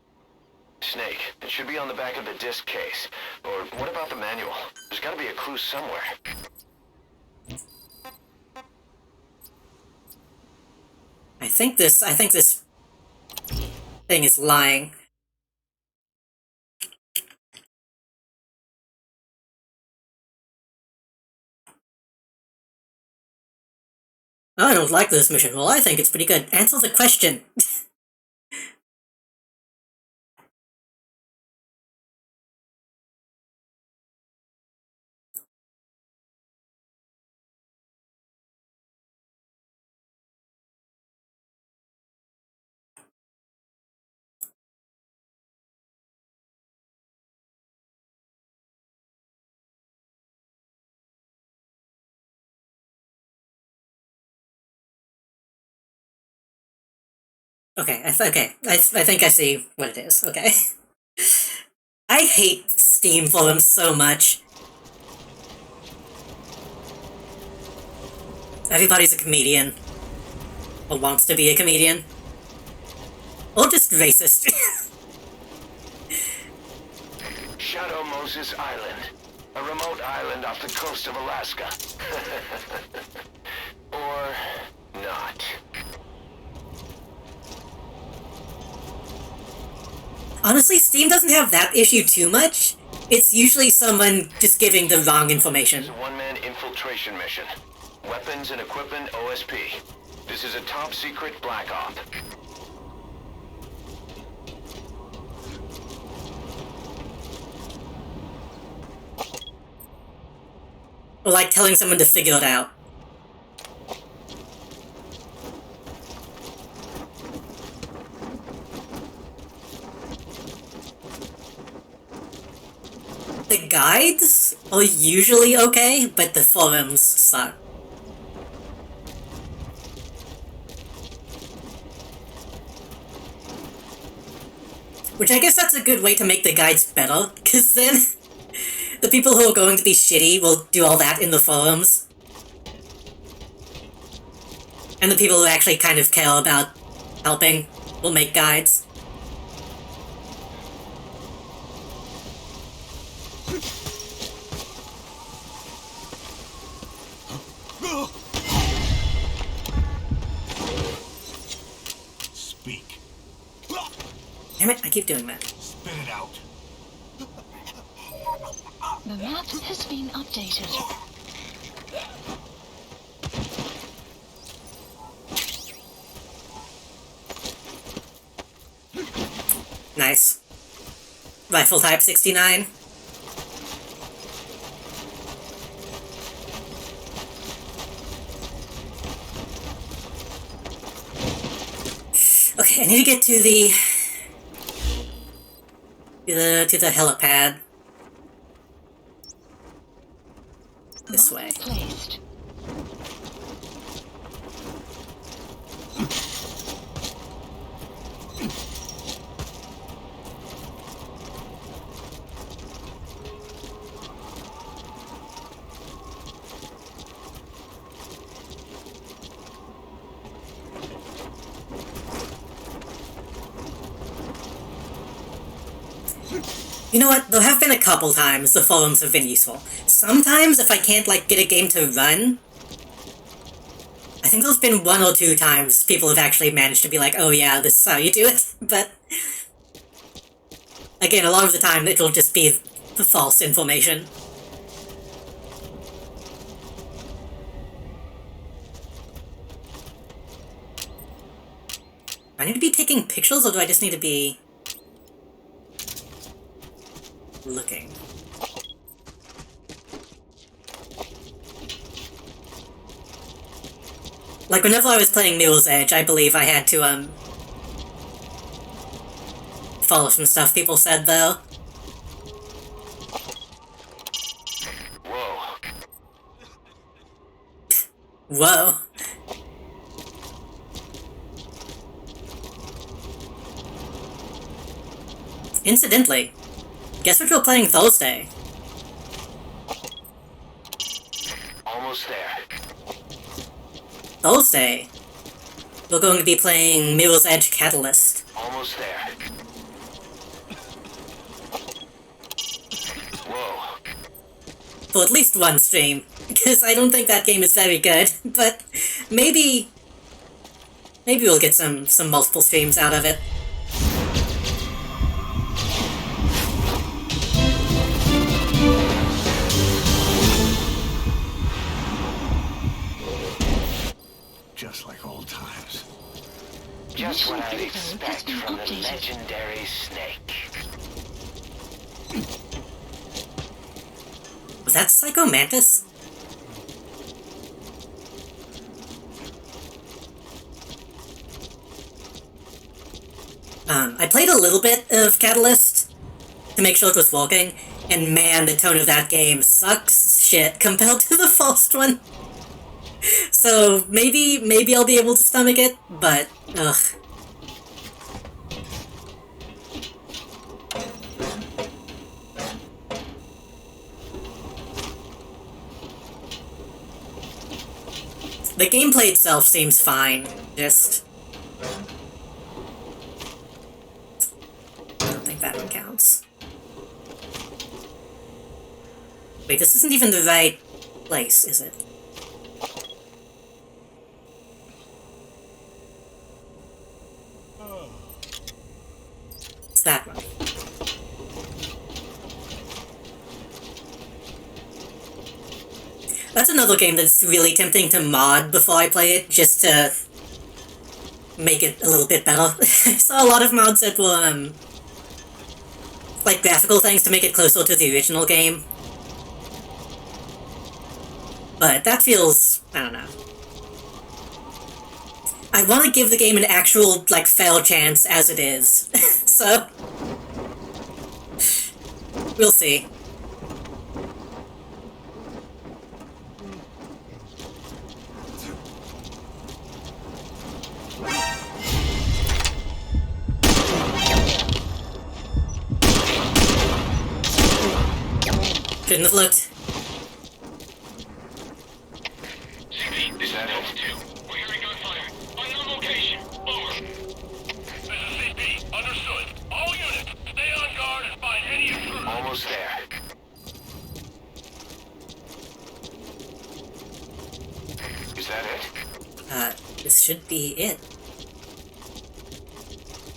Snake, it should be on the back of the disc case. Or what about the manual? There's gotta be a clue somewhere. I think this thing is lying. I don't like this mission. Well, I think it's pretty good. Answer the question. Okay, I think I see what it is, okay. I hate Steam forums so much. Everybody's a comedian. Or wants to be a comedian. Or just racist. Shadow Moses Island. A remote island off the coast of Alaska. Or not. Honestly, Steam doesn't have that issue too much. It's usually someone just giving the wrong information. It's a one-man infiltration mission. Weapons and equipment OSP. This is a top-secret black op. Or like telling someone to figure it out. The guides are usually okay, but the forums suck. Which I guess that's a good way to make the guides better, because then the people who are going to be shitty will do all that in the forums. And the people who actually kind of care about helping will make guides. Speak. Damn it, I keep doing that. Spit it out. The map has been updated. Nice. Rifle type 69. I need to get to the helipad. This way. Placed. You know what? There have been a couple times the forums have been useful. Sometimes, if I can't, like, get a game to run, I think there's been 1 or 2 times people have actually managed to be like, oh yeah, this is how you do it, but... Again, a lot of the time it'll just be the false information. Do I need to be taking pictures, or do I just need to be... looking? Like, whenever I was playing Mirror's Edge, I believe I had to, follow some stuff people said, though. Whoa. Whoa. Incidentally, guess what you're playing Thursday? Almost there. Thursday, we're going to be playing Mirror's Edge Catalyst. Almost there. Whoa. For at least one stream, because I don't think that game is very good, but maybe we'll get some multiple streams out of it. Just like old times. Just what I'd expect from the legendary Snake. Was that Psycho Mantis? I played a little bit of Catalyst to make sure it was working, and man, the tone of that game sucks shit compared to the first one. So maybe I'll be able to stomach it, but ugh. The gameplay itself seems fine, just... I don't think that one counts. Wait, this isn't even the right place, is it? It's that one. That's another game that's really tempting to mod before I play it, just to make it a little bit better. I saw a lot of mods that were, like graphical things to make it closer to the original game. But that feels, I don't know. I want to give the game an actual, like, fair chance as it is. So, we'll see. Couldn't have looked. CP, this is Delta 2. We're hearing gunfire. Unknown location. Over. This is CP. Understood. All units, stay on guard and find any intruders. Almost there. Is that it? This should be it.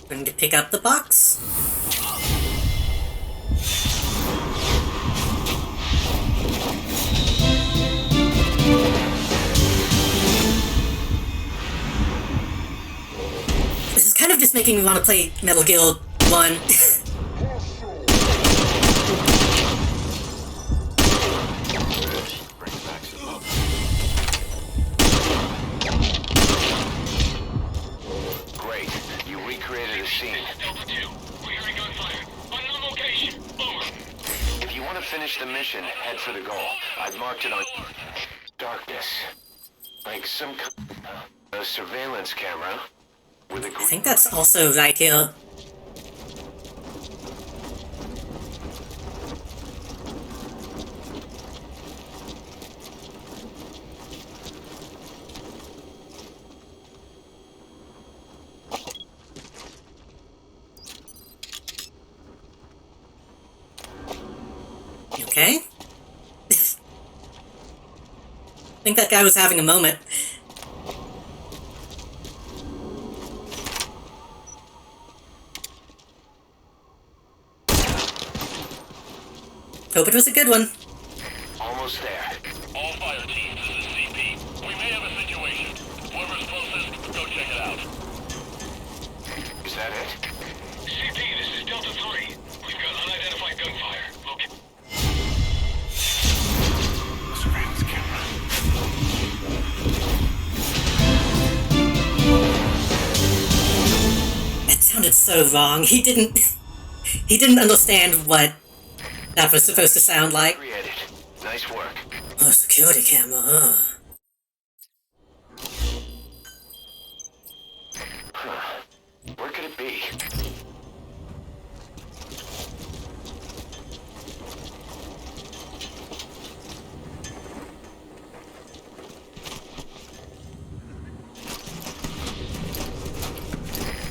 Going to pick up the box. This is kind of just making me want to play Metal Gear 1. Great. You to finish the mission, head for the goal. I've marked it on darkness. Like some a surveillance camera with a I think that's also right here. Okay. I think that guy was having a moment. Hope it was a good one. Almost there. All fire teams, this is CP. We may have a situation. Whoever's closest, go check it out. Is that it? CP, this is Delta 3. We've got unidentified gunfire. Okay. Surveillance camera. That sounded so wrong. He didn't understand what that was supposed to sound like. Created. Nice work. Oh, security camera, huh? Huh. Where could it be?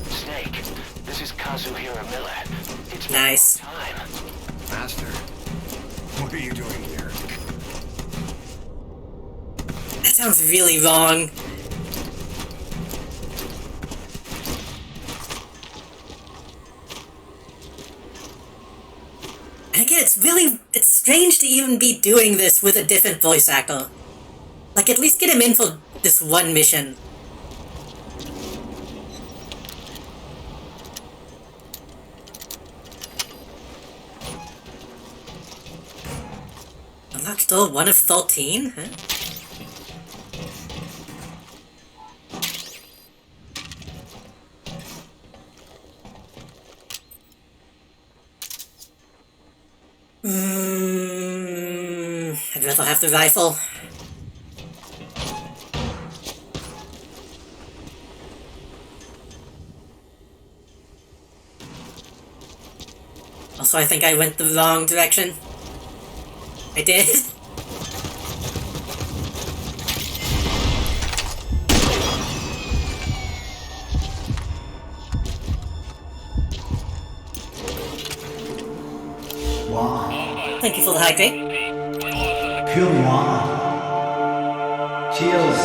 Snake, this is Kazuhira Miller. It's been Nice. a long time. Master, what are you doing here? That sounds really wrong. And again, it's strange to even be doing this with a different voice actor. Like, at least get him in for this one mission. Unlocked door 1 of 13? Huh? I'd rather have the rifle. Also, I think I went the wrong direction. I did. Wow. Thank you for the hydrate. Pure wow. Cheers.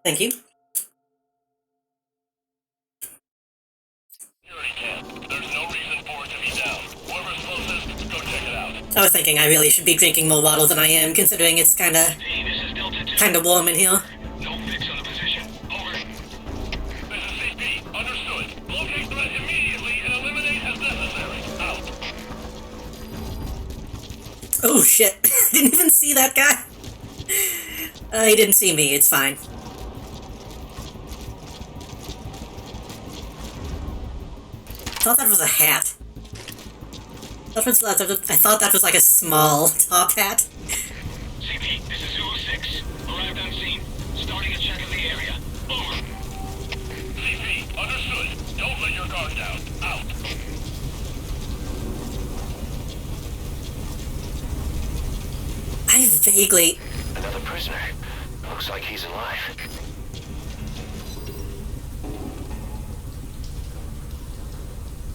Thank you. There's no reason for it to be down. Whoever's closest, go check it out. I was thinking I really should be drinking more water than I am, considering it's kinda warm in here. No fix on the position. Over. This is CP. Understood. Locate threat immediately and eliminate as necessary. Out. Oh shit, didn't even see that guy. He didn't see me, it's fine. I thought that was a hat. I thought that was like a small top hat. CP, this is Zulu 6. Arrived on scene. Starting a check of the area. Over. CP, understood. Don't let your guard down. Out. I vaguely... Another prisoner. Looks like he's alive.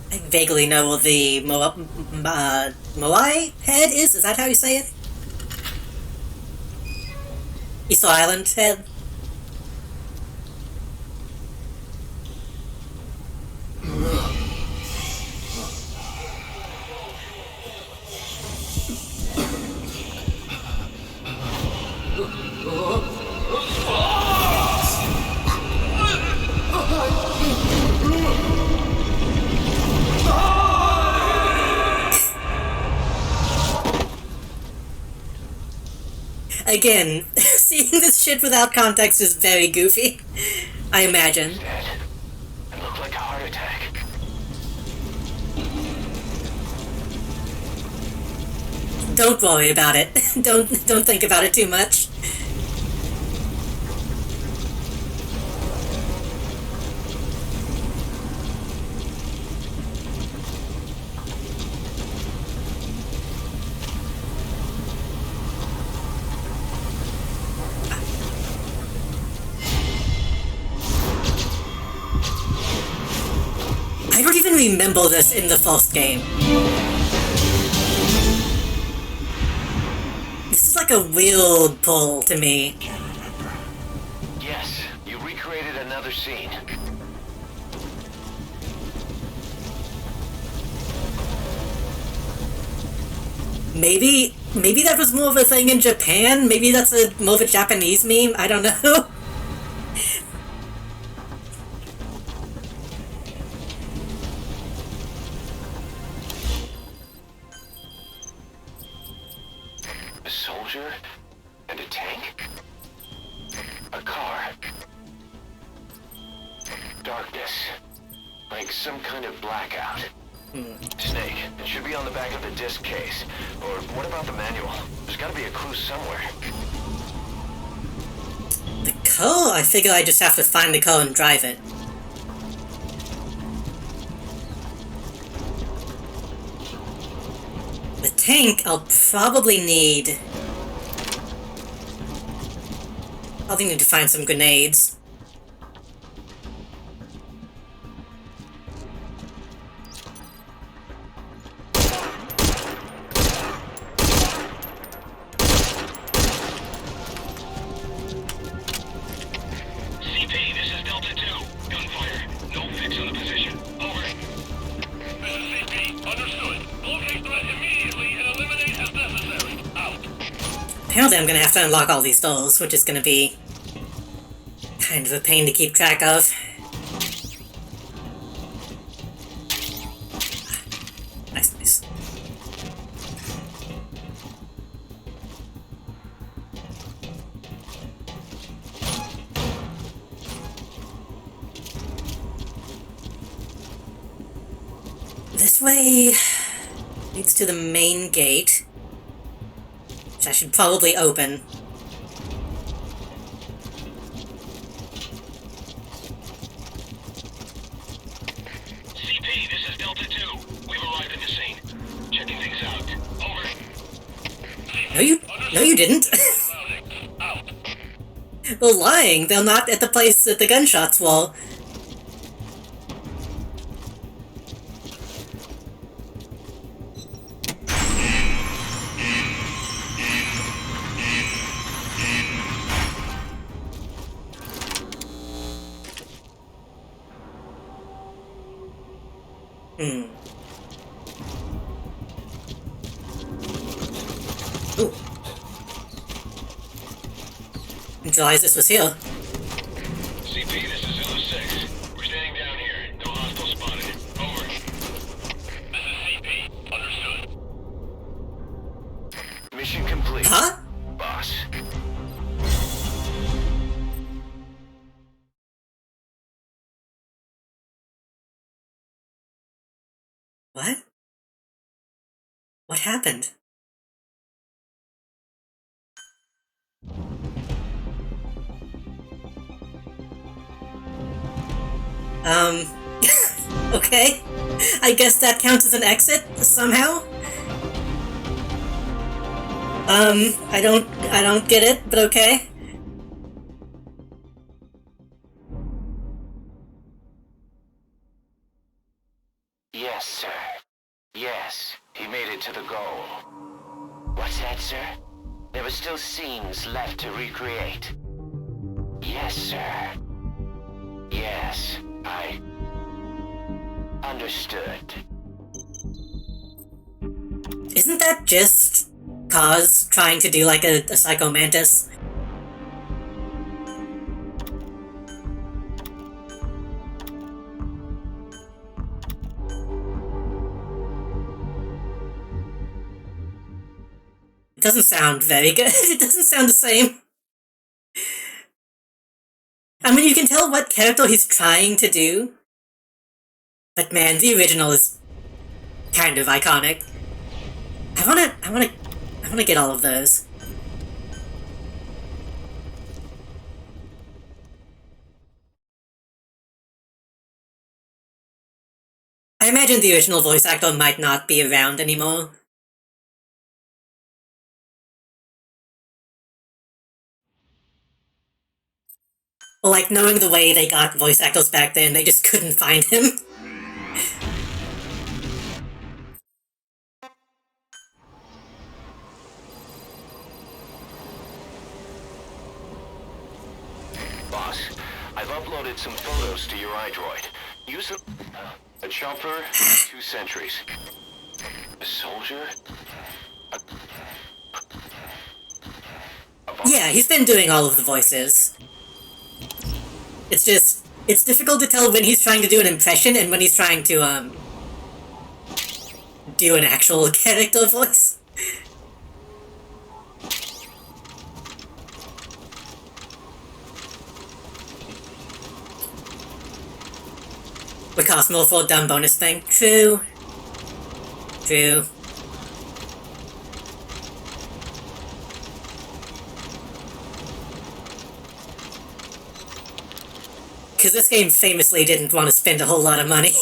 I vaguely know what the Moai head is? Is that how you say it? Easter Island head? Again, seeing this shit without context is very goofy, I imagine. Dead. It looked like a heart attack. Don't worry about it. Don't think about it too much. I don't even remember this in the first game. This is like a weird pull to me. Yes, you recreated another scene. Maybe that was more of a thing in Japan? Maybe that's more of a Japanese meme? I don't know. A soldier and a tank? A car. Darkness. Like some kind of blackout. Snake, it should be on the back of the disc case. Or what about the manual? There's gotta be a clue somewhere. The car? I figure I just have to find the car and drive it. The tank, I'll probably need to find some grenades. CP, this is Delta 2. Gunfire. No fix on the position. Over. This is CP. Understood. Locate threat immediately and eliminate as necessary. Out. Apparently I'm gonna have to unlock all these doors, which is gonna be kind of a pain to keep track of. Nice. This way leads to the main gate, which I should probably open. CP, this is Delta 2. We've arrived at the scene. Checking things out. Over. No you didn't. Out. They're lying. They're not at the place that the gunshots were. Ooh. Didn't realize this was here. CP, this is Zulu 6. We're standing down here. No hostile spotted. Over. This is CP. Understood. Mission complete. Huh? Boss. What? What happened? Okay. I guess that counts as an exit, somehow? I don't get it, but okay. Yes, sir. Yes, he made it to the goal. What's that, sir? There were still scenes left to recreate. Yes, sir. Yes, I understood. Isn't that just Kaz trying to do like a Psycho Mantis? It doesn't sound very good. It doesn't sound the same. I mean, you can tell what character he's trying to do. But man, the original is kind of iconic. I wanna get all of those. I imagine the original voice actor might not be around anymore. Well, like, knowing the way they got voice actors back then, they just couldn't find him. Boss, I've uploaded some photos to your iDroid. Use them. A chopper, 2 sentries. A soldier? Yeah, he's been doing all of the voices. It's just, it's difficult to tell when he's trying to do an impression and when he's trying to, do an actual character voice. Would cost more for a dumb bonus thing. True. True. Because this game famously didn't want to spend a whole lot of money.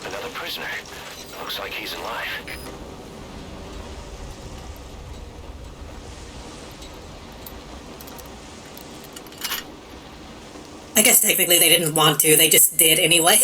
Another prisoner. Looks like he's alive. I guess technically they didn't want to, they just did anyway.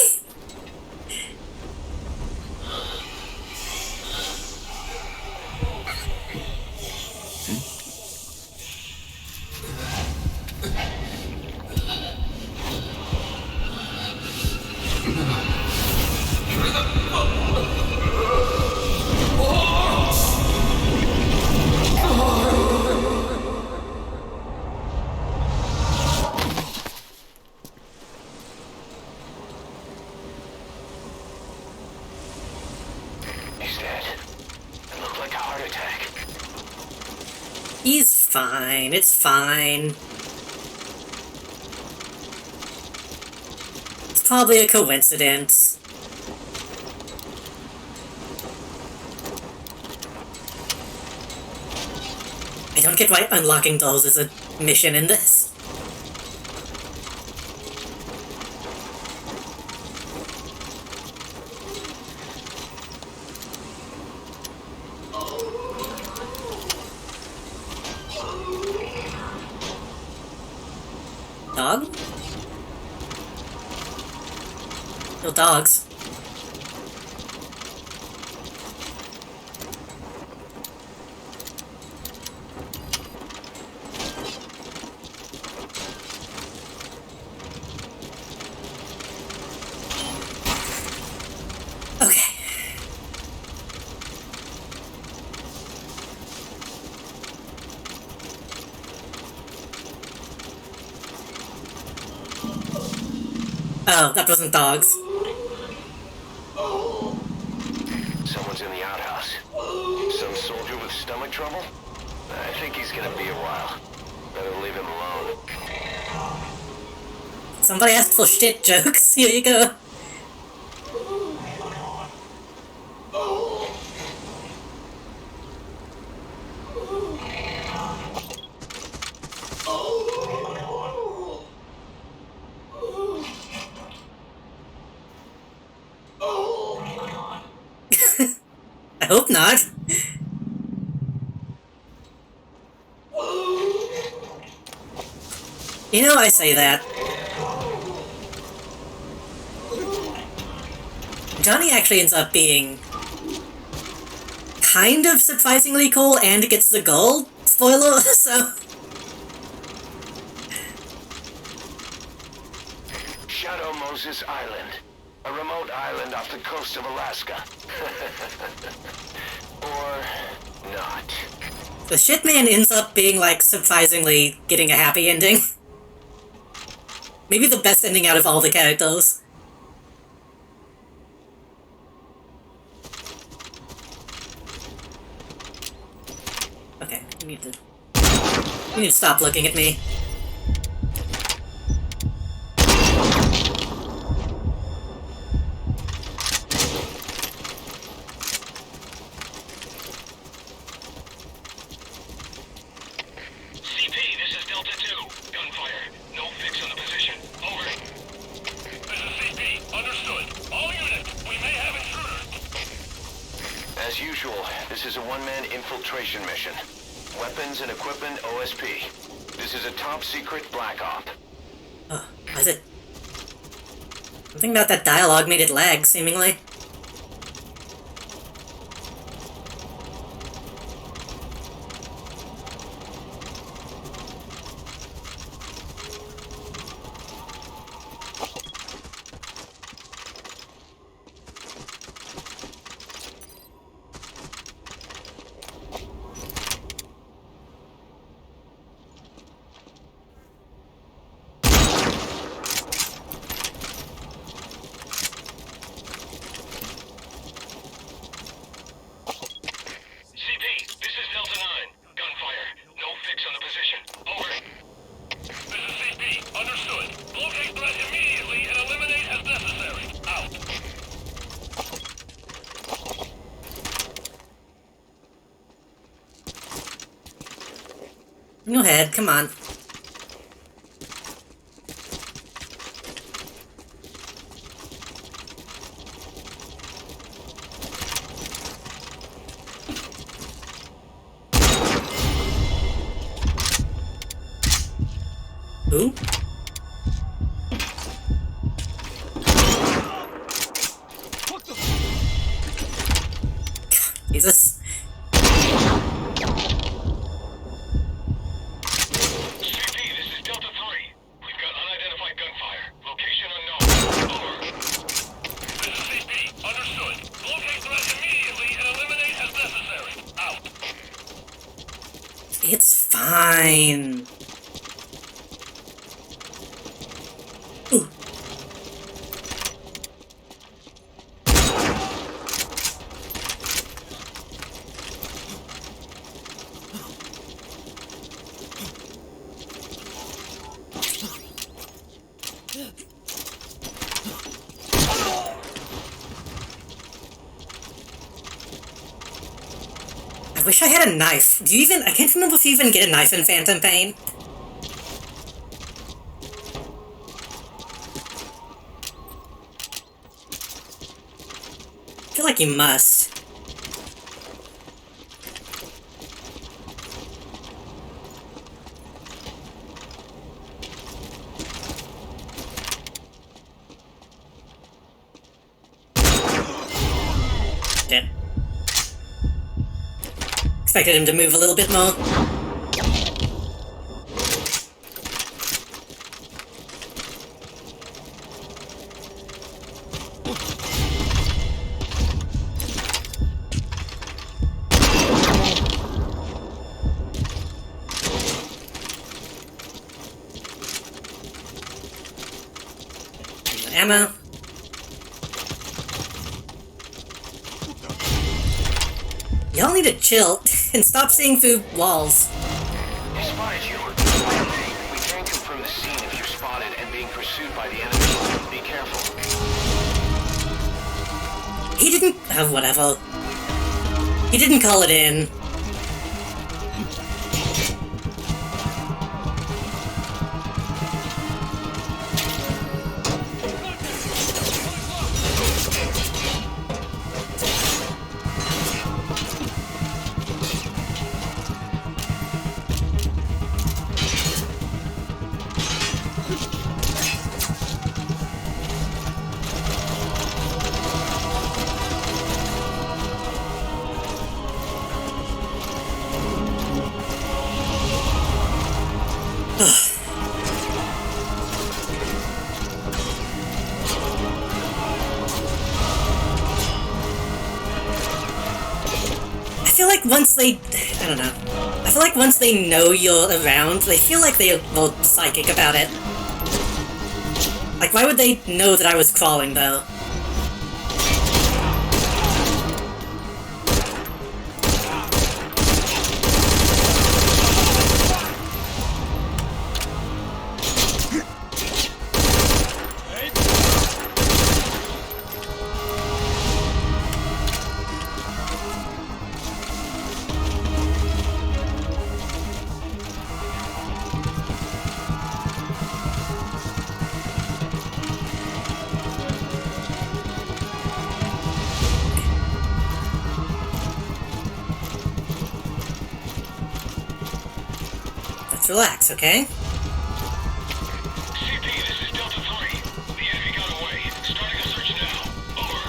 He's fine, it's fine. It's probably a coincidence. I don't get why unlocking dolls is a mission in this. Dog? No dogs. Okay. Oh, that wasn't dogs. Someone's in the outhouse. Some soldier with stomach trouble? I think he's gonna be a while. Better leave him alone. Somebody asked for shit jokes. Here you go. I hope not. You know, I say that. Johnny actually ends up being kind of surprisingly cool and gets the gold. Spoiler, so... Shadow Moses Island. A remote island off the coast of Alaska. Or not. The shitman ends up being, like, surprisingly getting a happy ending. Maybe the best ending out of all the characters. Okay, you need to stop looking at me. is a one-man infiltration mission. Weapons and equipment OSP. This is a top-secret black op. Oh, was it? Something about that dialogue made it lag, seemingly. Go ahead, come on. Who? Jesus. It's fine. Ooh. I wish I had a knife. Do you even... I can't remember if you even get a knife in Phantom Pain. I feel like you must. Dead. Expected him to move a little bit more. Ammo. Y'all need to chill and stop seeing through walls. He spotted you. We can confirm the scene if you're spotted and being pursued by the enemy. Be careful. He didn't... Oh, whatever. He didn't call it in. I feel like once they... I don't know. I feel like once they know you're around, they feel like they're more psychic about it. Like, why would they know that I was crawling, though? Let's relax, okay? CP, this is Delta 3. The enemy got away. Starting a search now. Over.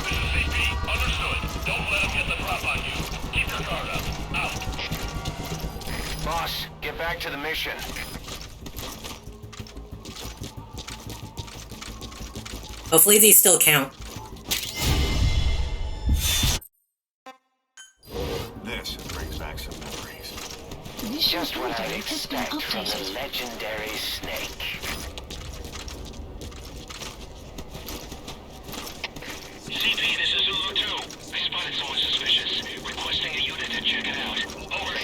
This is CP. Understood. Don't let him get the drop on you. Keep your guard up. Out. Boss, get back to the mission. Hopefully these still count. This brings back some memories. Just what I'd expect from the legendary Snake. CP, this is Zulu 2. I spotted someone suspicious. Requesting a unit to check it out. Over.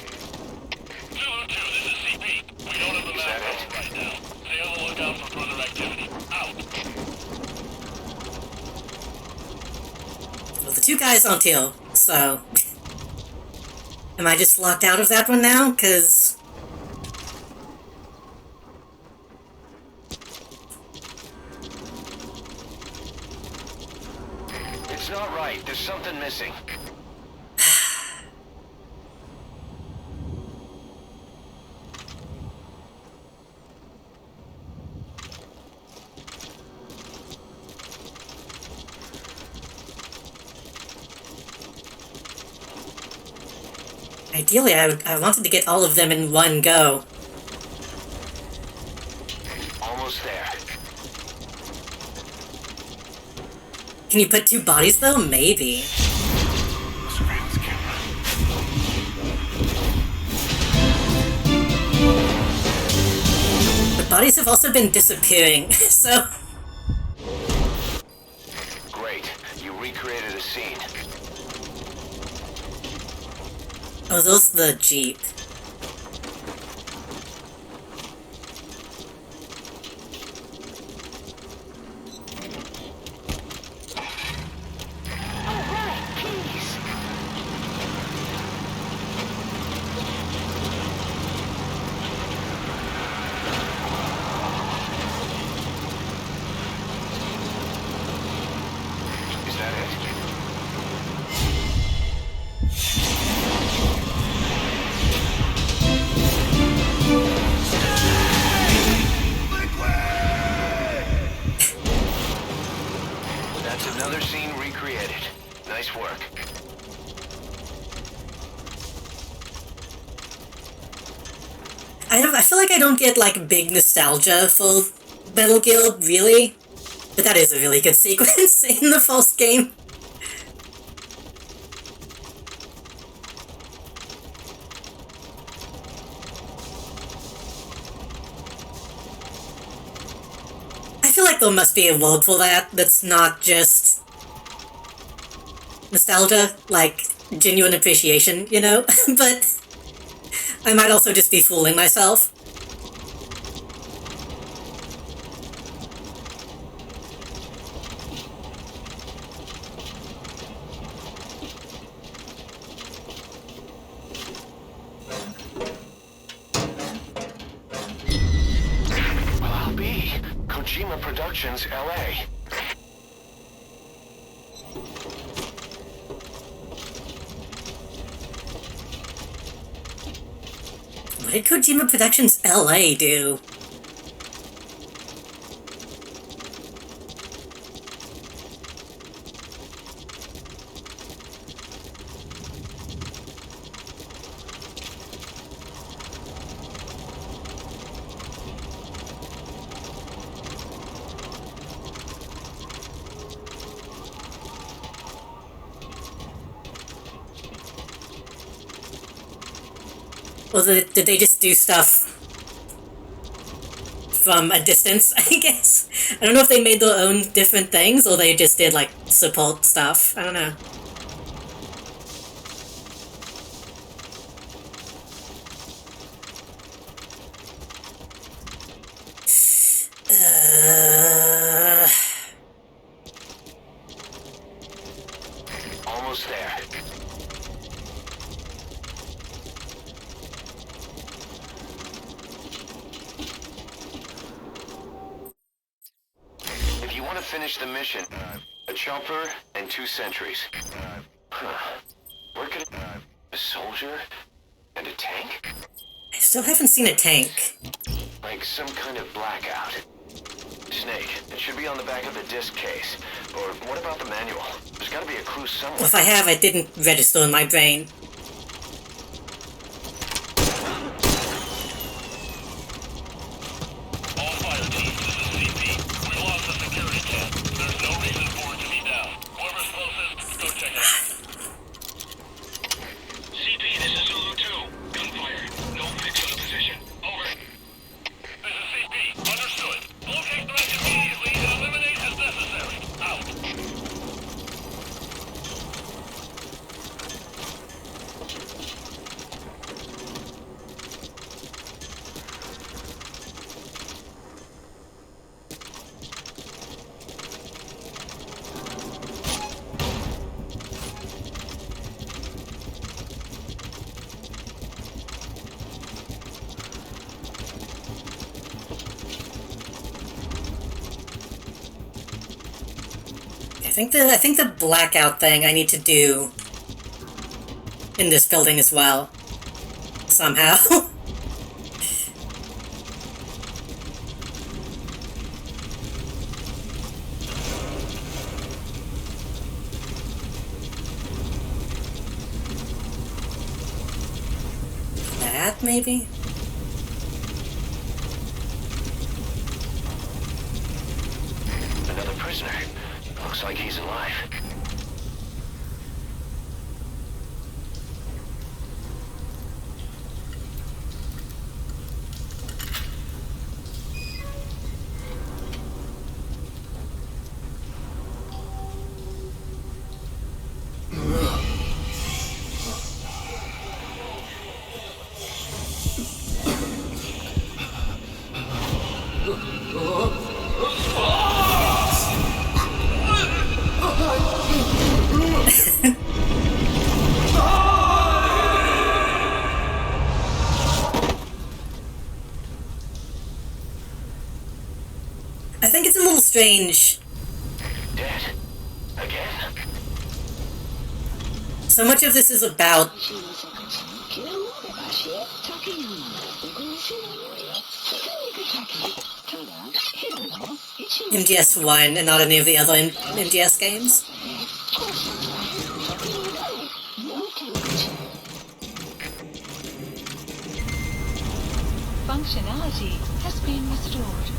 Zulu 2, this is CP. We don't have the map open right now. Stay on the lookout for further activity. Out. Well, the two guys on Teal, so... Am I just locked out of that one now? Cause... It's not right. There's something missing. Ideally, I wanted to get all of them in one go. Almost there. Can you put two bodies, though? Maybe. But bodies have also been disappearing, so... Great. You recreated a scene. Oh, those the Jeep. Is that it? That's another scene recreated. Nice work. I feel like I don't get, like, big nostalgia for Metal Gear, really. But that is a really good sequence in the first game. I feel like there must be a word for that that's not just nostalgia, like genuine appreciation, you know? But I might also just be fooling myself. Well, I'll be. Kojima Productions, LA. What did Kojima Productions LA do? Or did they just do stuff from a distance, I guess? I don't know if they made their own different things, or they just did, like, support stuff. I don't know. Almost there. If you want to finish the mission, a chopper and 2 sentries. Where could a soldier and a tank? I Still haven't seen a tank. Like some kind of blackout. Snake, it should be on the back of the disc case. Or what about the manual? There's gotta be a clue somewhere. If I have, it didn't register in my brain. All fire teams, this is CP. We lost the security tent. There's no reason for it to be down. Whoever's closest, go check it out. CP, this is Zulu 2. Gunfire. No fix on the position. Over. This is CP. Understood. Locate threat immediately and eliminate as necessary. Out. I think the blackout thing I need to do in this building as well. Somehow. That, maybe? Another prisoner. Looks like he's alive. I think it's a little strange. Dead. Again? So much of this is about MGS1 and not any of the other MGS games. Functionality has been restored.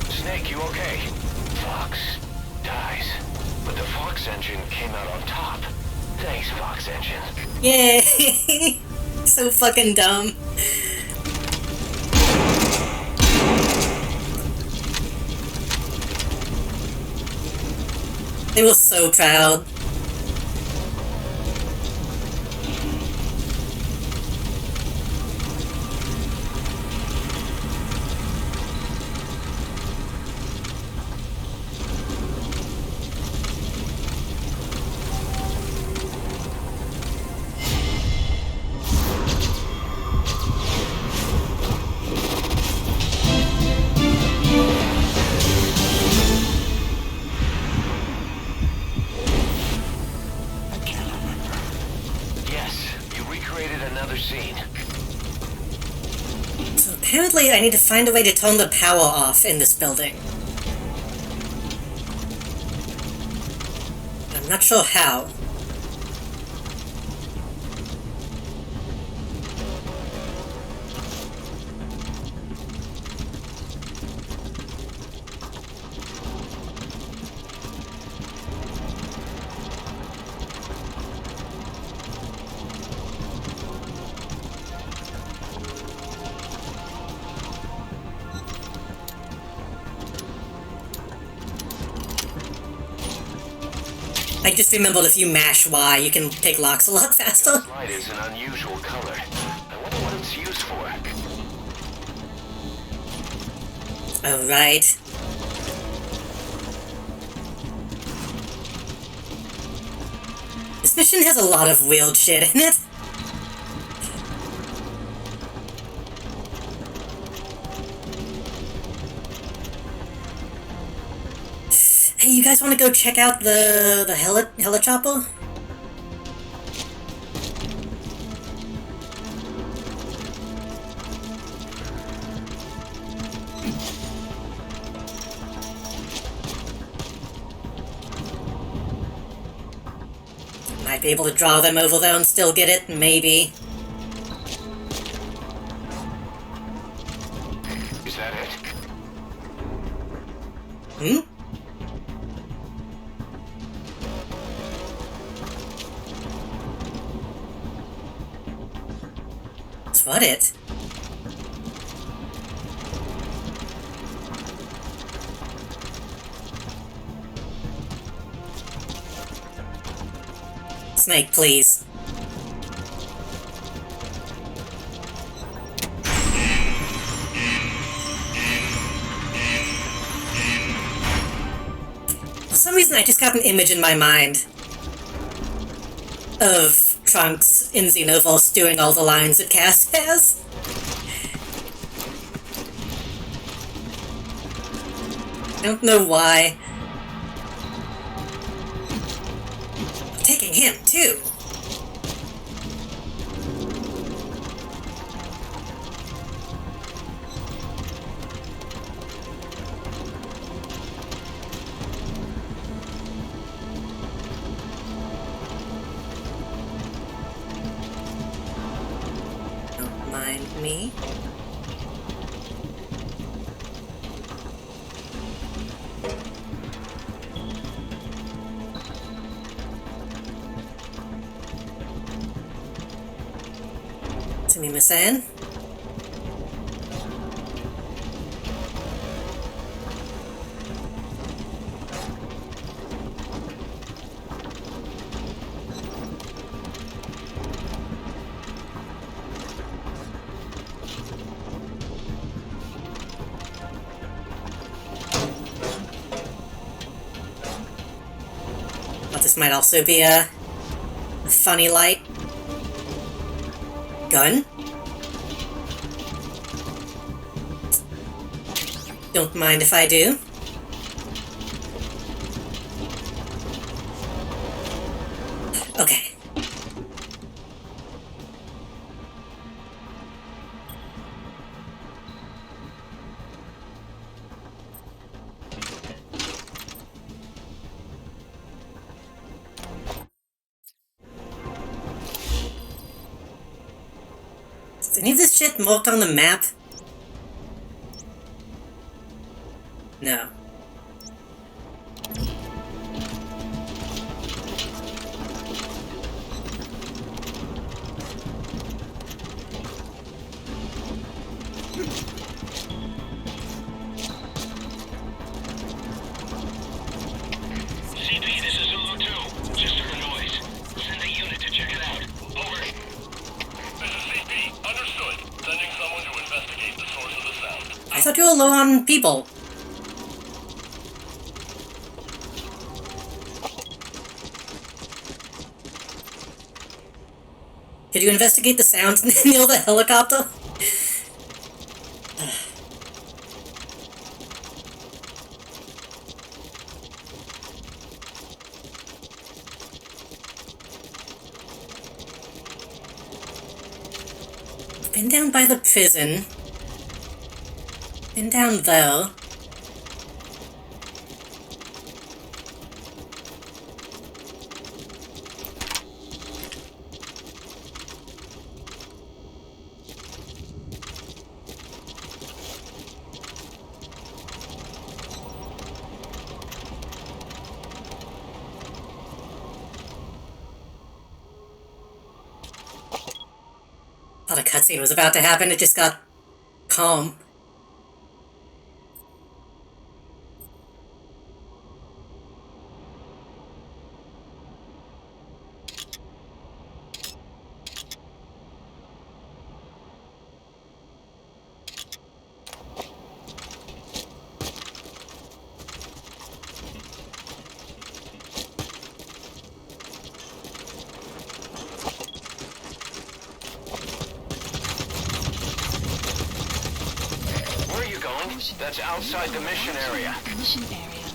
Snake, you okay? Fox dies. But the Fox engine came out on top. Thanks, Fox engine. Yay! So fucking dumb. They were so proud. So apparently I need to find a way to turn the power off in this building. I'm not sure how. I just remembered if you mash Y, you can take locks a lot faster. This light is an unusual color. I wonder what it's used for. Alright. This mission has a lot of weird shit in it. Hey, you guys want to go check out the helichopper? Might be able to draw them over though and still get it, maybe. Is that it? Hmm? That's what it? Snake, please. For some reason, I just got an image in my mind of Trunks in Xenoverse doing all the lines that Cass has. I don't know why. I'm taking him, too. Don't mind me. Sumimasen. But this might also be a funny light gun. Don't mind if I do. Okay. Is any of this shit marked on the map? No. CP, this is Zulu 2. Just heard a noise. Send a unit to check it out. Over. This is CP. Understood. Sending someone to investigate the source of the sound. I thought you were low on people. Could you investigate the sounds near the helicopter? Been down by the prison. Been down there. Thought a cutscene was about to happen, it just got calm. That's outside the mission area. Mission area.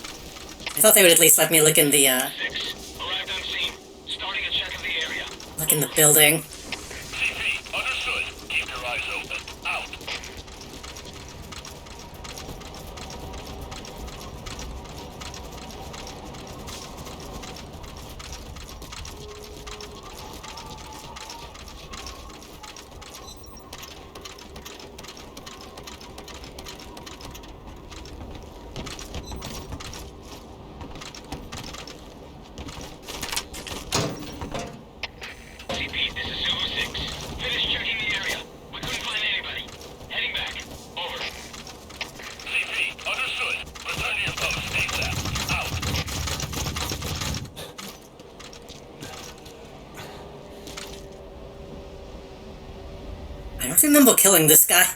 I thought they would at least let me look in the, Arrived on scene. Starting a check of the area. look in the building. CP, understood. Keep your eyes open. Out. remember killing this guy.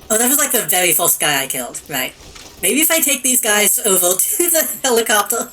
Oh, that was like the very first guy I killed, right. Maybe if I take these guys over to the helicopter.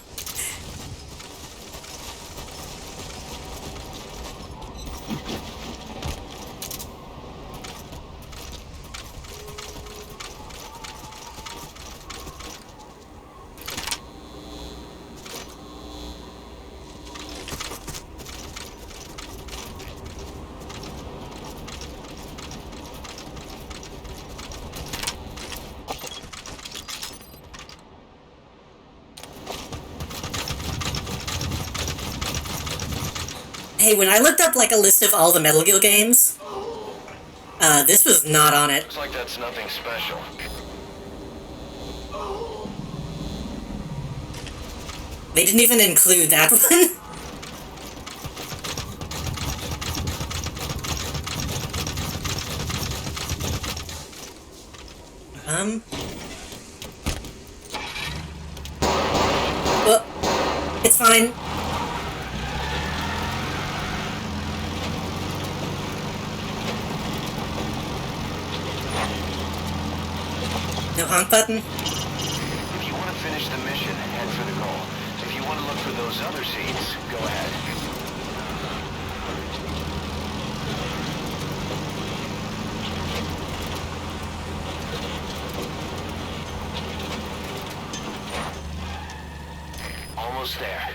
Hey, when I looked up like a list of all the Metal Gear games, this was not on it. Looks like that's nothing special. They didn't even include that one. Well, it's fine. No honk button? If you want to finish the mission, head for the goal. If you want to look for those other seeds, go ahead. Almost there.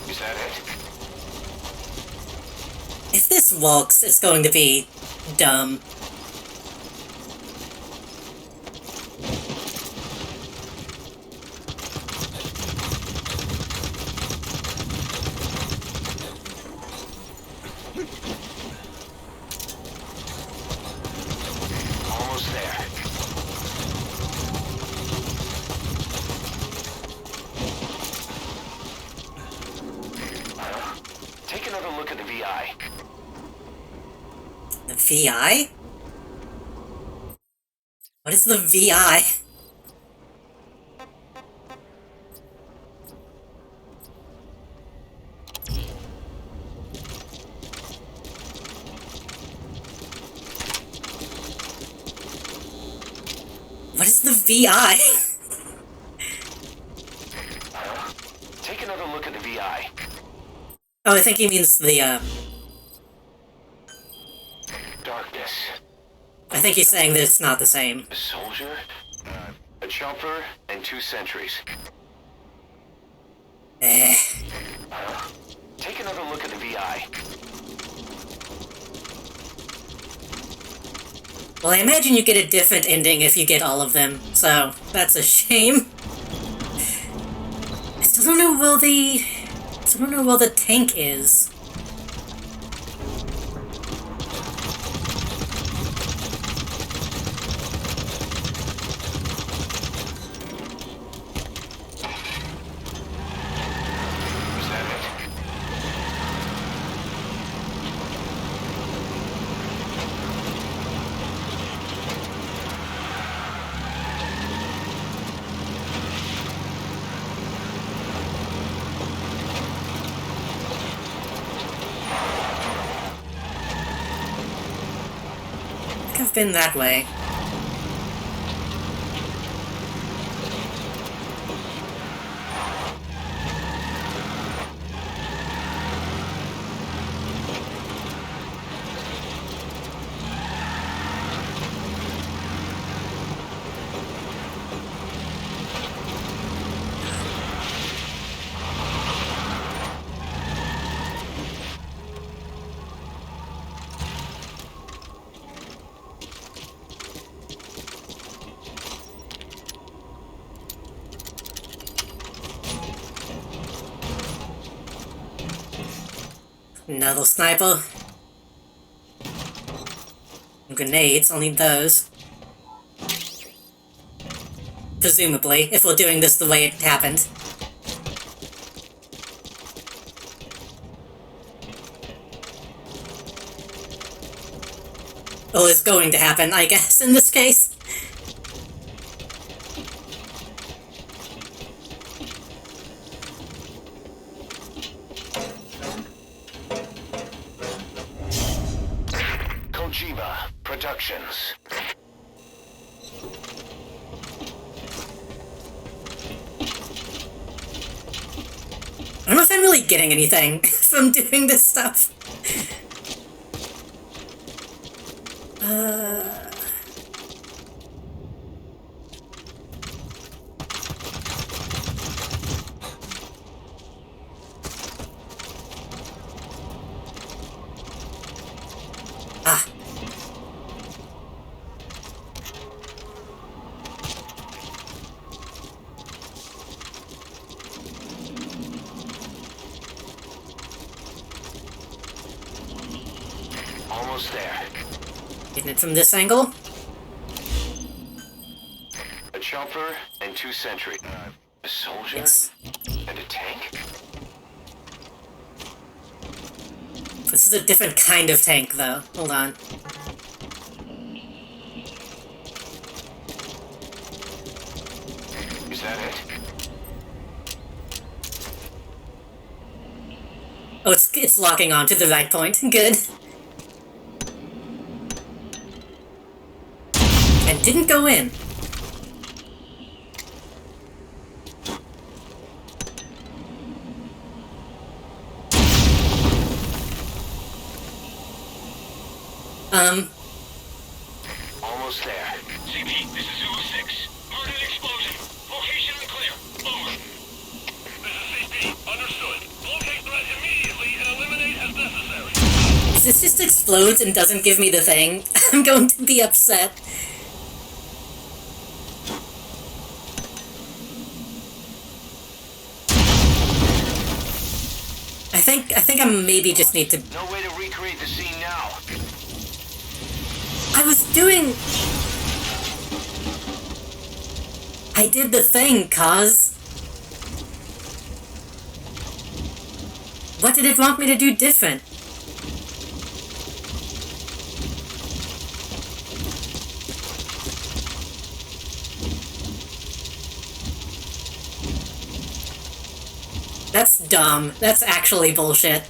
Is that it? If this works, it's going to be dumb. Almost there. Take another look at the VI. The VI? What is the VI? What is the VI? Take another look at the VI. Oh, I think he means the, Darkness. I think he's saying that it's not the same. A soldier, a chopper, and 2 sentries. Take another look at the VI. Well, I imagine you get a different ending if you get all of them, so that's a shame. I still don't know where the tank is. Is that it? I think I've been that way. Another sniper. Grenades, I'll need those. Presumably, if we're doing this the way it happened. Well, is going to happen, I guess, in this case. Kojiva Productions. I don't know if I'm really getting anything from doing this stuff. Ah. Almost there. Getting it from this angle. A chopper and 2 sentry. A soldier? Yes. And a tank? This is a different kind of tank, though. Hold on. Is that it? Oh, it's locking on to the right point. Good. And didn't go in. Almost there. CP, this is Zulu 6. Heard an explosion. Location unclear. Over. This is CP. Understood. Locate threat immediately and eliminate as necessary. If this just explodes and doesn't give me the thing, I'm going to be upset. I think I maybe just need to... No way to recreate the scene now. I was doing... I did the thing, cuz. What did it want me to do different? That's dumb. That's actually bullshit.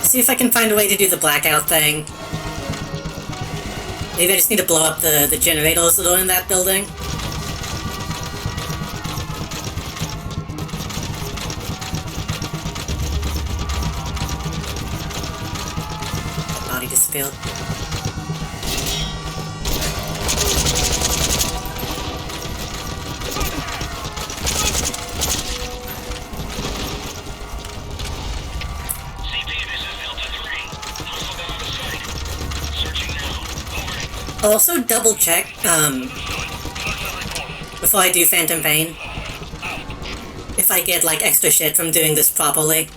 See if I can find a way to do the blackout thing. Maybe I just need to blow up the generators that are in that building. Body disappeared. I'll also double check, before I do Phantom Pain, if I get, like, extra shit from doing this properly.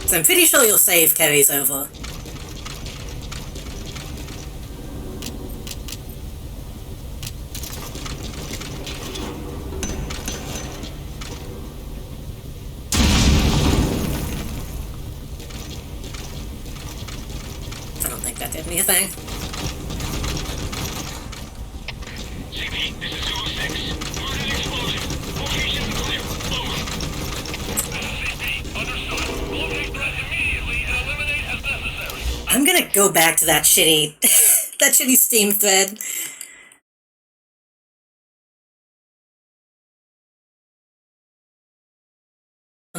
So I'm pretty sure your save carries over. I don't think that did anything. CP, this is Zulu 6. Heard an explosion. Location clear. Over. This is CP. Understood. Locate threat immediately and eliminate as necessary. I'm gonna go back to that shitty, that shitty Steam thread.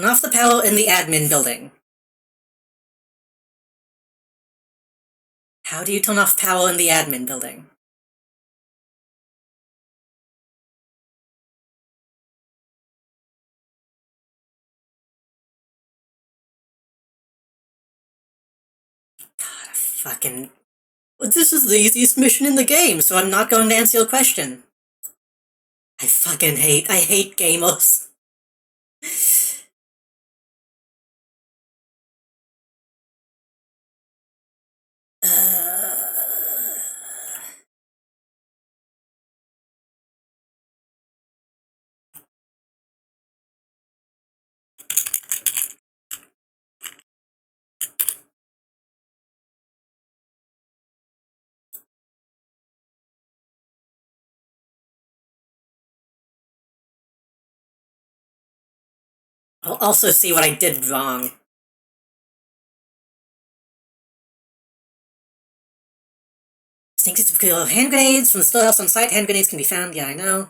Turn off the power in the admin building. How do you turn off power in the admin building? God, fucking... This is the easiest mission in the game, so I'm not going to answer your question. I hate gamers. I'll also see what I did wrong. Instinctive to kill hand grenades from the storehouse on site. Hand grenades can be found. Yeah, I know.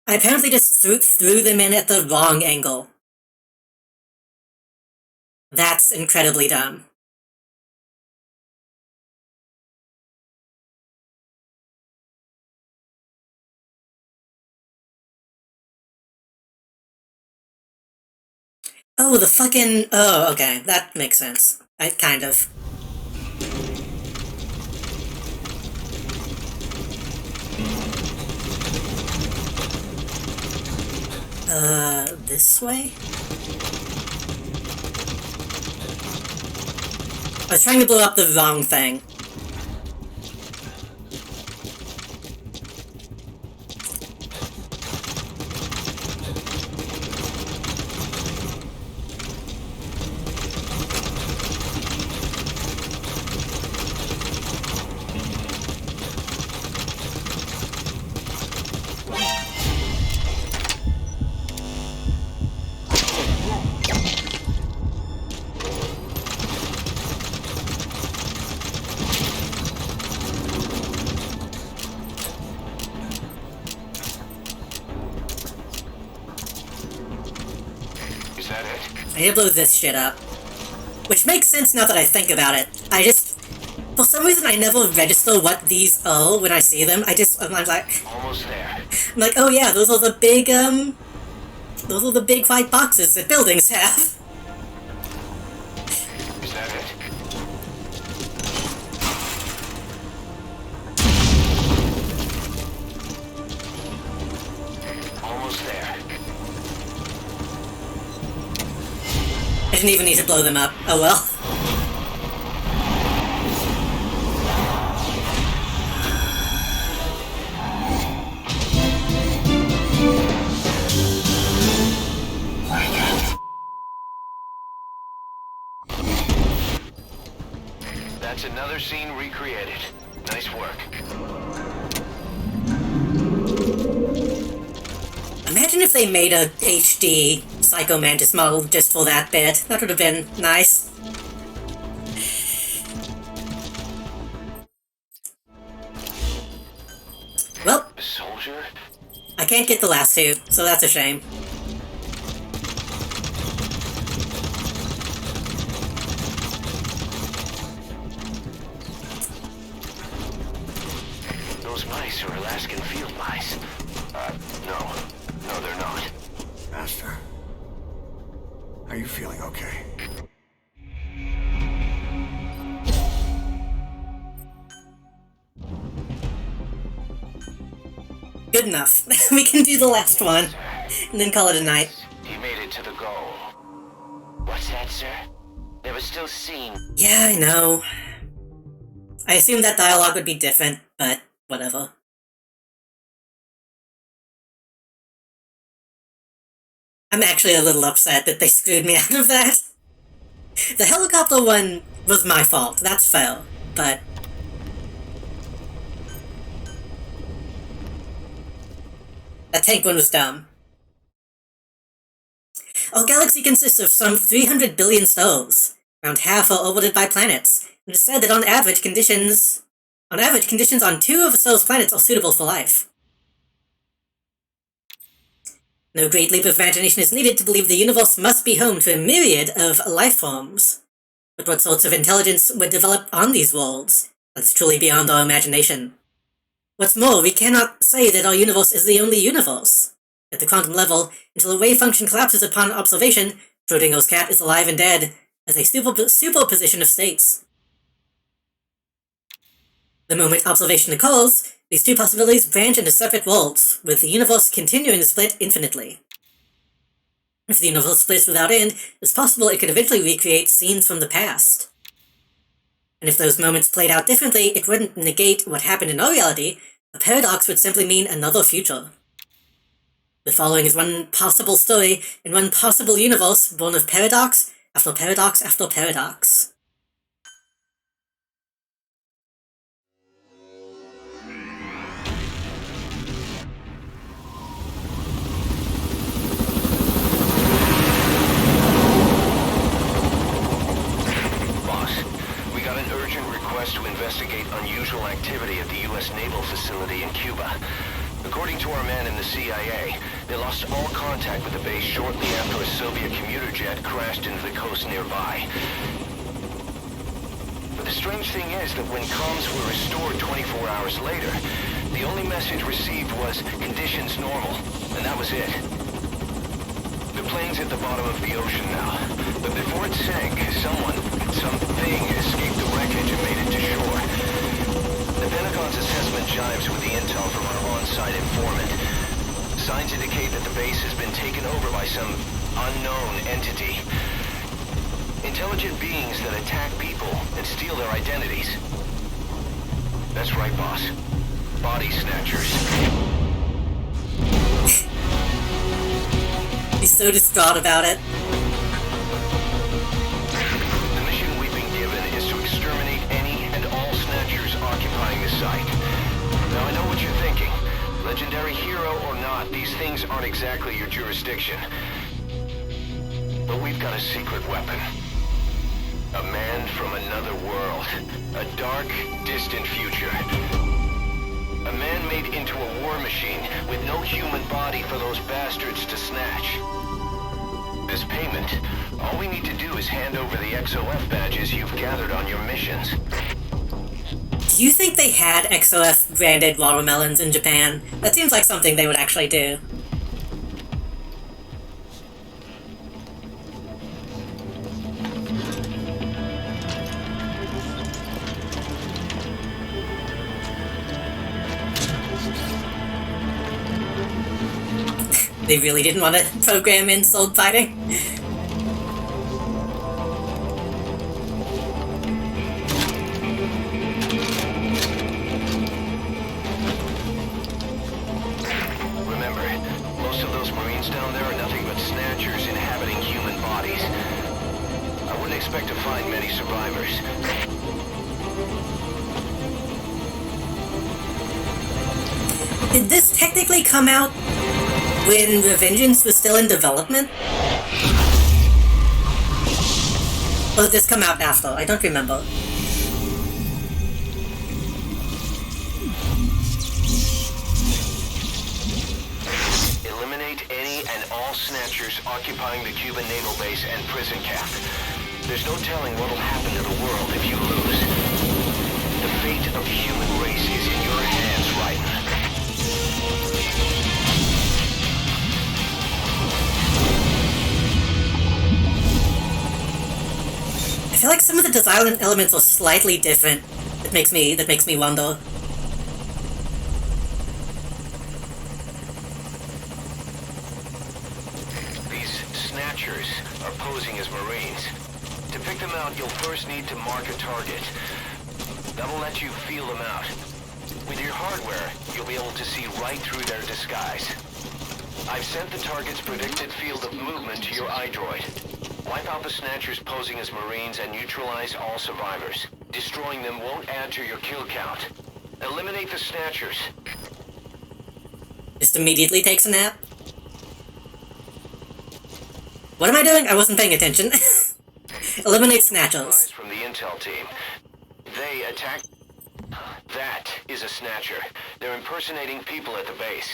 I apparently just threw them in at the wrong angle. That's incredibly dumb. Oh, the fucking... Oh, okay. That makes sense. Kind of. This way? I was trying to blow up the wrong thing. I need to blow this shit up. Which makes sense now that I think about it. I just... For some reason, I never register what these are when I see them. I'm like... Almost there. I'm like, oh yeah, those are the big, those are the big white boxes that buildings have. Is that it? Almost there. I didn't even need to blow them up. Oh well. That's another scene recreated. Nice work. Imagine if they made a HD Psycho Mantis model just for that bit. That would have been nice. Well, A soldier? I can't get the last two, so that's a shame. Those mice are Alaskan field mice. No. No, they're not. Master, are you feeling okay? Good enough. We can do the last one, and then call it a night. He made it to the goal. What's that, sir? They were still seen. Yeah, I know. I assumed that dialogue would be different, but whatever. I'm actually a little upset that they screwed me out of that. The helicopter one was my fault, that's fair, but... That tank one was dumb. Our galaxy consists of some 300 billion stars. Around half are orbited by planets, and it is said that on average conditions on 2 of those planets are suitable for life. No great leap of imagination is needed to believe the universe must be home to a myriad of life forms. But what sorts of intelligence would develop on these worlds? That's truly beyond our imagination. What's more, we cannot say that our universe is the only universe. At the quantum level, until a wave function collapses upon observation, Schrodinger's cat is alive and dead, as a superposition of states. The moment observation occurs, these two possibilities branch into separate worlds, with the universe continuing to split infinitely. If the universe splits without end, it's possible it could eventually recreate scenes from the past. And if those moments played out differently, it wouldn't negate what happened in our reality. A paradox would simply mean another future. The following is one possible story in one possible universe born of paradox after paradox after paradox. To investigate unusual activity at the U.S. naval facility in Cuba. According to our man in the CIA, they lost all contact with the base shortly after a Soviet commuter jet crashed into the coast nearby. But the strange thing is that when comms were restored 24 hours later, the only message received was conditions normal, and that was it. The plane's at the bottom of the ocean now, but before it sank, something escaped the wreckage and made it to shore. The Pentagon's assessment jives with the intel from our on-site informant. Signs indicate that the base has been taken over by some unknown entity. Intelligent beings that attack people and steal their identities. That's right, boss. Body snatchers. He's so distraught about it. The mission we've been given is to exterminate any and all snatchers occupying the site. Now I know what you're thinking. Legendary hero or not, these things aren't exactly your jurisdiction. But we've got a secret weapon. A man from another world. A dark, distant future. A man made into a war machine with no human body for those bastards to snatch. As payment, all we need to do is hand over the XOF badges you've gathered on your missions. Do you think they had XOF branded watermelons in Japan? That seems like something they would actually do. They really didn't want to program in sword fighting. Remember, most of those Marines down there are nothing but snatchers inhabiting human bodies. I wouldn't expect to find many survivors. Did this technically come out when Revengeance was still in development? Or did this come out after? I don't remember. Eliminate any and all snatchers occupying the Cuban naval base and prison camp. There's no telling what'll happen to the world if you lose. The fate of the human race is in your hands, Raiden. I feel like some of the design elements are slightly different. That makes me wonder. These snatchers are posing as Marines. To pick them out, you'll first need to mark a target. That'll let you feel them out. With your hardware, you'll be able to see right through their disguise. I've sent the target's predicted field of movement to your iDroid. Wipe out the snatchers posing as Marines and neutralize all survivors. Destroying them won't add to your kill count. Eliminate the snatchers. Just immediately takes a nap. What am I doing? I wasn't paying attention. Eliminate snatchers. Spies from the intel team. They attack. That is a snatcher. They're impersonating people at the base.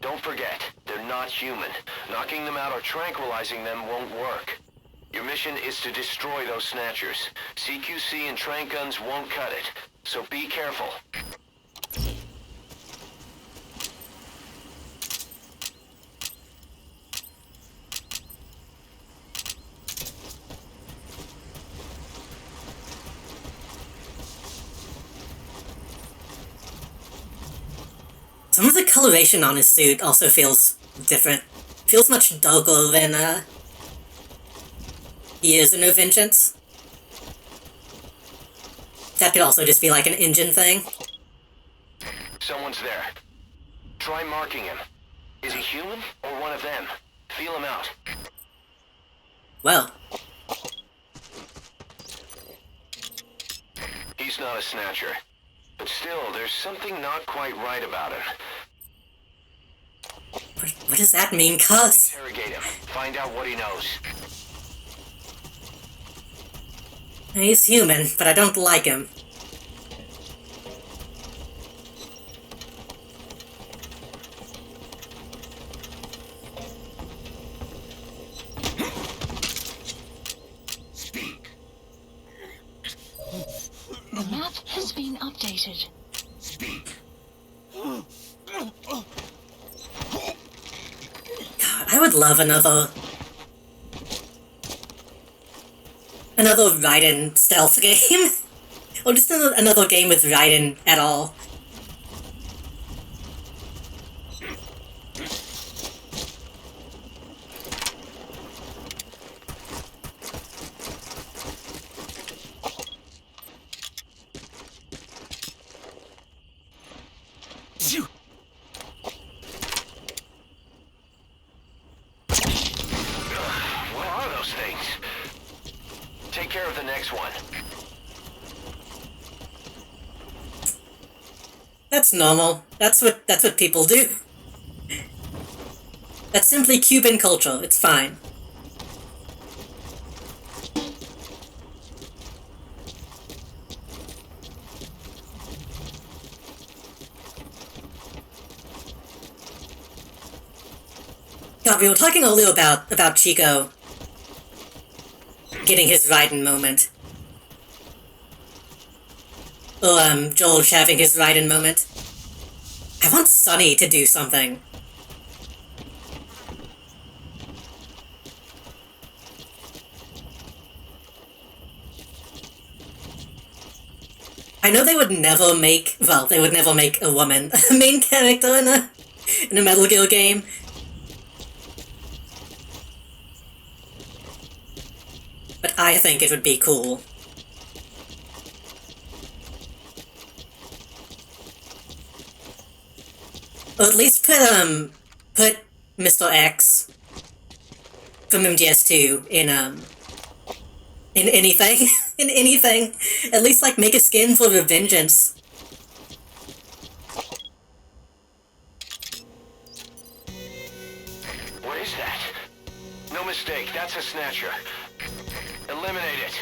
Don't forget, they're not human. Knocking them out or tranquilizing them won't work. Your mission is to destroy those snatchers. CQC and trank guns won't cut it, so be careful. Some of the coloration on his suit also feels different. Feels much darker than, he is in No Vengeance. That could also just be like an engine thing. Someone's there. Try marking him. Is he human or one of them? Feel him out. Well. He's not a snatcher. But still, there's something not quite right about him. What does that mean, cuz? Interrogate him. Find out what he knows. He's human, but I don't like him. Speak. The map has been updated. Speak. God, I would love another Raiden stealth game. Or just another game with Raiden at all. What are those things? Take care of the next one. That's normal. That's what people do. That's simply Cuban culture. It's fine. God, we were talking earlier about Chico getting his Raiden moment. Or, George having his Raiden moment. I want Sonny to do something. I know they would never make a woman a main character in a Metal Gear game. But I think it would be cool. Or at least put Mr. X from MGS2 in anything. In anything. At least, like, make a skin for the Vengeance. What is that? No mistake, that's a snatcher. Eliminate it.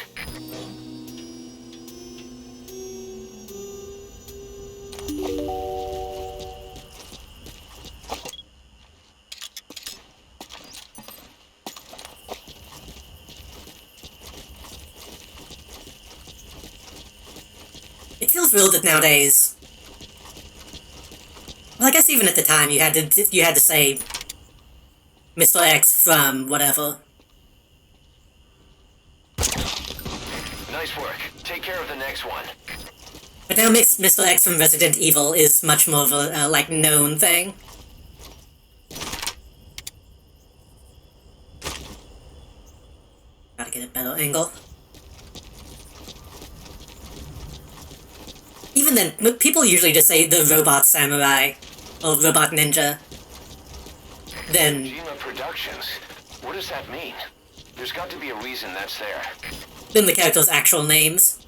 It feels real that nowadays. Well, I guess even at the time you had to say Mr. X from whatever. Nice work. Take care of the next one. But now Mr. X from Resident Evil is much more of a, like, known thing. Gotta get a better angle. Even then, people usually just say the robot samurai, or robot ninja. Then... Kojima Productions. What does that mean? There's got to be a reason that's there. Then the characters' actual names.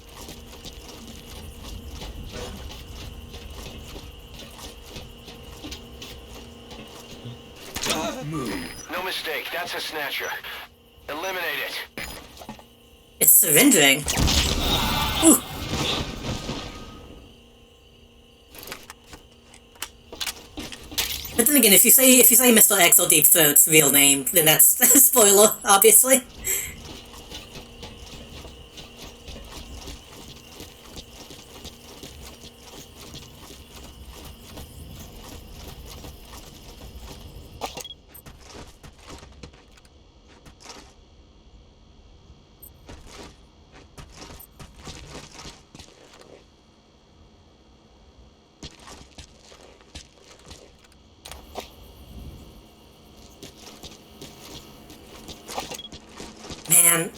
No mistake, that's a snatcher. Eliminate it. It's surrendering. Ooh. But then again, if you say Mr. Axel Deep Throat's real name, then that's a spoiler, obviously. Man,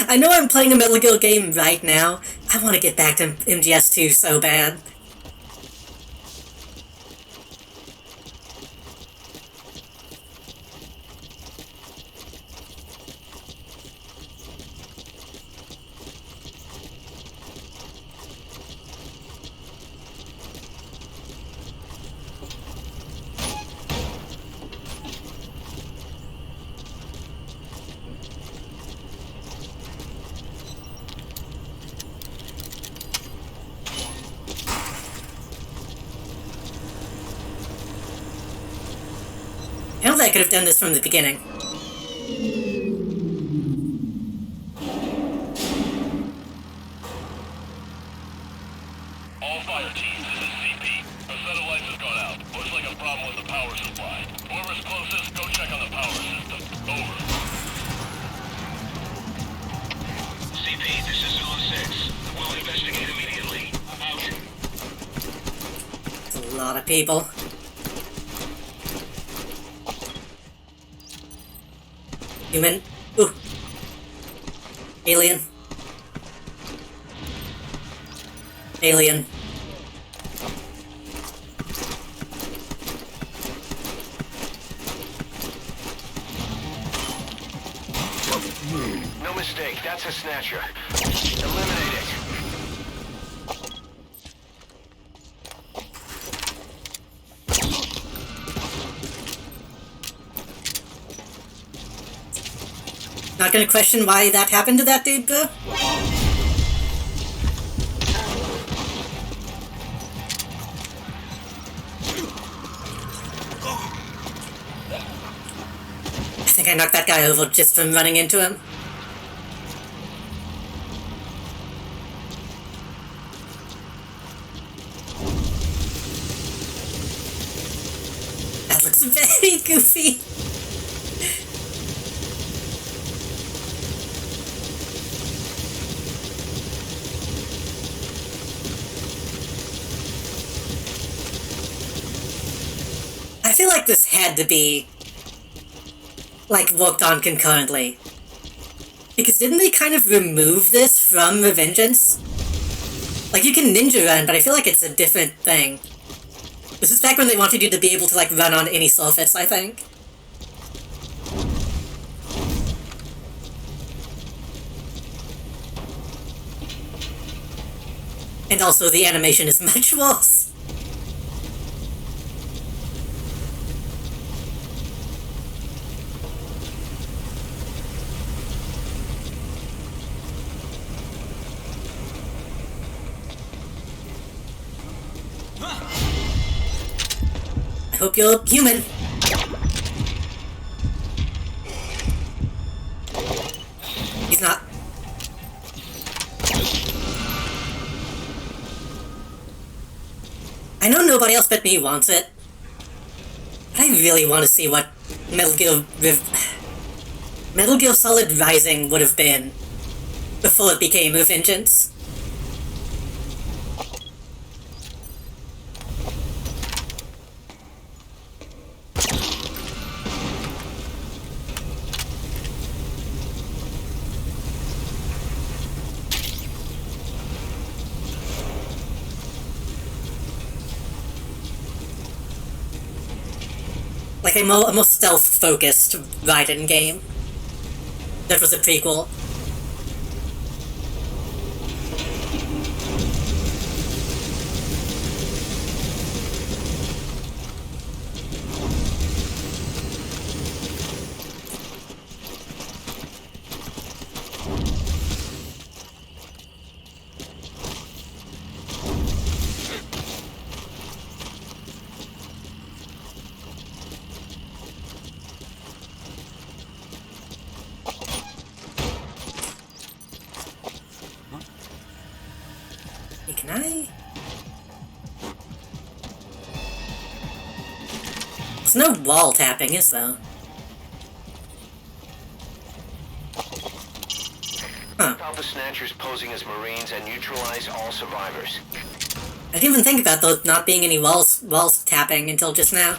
I know I'm playing a Metal Gear game right now. I want to get back to MGS2 so bad. I don't think I could have done this from the beginning. All fire teams, this is CP. A set of lights has gone out. Looks like a problem with the power supply. Whoever's closest, go check on the power system. Over. CP, this is Zone 6. We'll investigate immediately. Out. It's a lot of people. Human. Ooh. Alien. Alien. No mistake, that's a snatcher. Eliminate it. Not gonna question why that happened to that dude, though? I think I knocked that guy over just from running into him. That looks very goofy. I feel like this had to be, like, worked on concurrently. Because didn't they kind of remove this from Revengeance? Like, you can ninja run, but I feel like it's a different thing. This is back when they wanted you to be able to, like, run on any surface, I think. And also, the animation is much worse. I hope you're human. He's not. I know nobody else but me wants it, but I really want to see what Metal Gear Solid Rising would have been before it became Revengeance. Like a more stealth-focused Raiden game. That was a prequel. can I? There's no wall tapping, is there? Huh. Alpha Snatchers posing as Marines and neutralize all survivors. I didn't even think about those not being any walls tapping until just now.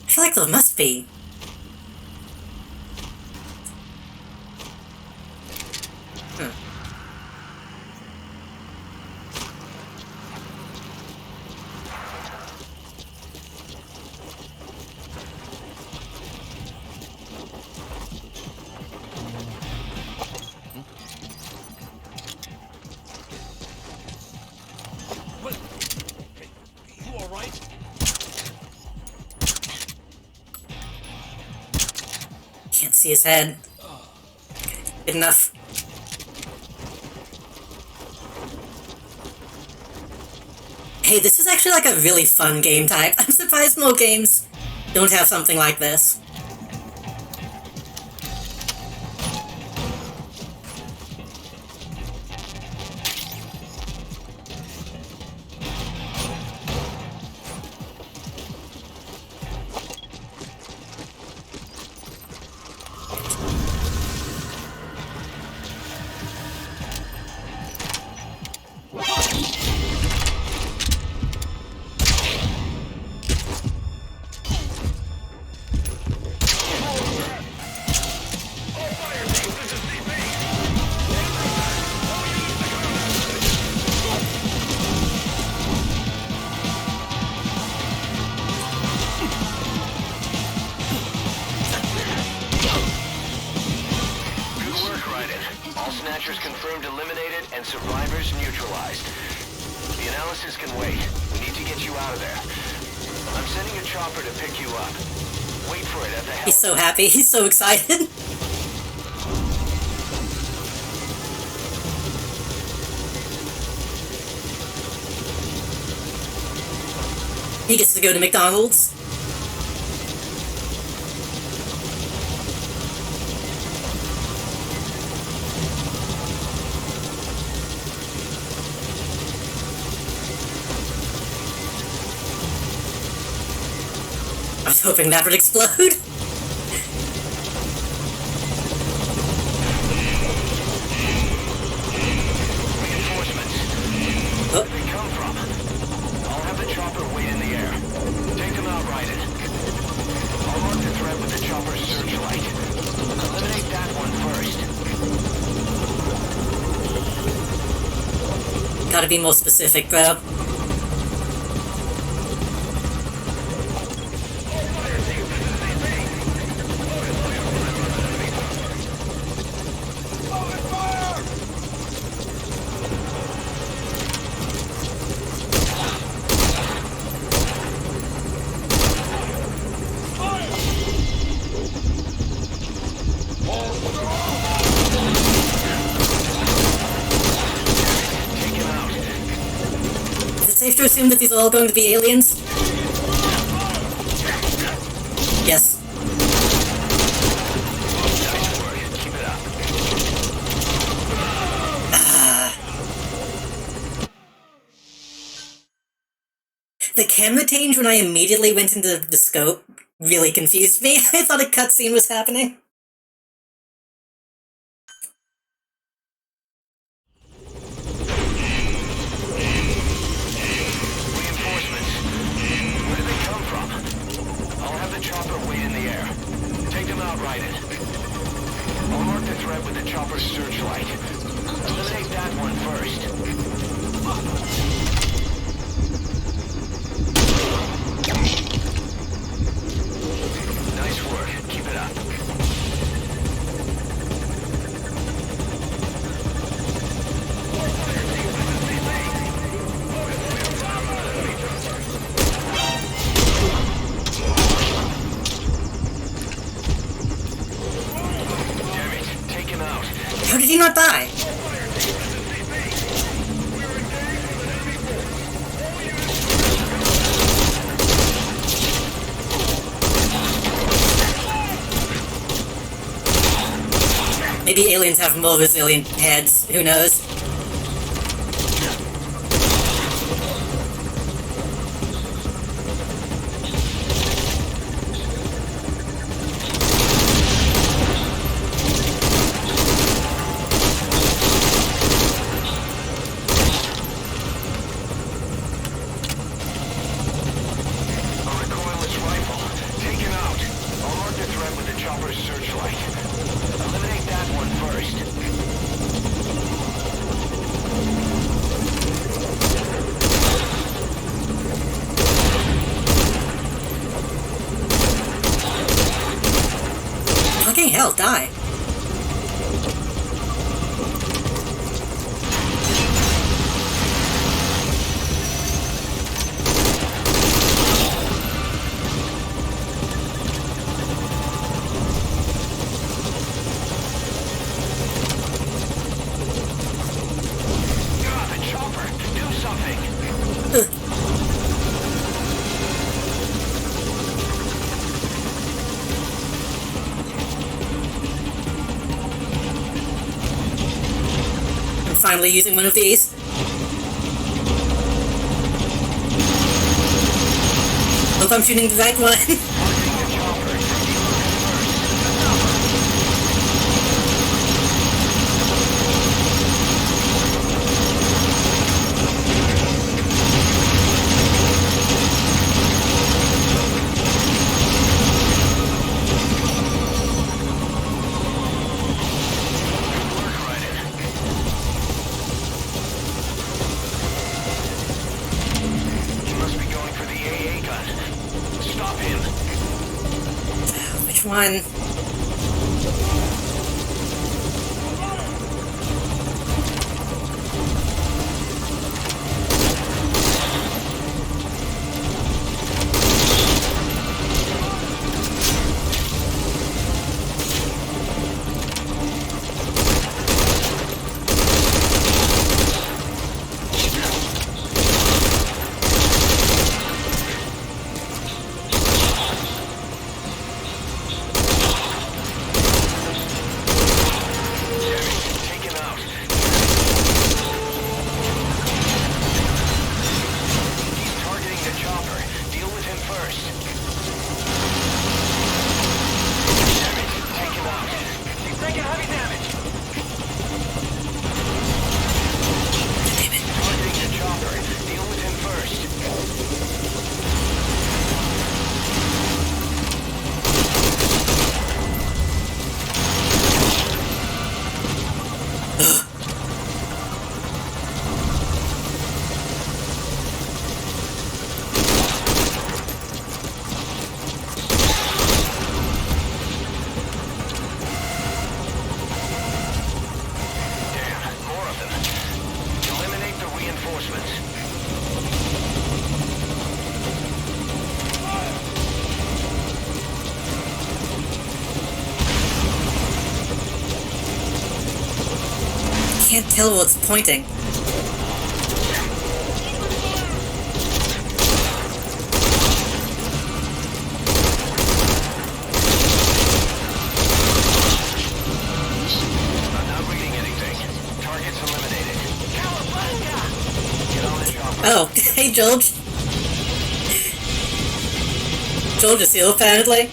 I feel like there must be. Huh. You alright? Can't see his head. Good enough. Hey, this is actually like a really fun game type. I'm surprised more games don't have something like this. Snatchers confirmed eliminated and survivors neutralized. The analysis can wait. We need to get you out of there. I'm sending a chopper to pick you up. Wait for it at the helipad. He's so happy. He's so excited. He gets to go to McDonald's. I was hoping that would explode. Reinforcements. Where did they come from? I'll have the chopper wait in the air. Take them out, Raiden. I'll mark the threat with the chopper's searchlight. Eliminate that one first. Gotta be more specific, bro. Safe to assume that these are all going to be aliens? Yes. Keep it up. The camera change when I immediately went into the scope really confused me. I thought a cutscene was happening. Raiden. I'll mark the threat with the chopper's searchlight. Eliminate that one first. Nice work. Keep it up. How did he not die? Maybe aliens have more resilient heads, who knows? Fucking hell, die. Finally using one of these. Hope I'm shooting the right one. Which one? Can't tell what's pointing. Oh, hey George. George is here apparently.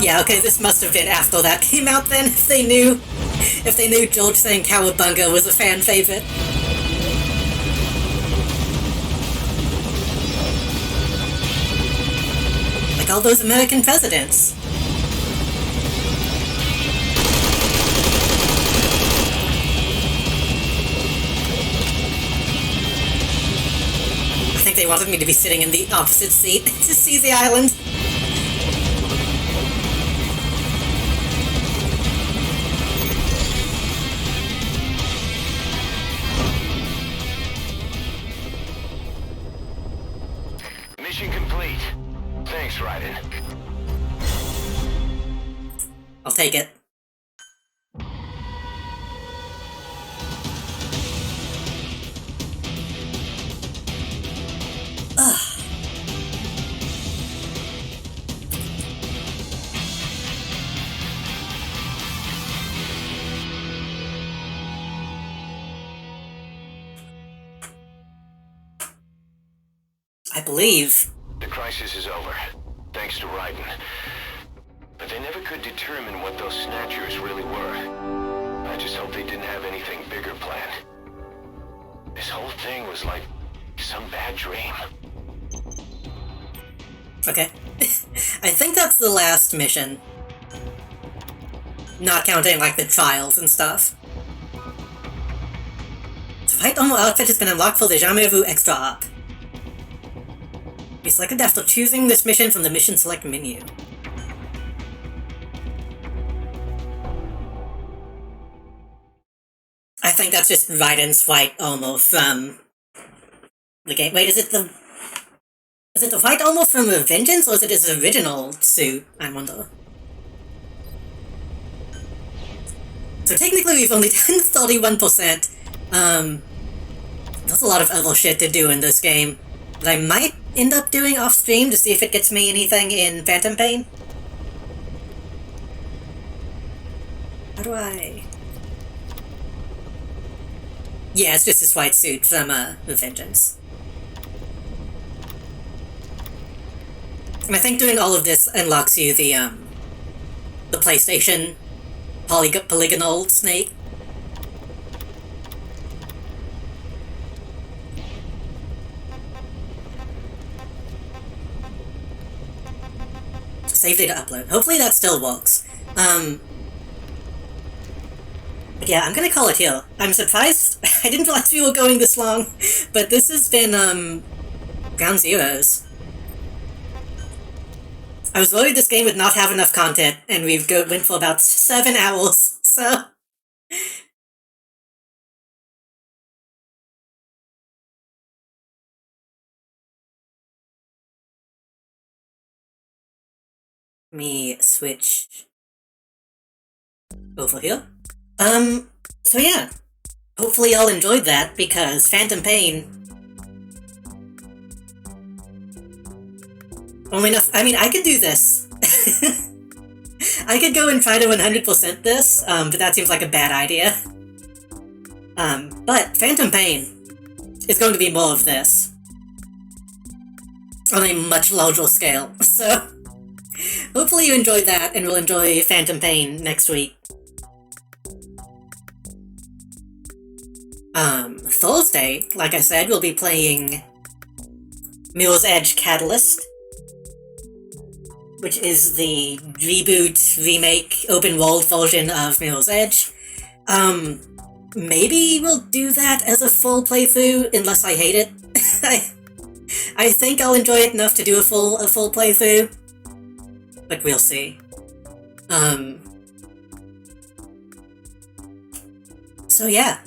Yeah, okay, this must have been after that came out then, if they knew George saying Cowabunga was a fan favorite. Like all those American presidents. I think they wanted me to be sitting in the opposite seat to see the island. Mission complete. Thanks, Raiden. I'll take it. I believe. The crisis is over, thanks to Raiden. But they never could determine what those snatchers really were. I just hope they didn't have anything bigger planned. This whole thing was like some bad dream. Okay. I think that's the last mission. Not counting, like, the trials and stuff. The fight normal outfit has been unlocked for the Jamais Vu Extra Op. Be selected after choosing this mission from the Mission Select menu. I think that's just Raiden's fight armor from the game. Wait, is it the fight armor from Revengeance, or is it his original suit? I wonder. So technically we've only done 31%. There's a lot of other shit to do in this game that I might end up doing off stream to see if it gets me anything in Phantom Pain. How do I... Yeah, it's just his white suit from Revengeance. And I think doing all of this unlocks you the PlayStation polygonal snake. Save data upload. Hopefully that still works. But yeah, I'm gonna call it here. I'm surprised. I didn't realize we were going this long, but this has been, Ground Zeroes. I was worried this game would not have enough content, and we've went for about 7 hours, so... Let me switch over here. So yeah. Hopefully y'all enjoyed that, because Phantom Pain... Only enough... I mean, I could do this. I could go and try to 100% this, but that seems like a bad idea. But Phantom Pain is going to be more of this. On a much larger scale, so... Hopefully you enjoyed that, and we'll enjoy Phantom Pain next week. Thursday, like I said, we'll be playing Mirror's Edge Catalyst, which is the reboot, remake, open-world version of Mirror's Edge. Maybe we'll do that as a full playthrough, unless I hate it. I think I'll enjoy it enough to do a full playthrough, but we'll see. So yeah.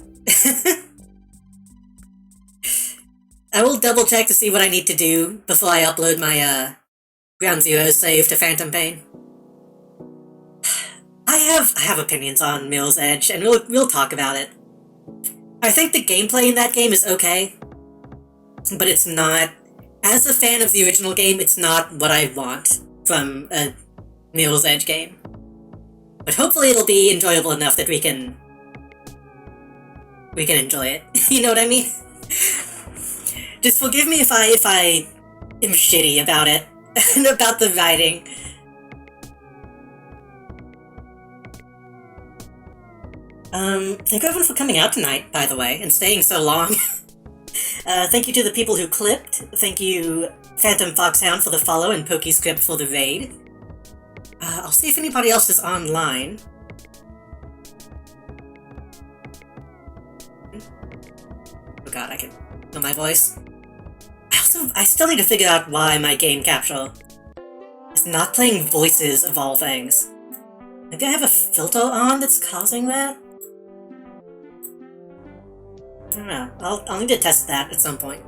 I will double check to see what I need to do before I upload my, Ground Zero save to Phantom Pain. I have opinions on Mirror's Edge, and we'll talk about it. I think the gameplay in that game is okay, but it's not... As a fan of the original game, it's not what I want from a Mirror's Edge game. But hopefully it'll be enjoyable enough that we can enjoy it. You know what I mean? Just forgive me if I am shitty about it. And about the writing. Thank everyone for coming out tonight, by the way, and staying so long. Thank you to the people who clipped. Thank you, Phantom Foxhound, for the follow, and PokeScript for the raid. I'll see if anybody else is online. Oh god, I can know my voice. I still need to figure out why my game capture is not playing voices of all things. Maybe I have a filter on that's causing that? I don't know. I'll need to test that at some point.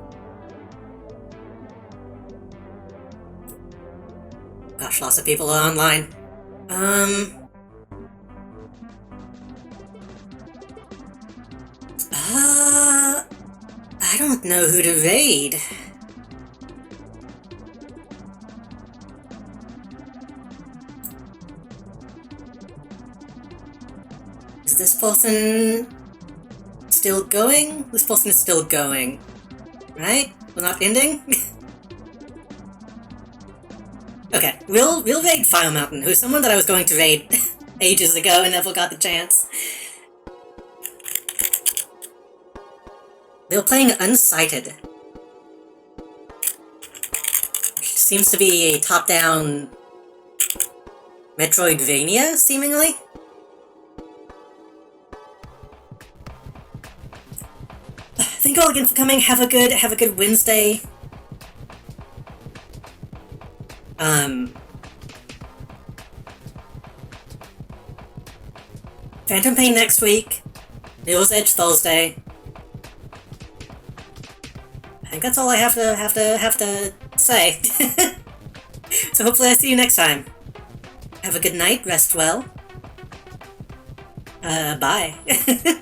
Gosh, lots of people are online. I don't know who to raid. Is this person still going? This person is still going. Right? We're not ending? Okay, we'll raid Fire Mountain, who's someone that I was going to raid ages ago and never got the chance. They were playing Unsighted. Which seems to be a top-down Metroidvania, seemingly. Thank you all again for coming. Have a good Wednesday. Phantom Pain next week. Neil's Edge Thursday. I think that's all I have to say. So hopefully I see you next time. Have a good night, rest well. Bye.